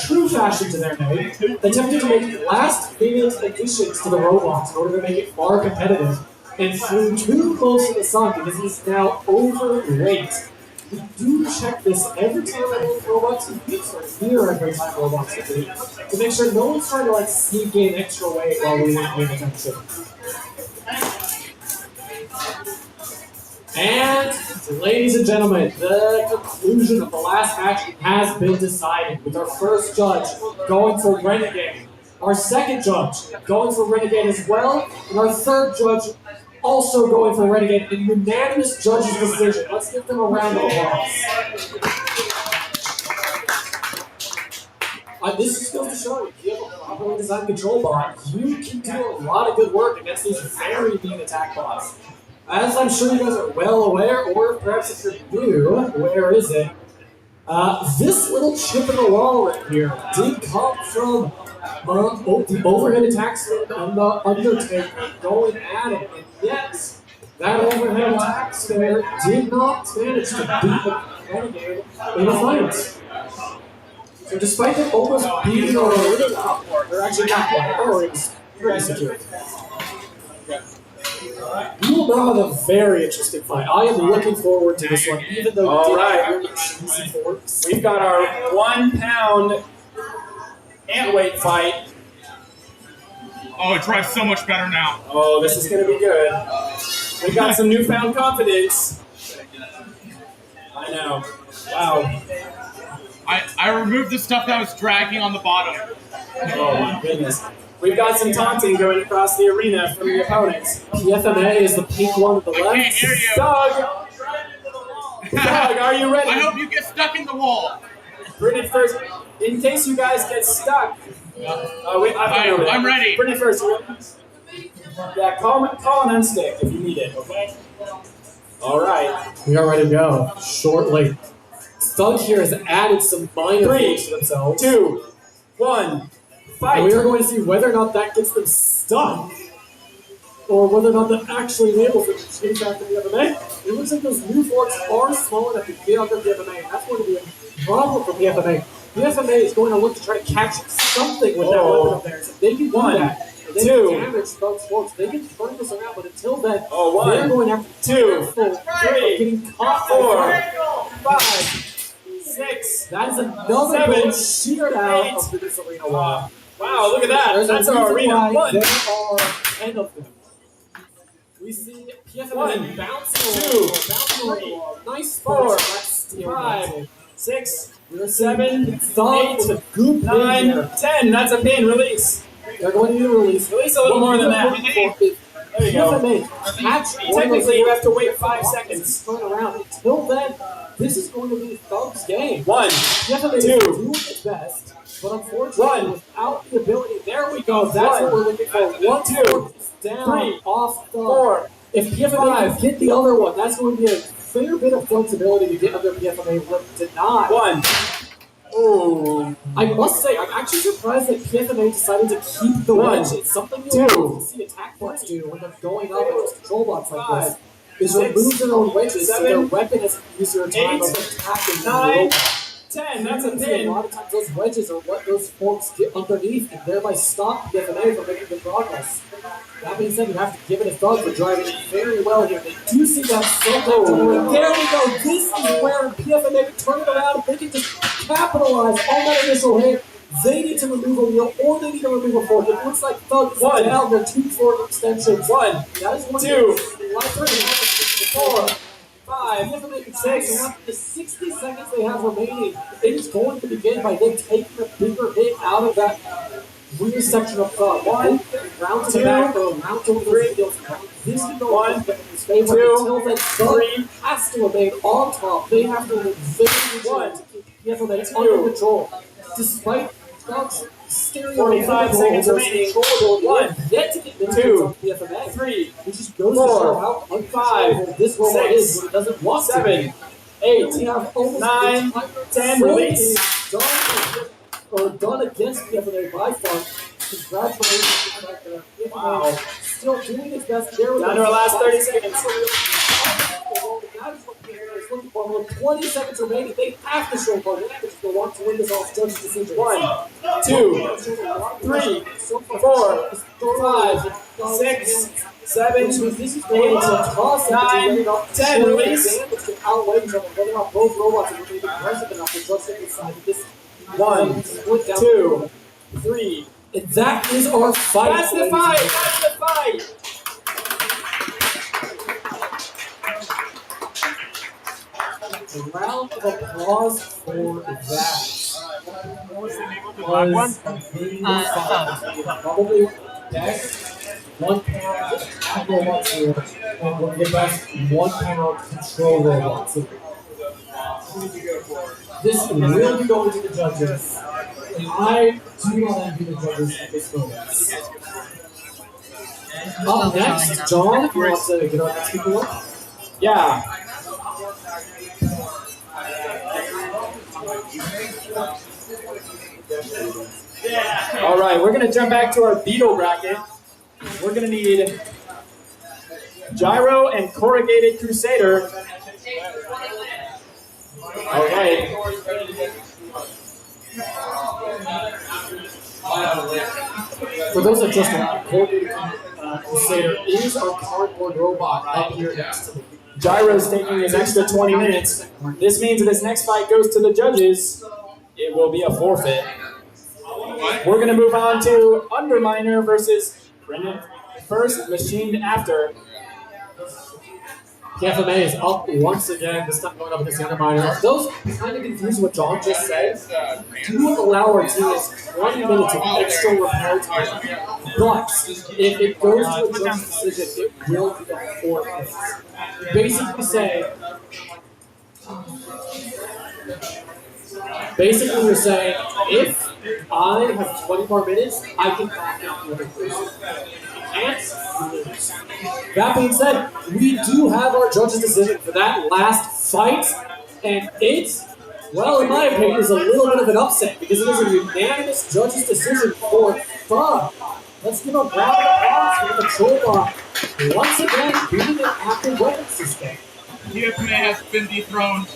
true fashion to their name, attempted to make last-minute additions to the robots in order to make it more competitive, and flew too close to the sun because he's now overweight. We do check this every time I move robots compete, or here every time robots compete, to make sure no one's trying to like sneak in extra weight while we weren't paying attention. And, ladies and gentlemen, the conclusion of the last match has been decided, with our first judge going for Renegade, our second judge going for Renegade as well, and our third judge also going for Renegade in unanimous judges' decision. Let's give them a round of applause. This just goes to show you, if you have a properly designed control bot, you can do a lot of good work against these very mean attack bots. As I'm sure you guys are well aware, or perhaps if you're new, where is it? This little chip in the wall right here did come from the overhead attack spin and the Undertaker going at it. And yes, that overhead attack spinner did not manage to beat the Renegade in the fight. So despite them almost beating our original, they're actually not quite. Or it's pretty secure. We will now have a very interesting fight. I am looking forward to this one, even though All we did right. have really cheesy forks. We've got our 1 pound ant weight fight. Oh, it drives so much better now. Oh, this is going to be good. We've got some newfound confidence. I know. Wow. I removed the stuff that was dragging on the bottom. Oh my goodness. We've got some taunting going across the arena from the opponents. PFMA is the pink one at the I can't left. hear you. Doug, are you ready? I hope you get stuck in the wall. Britney first. In case you guys get stuck. I'm ready. Britney first. Yeah, call an unstick if you need it, okay? All right. We are ready to go. Shortly. Thug here has added some minor 3, forks to themselves. 2, 1, And fight. we are going to see whether or not that gets them stuck, or whether or not that actually enables them to change back to the PFMA. It looks like those new forks are small enough to get under PFMA, and that's going to be a problem for PFMA. PFMA is going to look to try to catch something with that weapon up there. So if they can do 1, that, and they 2. can damage Thug's forks, they can turn this around, but until then, Oh, 1, they're going to have to be 2, careful of 3, getting caught by 4, 5, 6. That is another 7, goal sheared out 8. of this arena wall. Wow, look at that. There's That's a our reason arena. why 1, there are 10 of them. We see PFMA 1, bouncing 2, bouncing 3, nice 4, force. That's steal. 5, 6, We're 7, Thug with a good 9, here. 10. That's a pin. Release. They're going to need a release. Release a little more than that. There you go. Technically, you have to wait 5 seconds. Turn around. Until then, this is going to be Thug's game. 1, PFMA is 2. doing its best, but unfortunately, 1. without the ability, there we go. That's 1. what we're looking for. 1, 2, Down 3, off Thug. 4. If PFMA can get the other one, that's going to be a fair bit of flexibility to get under PFMA with denied. 1. Oh. I must say, I'm actually surprised that PFMA decided to keep the 1, wedge. It's something you 2, don't see attack bots do when they're going up against control bots like 5, this. Is 6, remove their own wedges so 7, their weapon has an easier time 8, of attacking the 9, robot. 10. That's a A pin. lot of times those wedges are what those forks get underneath and thereby stop PFMA from making good progress. That being said, you have to give it a thug for driving very well here. They do see that so there we go. This is where PFMA can turn it around and they can just capitalize on that initial hit. They need to remove a wheel or they need to remove a fork. It looks like Thug is 1, down their 2 fork extensions. 1, That is one 2, 4, 5, 6. The 60 seconds they have remaining, it is going to begin by them taking a bigger hit out of that weird section of Thug. 1, round to the back, round to the 3, This can go on in his favor until then Sun has to remain on top. They have to remain very vigilant to keep PFMA under control. Despite Doug's stereo 45 seconds remaining. One, yet to get two, PFMA. three, It just goes to show how uncontrollable this robot is when it doesn't want to. 7, 8, We have almost 9, 10, release. Done against PFMA by far. Congratulations to the fact that PFMA Wow. still doing its best. There we Down go. to our last 30 seconds. That is what PFMA is looking for. With 20 seconds remaining, they have to show advantage if they want to win this off judge's decision. 1, 2, 3, 4, 5, 6, 7, 8, 9, 10, release. Outweigh each other, whether or not both robots are going to be aggressive enough to judge it inside this 1, 2, 3. And that is our fight. That's the fight. That's the fight. A round of applause for that. What was the name of the black one? Probably Dex, 1 pound robots here, and one of the best 1 pound control robots here. This will be going to the judges, and I do not envy the judges at this moment. Up next, John, if you want to get our next people up. Yeah. All right, we're gonna jump back to our Beetle bracket. We're gonna need Gyro and Corrugated Crusader. All right. For those that just want, Corrugated Crusader is our cardboard robot up here next to me. Gyro's taking his extra 20 minutes. This means if this next fight goes to the judges, it will be a forfeit. We're going to move on to Underminer versus Brendan First, Machined After. PFMA is up once again, this time going up against the Underminer. Those kind of confused what John just said. Do allow our teammates 20 minutes of extra repair time. But if it goes to a judge's decision, it will be a forfeit. Basically, we're saying, if I have 20 more minutes, I can back out the other person. And lose. That being said, we do have our judge's decision for that last fight, and it, well, in my opinion, is a little bit of an upset because it is a unanimous judge's decision for Thug. Let's give a round of applause for the Control Bot once again beating an active weapon system. PFMA has been dethroned.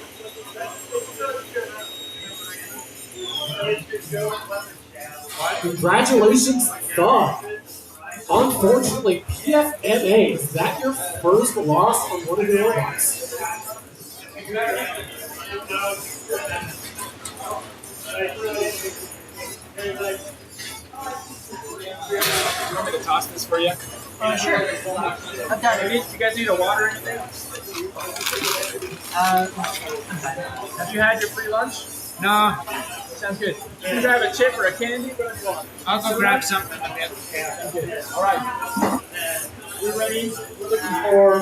Congratulations, Thug. Unfortunately, PFMA, is that your first loss on one of your robots? You want me to toss this for you? Sure. I've got it. You guys need a water or anything? I'm fine. Have you had your free lunch? No. Sounds good. You can grab a chip or a candy, whatever you want. I'll go grab something. All right. We're ready. We're looking for.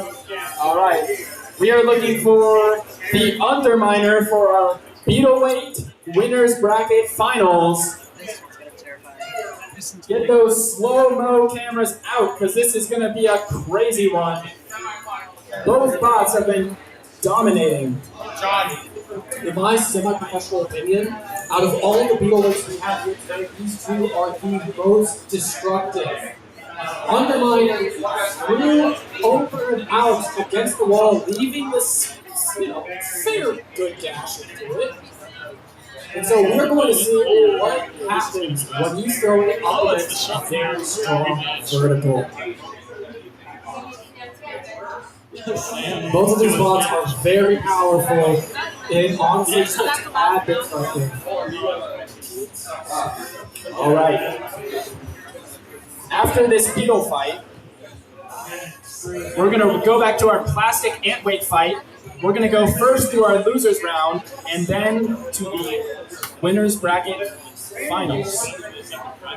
All right. We are looking for the Underminer for our Beetleweight Winners Bracket Finals. Get those slow-mo cameras out, because this is going to be a crazy one. Both bots have been dominating. John, in my semi-professional opinion, out of all the Beetleweights we have here today, these two are the most destructive. Underminer threw over and out against the wall, leaving this, very good gash into it. And so we're going to see what happens when you throw it up against a very strong vertical. Both of these bots are very powerful, and honestly, just a tad bit frustrating. All right. After this beetle fight, we're going to go back to our plastic ant weight fight. We're going to go first through our losers round and then to the winners bracket finals.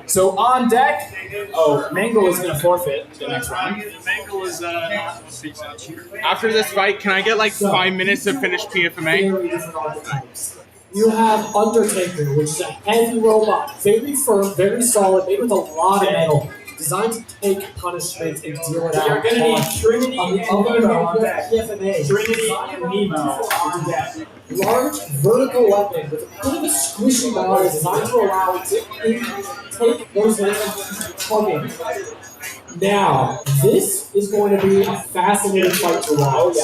So on deck, Mango is going to forfeit the next round. Mango is After this fight, can I get like So- 5 minutes to finish PFMA? Very different archetypes. You have Undertaker, which is a heavy robot, very firm, very solid, made with a lot of metal, designed to take punishment and deal it out. You're going to need Trinity on the and other Nemo hand, on you have deck. PFMA. Trinity and Nemo on deck. Large vertical weapon with a bit of a squishy body designed to allow it to take those hits and tugging. Now, this is going to be a fascinating fight to watch.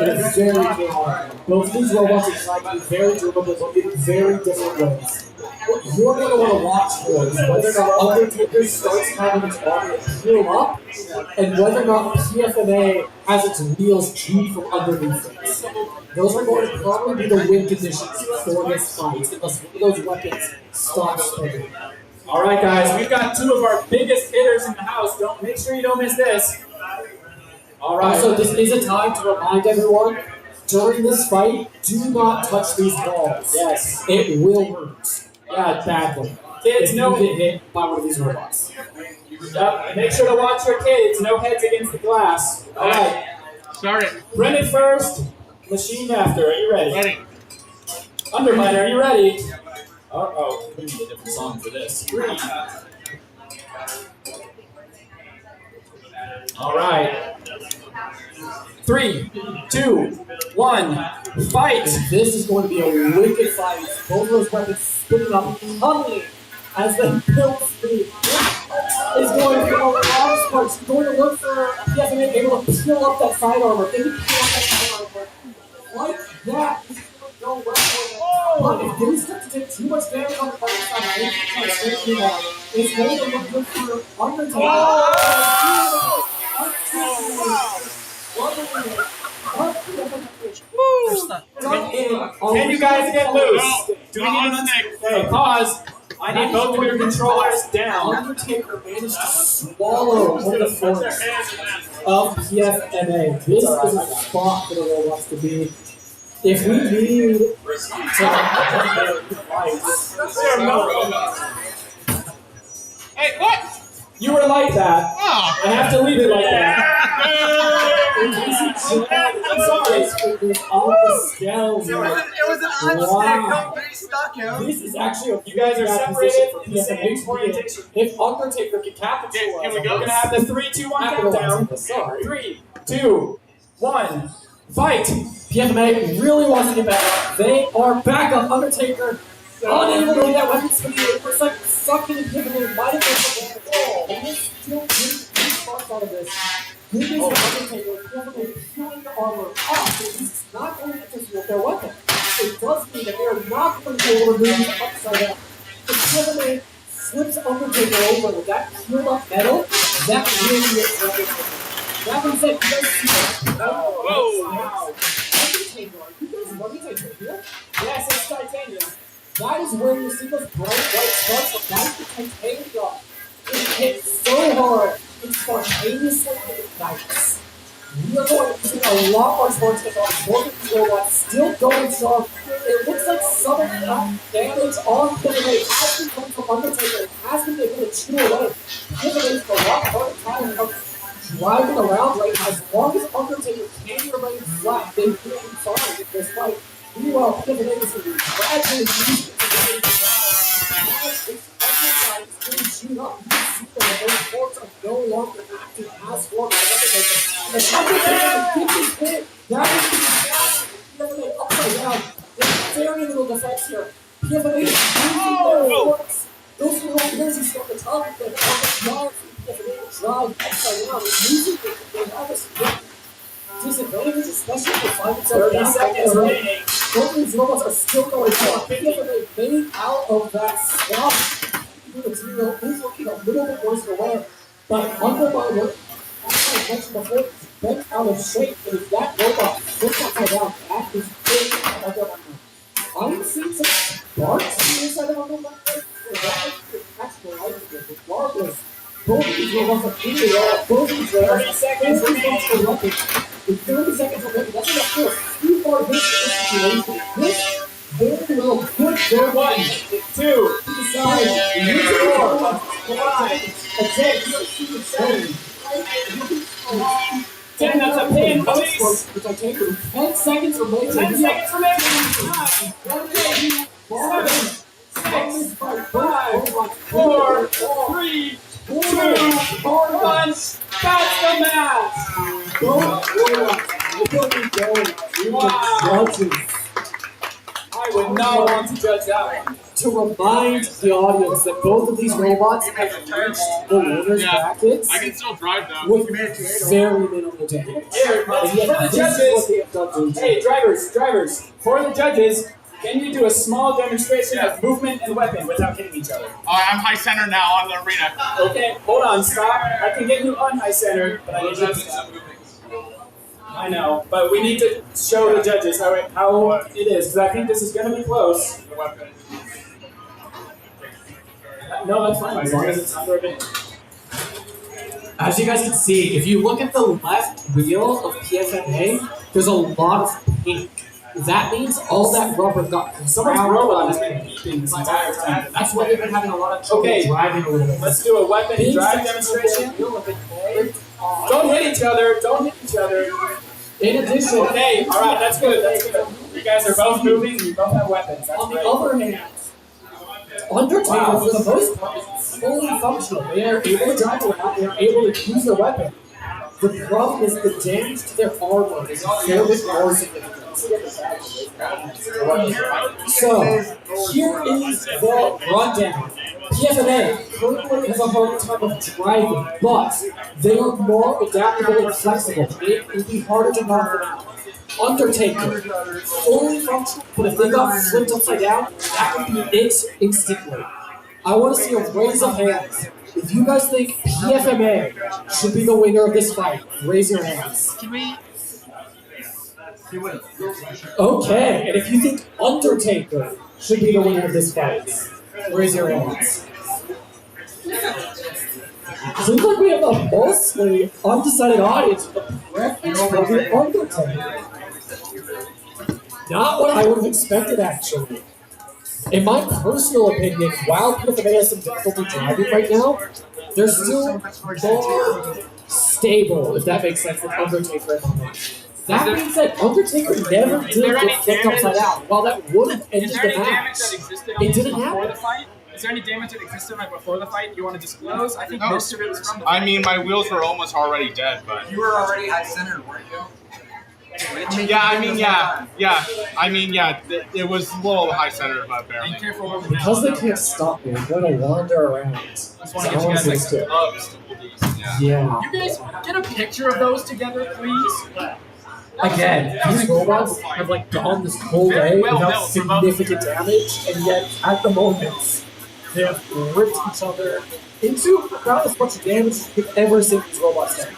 And it's very, very hard. Both these robots are trying to be very durable, but in very different ways. What you're going to want to watch for is whether or not Undertaker starts having its armor peel up, and whether or not PFMA has its wheels chewed from underneath it. Those are going to probably be the win conditions for this fight, unless one of those weapons stops spinning. All right, guys, we've got two of our biggest hitters in the house. Make sure you don't miss this. All right. Also, this is a time to remind everyone, during this fight, do not touch these balls. Yes. It will hurt. Yeah, badly. Kids, If no. you get hit by one of these robots. Yep. Make sure to watch your kids. No heads against the glass. All right. Start it. Brennan first. Machine after. Are you ready? Ready. Underminer, are you ready? Uh-oh. We need a different song for this. All right. 3, 2, 1, fight! This is going to be a wicked fight. Both of those weapons spinning up, humming as they build speed. Is going to be a lot of sparks. He's going to look for PFMA able to peel up that side armor. Maybe peel up that side armor. Like that. He's going to go well for it. But if they start to take too much damage on the right side, it's going to look good for Undertaker. Can you guys get loose? Do we need Hey, pause. I need both of your controllers down. Undertaker managed to swallow one of the force of PFMA. This is a spot for the robots to be. If we need to Hey, what? You were like that. Oh. I have to leave it like that. I'm sorry. On the scales. It was an unstick. Don't be stuck, yo. This is actually You guys are separated from the same PFMA. orientation. If Undertaker can capitalize, Can we We're go? gonna have the 3, 2, 1 countdown. Sorry. 3, 2, 1, fight! PFMA really wants to get back up. They are back up. Undertaker unable to get that weapon speed. It looks like sucking and PFMA might have been control. And it's still getting 3 sparks out of this. Good news for Undertaker. PFMA peeling the armor off. He's not going to interfere with their weapon. It does mean that they are not going to be able to move the upside down. If PFMA flips Undertaker over with that peeled up metal, that really makes Undertaker. That being said, you guys see that? Wow. Undertaker, are you guys running Titanium? Yes, it's titanium. That is where you see those bright white sparks, but that is the titanium. It hits so hard, it spontaneously ignites. We are going to see a lot more sparks hit off. Both of these robots still going strong. It looks like some of the damage on PFMA has been coming from Undertaker. It has been able to chew away. PFMA for a lot harder time of driving around right now. As long as Undertaker can remain flat, they will be fine in this fight. Meanwhile, PFMA is going to be gradually using it to remain flat. As its underside is getting chewed up, you can see that those forks are no longer acting as forks as Undertaker. And Undertaker gets his hit. That is the PFMA upside down. There's very little defense here. PFMA is using their forks. Those little piercings from the top of them are the drive upside down. It's using it. They have a disadvantage, especially if they find themselves 30 seconds remaining. Both of these robots are still going strong. PFMA made out of that swamp. The material is looking a little bit worse for wear, but Underminer, as I mentioned before, is bent out of shape. And if that robot flips upside down, that is big Underminer. I'm seeing some sparks inside of Underminer. Actual life here, regardless. Both of these robots are pretty low. Both of these robots 30 seconds remaining. with 30 seconds remaining, that's enough for a few more hits in this situation. This Very well put there. 1, 2, Inside. Use 4, 5, a 6, 7. 10, that's a pin, police. 10 seconds remaining. 10 seconds remaining. 9, 7, 6, 5, 4, 3, 2, 1. That's the match. Wow. I would not want to judge that one. To remind the audience that both of these robots have reached the winner's brackets I can still drive them. with very minimal damage. Here, for And yet the this is what judges. they have done to Hey, drivers, for the judges, can you do a small demonstration of movement and weapon without hitting each other? I'm high center now on the arena. Okay, hold on, stop. I can get you on high center, but I need you to stop. I know, but we need to show the judges how it is, because I think this is going to be close. No, that's fine, as long as it's under a minute. As you guys can see, if you look at the left wheel of PFMA, there's a lot of pink. That means all that rubber got Someone's ground robot on has it. been beeping this entire time. That's why they've been having a lot of trouble Okay, driving a little bit. let's do a weapon and drive demonstration. Don't hit each other, don't hit each other. In addition, Okay, alright, that's good, that's good. You guys are both moving, you both have weapons. That's on the great. other hand, Undertaker, for the most part, is fully functional. They are able to drive around, they are able to use their weapon. The problem is the damage to their armor is very more significant. So, here is the rundown. PFMA currently has a hard time of driving, but they are more adaptable and flexible. It would be harder to knock them out. Undertaker, fully functional, but if they got flipped upside down, that would be it instantly. I want to see a raise of hands. If you guys think PFMA should be the winner of this fight, raise your hands. Can we? Okay, and if you think Undertaker should be the winner of this fight, raise your hands. Seems like we have a mostly undecided audience with a preference for the Undertaker. Not what I would have expected, actually. In my personal opinion, while PFMA has some difficulty driving right now, they're still more stable, if that makes sense, than Undertaker at the moment. That being said, Undertaker never did get flipped upside down. While that would have ended Is there the any damage match, that existed it didn't before happen. the fight? Is there any damage that existed right before the fight you want to disclose? I think No. most of it was from the fight. I mean, my wheels were almost already dead, but. You were already high centered, weren't you? It was a little high centered, but barely. Be careful over Because they can't stop me, I'm going to wander around. Just want to get you guys like some ups to these. Yeah. You guys get a picture of those together, please. Again, these robots have like gone this whole day without significant damage, and yet at the moment they have ripped each other into about as much damage as you could ever see these robots take.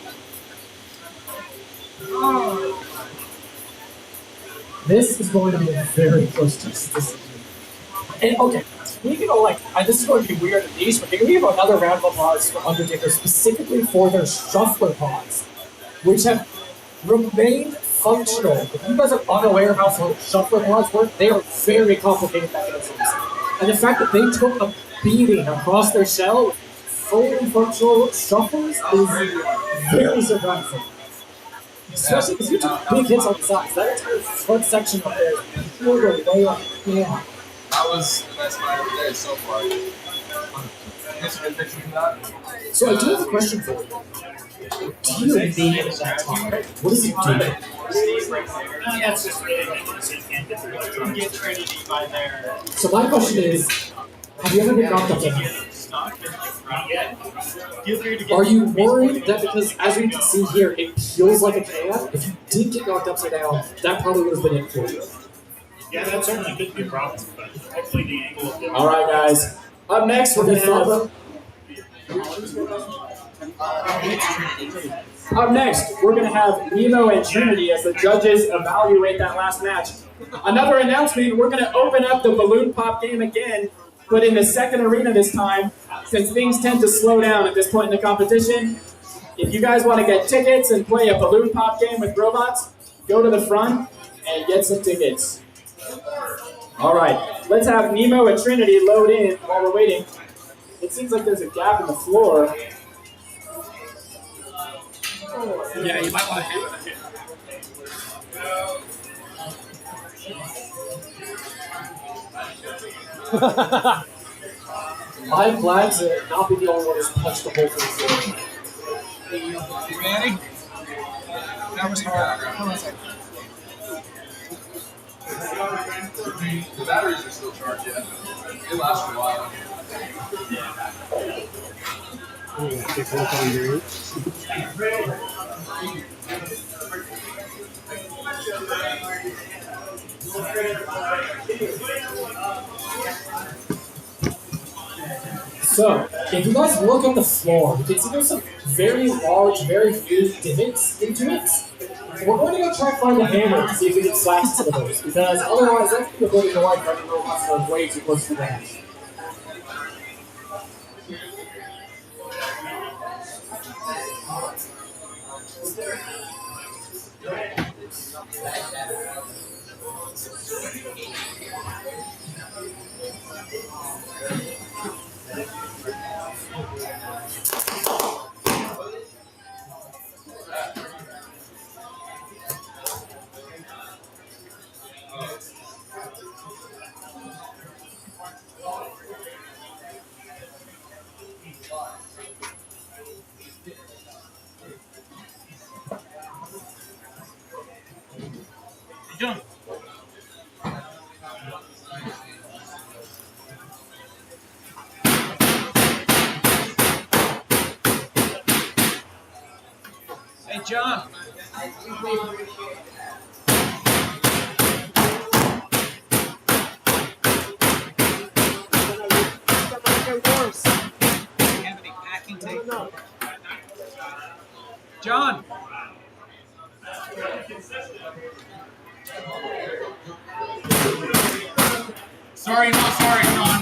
This is going to be a very close decision. And okay, speaking of this is going to be weird and niche, but can we have another round of applause for Undertaker specifically for their shuffler pods, which have remained functional. If you guys are unaware of how shuffler pods work, they are very complicated mechanisms. And the fact that they took a beating across their shell with fully functional shufflers is very surprising. Especially because you took big hits on the sides. That entire front section up there is pulled way up. Yeah. That was the best fight of the day so far. So I do have a question for you. Do you need that top? What does it do? That's just really so you can't get Trinity by there. So my question is, have you ever been knocked up in? Are you worried that because, as we can see here, it feels like a can? If you did get knocked upside down, that probably would have been it for you. Yeah, that certainly could be a problem, but hopefully the angle of the All right, guys. Up next, we're gonna have. Up next, we're gonna have Nemo and Trinity as the judges evaluate that last match. Another announcement: we're gonna open up the balloon pop game again, but in the second arena this time, since things tend to slow down at this point in the competition. If you guys want to get tickets and play a balloon pop game with robots, go to the front and get some tickets. All right, let's have Nemo and Trinity load in while we're waiting. It seems like there's a gap in the floor. Yeah, you might want to hit with it. I'm glad to not be the only one who's punched the hole through the floor. You ready? That was hard. Hold on a second. The batteries are still charged, yeah. It lasts a while. So, if you guys look at the floor, you can see there's some very large, very huge divots into it. We're going to go try to find the hammer to see if we can slash some of those, because otherwise that's going to go to the light running robots are way too close to that. John. Hey, John. John. Sorry, not sorry, John.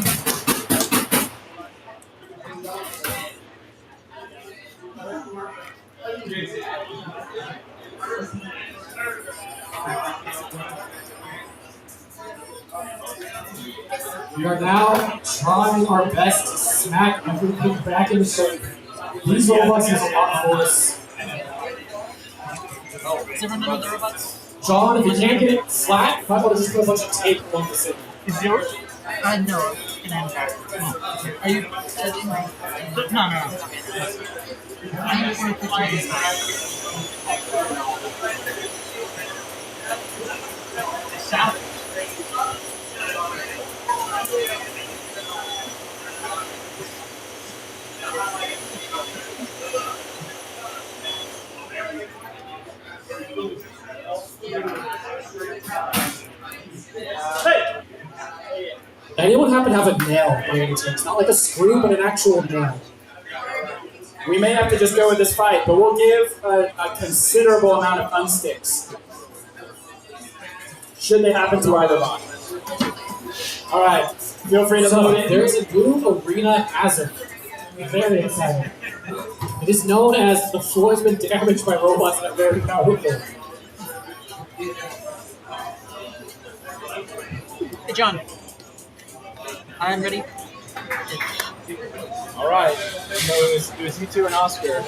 We are now trying our best to smack everything back into shape. These robots use a lot of force. Is everyone done with the robots? John, if you can't get it flat, you might want to just put a bunch of tape on the center. Is yours? No. Are you judging? No. I just want to put you this South. Anyone happen to have a nail by any chance? Not like a screw, but an actual nail. We may have to just go with this fight, but we'll give a considerable amount of unsticks. Should they happen to either bot. Alright, feel free to load in. There's a new arena hazard. Very exciting. It is known as the floor has been damaged by robots that are very powerful. Hey, John. I'm ready. Alright, so it was you two and Oscar.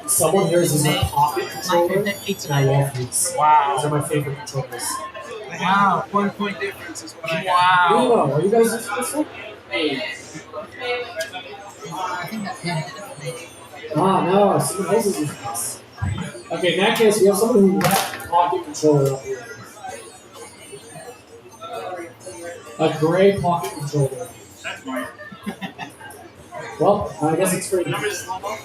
Someone here is using a pocket controller, and I love these. Wow. These are my favorite controllers. Wow. 1 point difference is what I got. Wow. Are you guys using this one? I think that pin did it for me. Ah, no, someone else is using this. Okay, in that case, we have someone who left the pocket controller up here. A gray pocket controller. That's mine. Well, I guess it's free. Remember this slow-mo?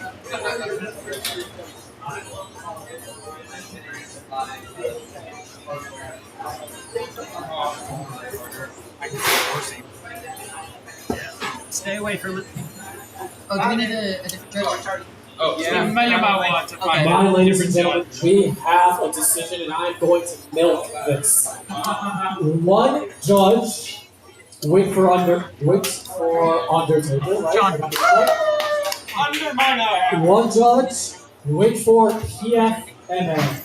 Stay away from it. Oh, do we need a different judge? Oh, Yeah, you might want to find Now, ladies and gentlemen, we have a decision, and I'm going to milk this. One judge, wait for Undertaker, right? John. Under my One judge, wait for PFMA.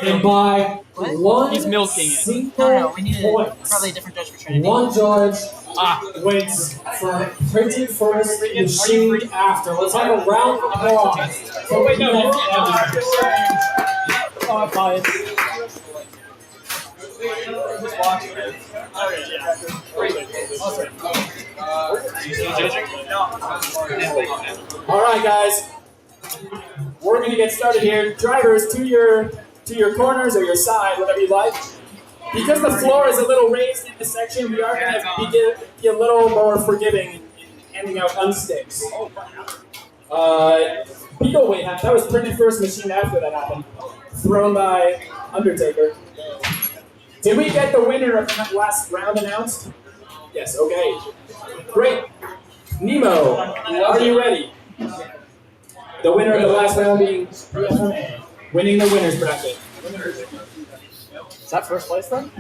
And by One He's milking it. single No, we need point. probably a different judge for Trinity. One judge Ah, wins for printing first, machine after. Let's have a round of applause. Oh, wait, no. Oh, I'm fine. All right, guys. We're gonna get started here. Drivers, to your corners or your side, whatever you like. Because the floor is a little raised in this section, we are gonna be a little more forgiving in handing out unsticks. Beetle weight, that was printed first, machine after that happened. Thrown by Undertaker. Did we get the winner of that last round announced? Yes, okay. Great. Nemo, are you ready? The winner of the last round being winning the winner's bracket. is that first place then?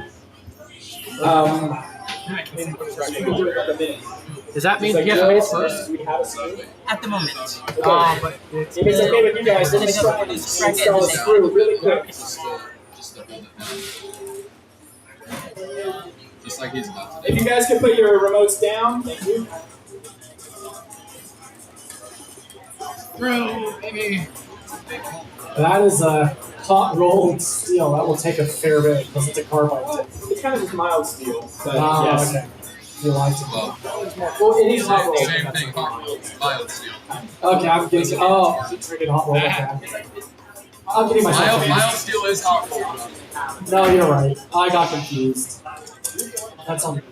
Does that mean Like, you have to race first? we have a screw? At the moment. But If it's okay with you guys, then install a screw really quick. Just to hold it down. Just like he's about to If do. you guys could put your remotes down, thank you. That is a hot rolled steel. That will take a fair bit because it's a carbide. It's kind of just mild steel, but Ah, yes. okay. You like it. Well, Well, it is hot rolled. same thing, mild steel. Okay, I'm getting. Oh, it's freaking hot rolled. Okay. I'm getting myself. Mild steel is hot rolled. No, you're right. I got confused. That's on.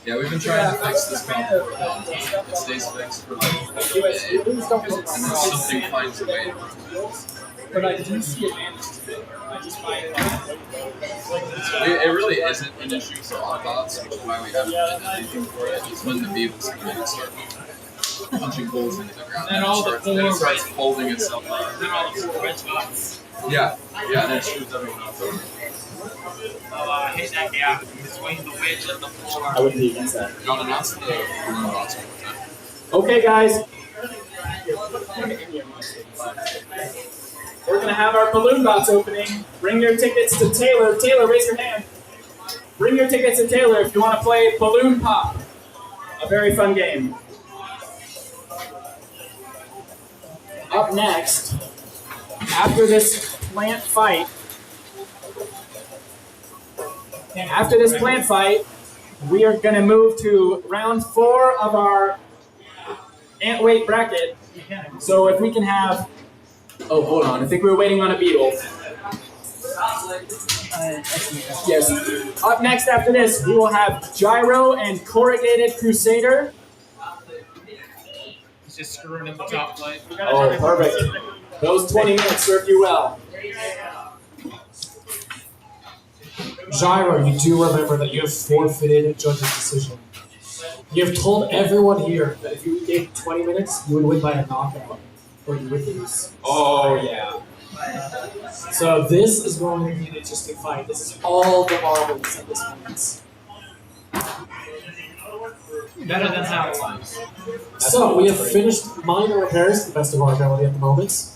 Yeah, we've been trying to fix this problem for a long time. It stays fixed for like a day, and then something finds a way. But I do see advantage to it. I just find It really isn't an issue for our bots, which is why we haven't done anything for it. It's when the beavers come in and start punching holes into the ground. And all the then it starts four folding itself up. then all the four red spots. Yeah, and it screws everyone else over. Hit that gap between the wedge and the floor. I wouldn't be against that. Not announce the balloon bots one more time. Okay, guys. We're gonna have our balloon box opening. Bring your tickets to Taylor. Taylor, raise your hand. Bring your tickets to Taylor if you want to play Balloon Pop. A very fun game. Up next, after this plant fight, we are gonna move to round 4 of our ant weight bracket. So if we can have, oh, hold on, I think we were waiting on a beetle. Yes. Up next after this, we will have Gyro and Corrugated Crusader. It's just screwing in the top plate. Oh, perfect. Those 20 minutes served you well. Gyro, you do remember that you have forfeited a judge's decision. You have told everyone here that if you gave 20 minutes, you would win by a knockout, or you would lose. Oh, yeah. So this is going to be an interesting fight. This is all the marbles at this point. Better than how So we have finished minor repairs to the best of our ability at the moment.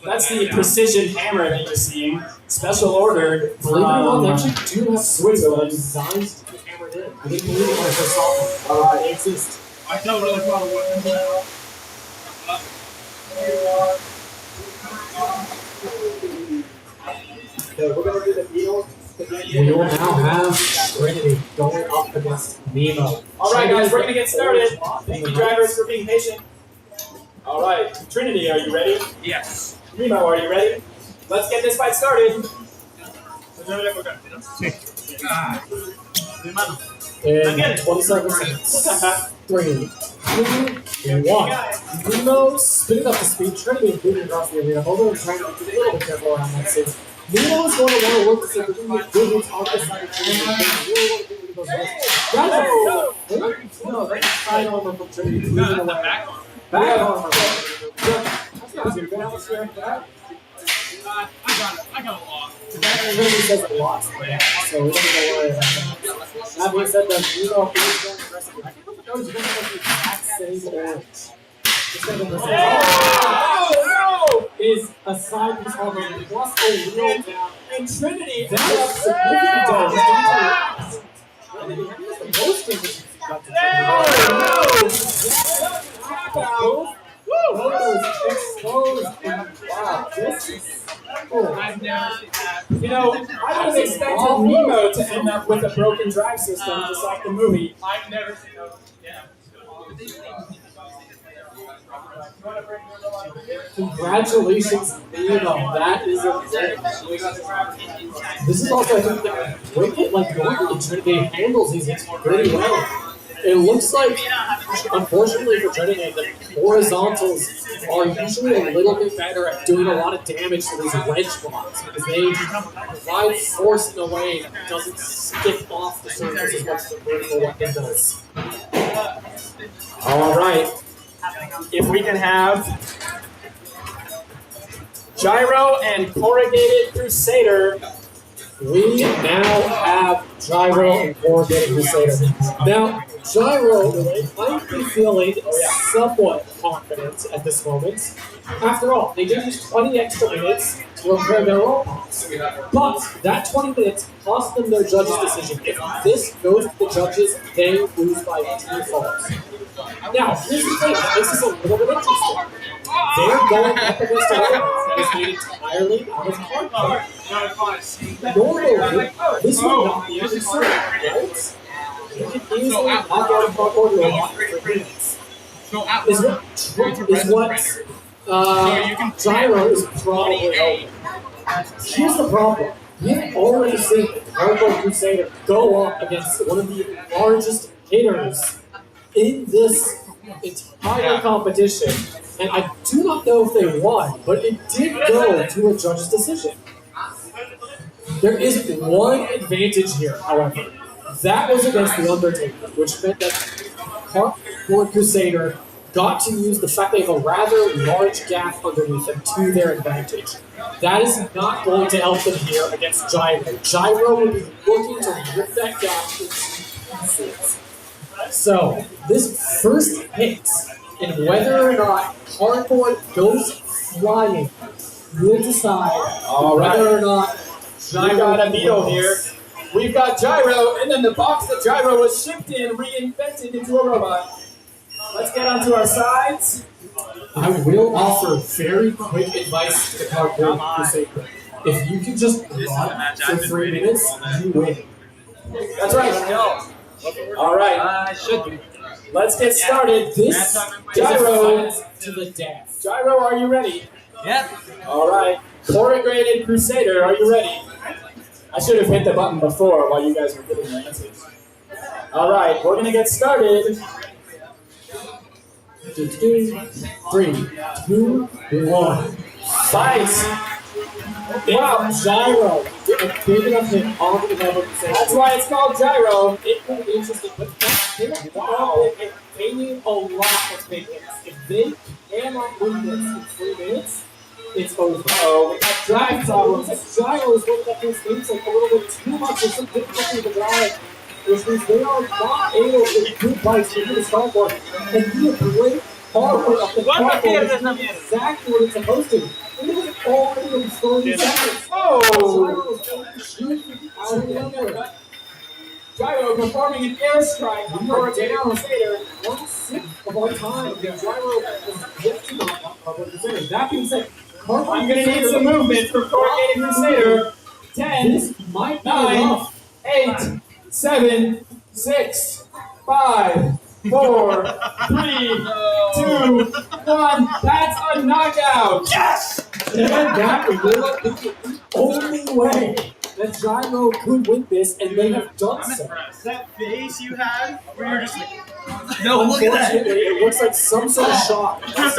That's the precision hammer that you're seeing. Special order Believe it or not, they from actually do have Switzerland. designs to be hammered in. I didn't believe it when I first saw them. They exist. I don't really want to work Okay, we're gonna do the beetle. We will now have Trinity going up against Nemo. All right, guys, we're gonna get started. Thank you, drivers, for being patient. All right, Trinity, are you ready? Yes. Nemo, are you ready? Let's get this fight started. In 27 seconds. 3, 2, 1. Nemo spinning up the speed, Trinity moving across the arena. Both of them trying to be a little bit careful around that scene. Nemo is going to want to work to see if we can get good hits on this side of Trinity. No, that's side armor from Trinity. Moving away. Back armor. That's not good. That was fair. That I got a lot. really says a lot. So we don't need to worry about that. That being said, the Uno is going aggressively. I think with those, you're going to have the exact same orange. Is a side piece armor plus a real down. And Trinity that's significant damage. Trinity has the most damage got to exposed. Wow, this is cool. You know, I was expecting Nemo to end up with a broken drive system, just like the movie. I've never seen those. Yeah. Congratulations, Nemo. That is amazing. This is also, I think, the Wicked, like, normally Trinity handles these hits pretty well. It looks like, unfortunately for Trinity, the horizontals are usually a little bit better at doing a lot of damage to these wedge blocks because they provide force in a way that doesn't skip off the surface as much as the vertical weapon does. All right. If we can have Gyro and Corrugated Crusader. We now have Gyro and Corrugated Crusader. Now, Gyro might be feeling somewhat confident at this moment. After all, they did use 20 extra minutes to repair their robots. But that 20 minutes cost them their judge's decision. If this goes to the judges, they lose by default. Now, here's the thing that makes this a little bit interesting. They're going up against a robot that is made entirely out of cardboard. Normally, this would not be a concern, right? You can easily knock out a cardboard robot in 3 minutes. Is what Gyro is probably hoping. Here's the problem. We've already seen the Cardboard Crusader go up against one of the largest hitters in this entire competition. And I do not know if they won, but it did go to a judge's decision. There is one advantage here, however. That was against the Undertaker, which meant that Cardboard Crusader got to use the fact they have a rather large gap underneath them to their advantage. That is not going to help them here against Gyro. Gyro will be looking to rip that gap into pieces. So, this first hit, and whether or not Cardboard goes flying, will decide whether or not Gyro got a needle here. We've got Gyro, and then the box that Gyro was shipped in, reinvented into a robot. Let's get onto our sides. I will offer very quick advice to the Cardboard Crusader. If you can just run for 3 minutes, you win. That's right. All right. Let's get started. This Gyro to the death. Gyro, are you ready? Yep. All right. Corrugated Crusader, are you ready? I should have hit the button before while you guys were getting your answers. All right, we're gonna get started. 3, 2, 1. Fight! Wow, Gyro. A big enough hit on the level. That's why it's called Gyro. It will be interesting, but wow. They need a lot of big hits. If they cannot win this in 3 minutes, it's over. Oh, we got drive problems. Gyro is one that things like a little bit too much or some difficulty with the drive, which means they are not able to get good bites into the cardboard and be a great harbor of the cardboard. It's exactly what it's supposed to. It was already in 30 seconds. Oh! Gyro performing an airstrike on Corrugated Crusader. 1/6 of our time. Gyro is yet to knock out Cardboard Crusader. That being said, I'm going to need some movement from Corrugated Crusader. 10, this might be 9, enough. 8, 7, 6, 5, 4, 3, 2, 1. That's a knockout. Yes! And that is the only way that Gyro could win this, and they have done so. That face you had, where you're just like, No, unfortunately, it looks like some sort of shock. That's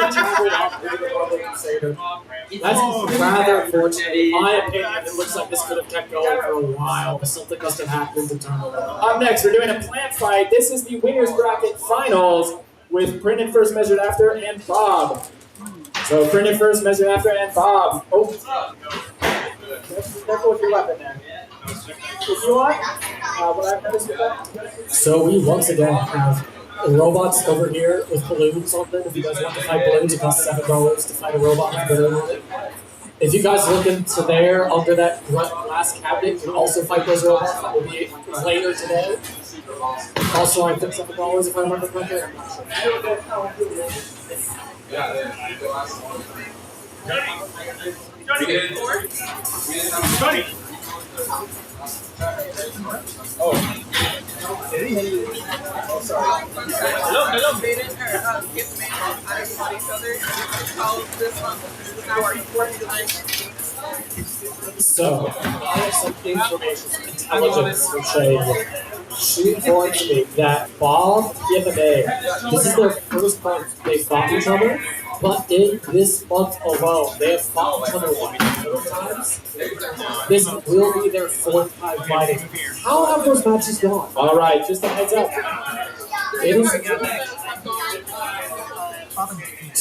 rather unfortunate. In my opinion, it looks like this could have kept going for a while, but something must have happened to turn around. Up next, we're doing a plant fight. This is the Winners Bracket Finals with Printed First, Measured After, and Bob. So, Printed First, Measured After, and Bob. Oh, careful with your weapon there. If you want, what I've noticed with that. So we once again have robots over here with balloons on them. If you guys want to fight balloons, it costs $7 to fight a robot with a balloon on it. If you guys look into there, under that glass cabinet, you can also fight those robots. That will be later today. Also, I think $7 if I remember correctly. I'm not sure. Johnny! Hello. They didn't get made on each other. Called this one. So, I have some information, some intelligence from Shay. She informed me that Bob and A, this is their first month they fought each other, but in this month alone, they have fought each other 4 times. This will be their 4th time fighting. How have those matches gone? All right, just a heads up. It is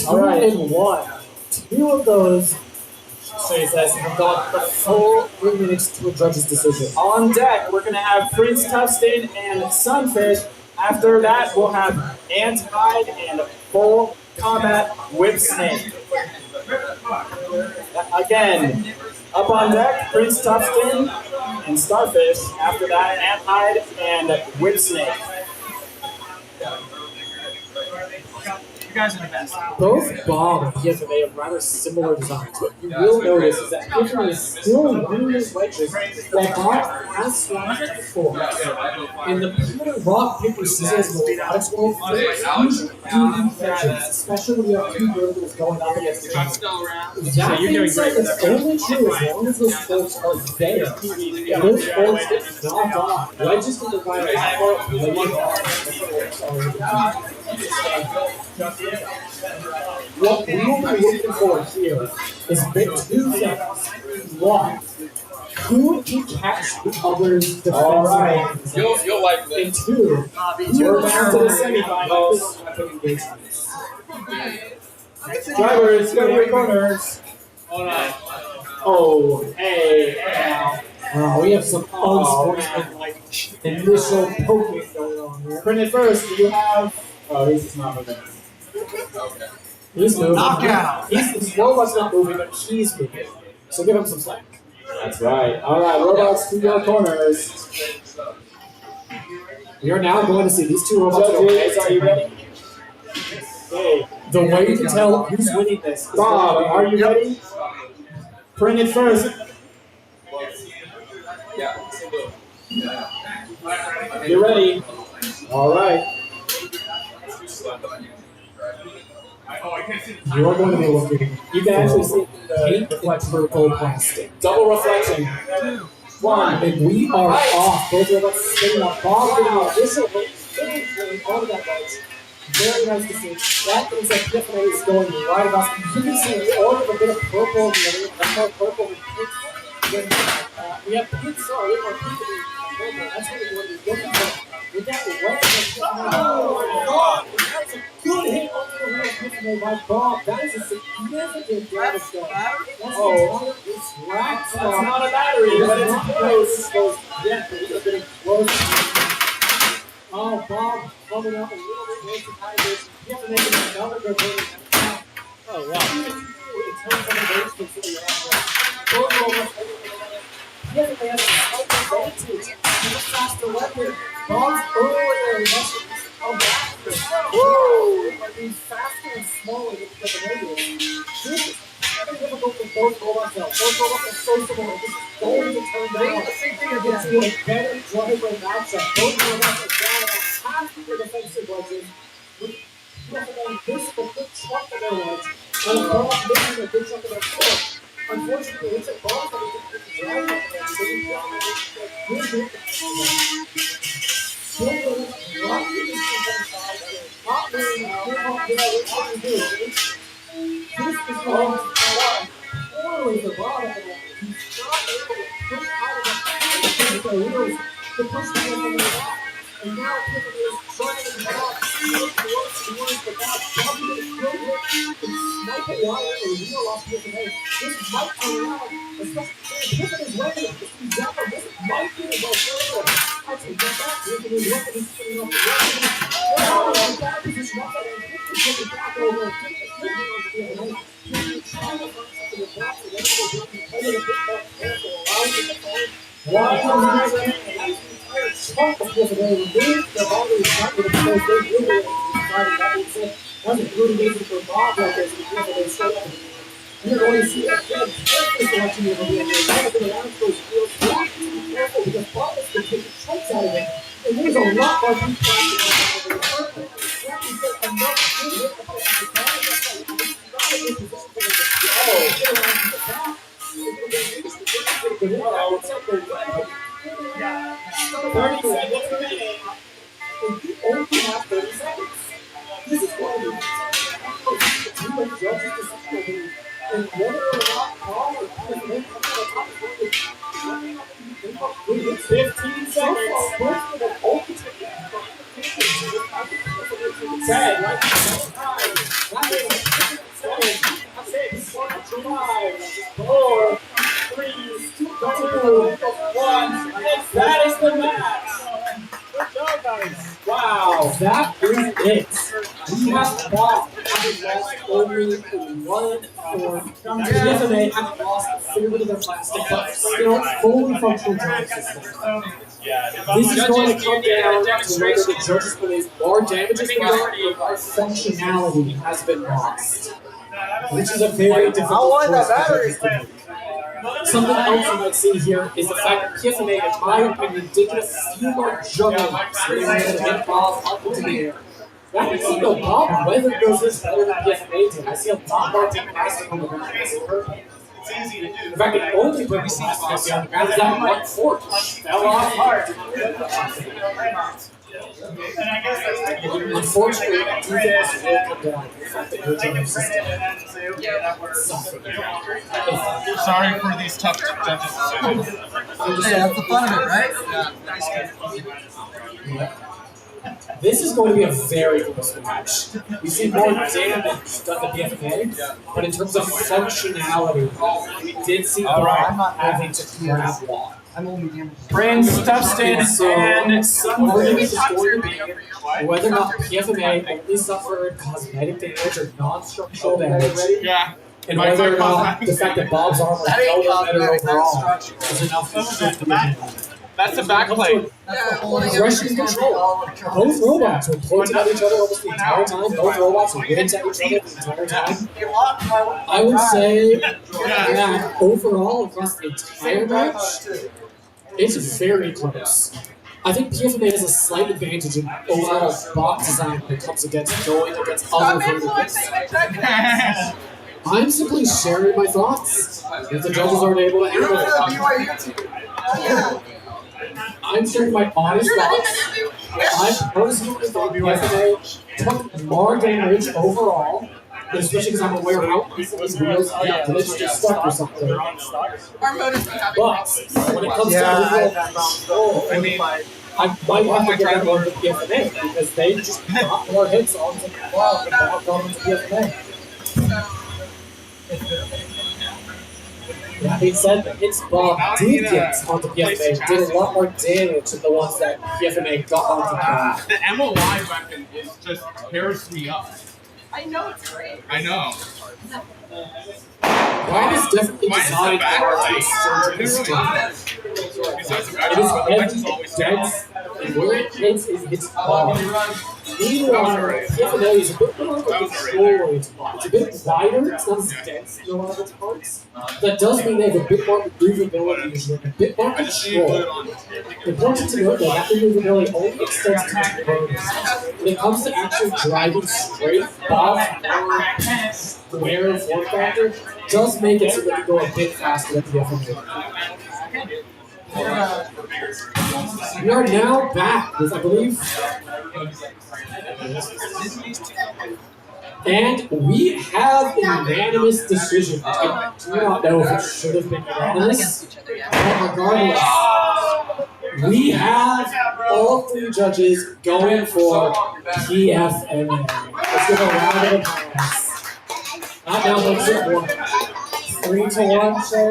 2-1. 2 of those, Shay says, have gone the full 3 minutes to a judge's decision. On deck, we're going to have Prince Tufston and Sunfish. After that, we'll have Ant-Hide and Full Combat Whip Snake. Again, up on deck, Prince Tufston and Starfish. After that, Ant-Hide and Whip Snake. You guys are the best. Both Bob and PFMA have rather similar designs. What you will notice is that PFMA is still winning his wedges, while Bob has slashed before. In the pure rock, paper, scissors robotics world, there's usually defections, especially when you have 2 verticals going up against each other. That being said, it's only true as long as those folks are there. If those folks get knocked off, wedges can provide a support when you What we will be looking for here is 2 things. 1, who can catch the other's defense? All right. You'll like this. And 2, We're down to the semifinals. Drivers, go to corners. Oh, hey, ow. We have some unsportsmanlike initial poking going on here. Printed first, do you have... Oh, this is not moving. Okay. He's moving. Knockout. His robot's not moving, but he's moving. So give him some slack. That's right. All right, robots to your corners. We are now going to see these 2 robots go Judges, are you ready? Hey, the way to tell who's winning this is Bob, are you ready? Printed first. Yeah. You're ready. All right. You're going to be looking. You can actually see Pink the and purple plastic. double reflection. 1. And we are off. Both of us spinning up. Bob getting an official hit on that ledge. Very nice to see. That means that PFMA is going right about. You can see the order of a bit of purple in the other. That's more purple and pink. We have pink, sorry, we have pink and purple. That's what we're looking for. With that red, that's a good hit on the red PFMA by Bob. That is a significant damage though. That's it's racked. That's not a battery, but it's close. Yeah, but it's getting close. Oh, Bob coming up a little bit late to tie this. You have to make it another good one. Oh, wow. It's home from the base consider you have yeah, they have a slight advantage. He's a faster weapon. Bob's earlier messages come back. Woo! But he's faster and smaller than the This is very difficult for both robots now. Both robots are so similar. This is going to turn down. It's a better driveway matchup. Both robots are down about half their defensive wedges. With this the good chunk of their wedge. And Bob missing a good chunk of their foot. Unfortunately, it's a ball that we can drive up and sitting down. Not really what to do. This is going to fall out. Poorly the ball at the moment. He's not able to push out of the wheels to push the game in the back. And now Pickett is trying to come up. You're going to see a good selection of the careful because Butler can take the chunks out of it. And there's a lot more people This is what and whether or not Paul or 15 seconds. That is the match. Good job, guys. Wow, that is it. We have lost only one for PFMA have lost a favorite of their plastic, but still fully functional drive system. This is going to come down to whether the judges believe more damage is done or our functionality has been lost, which is a very difficult choice to make. Something else you might see here is the fact that PFMA, in my opinion, did get a few more jugglers where they were able to get balls up into the air. I can see no Bob Weather goes this better than PFMA did. I see a lot more deep passing on the ground. It's easy to do. In fact, the only way we see this on the ground is that one fork fell off hard. Unfortunately, defense will come down to the fact that your judging system. Sorry for these tough judges' decisions. Hey, that's the fun of it, right? Yeah. This is going to be a very close match. We see more damage done to PFMA, but in terms of functionality, we did see Bob having to grab wall. Prince, Tufston, and some arguments is going to be whether or not PFMA only suffered cosmetic damage or non-structural damage. Yeah. And whether or not the fact that Bob's armor is no better overall is enough to shift the game. That's the backplate. Aggression control. Both robots were pointing at each other almost the entire time. Both robots were winced at each other the entire time. I would say that overall, across the entire match, it's very close. I think PFMA has a slight advantage in overall box design when it comes against going against other verticals. I'm simply sharing my thoughts. If the judges aren't able to handle it. I'm sharing my honest thoughts. I personally thought PFMA took more damage overall, especially because I'm aware of how easily these wheels are glitched or stuck or something. But when it comes to overall control, I might have to get more to PFMA because they just got more hits onto the ball than Bob got onto PFMA. That being said, the hits Bob did get onto PFMA did a lot more damage than the ones that PFMA got onto Bob. The MOI weapon is just tears me up. I know it's great. I know. Mine is definitely designed for a surgeon strength. It is heavy, dense, and where it hits is its ball. Meanwhile, PFMA is a bit more of a controlled ball. It's a bit wider, it's not as dense in a lot of its parts. That does mean they have a bit more maneuverability and a bit more control. Important to note that maneuverability only extends to two rows. When it comes to actually driving straight, Bob's square form factor does make it so that you go a bit faster than the PFMA. We are now back with, I believe, and we have a unanimous decision. I do not know if it should have been unanimous, but regardless, We have all three judges going for PFMA. Let's give a round of applause. That now makes it 3-1, Shay.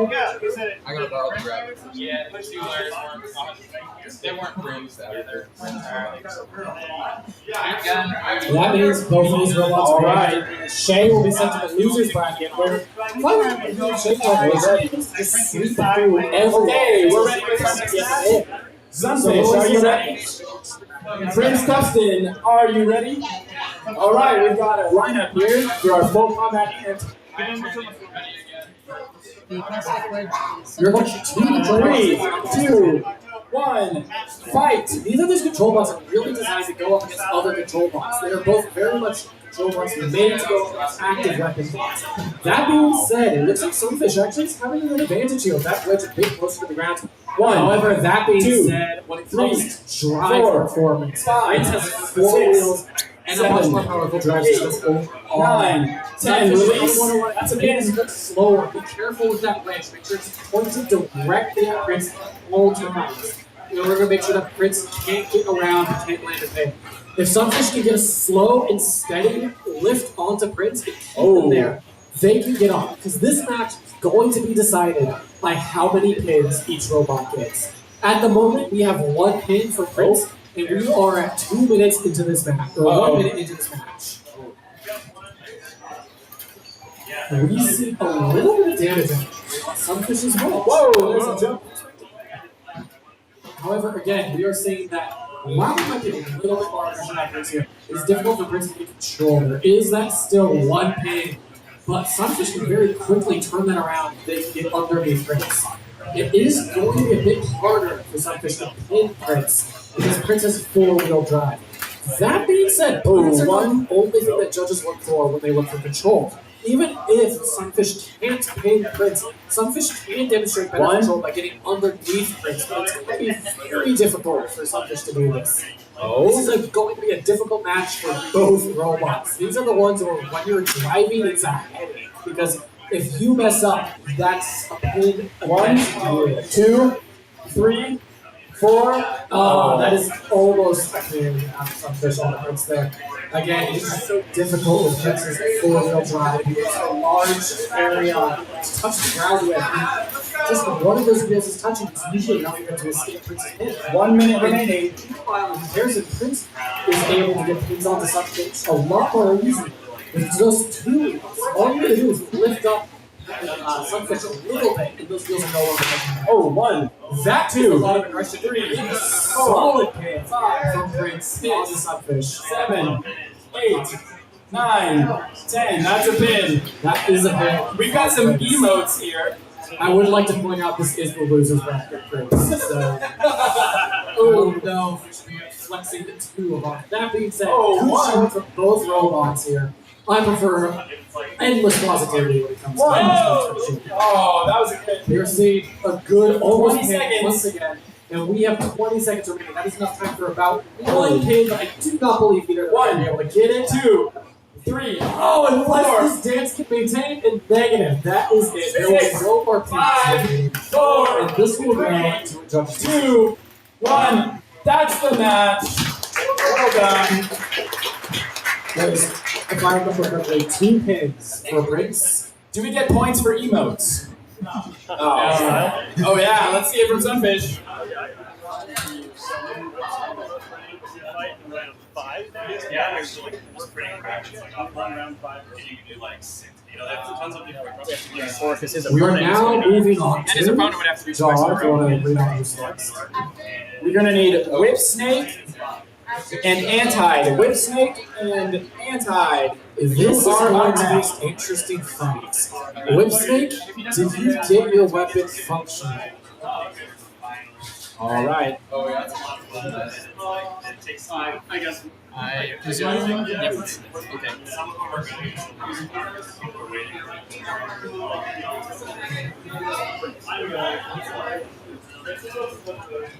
I gotta borrow the rabbit. Yeah, the two layers they weren't friends together. That means both of these robots are right. Shay will be sent to the losers bracket where Shay will just sleep through every day. We're ready for something. Sunfish, are you ready? Prince Dustin, are you ready? All right, we've got a lineup here for our full combat and you're going to 3, 2, 1, fight! Neither of these control bots are really designed to go up against other control bots. They are both very much control bots made to go against active weapon bots. That being said, it looks like Sunfish actually is having an advantage here with that wedge a bit closer to the ground. However, that being said, when it comes to drive performance, it has 4 wheels and a much more powerful drive system. 9, 10, release. That's a bit slower. Be careful with that wedge. Make sure it's pointed directly at Prince all times. In order to make sure that Prince can't get around and can't land a pin. If Sunfish can get a slow and steady lift onto Prince and keep them there, they can get on. Because this match is going to be decided by how many pins each robot gets. At the moment, we have 1 pin for Prince, and we are at 2 minutes into this match, or 1 minute into this match. We see a little bit of damage on Sunfish as well. Whoa, there's a jump. However, again, we are saying that while we might be a little bit more pressure on Prince here, it's difficult for Prince to get control. There is that still 1 pin, but Sunfish can very quickly turn that around and they can get underneath Prince. It is going to be a bit harder for Sunfish to pin Prince because Prince has 4-wheel drive. That being said, pins are not the only thing that judges look for when they look for control. Even if Sunfish can't pin Prince, Sunfish can demonstrate better control by getting underneath Prince, but it's going to be very difficult for Sunfish to do this. This is going to be a difficult match for both robots. These are the ones where when you're driving, it's a headache. Because if you mess up, that's a pin. 1, 2, 3, 4. Oh, that is almost a pin out of Sunfish on the Prince there. Again, it's just so difficult with Prince's 4-wheel drive. It's a large area to touch the ground with. Just one of those wheels is touching, it's usually not even to escape Prince's pin. 1 minute remaining. While in comparison, Prince is able to get pins onto Sunfish a lot more easily. With just 2 wheels, all you have to do is lift up Sunfish a little bit, and those wheels are no longer making. Oh, 1. That Two. is a lot of aggression. 3. Solid pin. 5 from Prince onto Sunfish. 7, 8, 9, 10. That's a pin. That is a pin. We've got some emotes here. I would like to point out this is the losers bracket, Prince. So. Oh no, flexing the 2 of them. That being said, good showing from both robots here. I prefer endless positivity when it comes to this. Oh, that was a good. We're seeing a good almost 20 pin seconds. once again. And we have 20 seconds remaining. That is enough time for about 1 pin, but I do not believe either one will be able to get it. 2, 3. Oh, unless this dance can maintain in negative. That is it. There will be no more pins. 5, 4, And this will go to a judge's 2, 1. That's the match. Well done. There's, if I remember correctly, 2 pins for Prince. Do we get points for emotes? Oh yeah, let's see it from Sunfish. Yeah, there's like pretty cracked. It's like on round 5, you can do like 6. You know, there's tons of different. We are now moving on And his to opponent would have to be Jar. twice If you want to read out who's next. We're gonna need Whip Snake and Antide. Whip Snake and Antide. This is going to be an interesting fight. Whip Snake, did you get your weapon functioning? All right. Oh yeah. It takes time. I guess. I presume. Yes. Okay. Some of them are going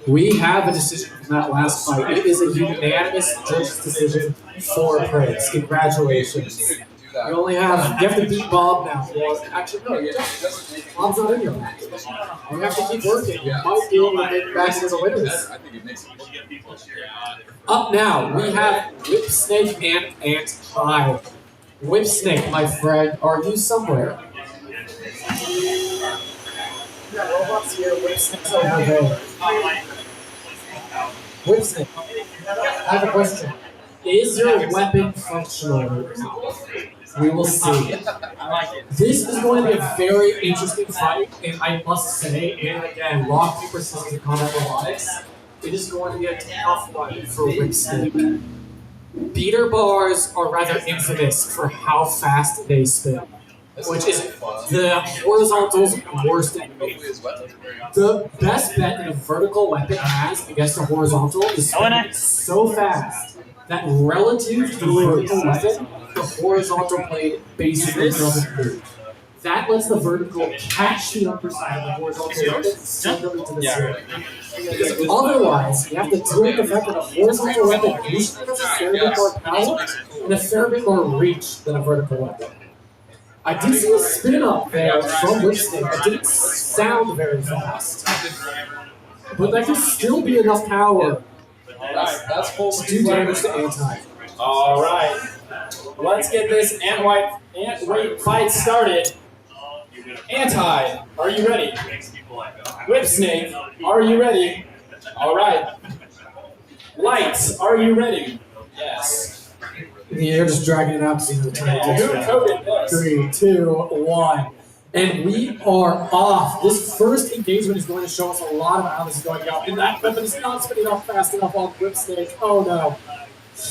We have a decision from that last fight. It is a unanimous judge's decision for Prince. Congratulations. You only have to beat Bob now. Well, actually, no, you don't. Bob's not in your match. We have to keep working. We might be able to make back as a winners. I think it makes it. Up now, we have Whip Snake and Ant High. Whip Snake, my friend, are you somewhere? Yeah, robots here. Whip Snake's over there. Whip Snake, I have a question. Is your weapon functional right now? We will see. This is going to be a very interesting fight, and I must say, and again, rock, paper, scissors, and combat robotics, it is going to be a tough one for Whip Snake. Beater bars are rather infamous for how fast they spin, which is the horizontal's worst enemy. The best bet that a vertical weapon has against a horizontal is spinning so fast that relative to the vertical weapon, the horizontal blade basically doesn't move. That lets the vertical catch the upper side of the horizontal weapon and send them into the ceiling. Because otherwise, you have to deal with the fact that a horizontal weapon usually has a fair bit more power and a fair bit more reach than a vertical weapon. I did see a spin up there from Whip Snake. It didn't sound very fast. But that could still be enough power That's full to do damage to Anti. All right. Let's get this ant-weight fight started. Anti, are you ready? Whip Snake, are you ready? All right. Lights, are you ready? Yes. You're just dragging it out to see the time. Who coded this? 3, 2, 1. And we are off. This first engagement is going to show us a lot about how this is going to go. And that weapon is not spinning off fast enough on Whip Snake. Oh no.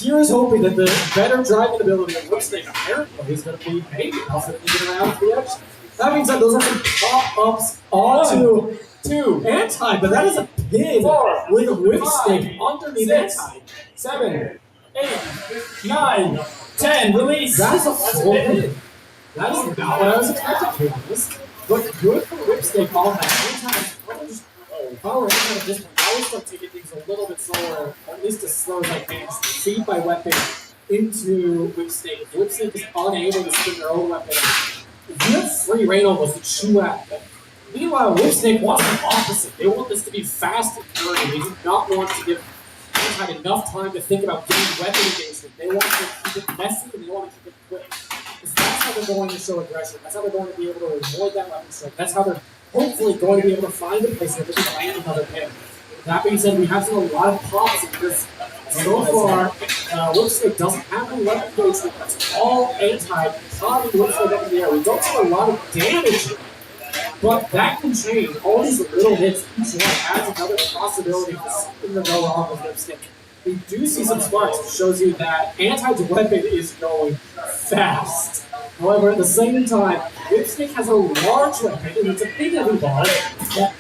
Here's hoping that the better driving ability of Whip Snake apparently is going to be maybe enough to get around to the edge. That means that those are some pop-ups onto 2 Anti, but that is a pin 4 with a Whip Snake underneath 6 Anti. 7 8 9 10. Release. That is a full pin. That is not what I was expecting for this. But good for Whip Snake on that. If I were any kind of this one, I would start taking things a little bit slower, or at least as slow as I can, feed my weapon into Whip Snake. If Whip Snake is unable to spin their own weapon, you have free reign almost to chew at them. Meanwhile, Whip Snake wants the opposite. They want this to be fast and dirty. They do not want to give Anti enough time to think about getting weapon engagement. They want to keep it messy and they want to keep it quick. Because that's how they're going to show aggression. That's how they're going to be able to avoid that weapon strike. That's how they're hopefully going to be able to find a place where they can land another pin. That being said, we have seen a lot of pops because so far, Whip Snake doesn't have any weapon engagement. That's all Anti, popping Whip Snake up in the air. We don't see a lot of damage, but that can change. All these little hits, each one adds another possibility for something to go wrong with Whip Snake. We do see some sparks, which shows you that Anti's weapon is going fast. However, at the same time, Whip Snake has a large weapon, and it's a big heavy ball that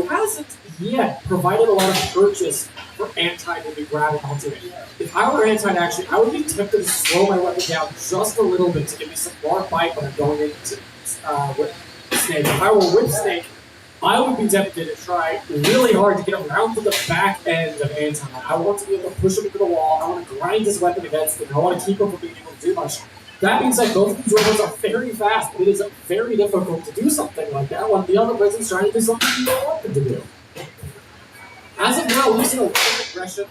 hasn't yet provided a lot of purchase for Anti to be grabbing onto it. If I were Anti, actually, I would be tempted to slow my weapon down just a little bit to give me some more bite when I'm going into Whip Snake. If I were Whip Snake, I would be tempted to try really hard to get around to the back end of Anti. I want to be able to push him into the wall. I want to grind his weapon against him. I want to keep him from being able to do much. That being said, both of these weapons are very fast. It is very difficult to do something like that when the other person's trying to do something you don't want them to do. As of now, we've seen a lot of aggression,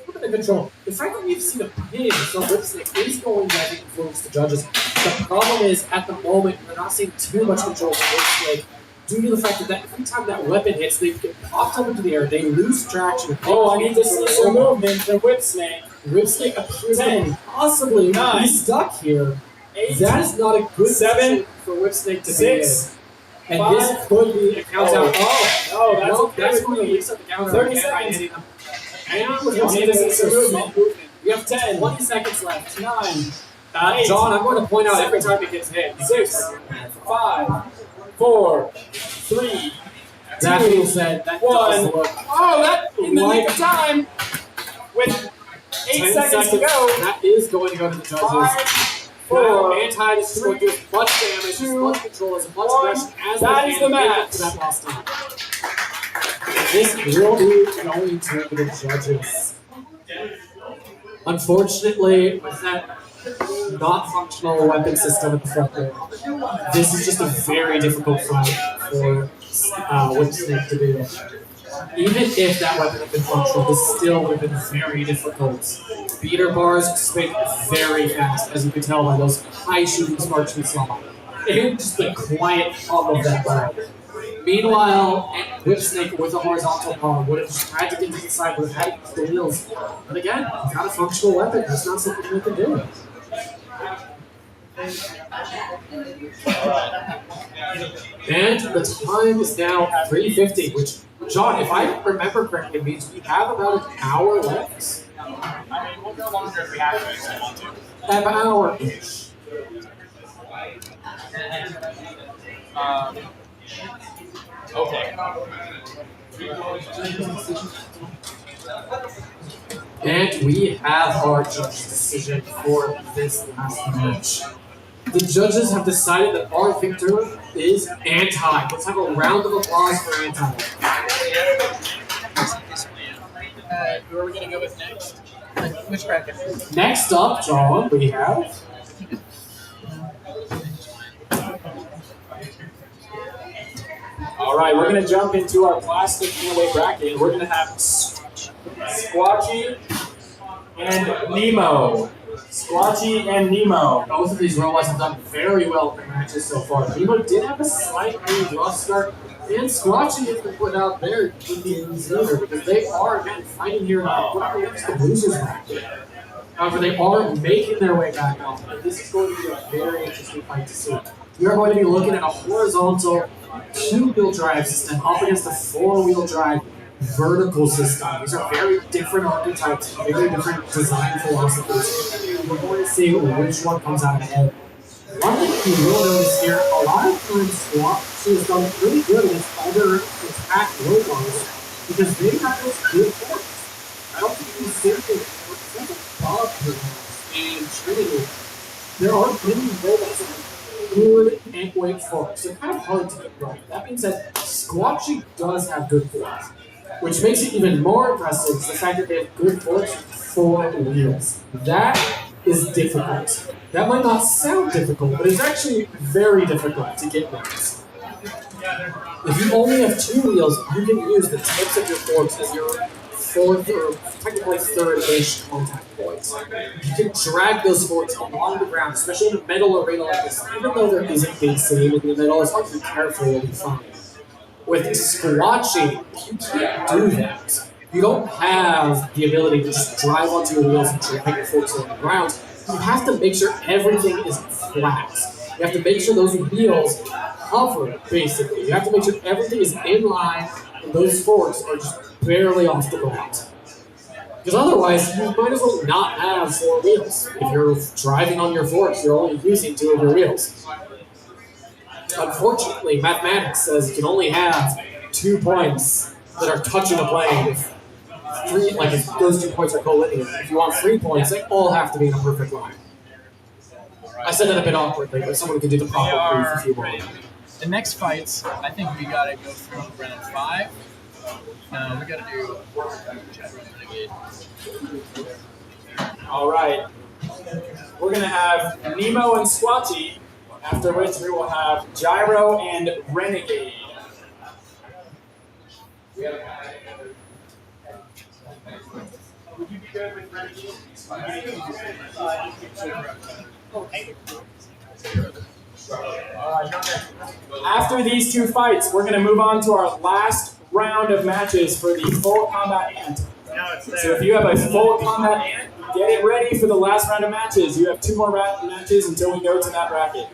a bit of control. The fact that we've seen a pin, so Whip Snake is going to influence the judges. The problem is, at the moment, we're not seeing too much control from Whip Snake due to the fact that every time that weapon hits, they get popped up into the air, they lose traction. Oh, I need to see some movement from Whip Snake. Whip Snake appears to possibly be stuck here. 8 That is not a good 7 position for Whip Snake to 6 be in. And 5 this could be a countdown. That's going to reset the counter. 30 again by seconds. hitting them. And I need to see some movement. We have 10, 20 seconds left. 9 John, I'm going to point out every time it gets hit. 6 5 4 3 That being said, that 1. does look Oh, that in the nick of time. With 8 10 seconds to go. That is going to go to the judges. 5 Now, 4 Anti is going to do as much damage, as much control, as much aggression as That they is can the to make match. up for that lost time. This will be going to the judges. Unfortunately, with that not functional weapon system at the front there, this is just a very difficult fight for Whip Snake to do. Even if that weapon had been functional, this still would have been very difficult. Beater bars spin very fast, as you can tell by those high shooting sparks we saw. It was just the quiet hum of that bar. Meanwhile, Whip Snake with a horizontal bar would have just had to get to the side, would have had to use the wheels. But again, got a functional weapon. That's not something we can do. And the time is now 3:50, which, John, if I remember correctly, means we have about an hour left. I mean, we'll go longer if we have to, if we want to. An hour-ish. Okay. And we have our judge's decision for this last match. The judges have decided that our victor is Anti. Let's have a round of applause for Anti. Who are we going to go with next? Which bracket? Next up, John, we have... All right, we're going to jump into our plastic giveaway bracket. We're going to have Squatchy and Nemo. Squatchy and Nemo. Both of these robots have done very well in the matches so far. Nemo did have a slightly rough start, and Squatchy has been put out there in the either because they are, again, fighting here against the losers bracket. However, they are making their way back out, and this is going to be a very interesting fight to see. We are going to be looking at a horizontal two-wheel drive system up against a four-wheel drive vertical system. These are very different archetypes, very different design philosophies. We're going to see which one comes out ahead. One thing you will notice here, a lot of times Squatchy has done pretty good against other attack robots because they have those good forks. I don't think you see it. It's like a Bob and Trinity. There are many robots that have good and quick forks. They're kind of hard to get right. That being said, Squatchy does have good forks, which makes it even more impressive is the fact that they have good forks for wheels. That is difficult. That might not sound difficult, but it's actually very difficult to get right. If you only have two wheels, you can use the tips of your forks as your fourth or technically third-ish contact points. You can drag those forks along the ground, especially in a metal arena like this. Even though there isn't big sand in the middle, as long as you're careful, you'll be fine. With Squatchy, you can't do that. You don't have the ability to just drive onto your wheels and drag your forks along the ground. You have to make sure everything is flat. You have to make sure those wheels hover, basically. You have to make sure everything is in line and those forks are just barely off the ground. Because otherwise, you might as well not have four wheels. If you're driving on your forks, you're only using two of your wheels. Unfortunately, mathematics says you can only have 2 points that are touching a plane. If those 2 points are collinear. If you want 3 points, they all have to be in a perfect line. I said that a bit awkwardly, but someone can do the proper proof if you want. The next fights, I think we gotta go through round 5. No, we gotta do Renegade. All right. We're going to have Nemo and Squatchy, after which we will have Gyro and Renegade. Would you be good with Renegade? After these two fights, we're going to move on to our last round of matches for the full combat ant. So if you have a full combat ant, get it ready for the last round of matches. You have 2 more matches until we go to that bracket.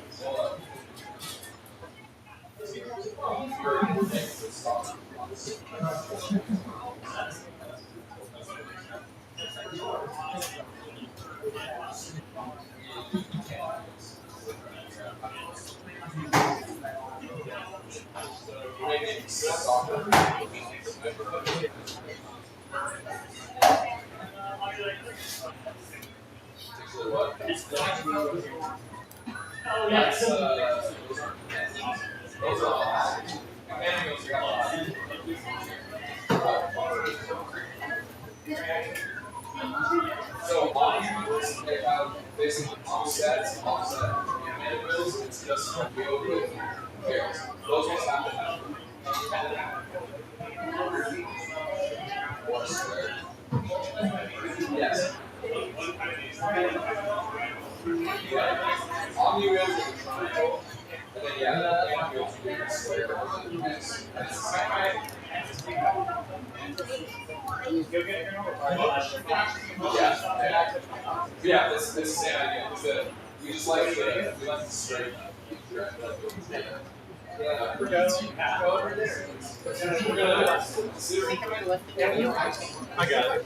So modules, they have basically offsets, offset. And wheels, it's just wheel with pairs. Those ones have to have Yes. Omni wheels are the triangle, and then yeah, the fan wheels are the square. Yeah, this is the same idea. It's that we just like the straight. I got it.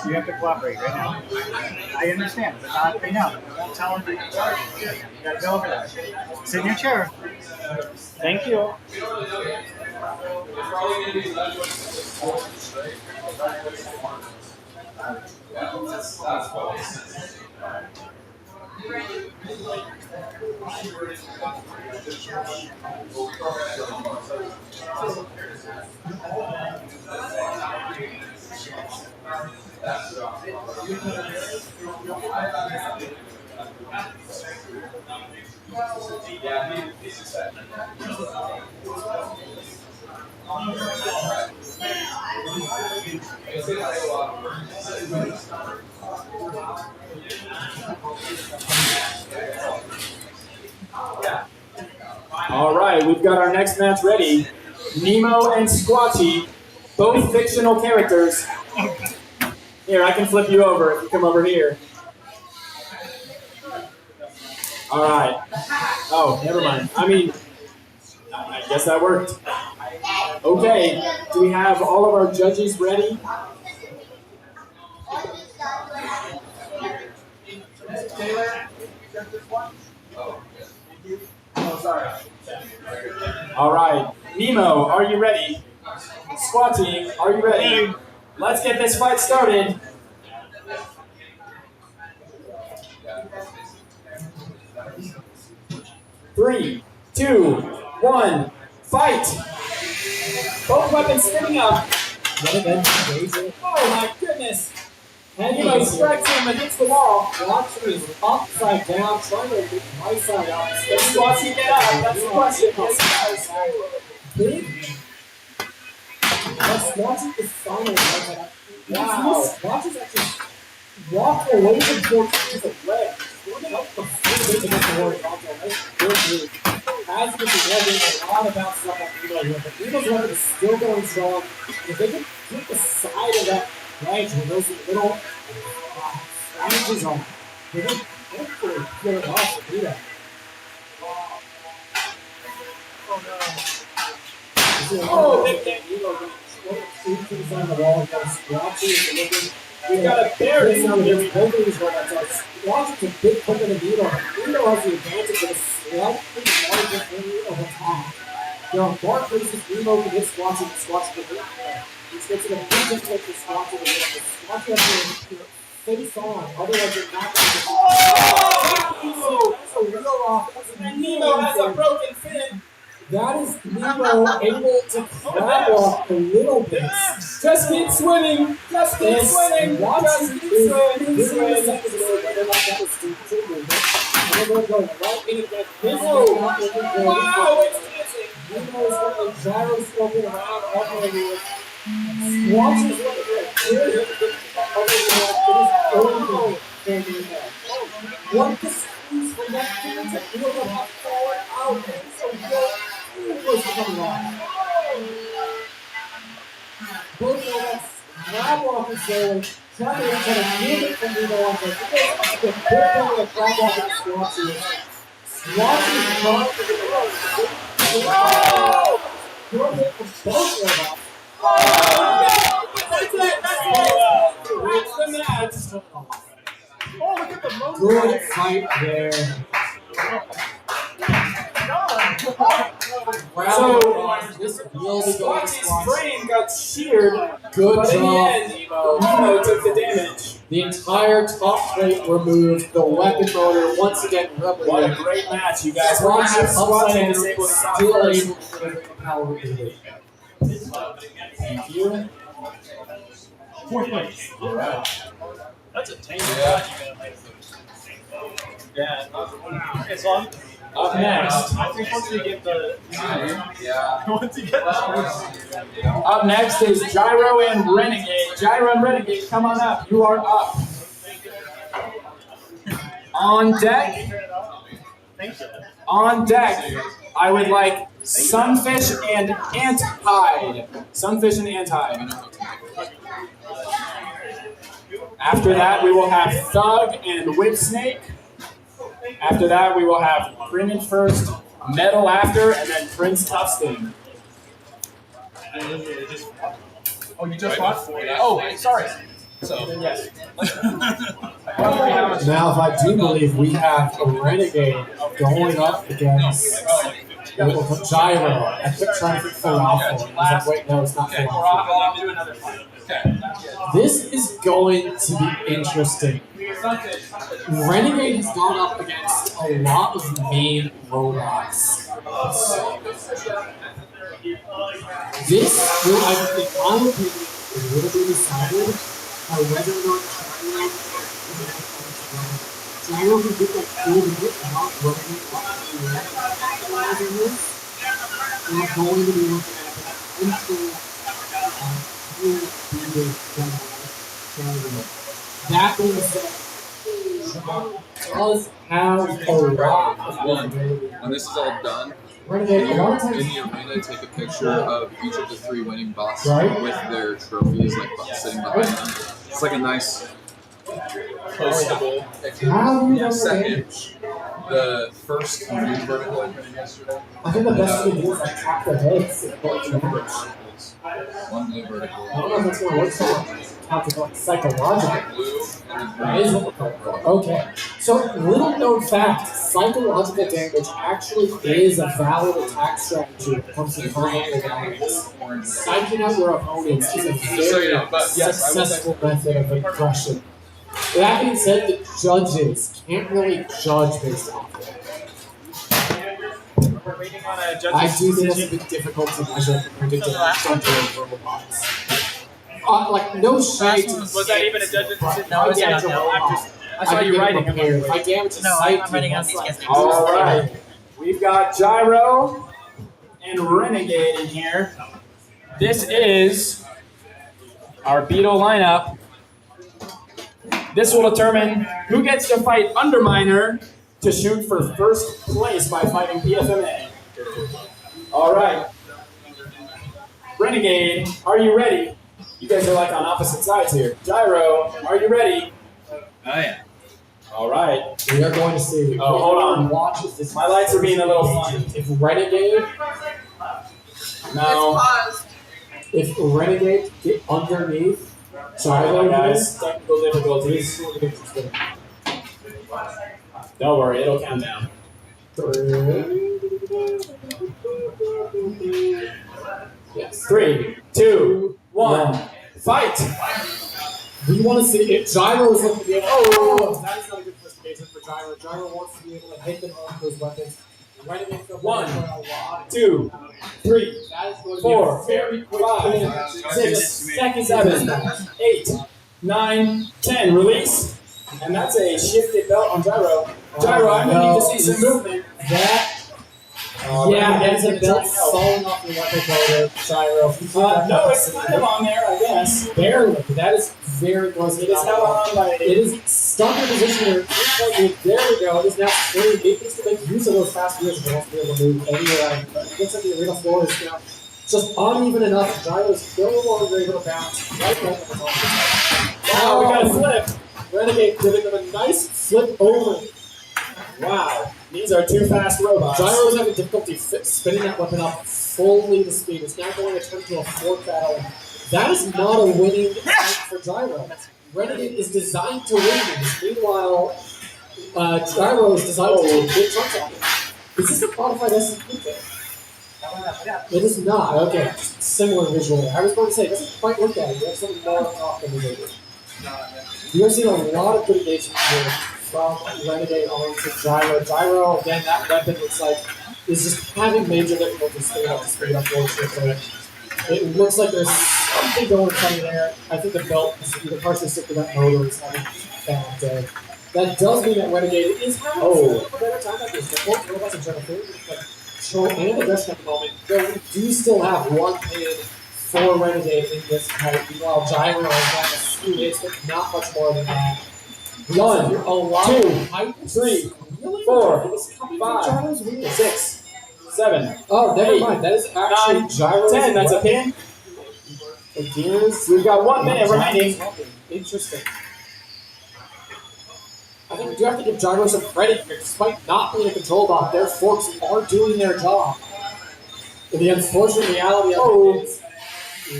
You have to cooperate right now. I understand, but not right now. Don't tell him. You gotta go over there. Sit in your chair. Thank you. All right, we've got our next match ready. Nemo and Squatchy, both fictional characters. Here, I can flip you over if you come over here. All right. Oh, never mind. I mean, I guess that worked. Okay, do we have all of our judges ready? All right, Nemo, are you ready? Squatchy, are you ready? Let's get this fight started. Three, two, one, fight! Both weapons spinning up. Oh my goodness! And Nemo strikes him against the wall. Squatchy is upside down, trying to get the right side up. Does Squatchy get up? That's the question. Yes, he does. Big. But Squatchy is finally right. Wow. Squatchy's actually walked away from Fortune with a leg. Going up the full base against the horizontal. That's good move. Has been learning a lot about stuff on Nemo's weapon. Nemo's weapon is still going strong. If they can get the side of that ledge with those little flanges on, they can hopefully get it off to do that. Oh, they can't. To the side of the wall, got Squatchy. We've got a bear now against both of these robots. Squatchy's a bit quicker than Nemo. Nemo has the advantage of a slightly larger area of attack. There are more places Nemo can hit Squatchy than Squatchy can hit. He's getting a big difference for Squatchy to hit. Squatchy has to face on, otherwise you're not going to. Oh! That's a real off. And Nemo has a broken fin. That is Nemo able to grab off a little bit. Just keep swimming. Just keep swimming. Just keep swimming. Wow, it's dancing. Nemo is going to gyroscoping around operating with Squatchy's looking what the squeeze from that thing to feel them have fallen out. So good. Both of us grab off the shoulder, try to move it from Nemo on the big one of grab off of Squatchy. Squatchy is trying to get the rope. Oh! Good hit from both robots. Oh! That's it! That's it! Wins the match. Oh, look at the motor. Good fight there. So, this Squatchy's frame got sheared. Good but job. In the end, Nemo took the damage. The entire top plate removed. The weapon motor once again replicated. What a great match, you guys. Squatchy and still able to bring the power relief. Thank you. Fourth place. All right. That's a tame Yeah. Yeah. As long. Up next. I think once we get the. Yeah. Once you get the. Up next is Gyro and Renegade. Gyro and Renegade, come on up. You are up. On deck. On deck, I would like Sunfish and Ant-Hide. Sunfish and Ant-Hide. After that, we will have Thug and Whipsnake. After that, we will have Grinning first, Metal after, and then Prince Tufsting. Oh, you just watched? Oh, sorry. So, Yes. Now, if I do believe we have a Renegade going up against Gyro, I kept trying to think Falafel. I was like, wait, no, it's not Falafel. I'll do another fight. This is going to be interesting. Renegade has gone up against a lot of main robots. This will, I think, in my opinion, a little bit decided by whether or not Gyro can get that cool to get out running up to the analyzing this. We're going to be looking at that potential that being said, does have a lot of visibility. when this is all done, Renegade, in a lot of the times, arena, take a picture of each of the 3 winning bots Right. with their trophies like sitting behind them. It's like a nice postable picture. How do you know Second, the first new vertical opening yesterday. I think the best thing to do is like tap their heads and put it in. One blue vertical. I don't know if it's going to work so much. How to like psychological. Blue and then That is what we're going for. Okay. So, little known fact, psychological damage actually is a valid attack strategy when it comes to combat violence. orange. Psyching out your opponents is a So, very yeah, but yes, I will say- successful method of aggression. That being said, the judges can't really judge based off of it. We're waiting on a judge's I do think it's a decision. bit difficult to measure for predicting robots. Like, no shade to Was that even a judge's decision? No, I damage don't a know. robot. I saw you writing. If I damage a No, site, I'm writing on that's these like- guys' names. All right. We've got Gyro and Renegade in here. This is our Beetle lineup. This will determine who gets to fight Underminer to shoot for first place by fighting PFMA. All right. Renegade, are you ready? You guys are like on opposite sides here. Gyro, are you ready? Oh yeah. All right. We are going to see. Oh, hold on. Watches this. My lights are being a little funny. If Renegade, No. It's paused. if Renegade get underneath, Sorry, Gyro, guys. Technical difficulties. this will be interesting. Don't worry, it'll count down. 3. Yes. 3, 2, 1, fight! We want to see if Gyro is looking to be able. Oh, that is not a good first engagement for Gyro. Gyro wants to be able to hit them on those weapons. Renegade for 1, a lot. 2, 3, That is going to 4, be a very quick 5, finish. 6, 7, 8, 9, 10. Release. And that's a shifted belt on Gyro. Gyro, I'm gonna need to see some movement. That. Yeah, that is a belt falling off the weapon motor, Gyro. No, it's kind of on there, I guess. Barely. That is very close. It is held on by It is stuck in position here. There we go. It is now free. It needs to make use of those fast wheels to be able to move anywhere. It looks like the arena floor is now just uneven enough. Gyro is no longer able to bounce. Right back on the top. Wow, we got a flip. Renegade giving them a nice flip over. Wow, these are two fast robots. Gyro is having difficulty spinning that weapon up fully to speed. It's now going to turn to a fork battle. That is not a winning fight for Gyro. Renegade is designed to win these. Meanwhile, Gyro is designed to get chunks out of it. Is this a modified SCP thing? It is not. Okay, similar visual. I was going to say, it doesn't quite look at it. You have something more on top than we do. You are seeing a lot of good engagement here from Renegade onto Gyro. Gyro, again, that weapon looks like is just having major difficulty staying up to speed, unfortunately. It looks like there's something going funny there. I think the belt is either partially stuck to that motor or is having a bad day. That does mean that Renegade is having a better time at this. Both robots and Jennifer, like Show and Aggression at the moment, though we do still have one pin for Renegade in this fight, while Gyro has got a few hits, but not much more than that. 1, A lot 2, of height. 3, Really? 4, It's coming from 5, Gyro's wheel. 6, 7. Oh, never 8, mind. That is actually 9, Gyro's 10. That's a weapon. pin. We've got 1 minute remaining. Interesting. I think we do have to give Gyro some credit here, despite not being a control bot. Their forks are doing their job. And the unfortunate reality of it is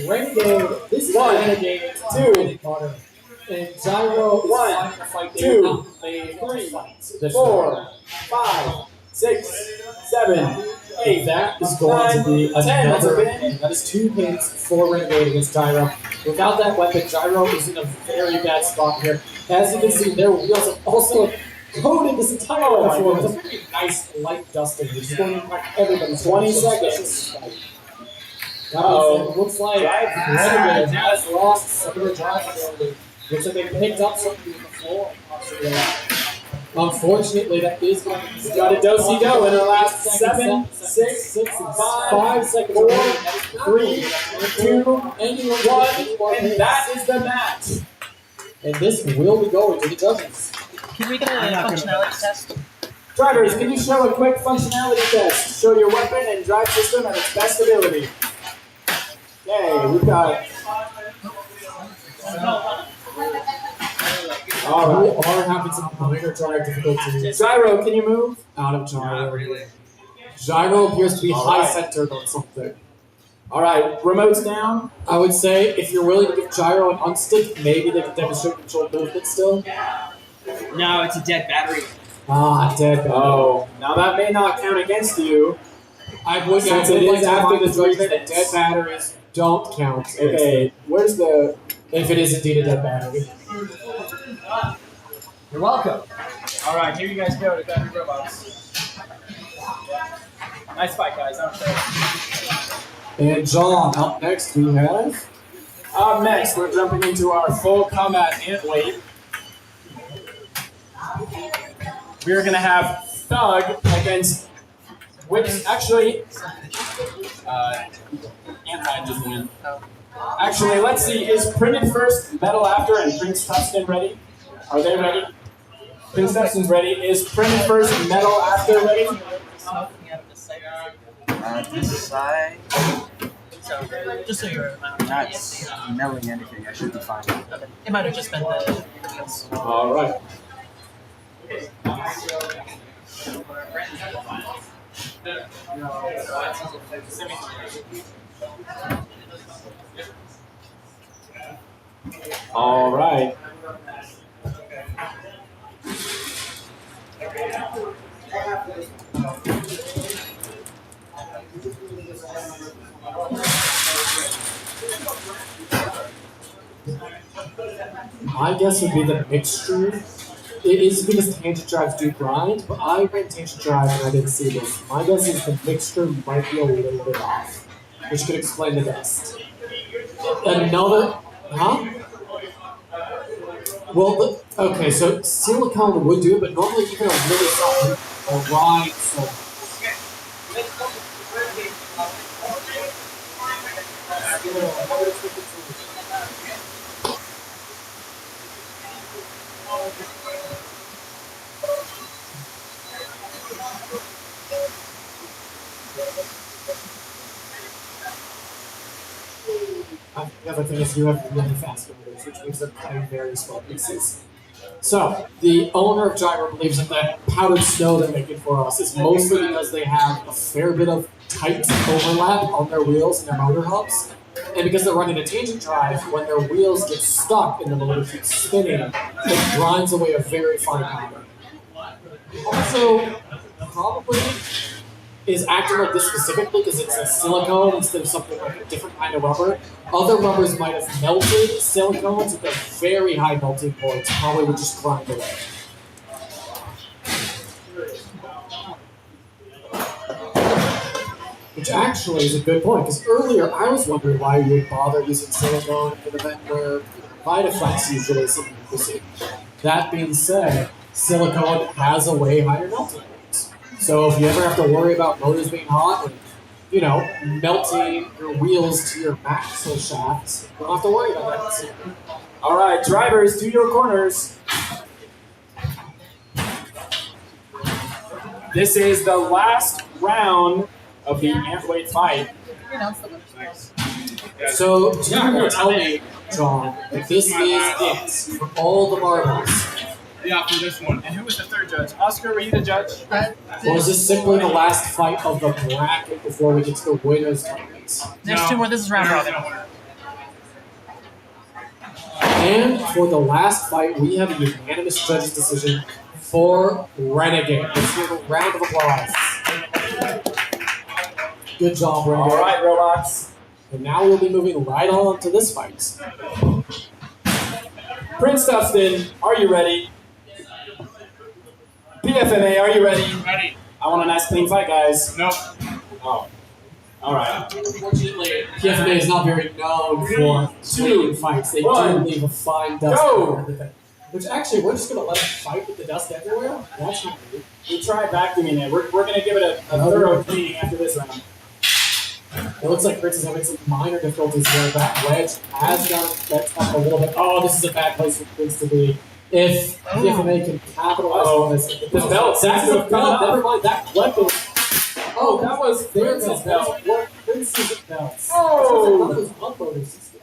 Renegade, this is Renegade 2, and Gyro is fighting the fight they 2, were not made to 3, fight. This 4, 5, 6, 7, 8. That is going to be 10. That's a another pin. pin. That is 2 pins for Renegade against Gyro. Without that weapon, Gyro is in a very bad spot here. As you can see, their wheels have also coated this entire platform with a very nice light dusting, which is going to impact everybody's 20 seconds. Uh-oh. It looks like Renegade has lost some of their drive ability. Looks like they picked up something on the floor. Unfortunately, that is going to be Got a do-si-do in the last 7, 6, 5 seconds, 4, 3, 2, 1, and that is the match. And this will be going to the judges. Can we get a functionality test? Drivers, can you show a quick functionality test? Show your weapon and drive system at its best ability. Okay, we've got. We are having some minor drive difficulties. Gyro, can you move? Out of Gyro. Gyro appears to be high-centered on something. All right, remote's down. I would say if you're willing to give Gyro an unstick, maybe they can demonstrate control movement still. No, it's a dead battery. Ah, dead. Oh, now that may not count against you. I would Since say it is after the 3 that minutes. dead batteries don't count. Okay, where's the. If it is indeed a dead battery. You're welcome. All right, here you guys go to Battery Robots. Nice fight, guys. I'm sure. And John, up next we have. Up next, we're jumping into our full combat ant weight. We're gonna have Thug against Whips. Actually, Ant just win. Actually, let's see. Is Printed First, Metal After, and Prince Tustin ready? Are they ready? Prince Tustin's ready. Is Printed First, Metal After ready? This side, So, just so you're not smelling anything, I should be fine. okay. It might have just been the. All right. All right. My guess would be the mixture. It is because tangent drives do grind, but I ran tangent drive and I didn't see this. My guess is the mixture might be a little bit off, which could explain the dust. Another, huh? Well, okay, so silicone would do it, but normally even a really soft grind. So the other thing is you have really fast motors, which means they're cutting very slow pieces. So, the owner of Gyro believes that that powdered snow they're making for us is mostly because they have a fair bit of tight overlap on their wheels and their motor hubs. And because they're running a tangent drive, when their wheels get stuck and the motor keeps spinning, it grinds away a very fine powder. Also, probably is acting like this specifically because it's a silicone instead of something like a different kind of rubber. Other rubbers might have melted silicones at their very high melting points, probably would just grind away. Which actually is a good point, because earlier I was wondering why you would bother using silicone for the event where VitaFlex usually is something you see. That being said, silicone has a way higher melting rates. So if you ever have to worry about motors being hot and, you know, melting your wheels to your axle shafts, you don't have to worry about that. All right, drivers, do your corners. This is the last round of the ant weight fight. So, do you want to tell me, John, that this is it for all the marbles? Yeah, for this one. And who was the third judge? Oscar, were you the judge? Or is this simply the last fight of the bracket before we get to the winners' tournaments? There's two more. This is round robin. And for the last fight, we have a unanimous judges' decision for Renegade. Let's give a round of applause. Good job, Renegade. All right, robots. And now we'll be moving right on to this fight. Prince Dustin, are you ready? PFMA, are you ready? Ready. I want a nice clean fight, guys. Nope. Oh. All right. Unfortunately, PFMA is not very known for clean fights. They do leave a fine dust everywhere with it. Which actually, we're just going to let it fight with the dust everywhere? That's not good. We tried vacuuming it. We're going to give it a thorough cleaning after this round. It looks like Prince is having some minor difficulties where that wedge has got up a little bit. Oh, this is a bad place for Prince to be. If PFMA can capitalize on this. The belt. That's the belt. Never mind, that weapon. Oh, that was Prince's belt. Prince's belt. Oh! That was unloading system.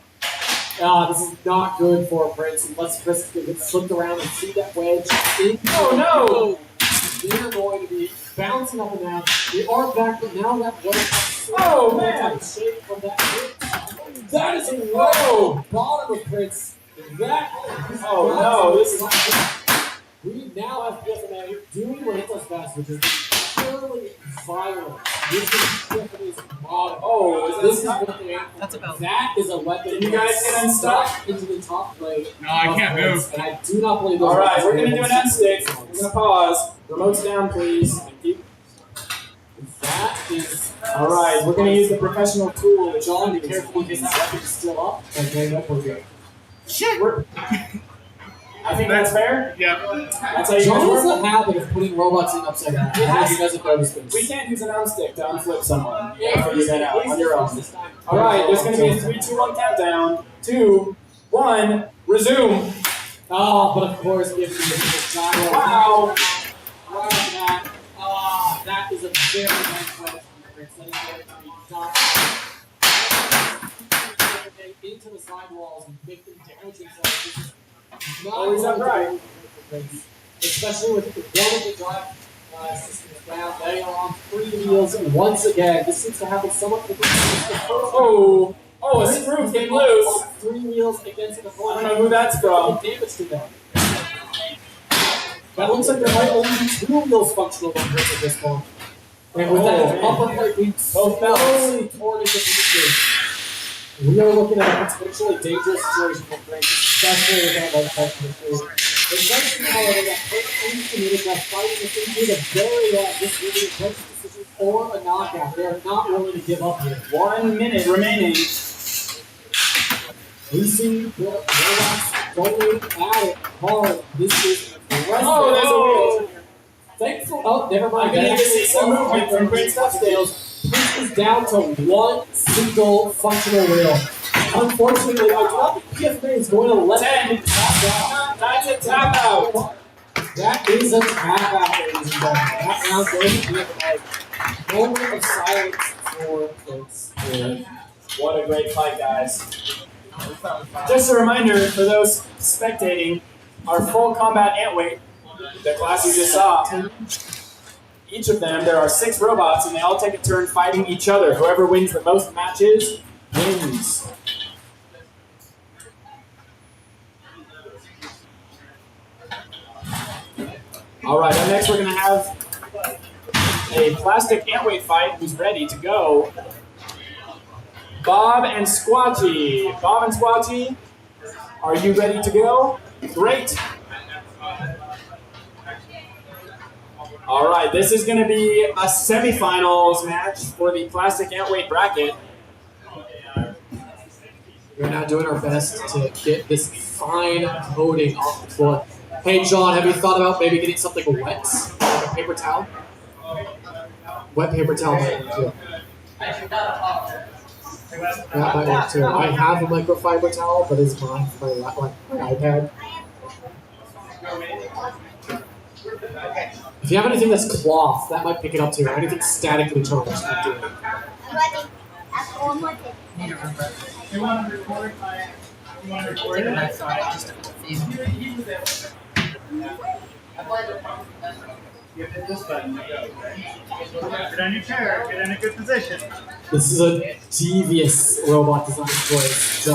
This is not good for Prince unless Prince can get slipped around and see that wedge. Oh no! They're going to be bouncing up and down. They are back, but now that wedge. Oh man! Shake from that Prince. That is a low bottom of Prince. That. Oh no! This is. We now have PFMA doing what it does best, which is purely violent. This is PFMA's model. Oh, this is what they. That's a belt. That is a weapon. Can you guys get unstuck into the top plate? No, I can't move. And I do not believe those. All right, we're gonna do an end stick. We're gonna pause. Remotes down, please. Thank you. That is. All right, we're gonna use the professional tool. John, be careful in case that weapon is still up. Okay, that we're good. Shit. I think that's fair. Yeah. That's how you John guys has work. a habit of putting robots in upside down. I don't know if you guys have noticed this. We can't use an arm stick to unflip someone. You gotta figure that out on your own. All right, there's gonna be a 3, 2, 1 countdown. 2, 1, resume. Oh, but of course, if you the gyro. Wow. Right on that. That is a very nice credit from Prince. That is going to be done. Into the sidewalls and make them damage themselves. This is not Always upright. Especially with the delicate drive system down. They are on 3 wheels, and once again, this seems to happen somewhat quickly. Oh, a screw came loose. 3 wheels against the I don't know who that's from. Damage to them. That looks like there might only be 2 wheels functional on Prince at this point. And with that upper plate being both slowly torn into pieces, we are looking at a potentially dangerous situation for Prince, especially with that light function issue. It's nice to know, however, that Prince committed that fighting this into the very end. This will be a Prince's decision or a knockout. They are not willing to give up here. 1 minute remaining. We see the robots going at it hard. This is aggressive. Oh, there's a wheel. Thankfully, oh, never mind. I'm gonna need to see some movement from Prince Dustin. Prince is down to 1 single functional wheel. Unfortunately, I do not think PFMA is going to let 10. him tap out. That's a tap out. That is a tap out, ladies and gentlemen. That round goes to PFMA. Moment of silence for Prince. What a great fight, guys. Just a reminder for those spectating, our full combat ant weight, the class you just saw, each of them, there are 6 robots, and they all take a turn fighting each other. Whoever wins the most matches wins. All right, up next we're going to have a plastic ant weight fight. Who's ready to go? Bob and Squatchy. Bob and Squatchy, are you ready to go? Great. All right, this is going to be a semifinals match for the plastic ant-weight bracket. We're now doing our best to get this fine coating off the floor. Hey, John, have you thought about maybe getting something wet, like a paper towel? Wet paper towel might work too. That might work too. I have a microfiber towel, but it's mine for my iPad. If you have anything that's cloth, that might pick it up too. Or anything statically charged, might do it. You want to record my? You want to record it? I thought I just You hit this button to go. Okay? Get on your chair. Get in a good position. This is a devious robot design choice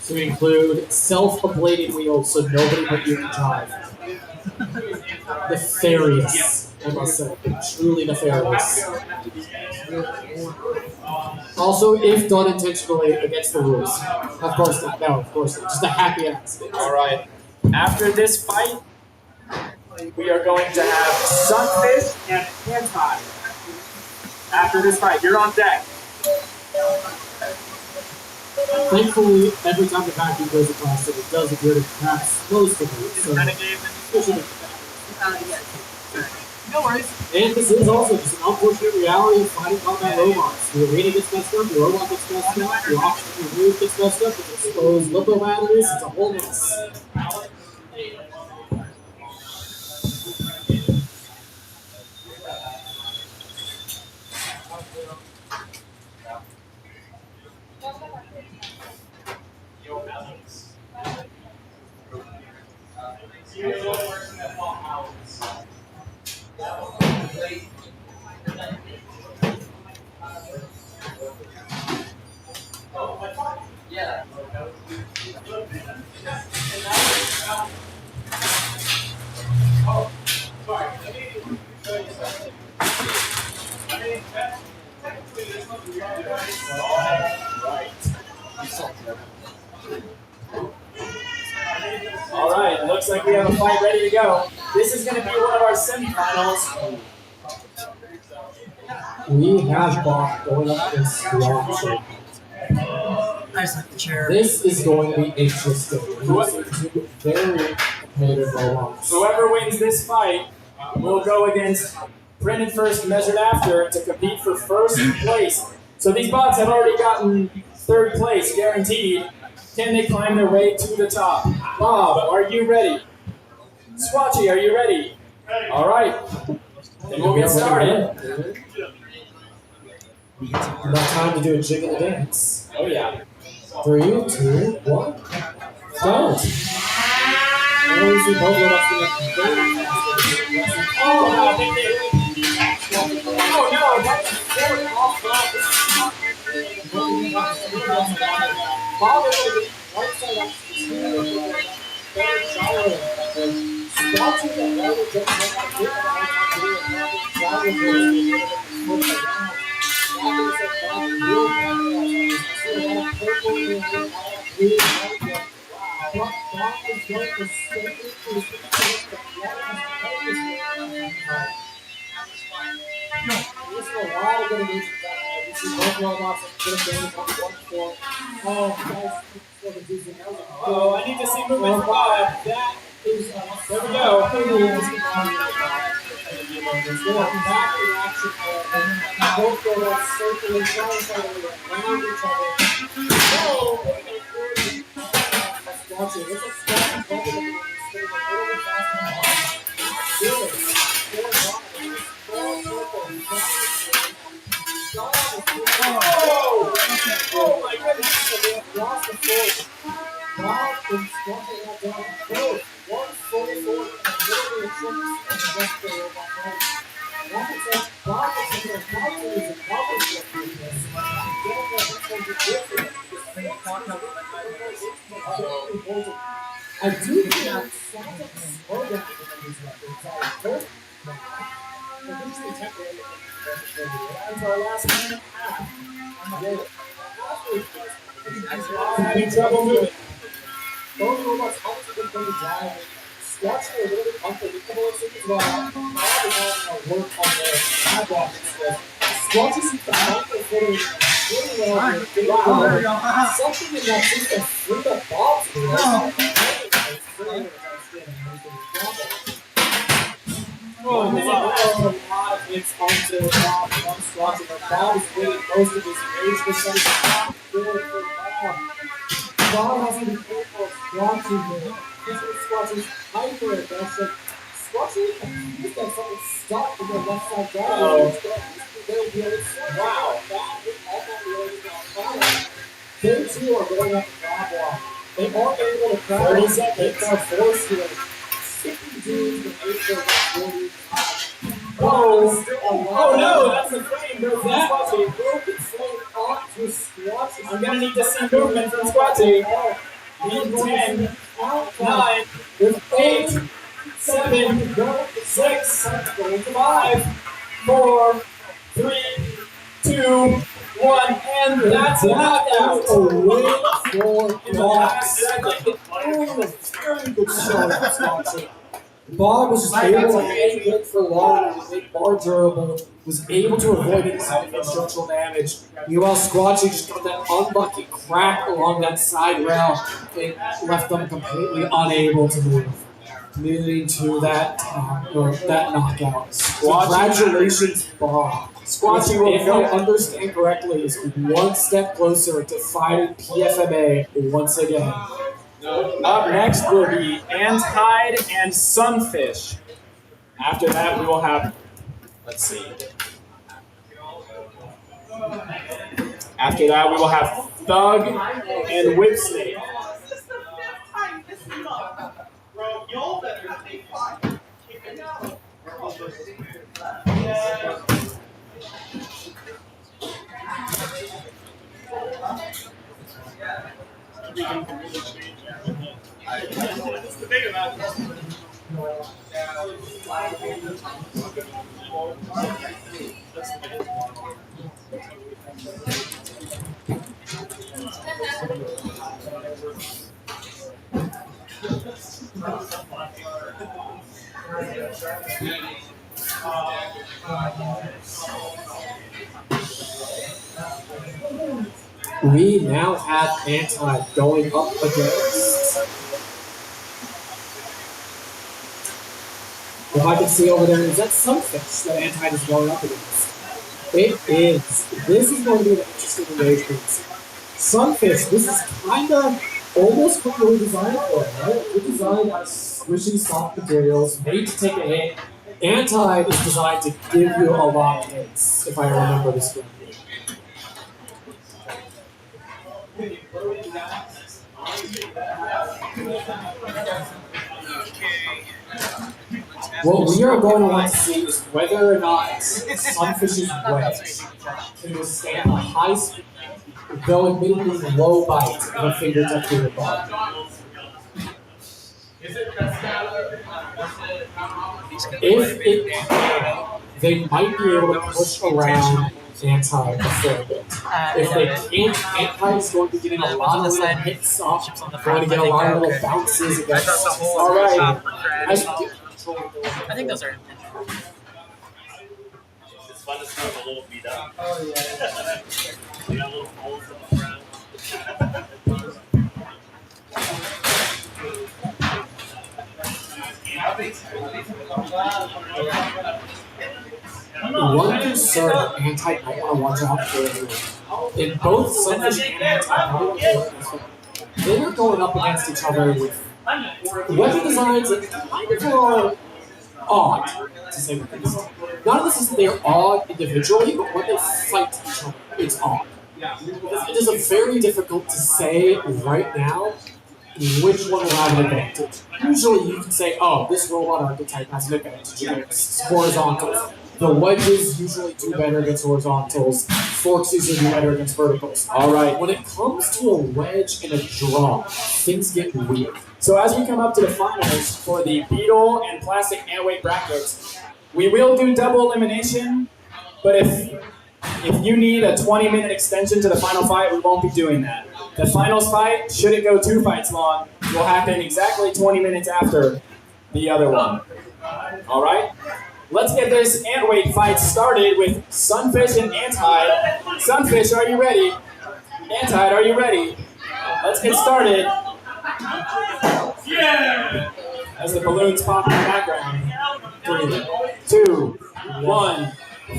to include self-ablating wheels so nobody but you can drive. Nefarious, I must say. Truly nefarious. Also, if done intentionally, against the rules. Of course not. No, of course not. Just a happy accident. All right. After this fight, we are going to have Sunfish and Anti. After this fight, you're on deck. Thankfully, every time the vacuum goes across it, it does appear to pass close to me. So, no worries. and this is also just an unfortunate reality of fighting combat robots. The arena gets messed up, the robot gets messed up, the oxygen removed gets messed up, it's exposed lipo batteries, it's a whole mess. All right, it looks like we have a fight ready to go. This is going to be one of our semifinals. We have Bach going up against Scratcher. I just like the chair. This is going to be interesting. These are two very competitive robots. Whoever wins this fight will go against Printed First, Measured After to compete for first place. So these bots have already gotten third place, guaranteed. Can they climb their way to the top? Bob, are you ready? Swatchy, are you ready? All right. Then we'll get started. Enough time to do a jig and a dance. Oh, yeah. 3, 2, 1. Start! Oh, no, they did. Oh, no, that's very off balance. Bob is like right side up to Scratching the level just like Oh, I need to see movement from Bob. That is, there we go. back in action, both robots circling, around each other. Watch it. It's a step and a little bit faster. Oh my goodness. Lost the force. Bob is jumping that down. Both. One fully forward and literally trips and the rest of the robot home. Rocket says Bob is in the calculus and calculus with this. I do think that sounds like a program in these records. I hope not. But this is the temporary. That's our last minute and a half. I'm having trouble moving. Those robots also been going to drive Squatch are a little bit unpredictable as well. Bob is having to work on their pad blocking skills. Squatch seems to help their footing really well. Something in that seems to free up Bob's Oh, there's a lot of hits onto Bob from Squatch, but Bob is winning most of his rage percentage. Good for Bob. Bob has to be careful of Squatch here. Squatch is hyper aggressive. Squatch used that something stuck in the left side down. Wow, that is all that really is. They too are going up the grab block. They aren't able to grab 30 seconds. They're forced to 60 dudes with 8 Oh no, that's a frame. There's Squatchy. Broken flame onto Squatchy. I'm gonna need to see movement from Squatchy. 10, 9, 8, 7, 6, 5, 4, 3, 2, 1, and that's a knockout. A win for Bob. Second. Very good shot at Squatchy. Bob was just able to hang it for long, make more durable, was able to avoid any significant structural damage. Meanwhile, Squatchy just got that unlucky crack along that side rail and left them completely unable to move, leading to that knockout. Congratulations, Bob. Squatchy, if I understand correctly, is one step closer to fighting PFMA once again. Up next will be Antide and Sunfish. After that, we will have, let's see. After that, we will have Thug and Whipsnake. Bro, y'all better take 5. That's the thing about this. We now have Antide going up against. If I can see over there, is that Sunfish that Antide is going up against? It is. This is going to be an interesting engagement. Sunfish, this is kind of almost what we were designed for, right? We're designed as squishy soft materials, made to take a hit. Antide is designed to give you a lot of hits, if I remember this correctly. What we are going to want to see is whether or not Sunfish's wedge can withstand a high speed, though admittedly low bite of a fingertip to your body. If it can, they might be able to push around Antide a fair bit. If they can't, Antide is going to get in a lot of little hits off, going to get a lot of little bounces against. Alright. I think those are It's fun to see them a little beat up. Oh, yeah. You got little holes in the ground. One concern that Antide might want to watch out for in both Sunfish and Antide, they are going up against each other with weapon designs that kind of are odd, to say the least. Not of this is that they are odd individually, but when they fight each other, it's odd. It is very difficult to say right now which one will have an advantage. Usually you can say, oh, this robot archetype has an advantage against horizontals. The wedges usually do better against horizontals. Forks usually do better against verticals. Alright, when it comes to a wedge and a draw, things get weird. So as we come up to the finals for the Beetle and Plastic Airway brackets, we will do double elimination, but if you need a 20-minute extension to the final fight, we won't be doing that. The finals fight, should it go 2 fights long, will happen exactly 20 minutes after the other one. All right? Let's get this ant weight fight started with Sunfish and Antide. Sunfish, are you ready? Antide, are you ready? Let's get started. Yeah! As the balloons pop in the background. 3, 2, 1,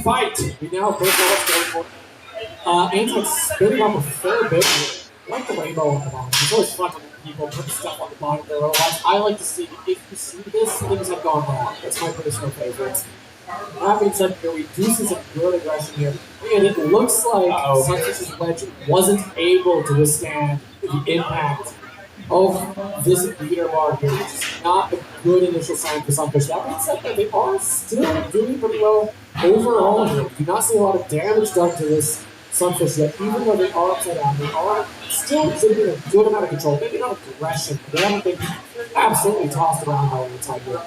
fight! We now both know what's going for. Antide's spinning up a fair bit here. I like the rainbow on the bottom. It's always fun when people put stuff on the bottom of their robots. I like to see, if you see this, things have gone wrong. That's my personal favorite. That being said, there reduces some good aggression here. And it looks like Sunfish's wedge wasn't able to withstand the impact of this beater bar here, which is not a good initial sign for Sunfish. That being said, they are still doing pretty well overall here. Do not see a lot of damage done to this Sunfish yet, even though they are upside down. They are still exhibiting a good amount of control. Maybe not aggression, but they haven't been absolutely tossed around all the time here.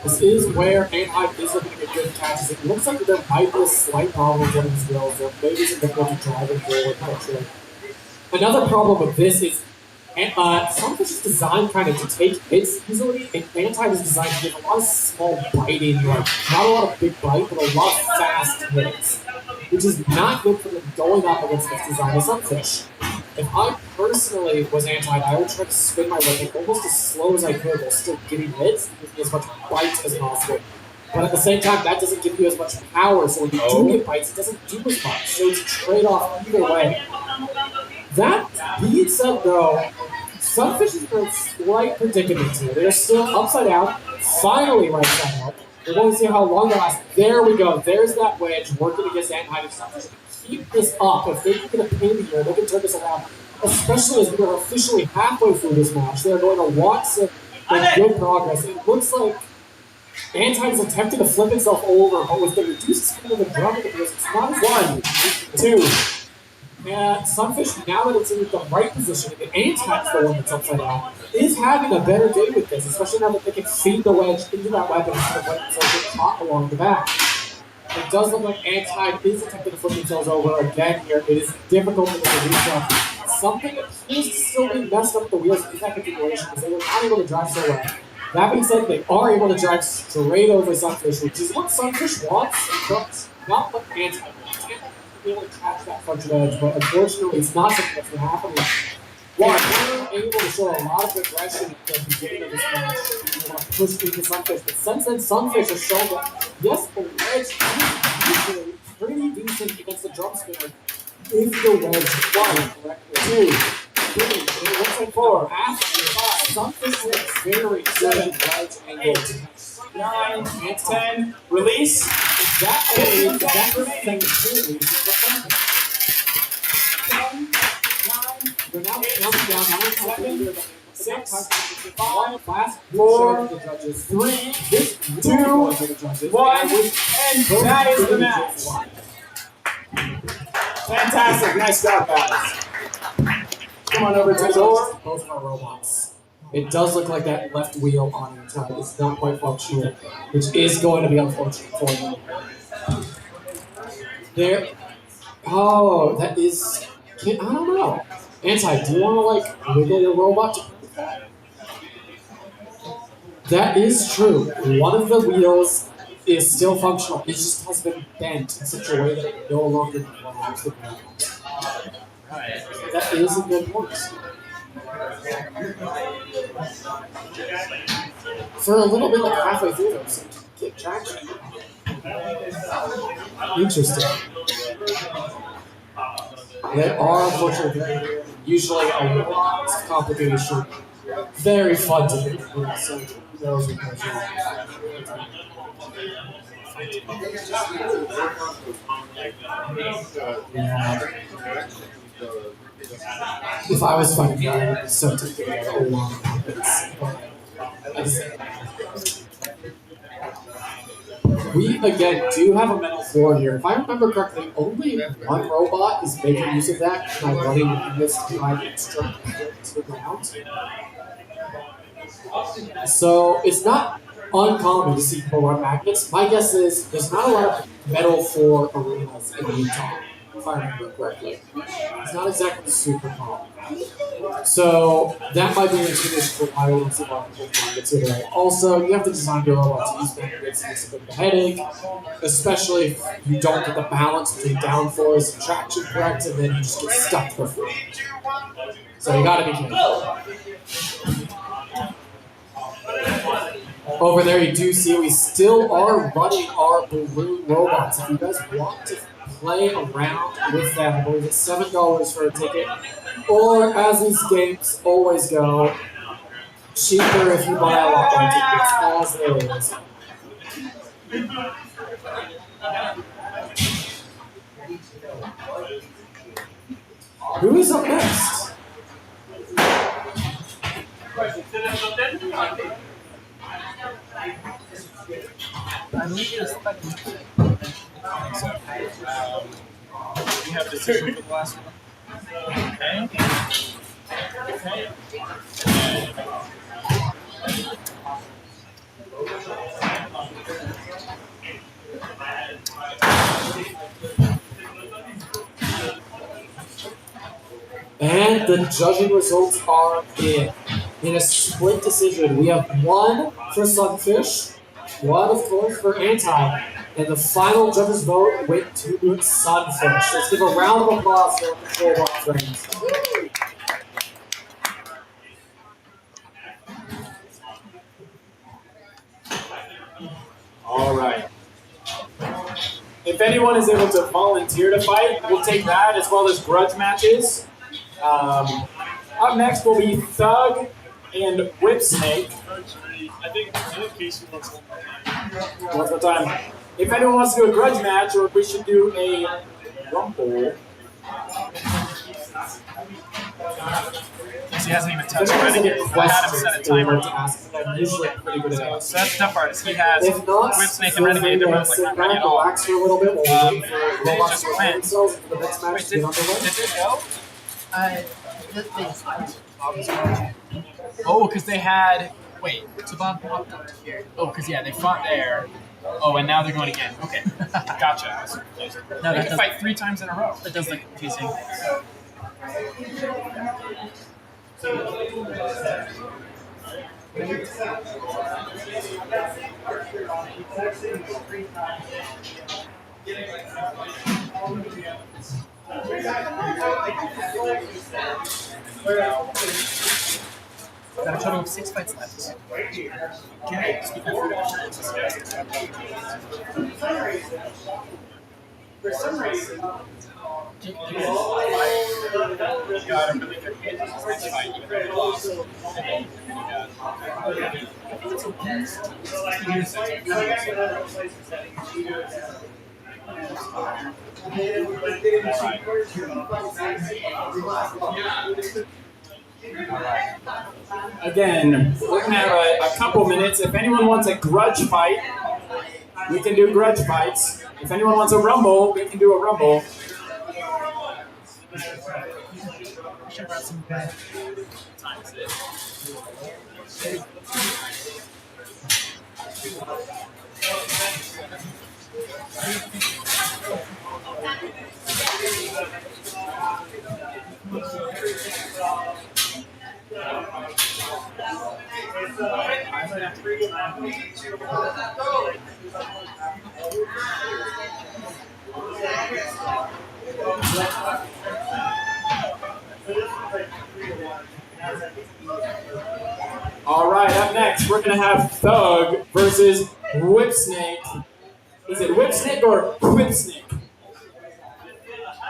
This is where Antide is looking at good catches. It looks like there might be a slight problem with one of his wheels. There may be some difficulty driving forward, actually. Another problem with this is Sunfish is designed kind of to take hits easily, and Antide is designed to give a lot of small biting, like not a lot of big bite, but a lot of fast hits, which is not good for them going up against this design of Sunfish. If I personally was Antide, I would try to spin my weapon almost as slow as I could while still getting hits, and give me as much bite as possible. But at the same time, that doesn't give you as much power, so when you do get bites, it doesn't do as much, so it's a trade-off either way. That being said, though, Sunfish is in a slight predicament here. They're still upside down, finally right side up. We're going to see how long that lasts. There we go. There's that wedge working against Antide. If Sunfish can keep this up, if they can get a pin here, they can turn this around, especially as we are officially halfway through this match. They're going to want some good progress. It looks like Antide is attempting to flip itself over, but with the reduced speed of the drum, it's not as 1, 2. And Sunfish, now that it's in the right position, and Antide's the one that's upside down, is having a better day with this, especially now that they can feed the wedge into that weapon instead of letting themselves get caught along the back. It does look like Antide is attempting to flip themselves over again here. It is difficult for them to reach up. Something appears to still be messed up with the wheels in that configuration because they were not able to drive so well. That being said, they are able to drive straight over Sunfish, which is what Sunfish wants, but not what Antide wants. Be able to catch that front edge, but unfortunately, it's not something that's going to happen. One, they were able to show a lot of aggression at the beginning of this match. They want to push into Sunfish, but since then, Sunfish has shown that, yes, the wedge is usually pretty decent against the drum spinner if the wedge flies correctly. 2, 3, it looks like 4, after 5. Sunfish has a very good wedge angle. 9, 10, release. That's the thing too. 10, 9, they're now counting down 9, 7, 6, 5, last 4, 3, 2, 1, and that is the match. Fantastic, nice job, guys. Come on over to the door. Both of our robots. It does look like that left wheel on your tire is not quite functional, which is going to be unfortunate for you. There. Oh, that is. I don't know. Antide, do you want to wiggle your robot to prove that? That is true. One of the wheels is still functional. It just has been bent in such a way that it no longer drives the ground. That is a good point. For a little bit, like halfway through them, so to get traction. Interesting. There are, unfortunately, usually a lot of complication. Very fun to do. So those are if I was fighting, I would be so tempted to get a long We, again, do have a metal floor here. If I remember correctly, only one robot is making use of that by running this behind extra to the ground. So it's not uncommon to see people run magnets. My guess is there's not a lot of metal floor arenas in Utah. if I remember correctly. It's not exactly super common. So that might be an intimidation for my own considering. Also, you have to design your robot to use benefits, it's a bit of a headache, especially if you don't get the balance between downforce and traction correct, and then you just get stuck before. So you gotta be careful. Over there, you do see we still are running our balloon robots. If you guys want to play around with them, I believe it's $7 for a ticket. Or, as these games always go, cheaper if you buy a lot more tickets, as there is. Who is up next? I believe it is we have decision for the last one. And the judging results are in. In a split decision, we have one for Sunfish, one, of course, for Anti, and the final judges' vote went to Sunfish. Let's give a round of applause for the Control Box friends. All right. If anyone is able to volunteer to fight, we'll take that as well as grudge matches. Up next will be Thug and Whipsnake. I think Casey wants One more time. If anyone wants to do a grudge match, or if we should do a rumble. He hasn't even touched If anyone it. wants to get I had him set a timer. I'm usually pretty good at So that's the tough part. Is he has If not, Whipsnake and Renegade. They're both like not ready at all. relax for a little bit while we wait for They robots just to reveal went. themselves for the next match Wait, to get underway. did they go? They just went. Oh, because they had. Wait, so Bob walked up to here. Oh, because yeah, they fought there. Oh, and now they're going again. Okay, gotcha. No, They that can fight 3 times in a row. That does look confusing. Got a total of 6 fights left. Okay, For some reason, got a really good hit. This fight, you very lost. Again, we're gonna have a couple minutes. If anyone wants a grudge fight, we can do grudge fights. If anyone wants a rumble, we can do a rumble. All right, up next, we're gonna have Thug versus Whipsnake. Is it Whipsnake or Whipsnake?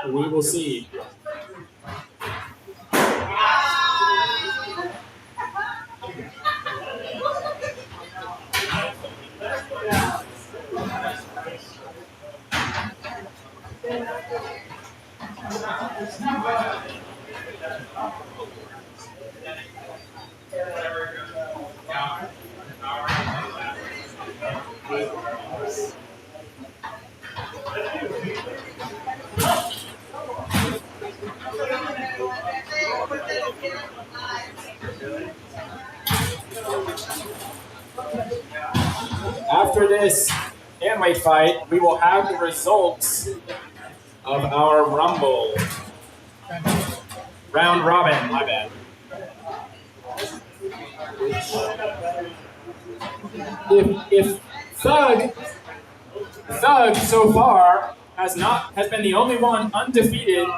We will see. After this anime fight, we will have the results of our Rumble. Round robin, my bad. If Thug so far has been the only one undefeated.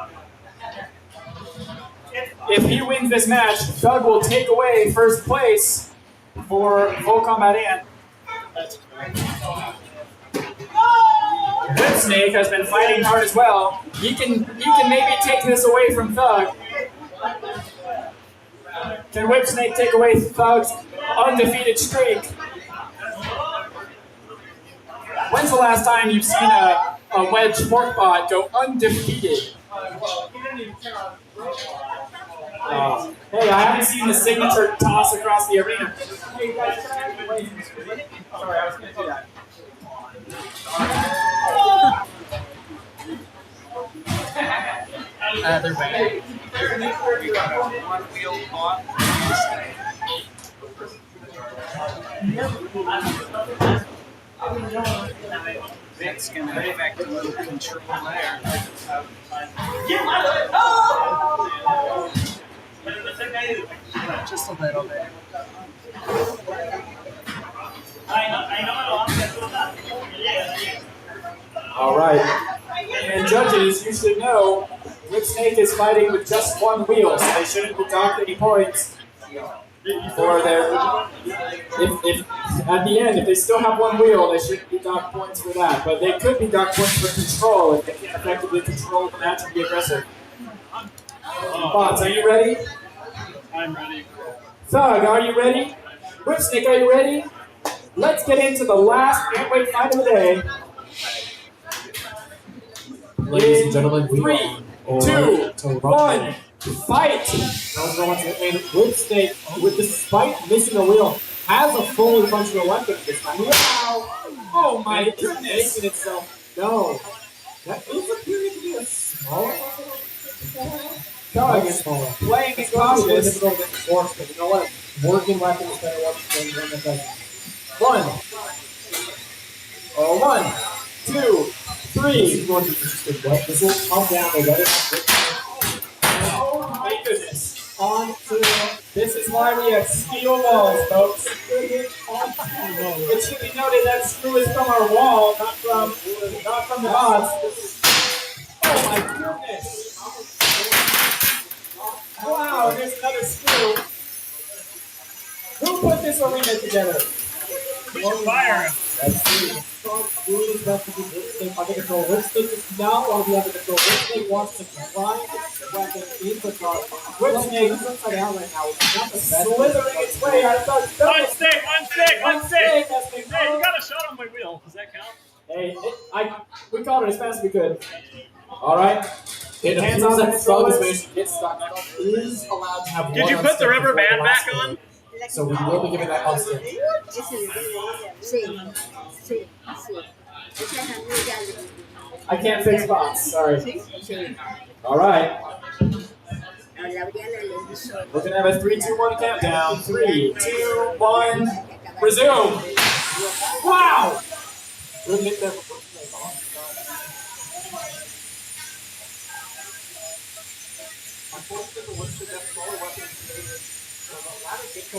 If he wins this match, Thug will take away first place for Full Combat Ant. Whipsnake has been fighting hard as well. He can maybe take this away from Thug. Can Whipsnake take away Thug's undefeated streak? When's the last time you've seen a wedge forkbot go undefeated? Hey, I haven't seen the signature toss across the arena. Hey, guys, can I have your way? Sorry, I was going to do that. They're bad. That's going to affect a little control there. Just a little bit. All right. And judges, you should know Whipsnake is fighting with just one wheel, so they shouldn't be docked any points for their. If at the end, if they still have one wheel, they shouldn't be docked points for that. But they could be docked points for control if they can't effectively control the match and be aggressive. Bots, are you ready? I'm ready. Thug, are you ready? Whipsnake, are you ready? Let's get into the last ant-weight fight of the day. Ladies and gentlemen, we 3, are 2, 1, fight! And Whipsnake, despite missing a wheel, has a fully functional weapon this time. Wow! Oh my And it's goodness! making itself known. That is appearing to be a smaller weapon. Thug is playing it cautious. Difficult against force, but you know what? Working weapon is better than one that doesn't. 1, 2, 3. This is going to be interesting. This will come down to whether Oh my goodness. on to This is why we have steel walls, folks. It should be noted that screw is from our wall, not from the bots. Oh my goodness. Wow, there's another screw. Who put this arena together? Fire! Let's see. Doing his best to keep Whipsnake under control. Whipsnake does not want to be under control. Whipsnake wants to grind the weapon into the car. Whipsnake is upside down right now. It's not the best. Slithering its way out of Thug's One stick! has been Hey, you got a shot on my wheel. Does that count? Hey, we called it as fast as we could. All right. It Hands appears on that the Thug is controllers. managed to get stuck. Thug is allowed to have Did one you put the unstick rubber before band the last back game. on? So we will be giving that unstick. I can't fix bots. Sorry. All right. We're gonna have a 3, 2, 1 countdown. 3, 2, 1. Resume. Wow. Good hit there for Whipsnake. Unfortunately, Whipsnake has smaller weapons. So the latter gets so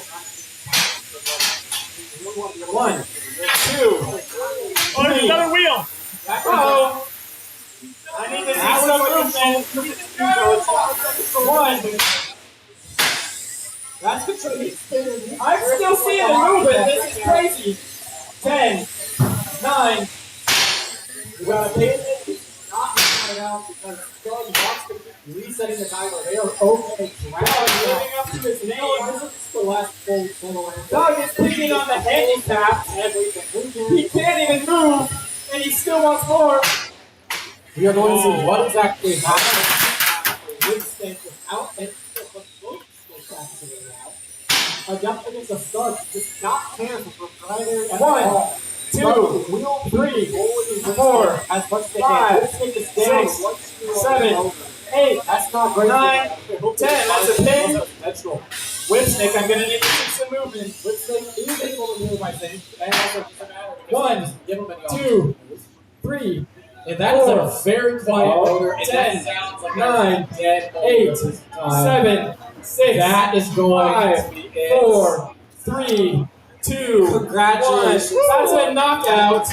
One, two. Oh, there's another wheel! Uh-oh. I need to see some movement. One. That's contributing. I'm still seeing it moving. This is crazy. 10, 9. You gotta pay attention. Not right now because Thug wants to keep resetting the timer. They are okay. Living up to his name. This is the last full round. Doug is picking on the handicap. He can't even move, and he still wants more. We are going to see what exactly happens. Whipsnake without it. Against against a Thug, just not care for proprietary. 1, 2, 3, 4, as much as they 5, can. Whipsnake is down. 6, 7, 8. That's not great. 9, 10. That's a pin. Natural. Whipsnake, I'm gonna need to see some movement. Whipsnake is able to move, I think. And also, 1, give him any 2, 3, And that is a very quiet motor. And 10, that sounds like 9, 8, 7, 6. That is going 5, to be it. 4, 3, 2. Congratulations. 1. That's a knockout.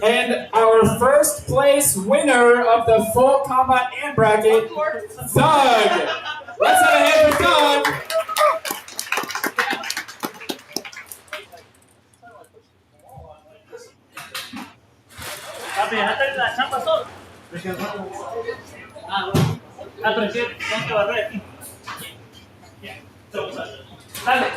And our first place winner of the full combat and bracket, Doug. Let's have a hand for Doug. Papi, déjate la chamba solo. Pero es que tengo que barrer aquí. Dale.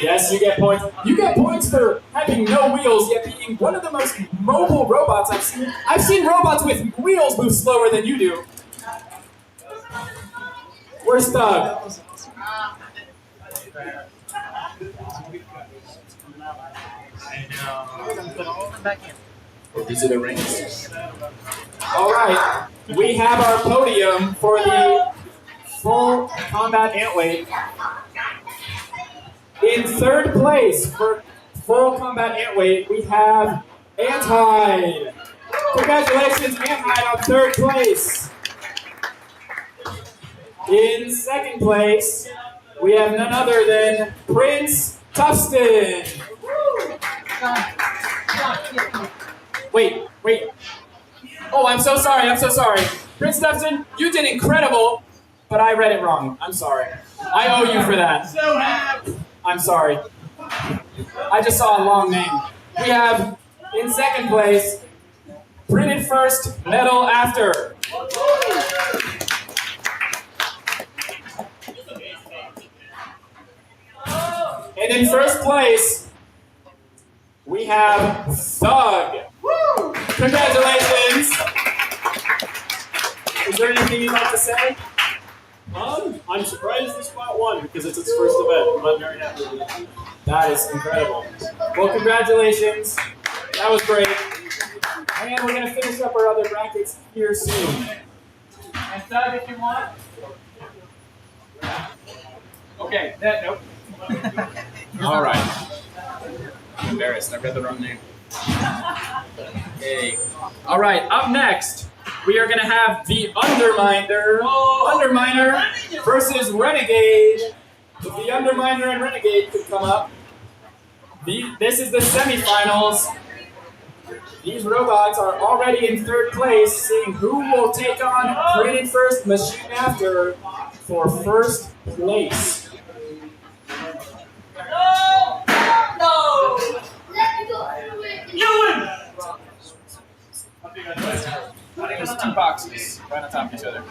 Yes, you get points. You get points for having no wheels, yet being one of the most mobile robots I've seen. I've seen robots with wheels move slower than you do. Where's Doug? These are the rings. All right, we have our podium for the full combat ant weight. In third place for full combat ant weight, we have Antide. Congratulations, Antide, on third place. In second place, we have none other than Prince Tufston. Wait. Oh, I'm so sorry. Prince Tufston, you did incredible, but I read it wrong. I'm sorry. I owe you for that. So happy. I'm sorry. I just saw a long name. We have, in second place, printed first, medal after. And in first place, we have Thug. Congratulations. Is there anything you'd like to say? I'm surprised this spot won because it's its first event. I'm very happy with it. That is incredible. Well, congratulations. That was great. And we're going to finish up our other brackets here soon. And Doug, if you want. Okay, nope. All right. I'm embarrassed. I read the wrong name. Hey. All right. Up next, we are going to have the Underminer versus Renegade. If the Underminer and Renegade could come up. This is the semifinals. These robots are already in third place, seeing who will take on Printed First, Machine After for first place. No! You win! I think there's 2 boxes right on top of each other.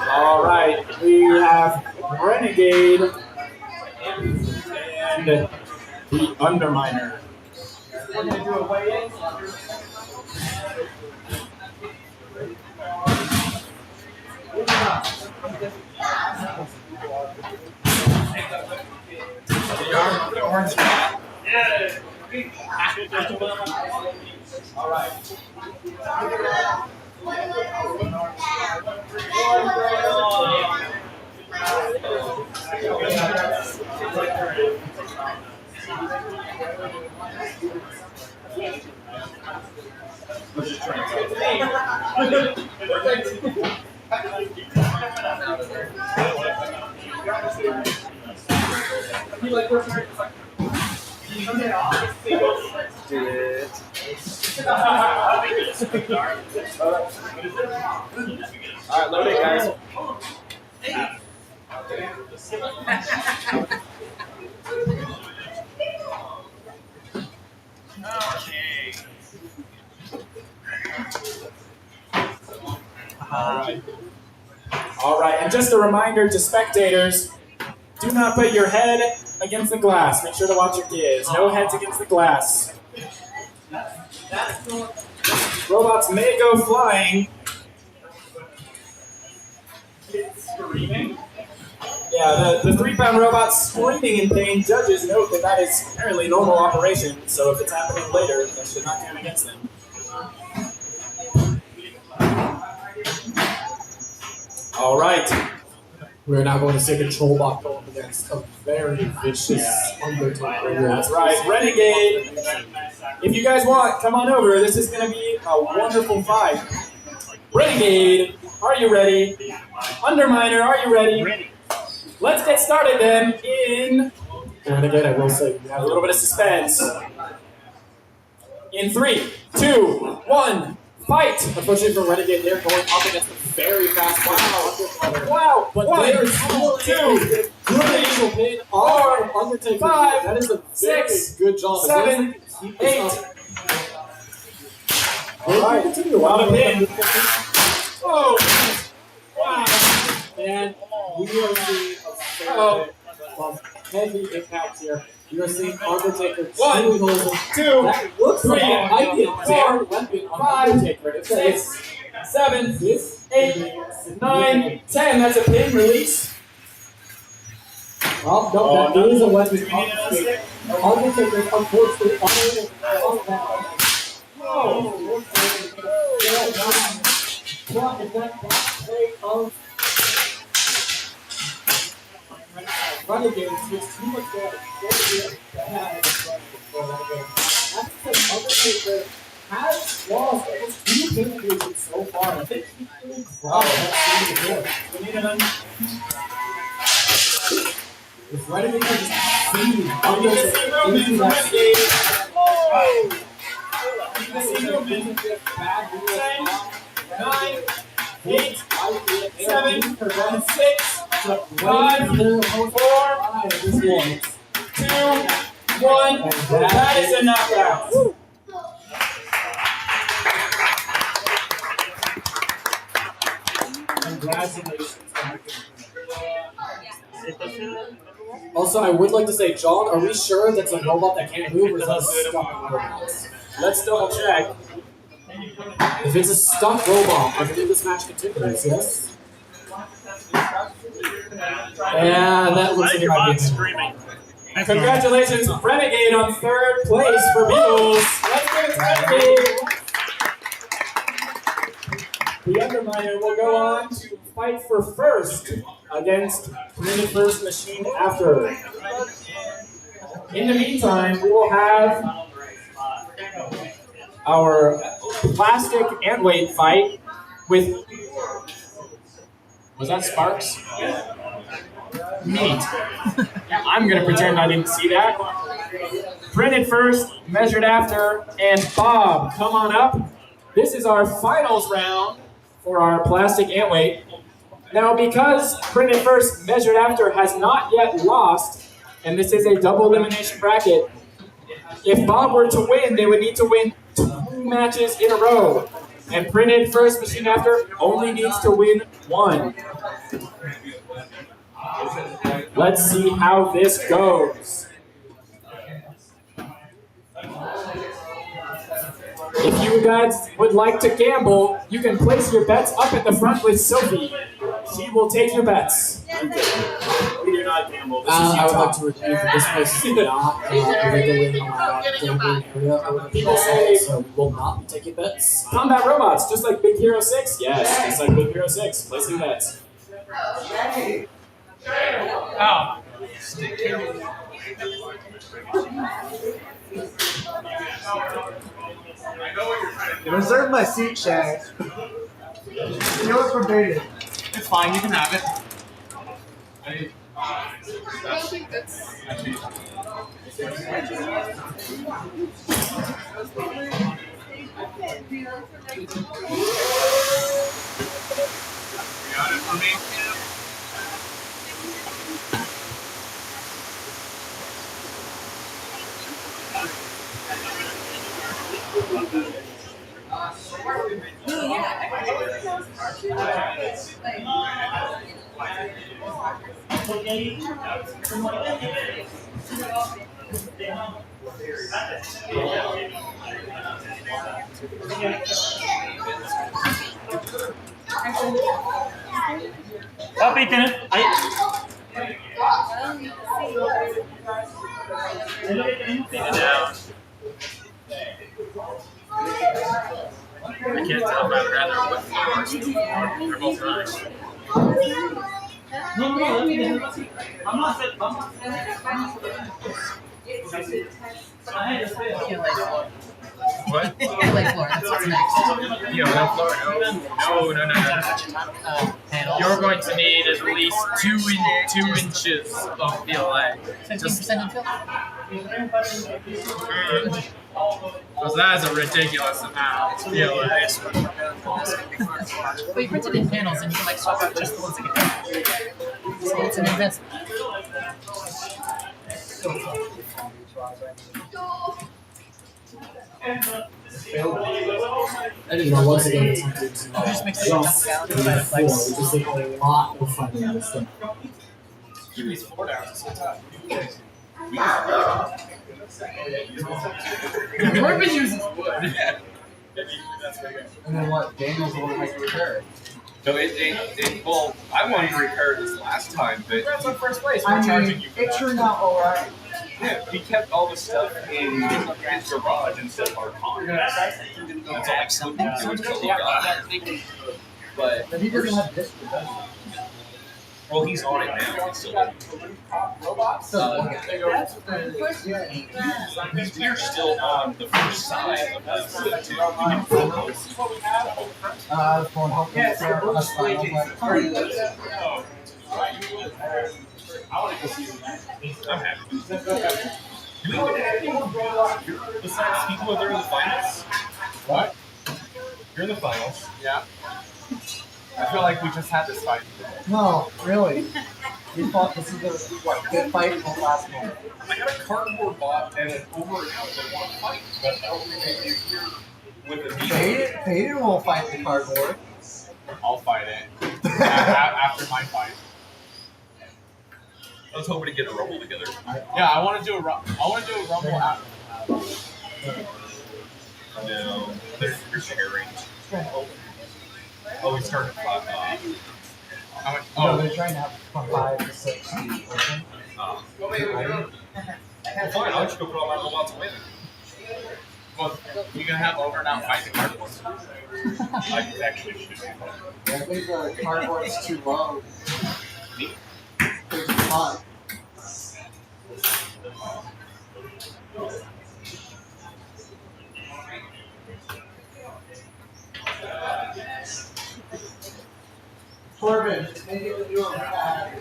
All right, we have Renegade and the Underminer. We're going to do a weigh-in. The orange hat. Yeah. All right. All right, load it, guys. just a reminder to spectators, do not put your head against the glass. Make sure to watch your kids. No heads against the glass. Robots may go flying. Kids screaming. Yeah, the 3-pound robot's screaming in pain. Judges note that that is apparently normal operation, so if it's happening later, that should not count against them. All right. We're now going to see a control bot go up against a very vicious Undertaker. That's right, Renegade. If you guys want, come on over. This is going to be a wonderful fight. Renegade, are you ready? Underminer, are you ready? Let's get started then in... Renegade, I will say, we have a little bit of suspense. In 3, 2, 1, fight! Unfortunately for Renegade, they're going up against a very fast Wow! But One, they are still two, good initial pin on Undertaker. 5, that is a very 6, good job. 7, 8. All right, continue. Wow, pin. Whoa! Wow! And we are seeing a fair bit of heavy impact here. You are seeing Undertaker 1, 2, that looks 3, like it might be a 4, fair weapon on 5, Undertaker. 6, 7, 8, 9, 10. That's a pin release. Well, no, that is a weapon. Undertaker is unfortunately unable to off that. Whoa! But if that play of Renegade is just too much damage. Undertaker has lost almost 2 pin divisions so far. I think he's really proud of that. We need an If Renegade can just see Undertaker into that Renegade. Whoa! Movement. 10, 9, 8, 7, 6, 5, 4, 2, 1. That is a knockout. Congratulations. Also, I would like to say, John, are we sure that's a robot that can't move or is that a stuck robot? Let's double check. If it's a stuck robot, I believe this match continues, yes? Yeah, that looks like it might be screaming. Congratulations, Renegade on 3rd place for Beatles. Let's give it to Renegade. The Underminer will go on to fight for first against the first machine after. In the meantime, we will have our plastic and weight fight with. Was that Sparks? Neat. I'm gonna pretend I didn't see that. Printed first, measured after, and Bob, come on up. This is our finals round for our plastic and weight. Now, because printed first, measured after has not yet lost, and this is a double elimination bracket, if Bob were to win, they would need to win 2 matches in a row. And printed first, machine after only needs to win 1. Let's see how this goes. If you guys would like to gamble, you can place your bets up at the front with Sophie. She will take your bets. We do not gamble. This is I would Utah. like to repeat that this place is not regularly gambling area. People say So we will not be taking bets. combat robots, just like Big Hero 6. Yes, just like Big Hero 6. Placing bets. Oh. Reserve my seat, Shaq. You're forbidden. It's fine, you can have it. Got it for me? Up, Ethan. I can't tell if I'd rather put flowers to the floor. They're both nice. I'm not What? Like floor, that's what's next. No floor. No. You're going to need at least 2 inches of PLA. 15% infill? Because that's a ridiculous amount of PLA. But you printed in panels and you can like swap out just the ones that get so it's an investment. And you know, once again, it's tempted to Just makes it jump jump down to to the the floor, which is like a lot of fun in this thing. Give me 4 down. It's so tough. Corbin uses wood. And then what? Daniel's the one who has to repair it. So well, I wanted to repair this last time, but That's our first place. I We're charging mean, you. it turned out alright. yeah, he kept all the stuff in his garage instead of our pond. That's all like something to do with what we got. But But he doesn't have this. well, he's on it now. So we're still on the first side of the too. I was going home from the fair last night. I was I'm happy. Do we want anyone besides people that are in the finals? What? You're in the finals. Yeah. I feel like we just had this fight. No, really. We fought. This is the good fight from last month. I got a cardboard bot and an over and out that want to fight, but I don't think they do here with a Peyton will fight the cardboard. I'll fight it after my fight. I was hoping to get a rumble together. Yeah, I want to do a rumble after. No, your share range. Oh, we started 5. How much? No, they're trying to have from 5 to 6. Well, fine. I'll just go put all my robots away then. Well, you can have over and out fight the cardboard. I actually should do that. I think the cardboard is too low. It's hot. Corbin, make it with your bag.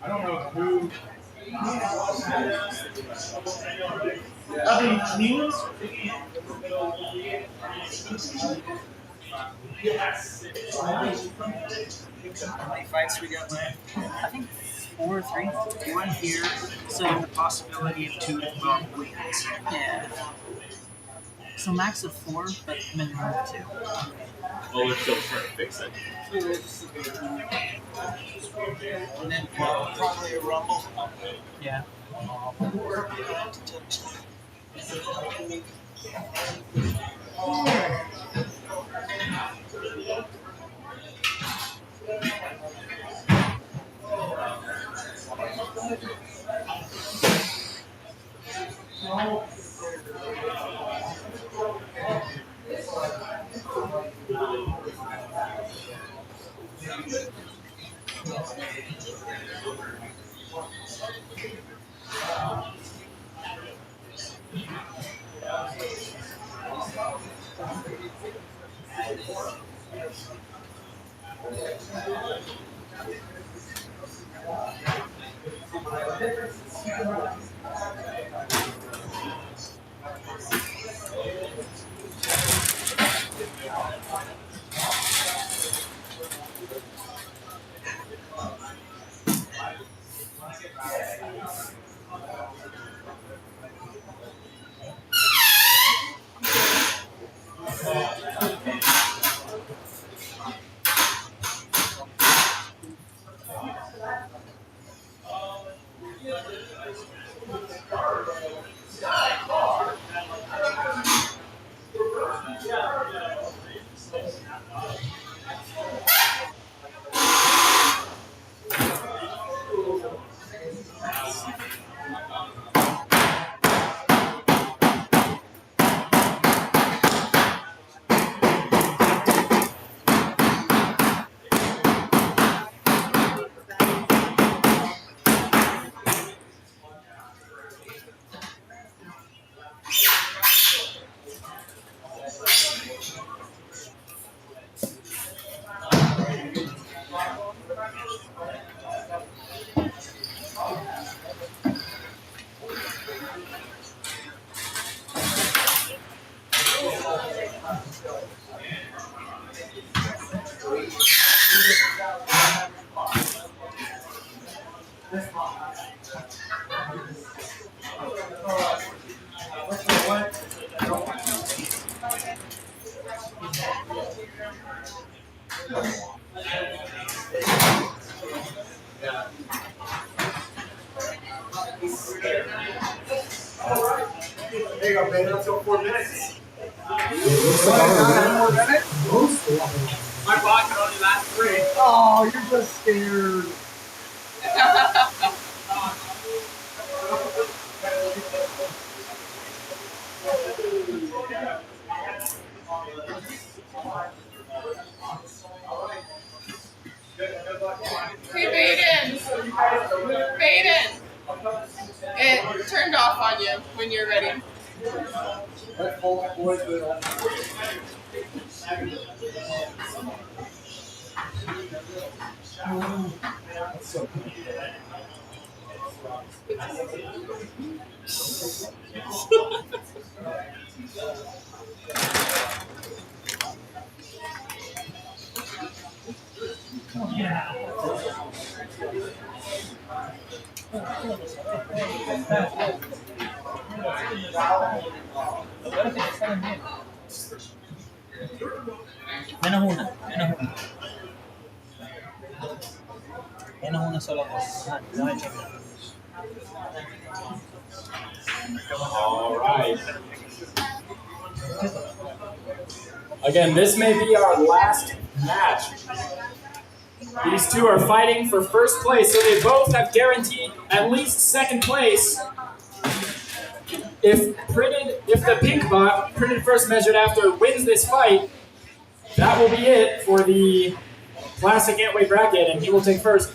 I don't know who. How many fights we got left? I think 4 or 3. 1 here, so the possibility of 2 wins. Yeah. So max of 4, but minimum of 2. Oh, they're still trying to fix it. And then probably a rumble. Yeah. There you go, man. That's all 4 minutes. My bot can only last 3. Oh, you're just scared. Hey, Baden. Baden. It turned off on you when you're ready. Yan ang una sa labas. All right. Again, this may be our last match. These two are fighting for first place, so they both have guaranteed at least second place. If the pink bot, printed first measured after, wins this fight, that will be it for the classic Antway bracket, and he will take first.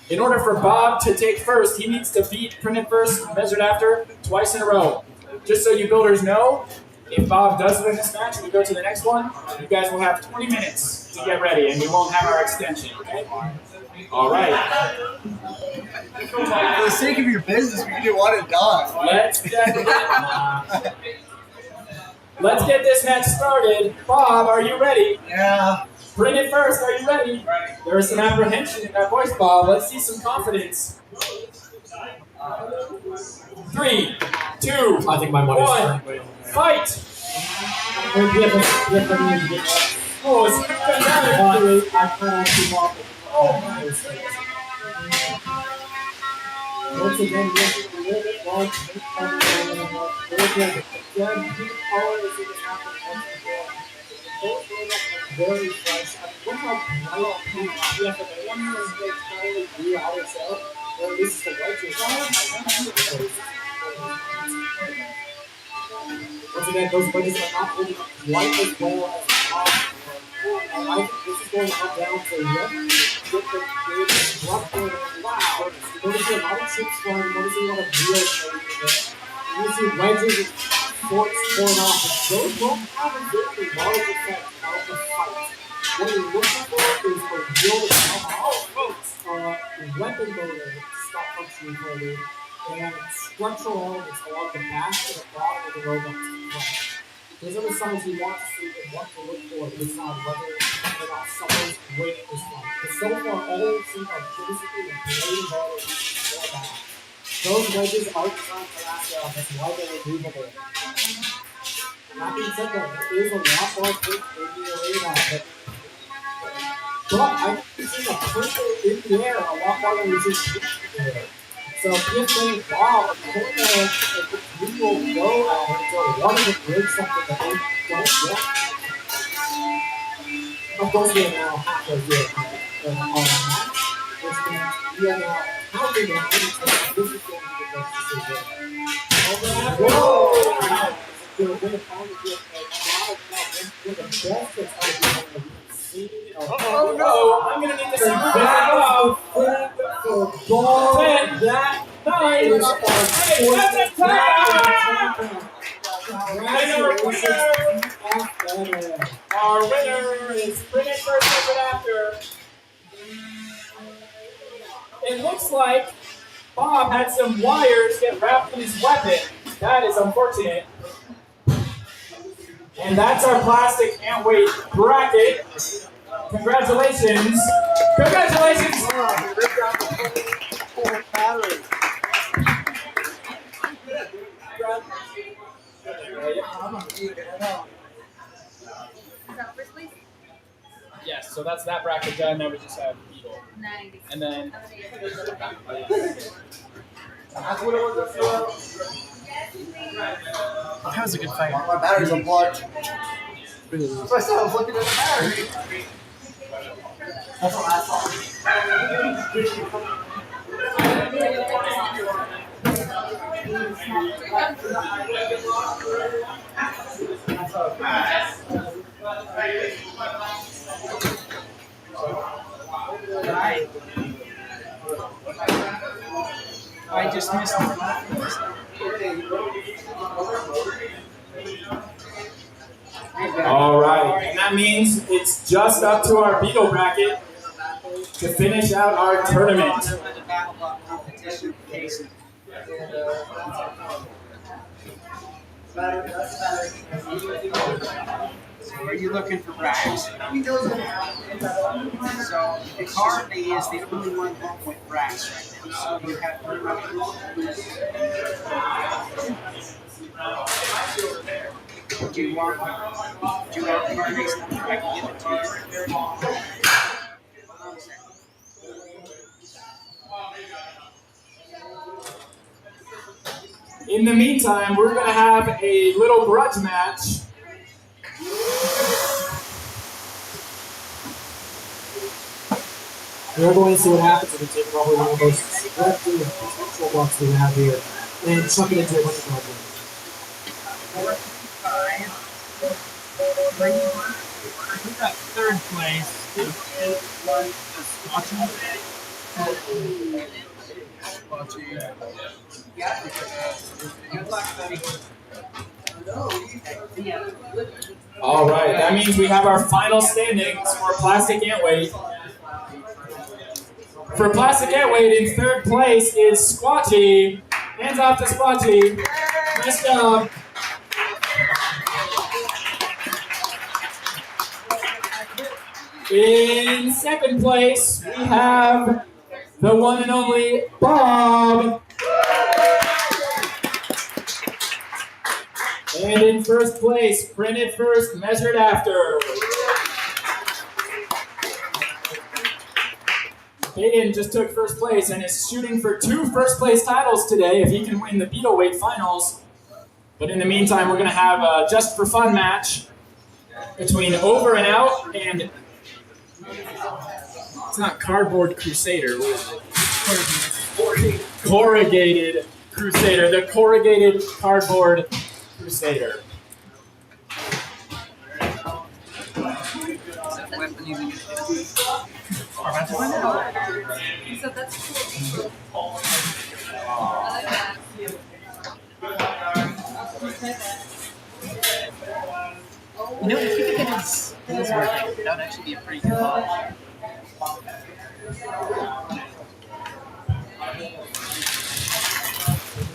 In order for Bob to take first, he needs to beat printed first measured after twice in a row. Just so you builders know, if Bob does win this match and we go to the next one, you guys will have 20 minutes to get ready, and we won't have our extension, okay? All right. For the sake of your business, we can do one and done. Let's get this match started. Bob, are you ready? Yeah. Bring it first. Are you ready? There is some apprehension in that voice, Bob. Let's see some confidence. 3, 2, I think my money's 1, fight! Oh, it's fantastic. I can't actually walk it. Once again, look a little bit long. Very fresh. Look how bright we have the one here is like totally blue out itself. Or this is the wedges. Once again, those wedges are not holding up quite as well as the top. And I think this is going to come down to wow. You're going to see a lot of chips flying. You're going to see a lot of real trade. You're going to see wedges and forks pouring off. Those won't have a very large effect out the fight. What you're looking for is a real weapon motor to stop functioning further, and structural elements along the back and the bottom of the robots. Those are the signs you want to see and want to look for to decide whether or not someone's winning this fight. Because so far, all we've seen are basically the blade models or back. Those wedges are designed to last that's why they're removable. That being said, though, there is a lot more things in the arena, but I've seen a purple in the air a lot more than we've seen in the air. So if they Bob, I don't know if the video will go out or one of the break something that they don't get. Of course, we are now halfway through on that, which means we are now counting down. This is going to be the best decision. Whoa! They're going to finally get a lot of the best that's going to be on the scene. Oh no! I'm going to need to see that off. For ball that night. Hey, that's a tie! Our winner is Brennan first ever after. It looks like Bob had some wires get wrapped in his weapon. That is unfortunate. And that's our plastic and weight bracket. Congratulations. Congratulations. Yes, so that's that bracket done. Now we just have Beetle. Nice. And then. That was a good fight. My battery's unplugged. That's why I said I was looking at the battery. That's what I thought. Right. I just missed it. All right, and that means it's just up to our Beetle bracket to finish out our tournament. So are you looking for brass? So the card is the only one with brass right now. So you have Do you want Carney's number? I can give it to In the meantime, we're going to have a little grudge match. We're going to see what happens if we take probably one of those potential blocks we have here and chuck it into a bunch of cardboard. We got third place. All right, that means we have our final standings for plastic ant weight. For plastic ant weight, in third place is Squatchy. Hands off to Squatchy. Nice job. In second place, we have the one and only Bob. And in first place, printed first, measured after. Hayden just took first place and is shooting for 2 first place titles today if he can win the Beetle Weight Finals. But in the meantime, we're going to have a just for fun match between Over and Out and it's not Cardboard Crusader. What is it? Corrugated Crusader. The Corrugated Cardboard Crusader. So that's cool. I like that. You know, if you could get his working, that would actually be a pretty good model.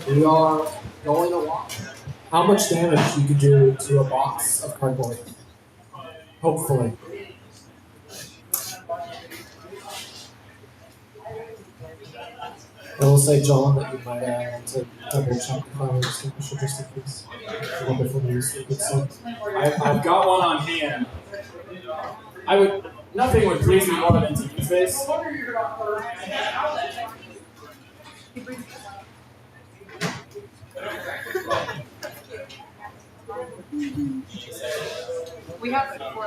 We are going along. How much damage you could do to a box of cardboard? Hopefully. I will say, John, that you might want to double check the fire extinguisher just in case. Wonderful news. I've got one on hand. Nothing would please me more than to use this. We have it for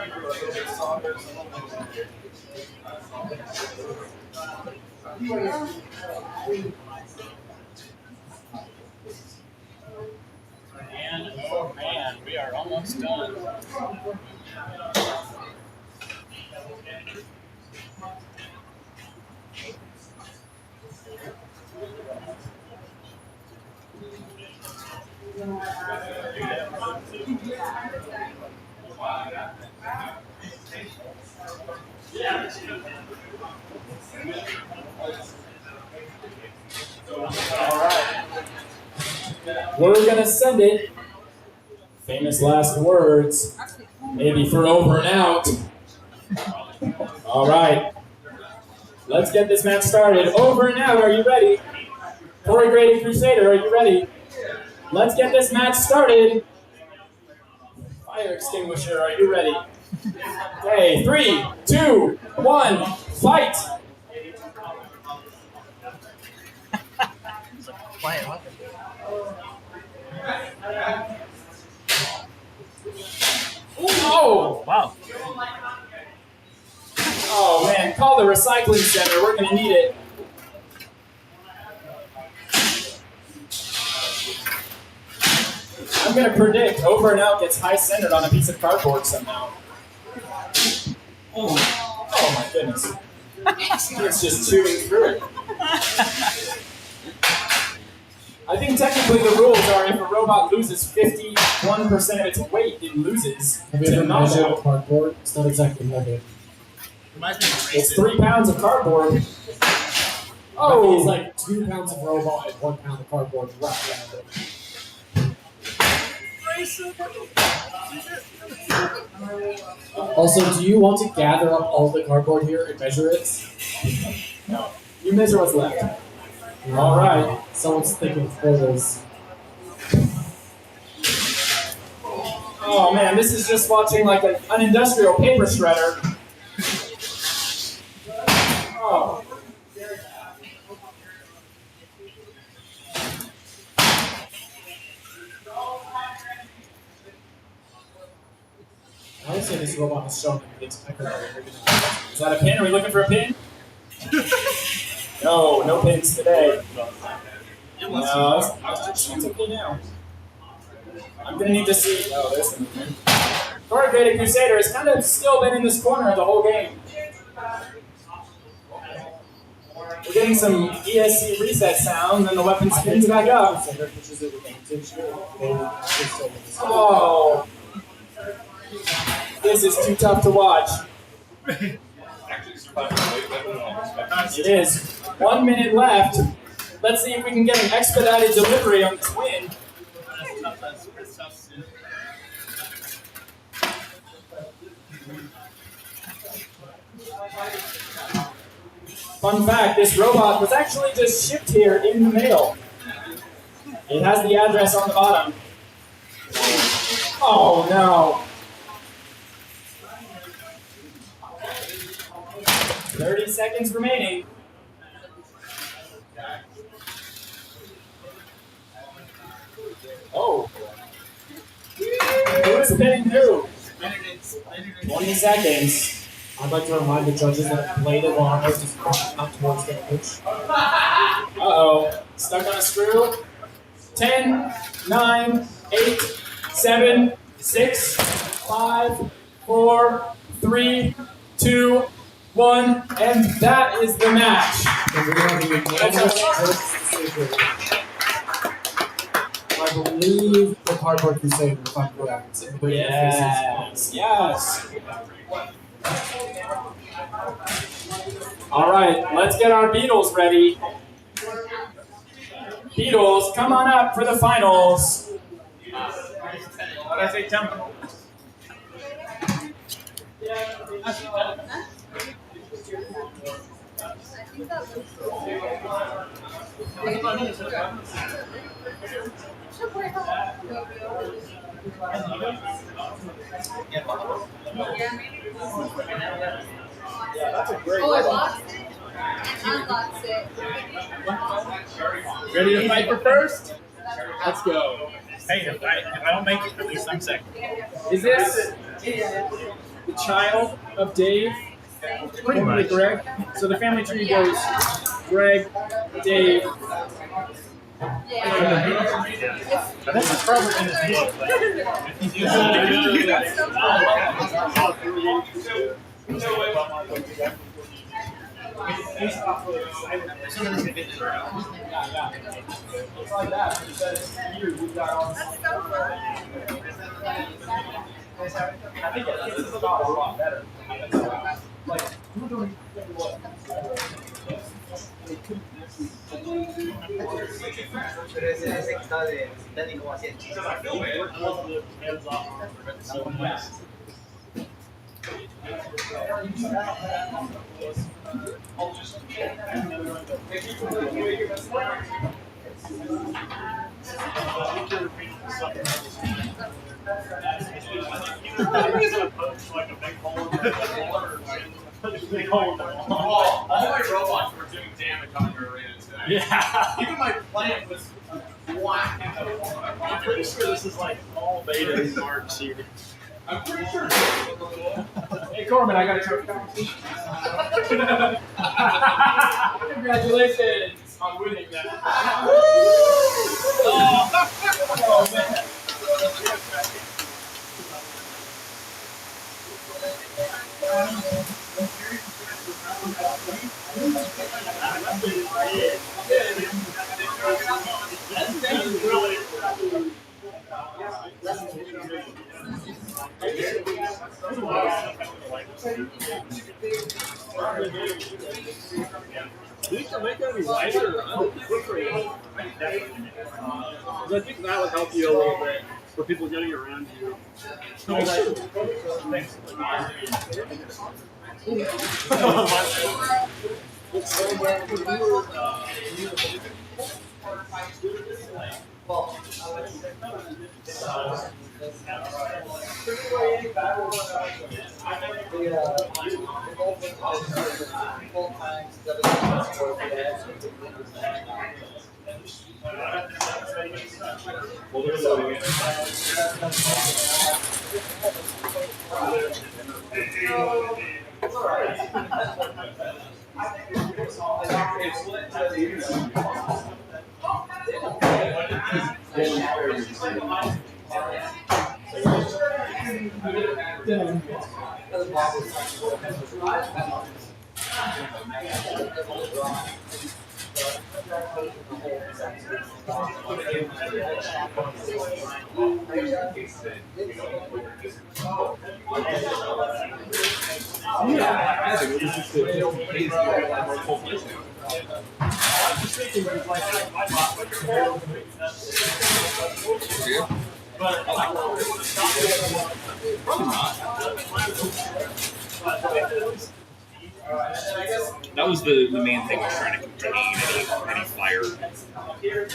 And oh man, we are almost done. We're gonna send it. Famous last words. Maybe for over and out. All right. Let's get this match started. Over and out. Are you ready? Corey Grady Crusader, are you ready? Let's get this match started. Fire extinguisher, are you ready? Okay, 3, 2, 1, fight! Quiet weapon. Oh! Wow. Oh man, call the recycling center. We're gonna need it. I'm gonna predict over and out gets high centered on a piece of cardboard somehow. Oh my goodness. It's just chewing through it. I think technically the rules are if a robot loses 51% of its weight, it loses. Have you ever measured cardboard? It's not exactly heavy. It's 3 pounds of cardboard. Oh! It's like 2 pounds of robot and 1 pound of cardboard wrapped around it. Also, do you want to gather up all the cardboard here and measure it? No. You measure what's left. All right. Someone's thinking quotas. Oh man, this is just watching like an industrial paper shredder. Oh. I would say this robot has shown its pecker. Is that a pin? Are we looking for a pin? No, no pins today. No, it's okay now. I'm gonna need to see. Oh, there's the movement. Corey Grady Crusader has kind of still been in this corner the whole game. We're getting some ESC reset sound, and the weapon spins back up. Oh. This is too tough to watch. It is. 1 minute left. Let's see if we can get an expedited delivery on this win. Fun fact, this robot was actually just shipped here in the mail. It has the address on the bottom. Oh no. 30 seconds remaining. Oh. Who is spinning who? 20 seconds. I'd like to remind the judges that a blade of armor does not towards damage. Uh-oh. Stuck on a screw. 10, 9, 8, 7, 6, 5, 4, 3, 2, 1, and that is the match. I believe the Cardboard Crusader, if I'm correct. Yes, yes. All right, let's get our Beatles ready. Beatles, come on up for the finals. What did I say, Temple? Yeah, that's a great Oh, it one. locks it and unlocks it. Ready to fight for first? Let's go. Hey, if I don't make it, at least I'm second. Is this the child of Dave. Pretty much correct. So the family tree goes Greg, Dave. This is probably in his book. I think this is a lot better. Like, All my robots were doing damage on your arena today. Yeah. Even my plant was black. I'm pretty sure this is like all beta marks here. I'm pretty sure. hey Corbin, I got a trophy. Congratulations on winning that. Oh man. Do you can make that any lighter? I think that would help you a little bit for people getting around you. Thanks. That was the main thing, was trying to contain any fire. Yeah.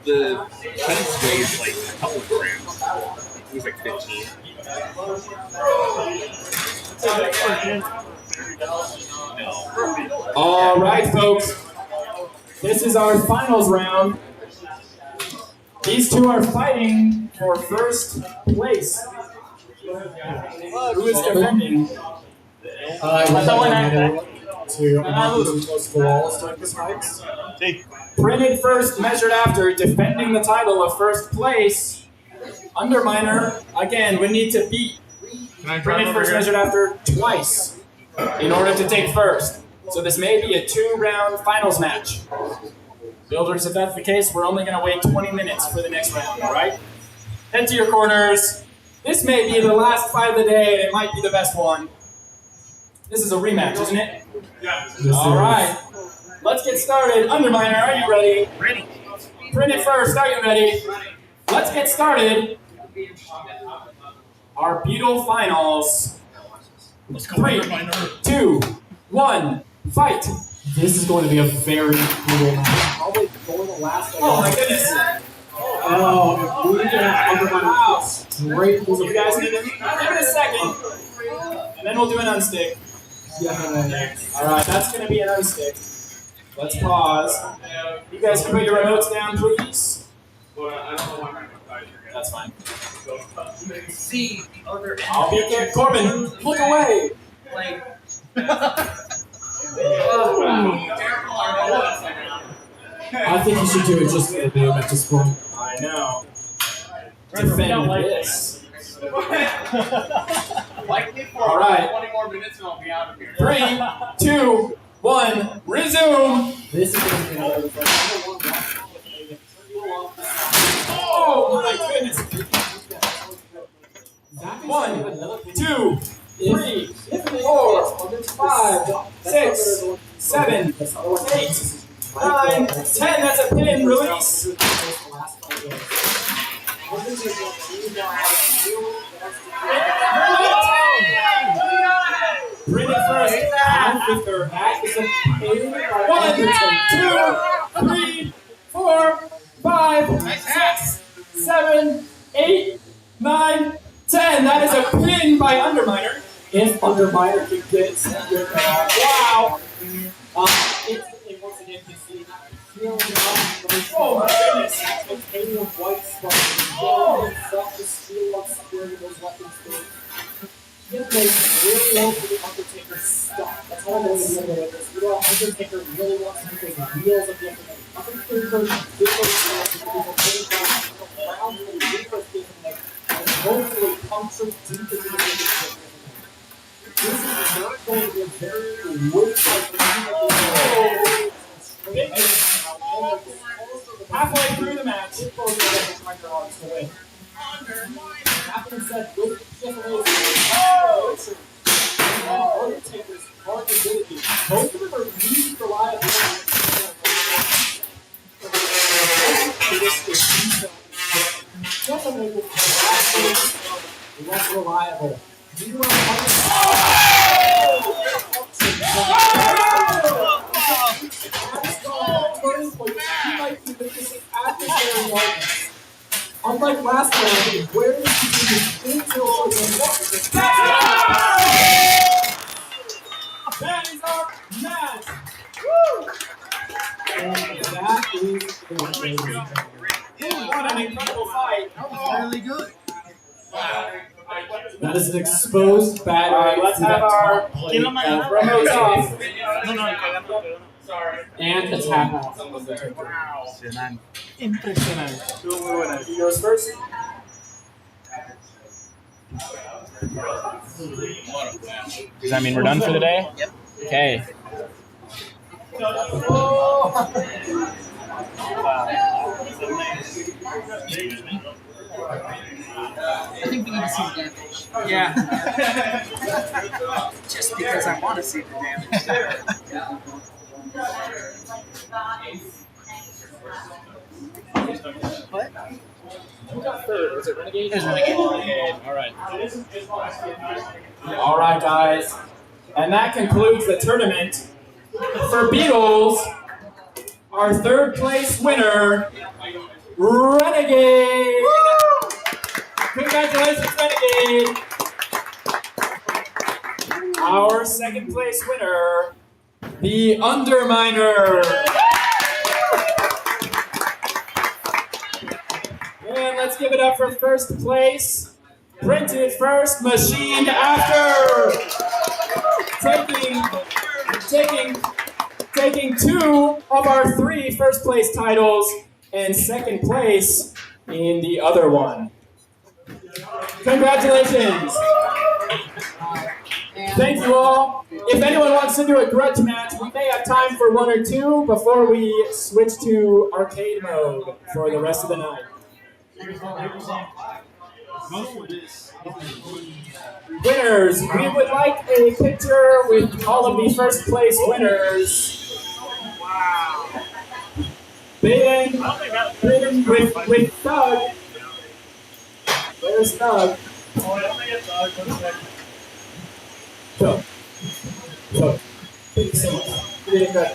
The case weighs like a couple of grams. It was like 15. All right, folks. This is our finals round. These two are fighting for first place. Who is defending? Printed first, measured after, defending the title of first place. Underminer, again, we need to beat Printed first, measured after twice in order to take first. So this may be a 2-round finals match. Builders, if that's the case, we're only going to wait 20 minutes for the next round, all right? Head to your corners. This may be the last fight of the day, and it might be the best one. This is a rematch, isn't it? Yeah. All right. Let's get started. Underminer, are you ready? Ready. Printed first, are you ready? Let's get started. Our Beetle finals. Let's go. 3, 2, 1, fight. This is going to be a very brutal match. Probably going to last. Oh my goodness. Oh, if we can Underminer. Great. You guys give it a second. And then we'll do an unstick. Alright, that's going to be an unstick. Let's pause. You guys can put your remotes down, please. That's fine. See the other end. I'll be there. Corbin, look away! Like, I think you should do it just for the name at this point. I know. Defend this. All right. 20 more minutes and I'll be out of here. 3, 2, 1, resume. This is going to be another Oh my goodness. 1, 2, 3, 4, 5, 6, 7, 8, 9, 10. That's a pin. Release. Bring it first. And with their back is a pin. 1, 2, 3, 4, 5, 6, 7, 8, 9, 10. That is a pin by Underminer. If Underminer can get your wow. Instantly, once again, you see healing up. Oh my goodness. Containing of white spark. Going himself to steal on square with those weapons. It makes really low for the Undertaker stuff. That's all I'm going to do with this. You know, Undertaker really wants to get those wheels of the Undertaker hopefully punctured deep into the Undertaker. This is not going to be a very weight halfway through the match. Undertaker's hard ability. Both of them are least reliable. Less reliable. Unlike last round, where is he until That is our match. and that is What an incredible fight. That was really good. that is an exposed battery. Let's have our remotes off. And a tap out of the Taker. Impresionante. He goes first. Does that mean we're done for the day? Yep. Okay. I think we need to see the damage. Yeah. Just because I want to see the damage. What? Who got third? Was it Renegade? It was Renegade. All right. All right, guys. And that concludes the tournament. For Beatles, our third place winner, Renegade. Congratulations, Renegade. Our second place winner, the Underminer. And let's give it up for first place. Printed first, machined after. Taking 2 of our 3 first place titles and second place in the other one. Congratulations. Thank you all. If anyone wants to do a grudge match, we may have time for 1 or 2 before we switch to arcade mode for the rest of the night. Winners, we would like a picture with all of the first place winners. Wow. Baden with Doug. Where's Doug? So. Thank you so much. You did good.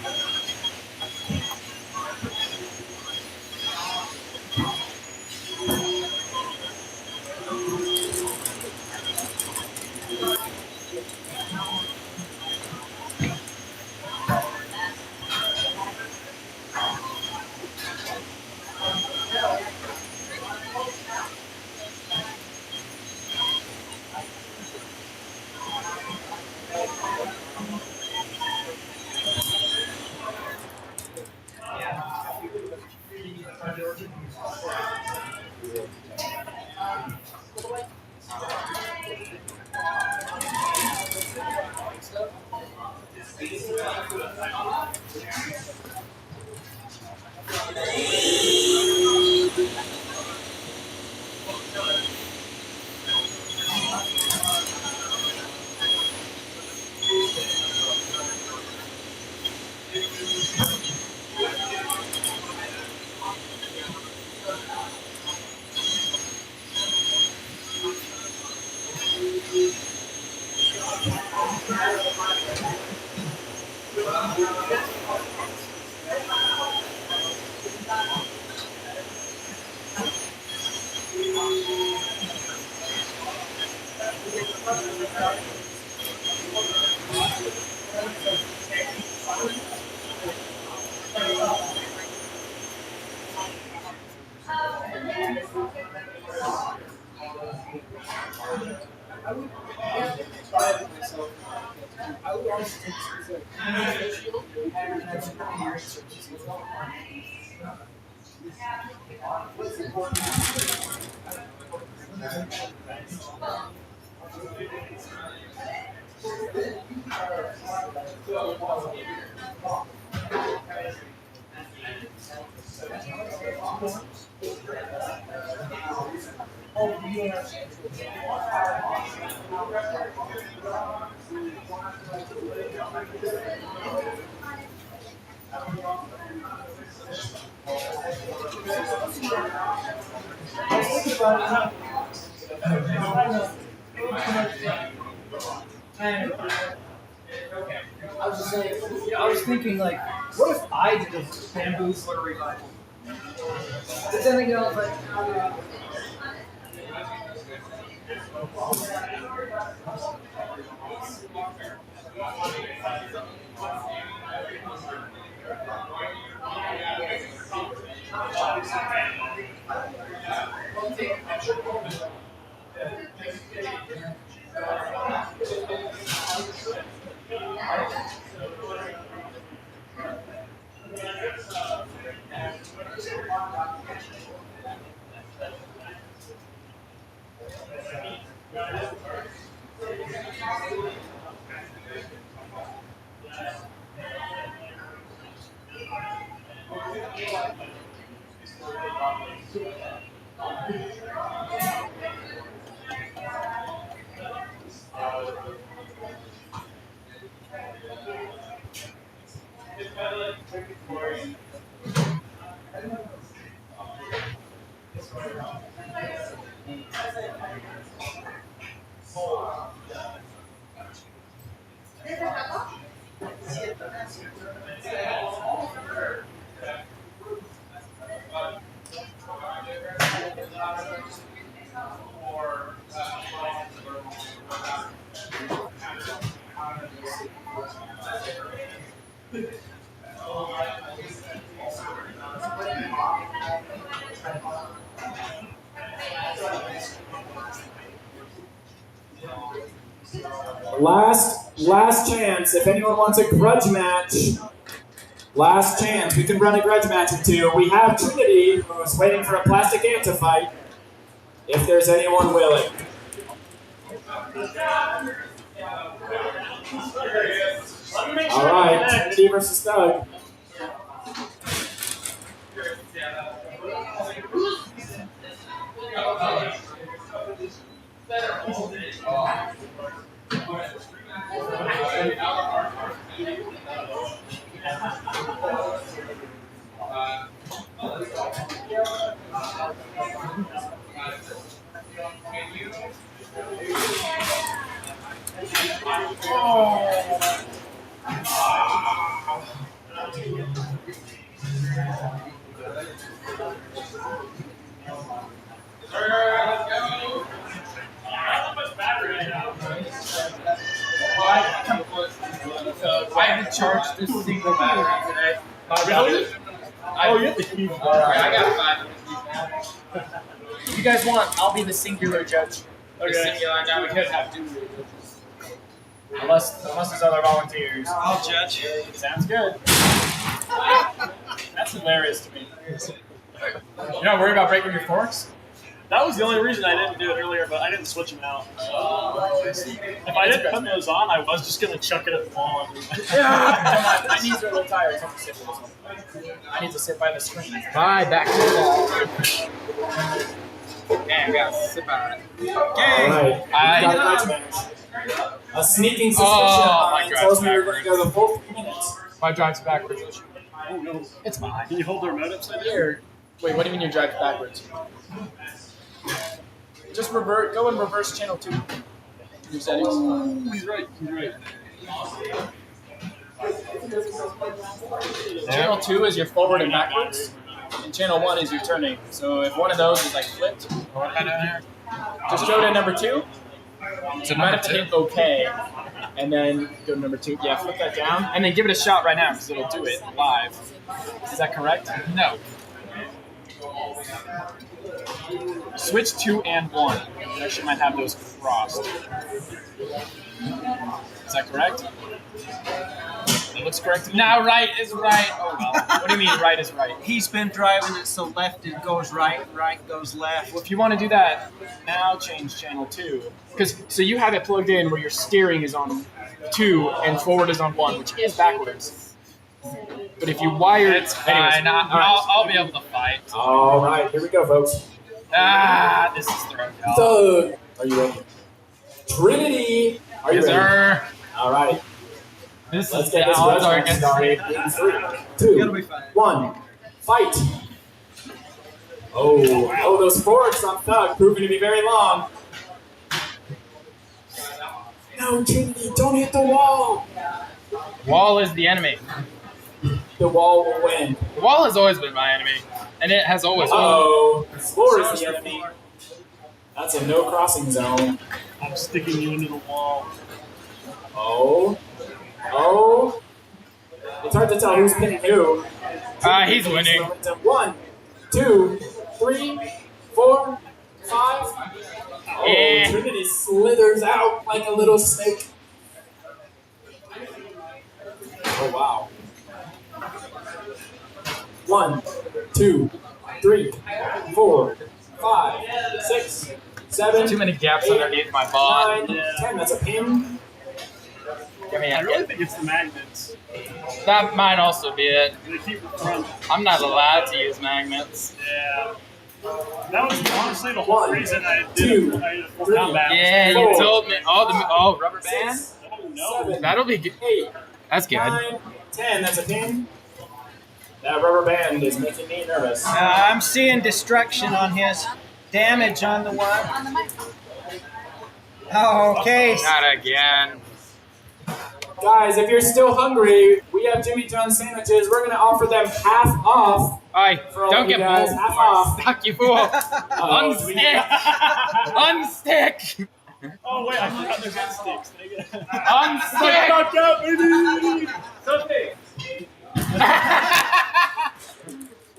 I was just like, I was thinking like, what if I did a bamboozler revival? But then again, I was like, Last chance. If anyone wants a grudge match, last chance. We can run a grudge match or two. We have Trinity, who's waiting for a plastic ant to fight. If there's anyone willing. All right, Trinity versus Doug. I haven't charged this single battery today. Really? Oh, you have the key. I got 5. If you guys want, I'll be the singular judge. Okay. The singular judge. We could have 2 judges. Unless there's other volunteers. I'll judge. Sounds good. That's hilarious to me. You're not worried about breaking your forks? That was the only reason I didn't do it earlier, but I didn't switch them out. If I didn't put those on, I was just going to chuck it at the wall. My knees are a little tired. So I'm gonna sit for this one. I need to sit by the screen. Bye, back to the wall. Man, we gotta sit by it. All right. A sneaking suspicion. my drive's tells me you're going to go the full 3 minutes. My drive's backwards. Oh no. It's fine. Can you hold the remote upside down? Here. Wait, what do you mean your drive's backwards? Just revert. Go and reverse channel 2. Your settings. Oh, he's right. He's right. Channel 2 is your forward and backwards, and channel 1 is your turning. So if one of those is like flipped, what am I doing here? Just go to number 2, So you might have to hit OK, and then go to number 2. Yeah, flip that down, and then give it a shot right now because it'll do it live. Is that correct? No. Switch 2 and 1. You actually might have those crossed. Is that correct? It looks correct. Now right is right. Oh well. What do you mean right is right? He's been driving it so left it goes right, right goes left. Well, if you want to do that, now change channel 2. So you have it plugged in where your steering is on 2 and forward is on 1, which is backwards. But if you wire it, Fine. I'll be able to fight. All right, here we go, folks. Ah, this is thrown off. Thug. Are you ready? Trinity. Are you Yes, ready? sir. All right. This Let's is get this the odds are restaurant against started me. in 3, 2, 1, fight. Oh, those forks on Thug proving to be very long. No, Trinity, don't hit the wall. Wall is the enemy. The wall will win. The wall has always been my enemy, and it has always Uh-oh, the floor is the enemy. That's a no crossing zone. I'm sticking you into the wall. Oh. It's hard to tell who's pinning who. He's winning. 1, 2, 3, 4, 5. Oh, Yeah. Trinity slithers out like a little snake. Oh, wow. 1, 2, 3, 4, 5, 6, 7. Too many gaps 8, underneath my bot. 9, 10. That's a pin. Give me I a really think it's the magnets. That might also be it. They keep it from. I'm not allowed to use magnets. Yeah. That was honestly the whole 1, reason I 2, did a full 3. combat. Yeah, you 4, told me. Oh, rubber band? 6, Oh no. 7, That'll be good. 8, That's good. 9, 10. That's a pin. That rubber band is making me nervous. I'm seeing destruction on his damage on the one. Oh, okay. Not again. Guys, if you're still hungry, we have Jimmy John's sandwiches. We're going to offer them half off. Oi, For all don't of you get guys, bold. half off. Fuck you, fool. Unstick. Unstick. Oh wait, I forgot there's head sticks. Unstick. Knocked out, baby. Something.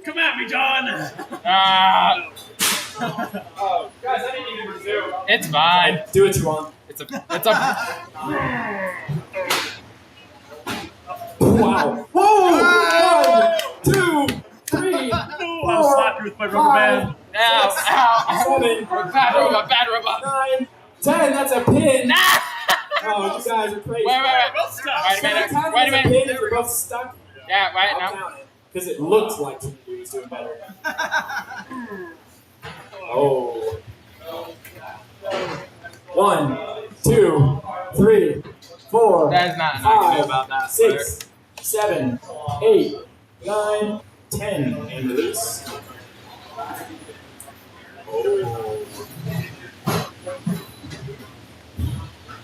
Come at me, John. Oh, guys, I didn't even resume. It's fine. Do what you want. It's a. Wow. Whoa! 1, 2, 3, 4, I'll slap you with my rubber band. Ow! 7, Bad robot. 9, 10. That's a pin. Oh, you guys are crazy. Wait. Wait a minute. Pin if you're both stuck. Yeah, wait, I'll no. count it. Because it looks like Trinity was doing better. Oh. 1, 2, 3, 4, That is not I can do 5, about that. 6, 7, 8, 9, 10. And release. Oh.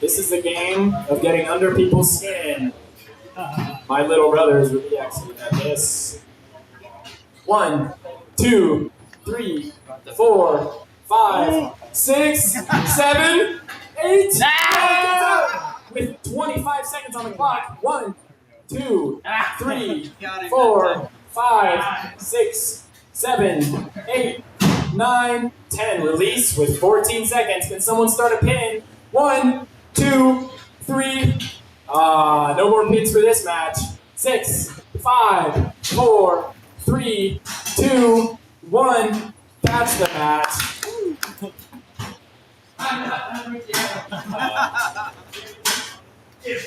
This is the game of getting under people's skin. My little brother is really excellent at this. 1, 2, 3, 4, 5, 6, 7, 8. With 25 seconds on the clock. 1, 2, 3, 4, 5, 6, 7, 8, 9, 10. Release with 14 seconds. Can someone start a pin? 1, 2, 3. No more pins for this match. 6, 5, 4, 3, 2, 1. That's the match.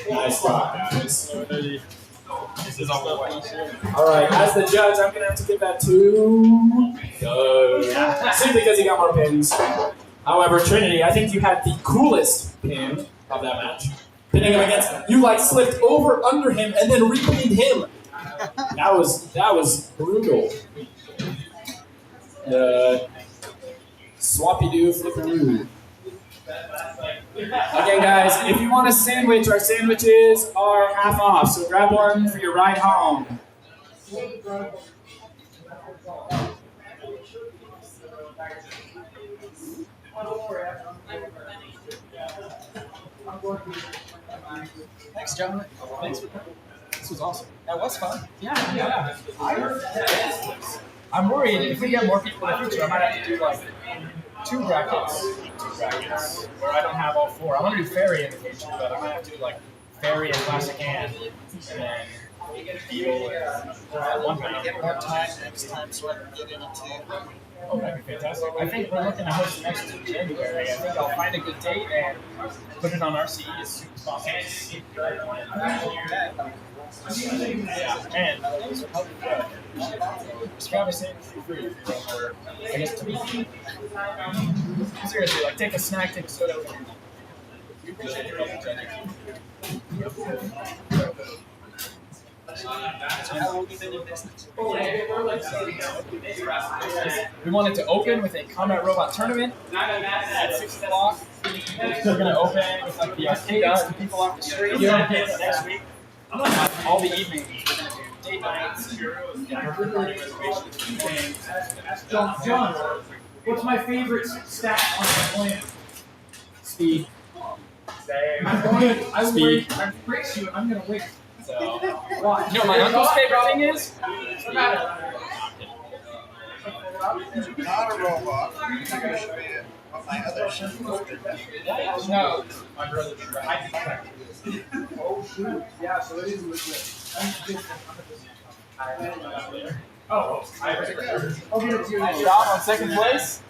Nice job, guys. This is all All right, as the judge, I'm gonna have to give that to Doug. Simply because he got more pins. However, Trinity, I think you had the coolest pin of that match. Pinning him against, you like slipped over under him and then repinned him. That was brutal. Swappy doo flipperoo. Okay, guys, if you want a sandwich, our sandwiches are half off, so grab one for your ride home. Thanks, gentlemen. Thanks for coming. This was awesome. That was fun. Yeah. I'm worried if we get more people in the future, I might have to do like two brackets, where I don't have all four. I want to do fairy in the future, but I might have to do like fairy and classic and then beetle and one round. Get more time next time so I can get in it too. Oh, that'd be fantastic. I think we're looking to host next in January. I think I'll find a good date and put it on RCE as soon as possible. Yeah, and those are helping good. Just grab a sandwich for free. Or, I guess to me. Seriously, like take a snack, take a soda. We appreciate your help, Jenny. We wanted to open with a Combat Robot tournament at 6 o'clock. We're going to open with like the arcades to people off the street. Next week. All the evenings, we're going to do date nights, reservations, John, what's my favorite stat on my plan? Speed. I'm pretty sure I'm gonna win. So, you know my uncle's favorite thing is? Not a robot. My other ship. No, my brother. Oh shoot! Yeah, so it is legit. Oh, I'll give it to you. Nice job on second place.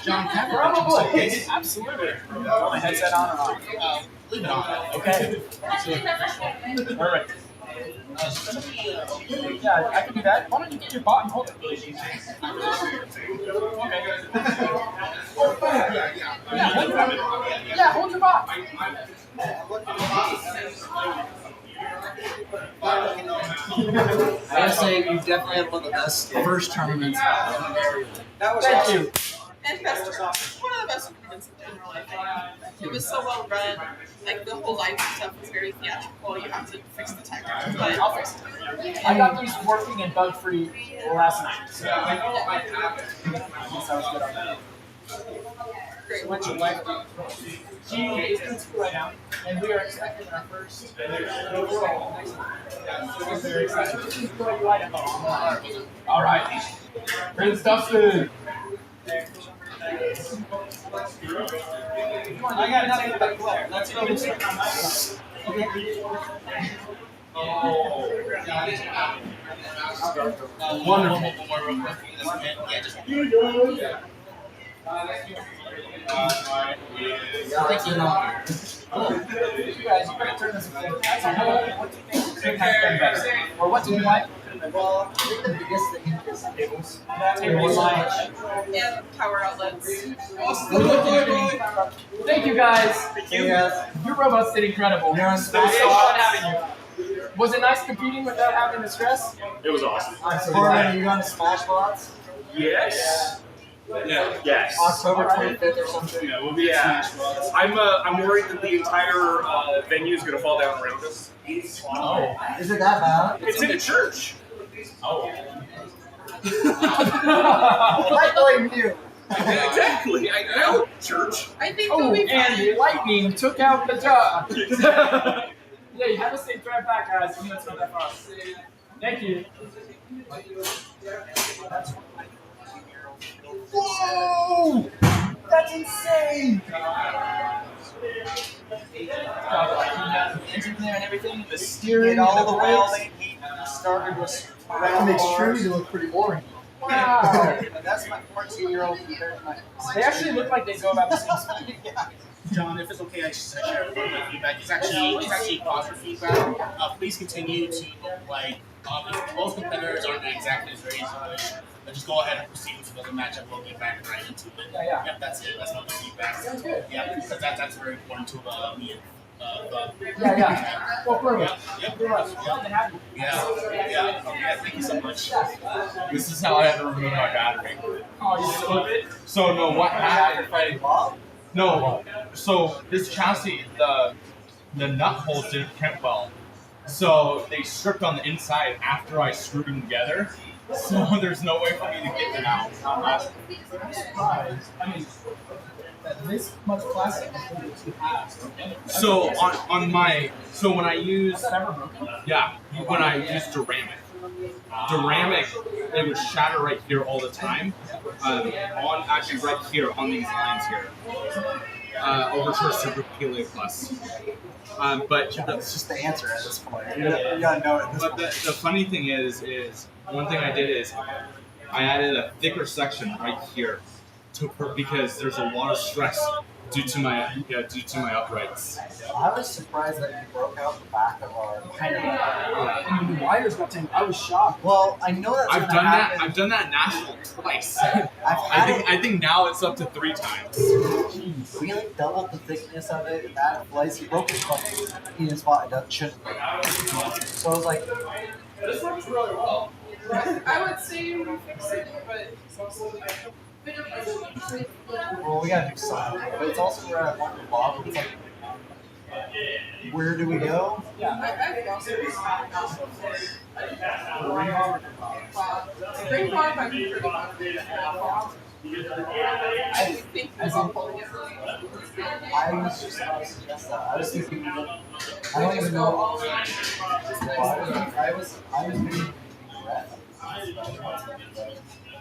John, can I Probably. Absolutely. My headset on or off? leave it on. Okay. Perfect. Yeah, I can do that. Why don't you get your bot and hold it? Yeah, hold your bot. I gotta say, you definitely had one of the best first tournaments in the area. That was Thank awesome. you. And best one of the best tournaments in general, I think. It was so well run. Like the whole live stuff was very theatrical. You have to fix the tech, but I'll fix it. I got these working and bug free last night. So I know I have it. I guess I was good on that. great. What's your wife do? She is in school right now, and we are expecting our first overall next month. So we're very excited. She's going to light up. All right. Great stuff, food. I got nothing but Claire. Let's go to Wonderful. Thank you. You guys, you better turn this around. What do you think Big has been better? Or what do you like? Well, I think the biggest thing is tables. Tables. And power outlets. Thank you guys. Thank you guys. Your robots did incredible. You're on It was fun Spots. having you. Was it nice competing without having the stress? It was awesome. Corbin, are you on Smash Bots? Yes. Yeah. Yes. October 25th or something? Yeah, we'll be at Smash Bros. I'm worried that the entire venue is going to fall down around us. Oh. Is it that bad? It's in a church. Oh. I blame you. Exactly. I know, church. I think Oh, we'll be fine. and lightning took out the job. Yeah, you have a safe drive back, guys. You know it's not that far. Thank you. Whoa! That's insane! Engine there and everything, the steering, Get all and the brakes. welding heat started with. That makes Trudy look pretty boring. Wow. That's my 14-year-old compared to my. They actually look like they go about the same speed. John, if it's okay, I should share a little bit of feedback. It's actually positive feedback. Please continue to if both competitors aren't exactly as ready as you wish, then just go ahead and proceed with another matchup. We'll get back right into it. Yeah. Yep, that's it. That's my feedback. Sounds good. Yeah, because that's very important to me and Yeah. Well, perfect. Yep. Yeah. Thank you so much. This is how I had to remove my battery. Oh, you flip it? So no, what happened? No, so this chassis, the nut holes didn't crimp well. So they stripped on the inside after I screwed them together. So there's no way for me to get them out. I'm surprised. I mean, that this much plastic has. So on my when I use when I use Duramic, it would shatter right here all the time. On actually right here on these lines here. Overture Super Pele Plus. But that's just the answer at this point. You gotta know it. But the funny thing is one thing I did is I added a thicker section right here because there's a lot of stress due to my uprights. I was surprised that you broke out the back of our And the wires got tangled. I was shocked. Well, I know that's I've done that. I've done that national twice. I think now it's up to 3 times. We like doubled the thickness of it, and that place he broke his fucking in a spot that shouldn't break. So I was like, this works really well. I would say we fix it, but well, we gotta do something. But it's also we're at one Bob. It's like, where do we go? Yeah. Spring Farm, I'm pretty confident. I think about pulling it really well. I was thinking, I don't even know. I was thinking,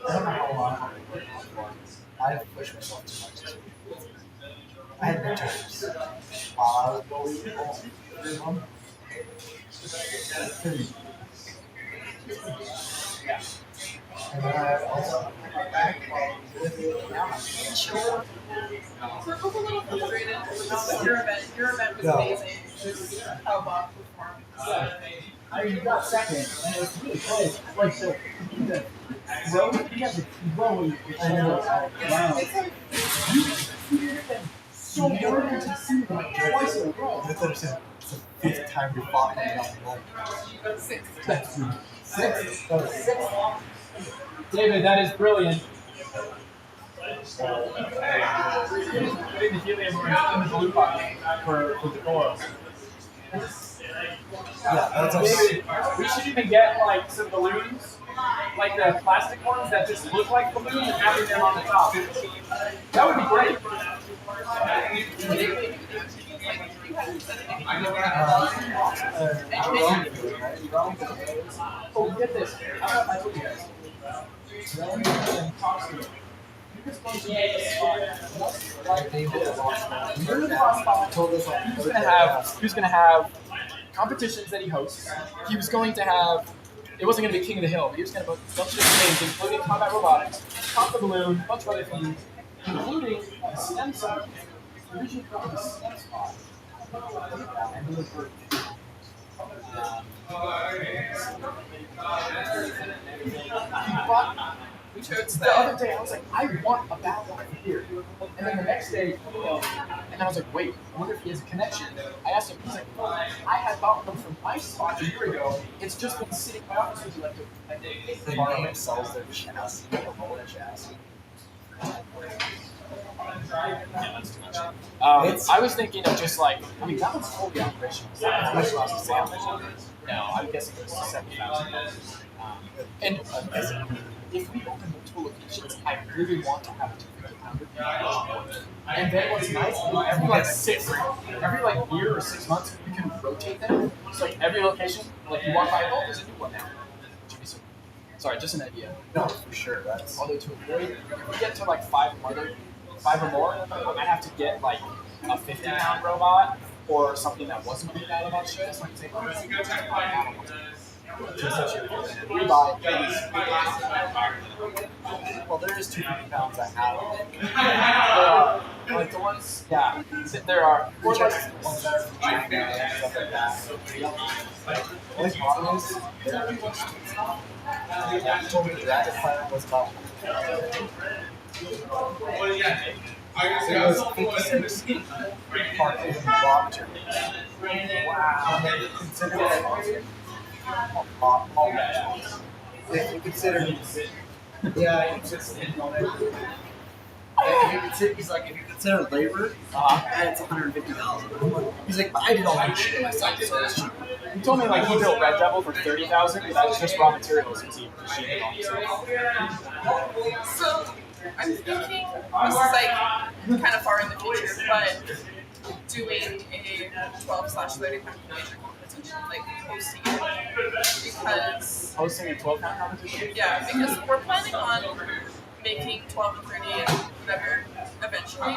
I don't know how long I've pushed myself too much. I had midterms. And then I also So it was a little frustrated about your event. Your event was amazing. Just how Bob performed. I mean, you got second, and it was really close. Like, so, the row, you have to row with your wow. So you don't get to see them like twice in a row. You have to understand, it's the 5th time we fought coming up the Six. That was 6. David, that is brilliant. Putting the helium in the balloon pocket for the core. Yeah, that's David, we should even get like some balloons, like the plastic ones that just look like balloons and having them on the top. That would be great. Oh, get this. I told you guys. He was gonna have competitions that he hosts. He was going to have. It wasn't going to be King of the Hill, but he was going to have a bunch of different things, including combat robotics, pop the balloon, a bunch of other things, including a STEM spot. Originally called a STEM spot. The other day, I was like, I want a battle line here. And then the next day, and then I was like, wait, I wonder if he has a connection. I asked him, he's like, well, I had bought one from my spot a year ago. It's just been sitting in my office with you like the environment sells their chassis, the roller chassis. I was thinking of just like, I mean, that one's fully operational. That one's much less example. No, I'm guessing it was $7,000. And if we open multiple locations, I really want to have a 250-pounder. And then what's nice, every year or 6 months, we can rotate them. So like every location, like you walk by, oh, there's a new one now. Sorry, just an idea. No, for sure. That's although to avoid, if we get to like 5 or more, I might have to get like a 50-pound robot or something that wasn't really bad about shit. So I can say, oh, it's a good time. Well, there is 250 pounds I have. Like the ones, yeah, there are. Or like ones that are from China and stuff like that. Those models, yeah, he told me that his plan was about. Well, yeah. It was 56 parked in raw material. Wow. Consider that. If you consider, yeah, he's like, if you consider labor, and it's $150,000. He's like, I did all that shit myself, so it's cheap. He told me like he built Red Devil for $30,000, but that's just raw materials because he machined it all himself. So I'm thinking this is like kind of far doing a 12/30 pound major competition, like hosting it, because Hosting a 12-pound competition? yeah, because we're planning on making 12 and 30 and whatever eventually.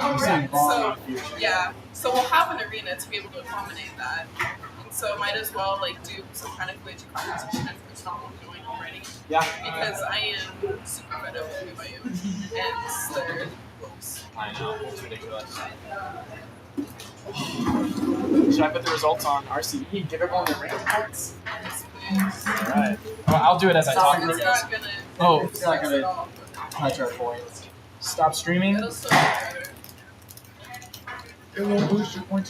So yeah, so we'll have an arena to be able to accommodate that, and so might as well like do some kind of collegiate competition if it's not doing already. Yeah. Because I am super fed up with BYU and they're close. I know, it's ridiculous. Should I put the results on RCE and give everyone their rank points? Alright. Well, I'll do it as I talk. It's not gonna. Oh, it's not gonna touch our points. Stop streaming. It'll still be better. It will boost your points.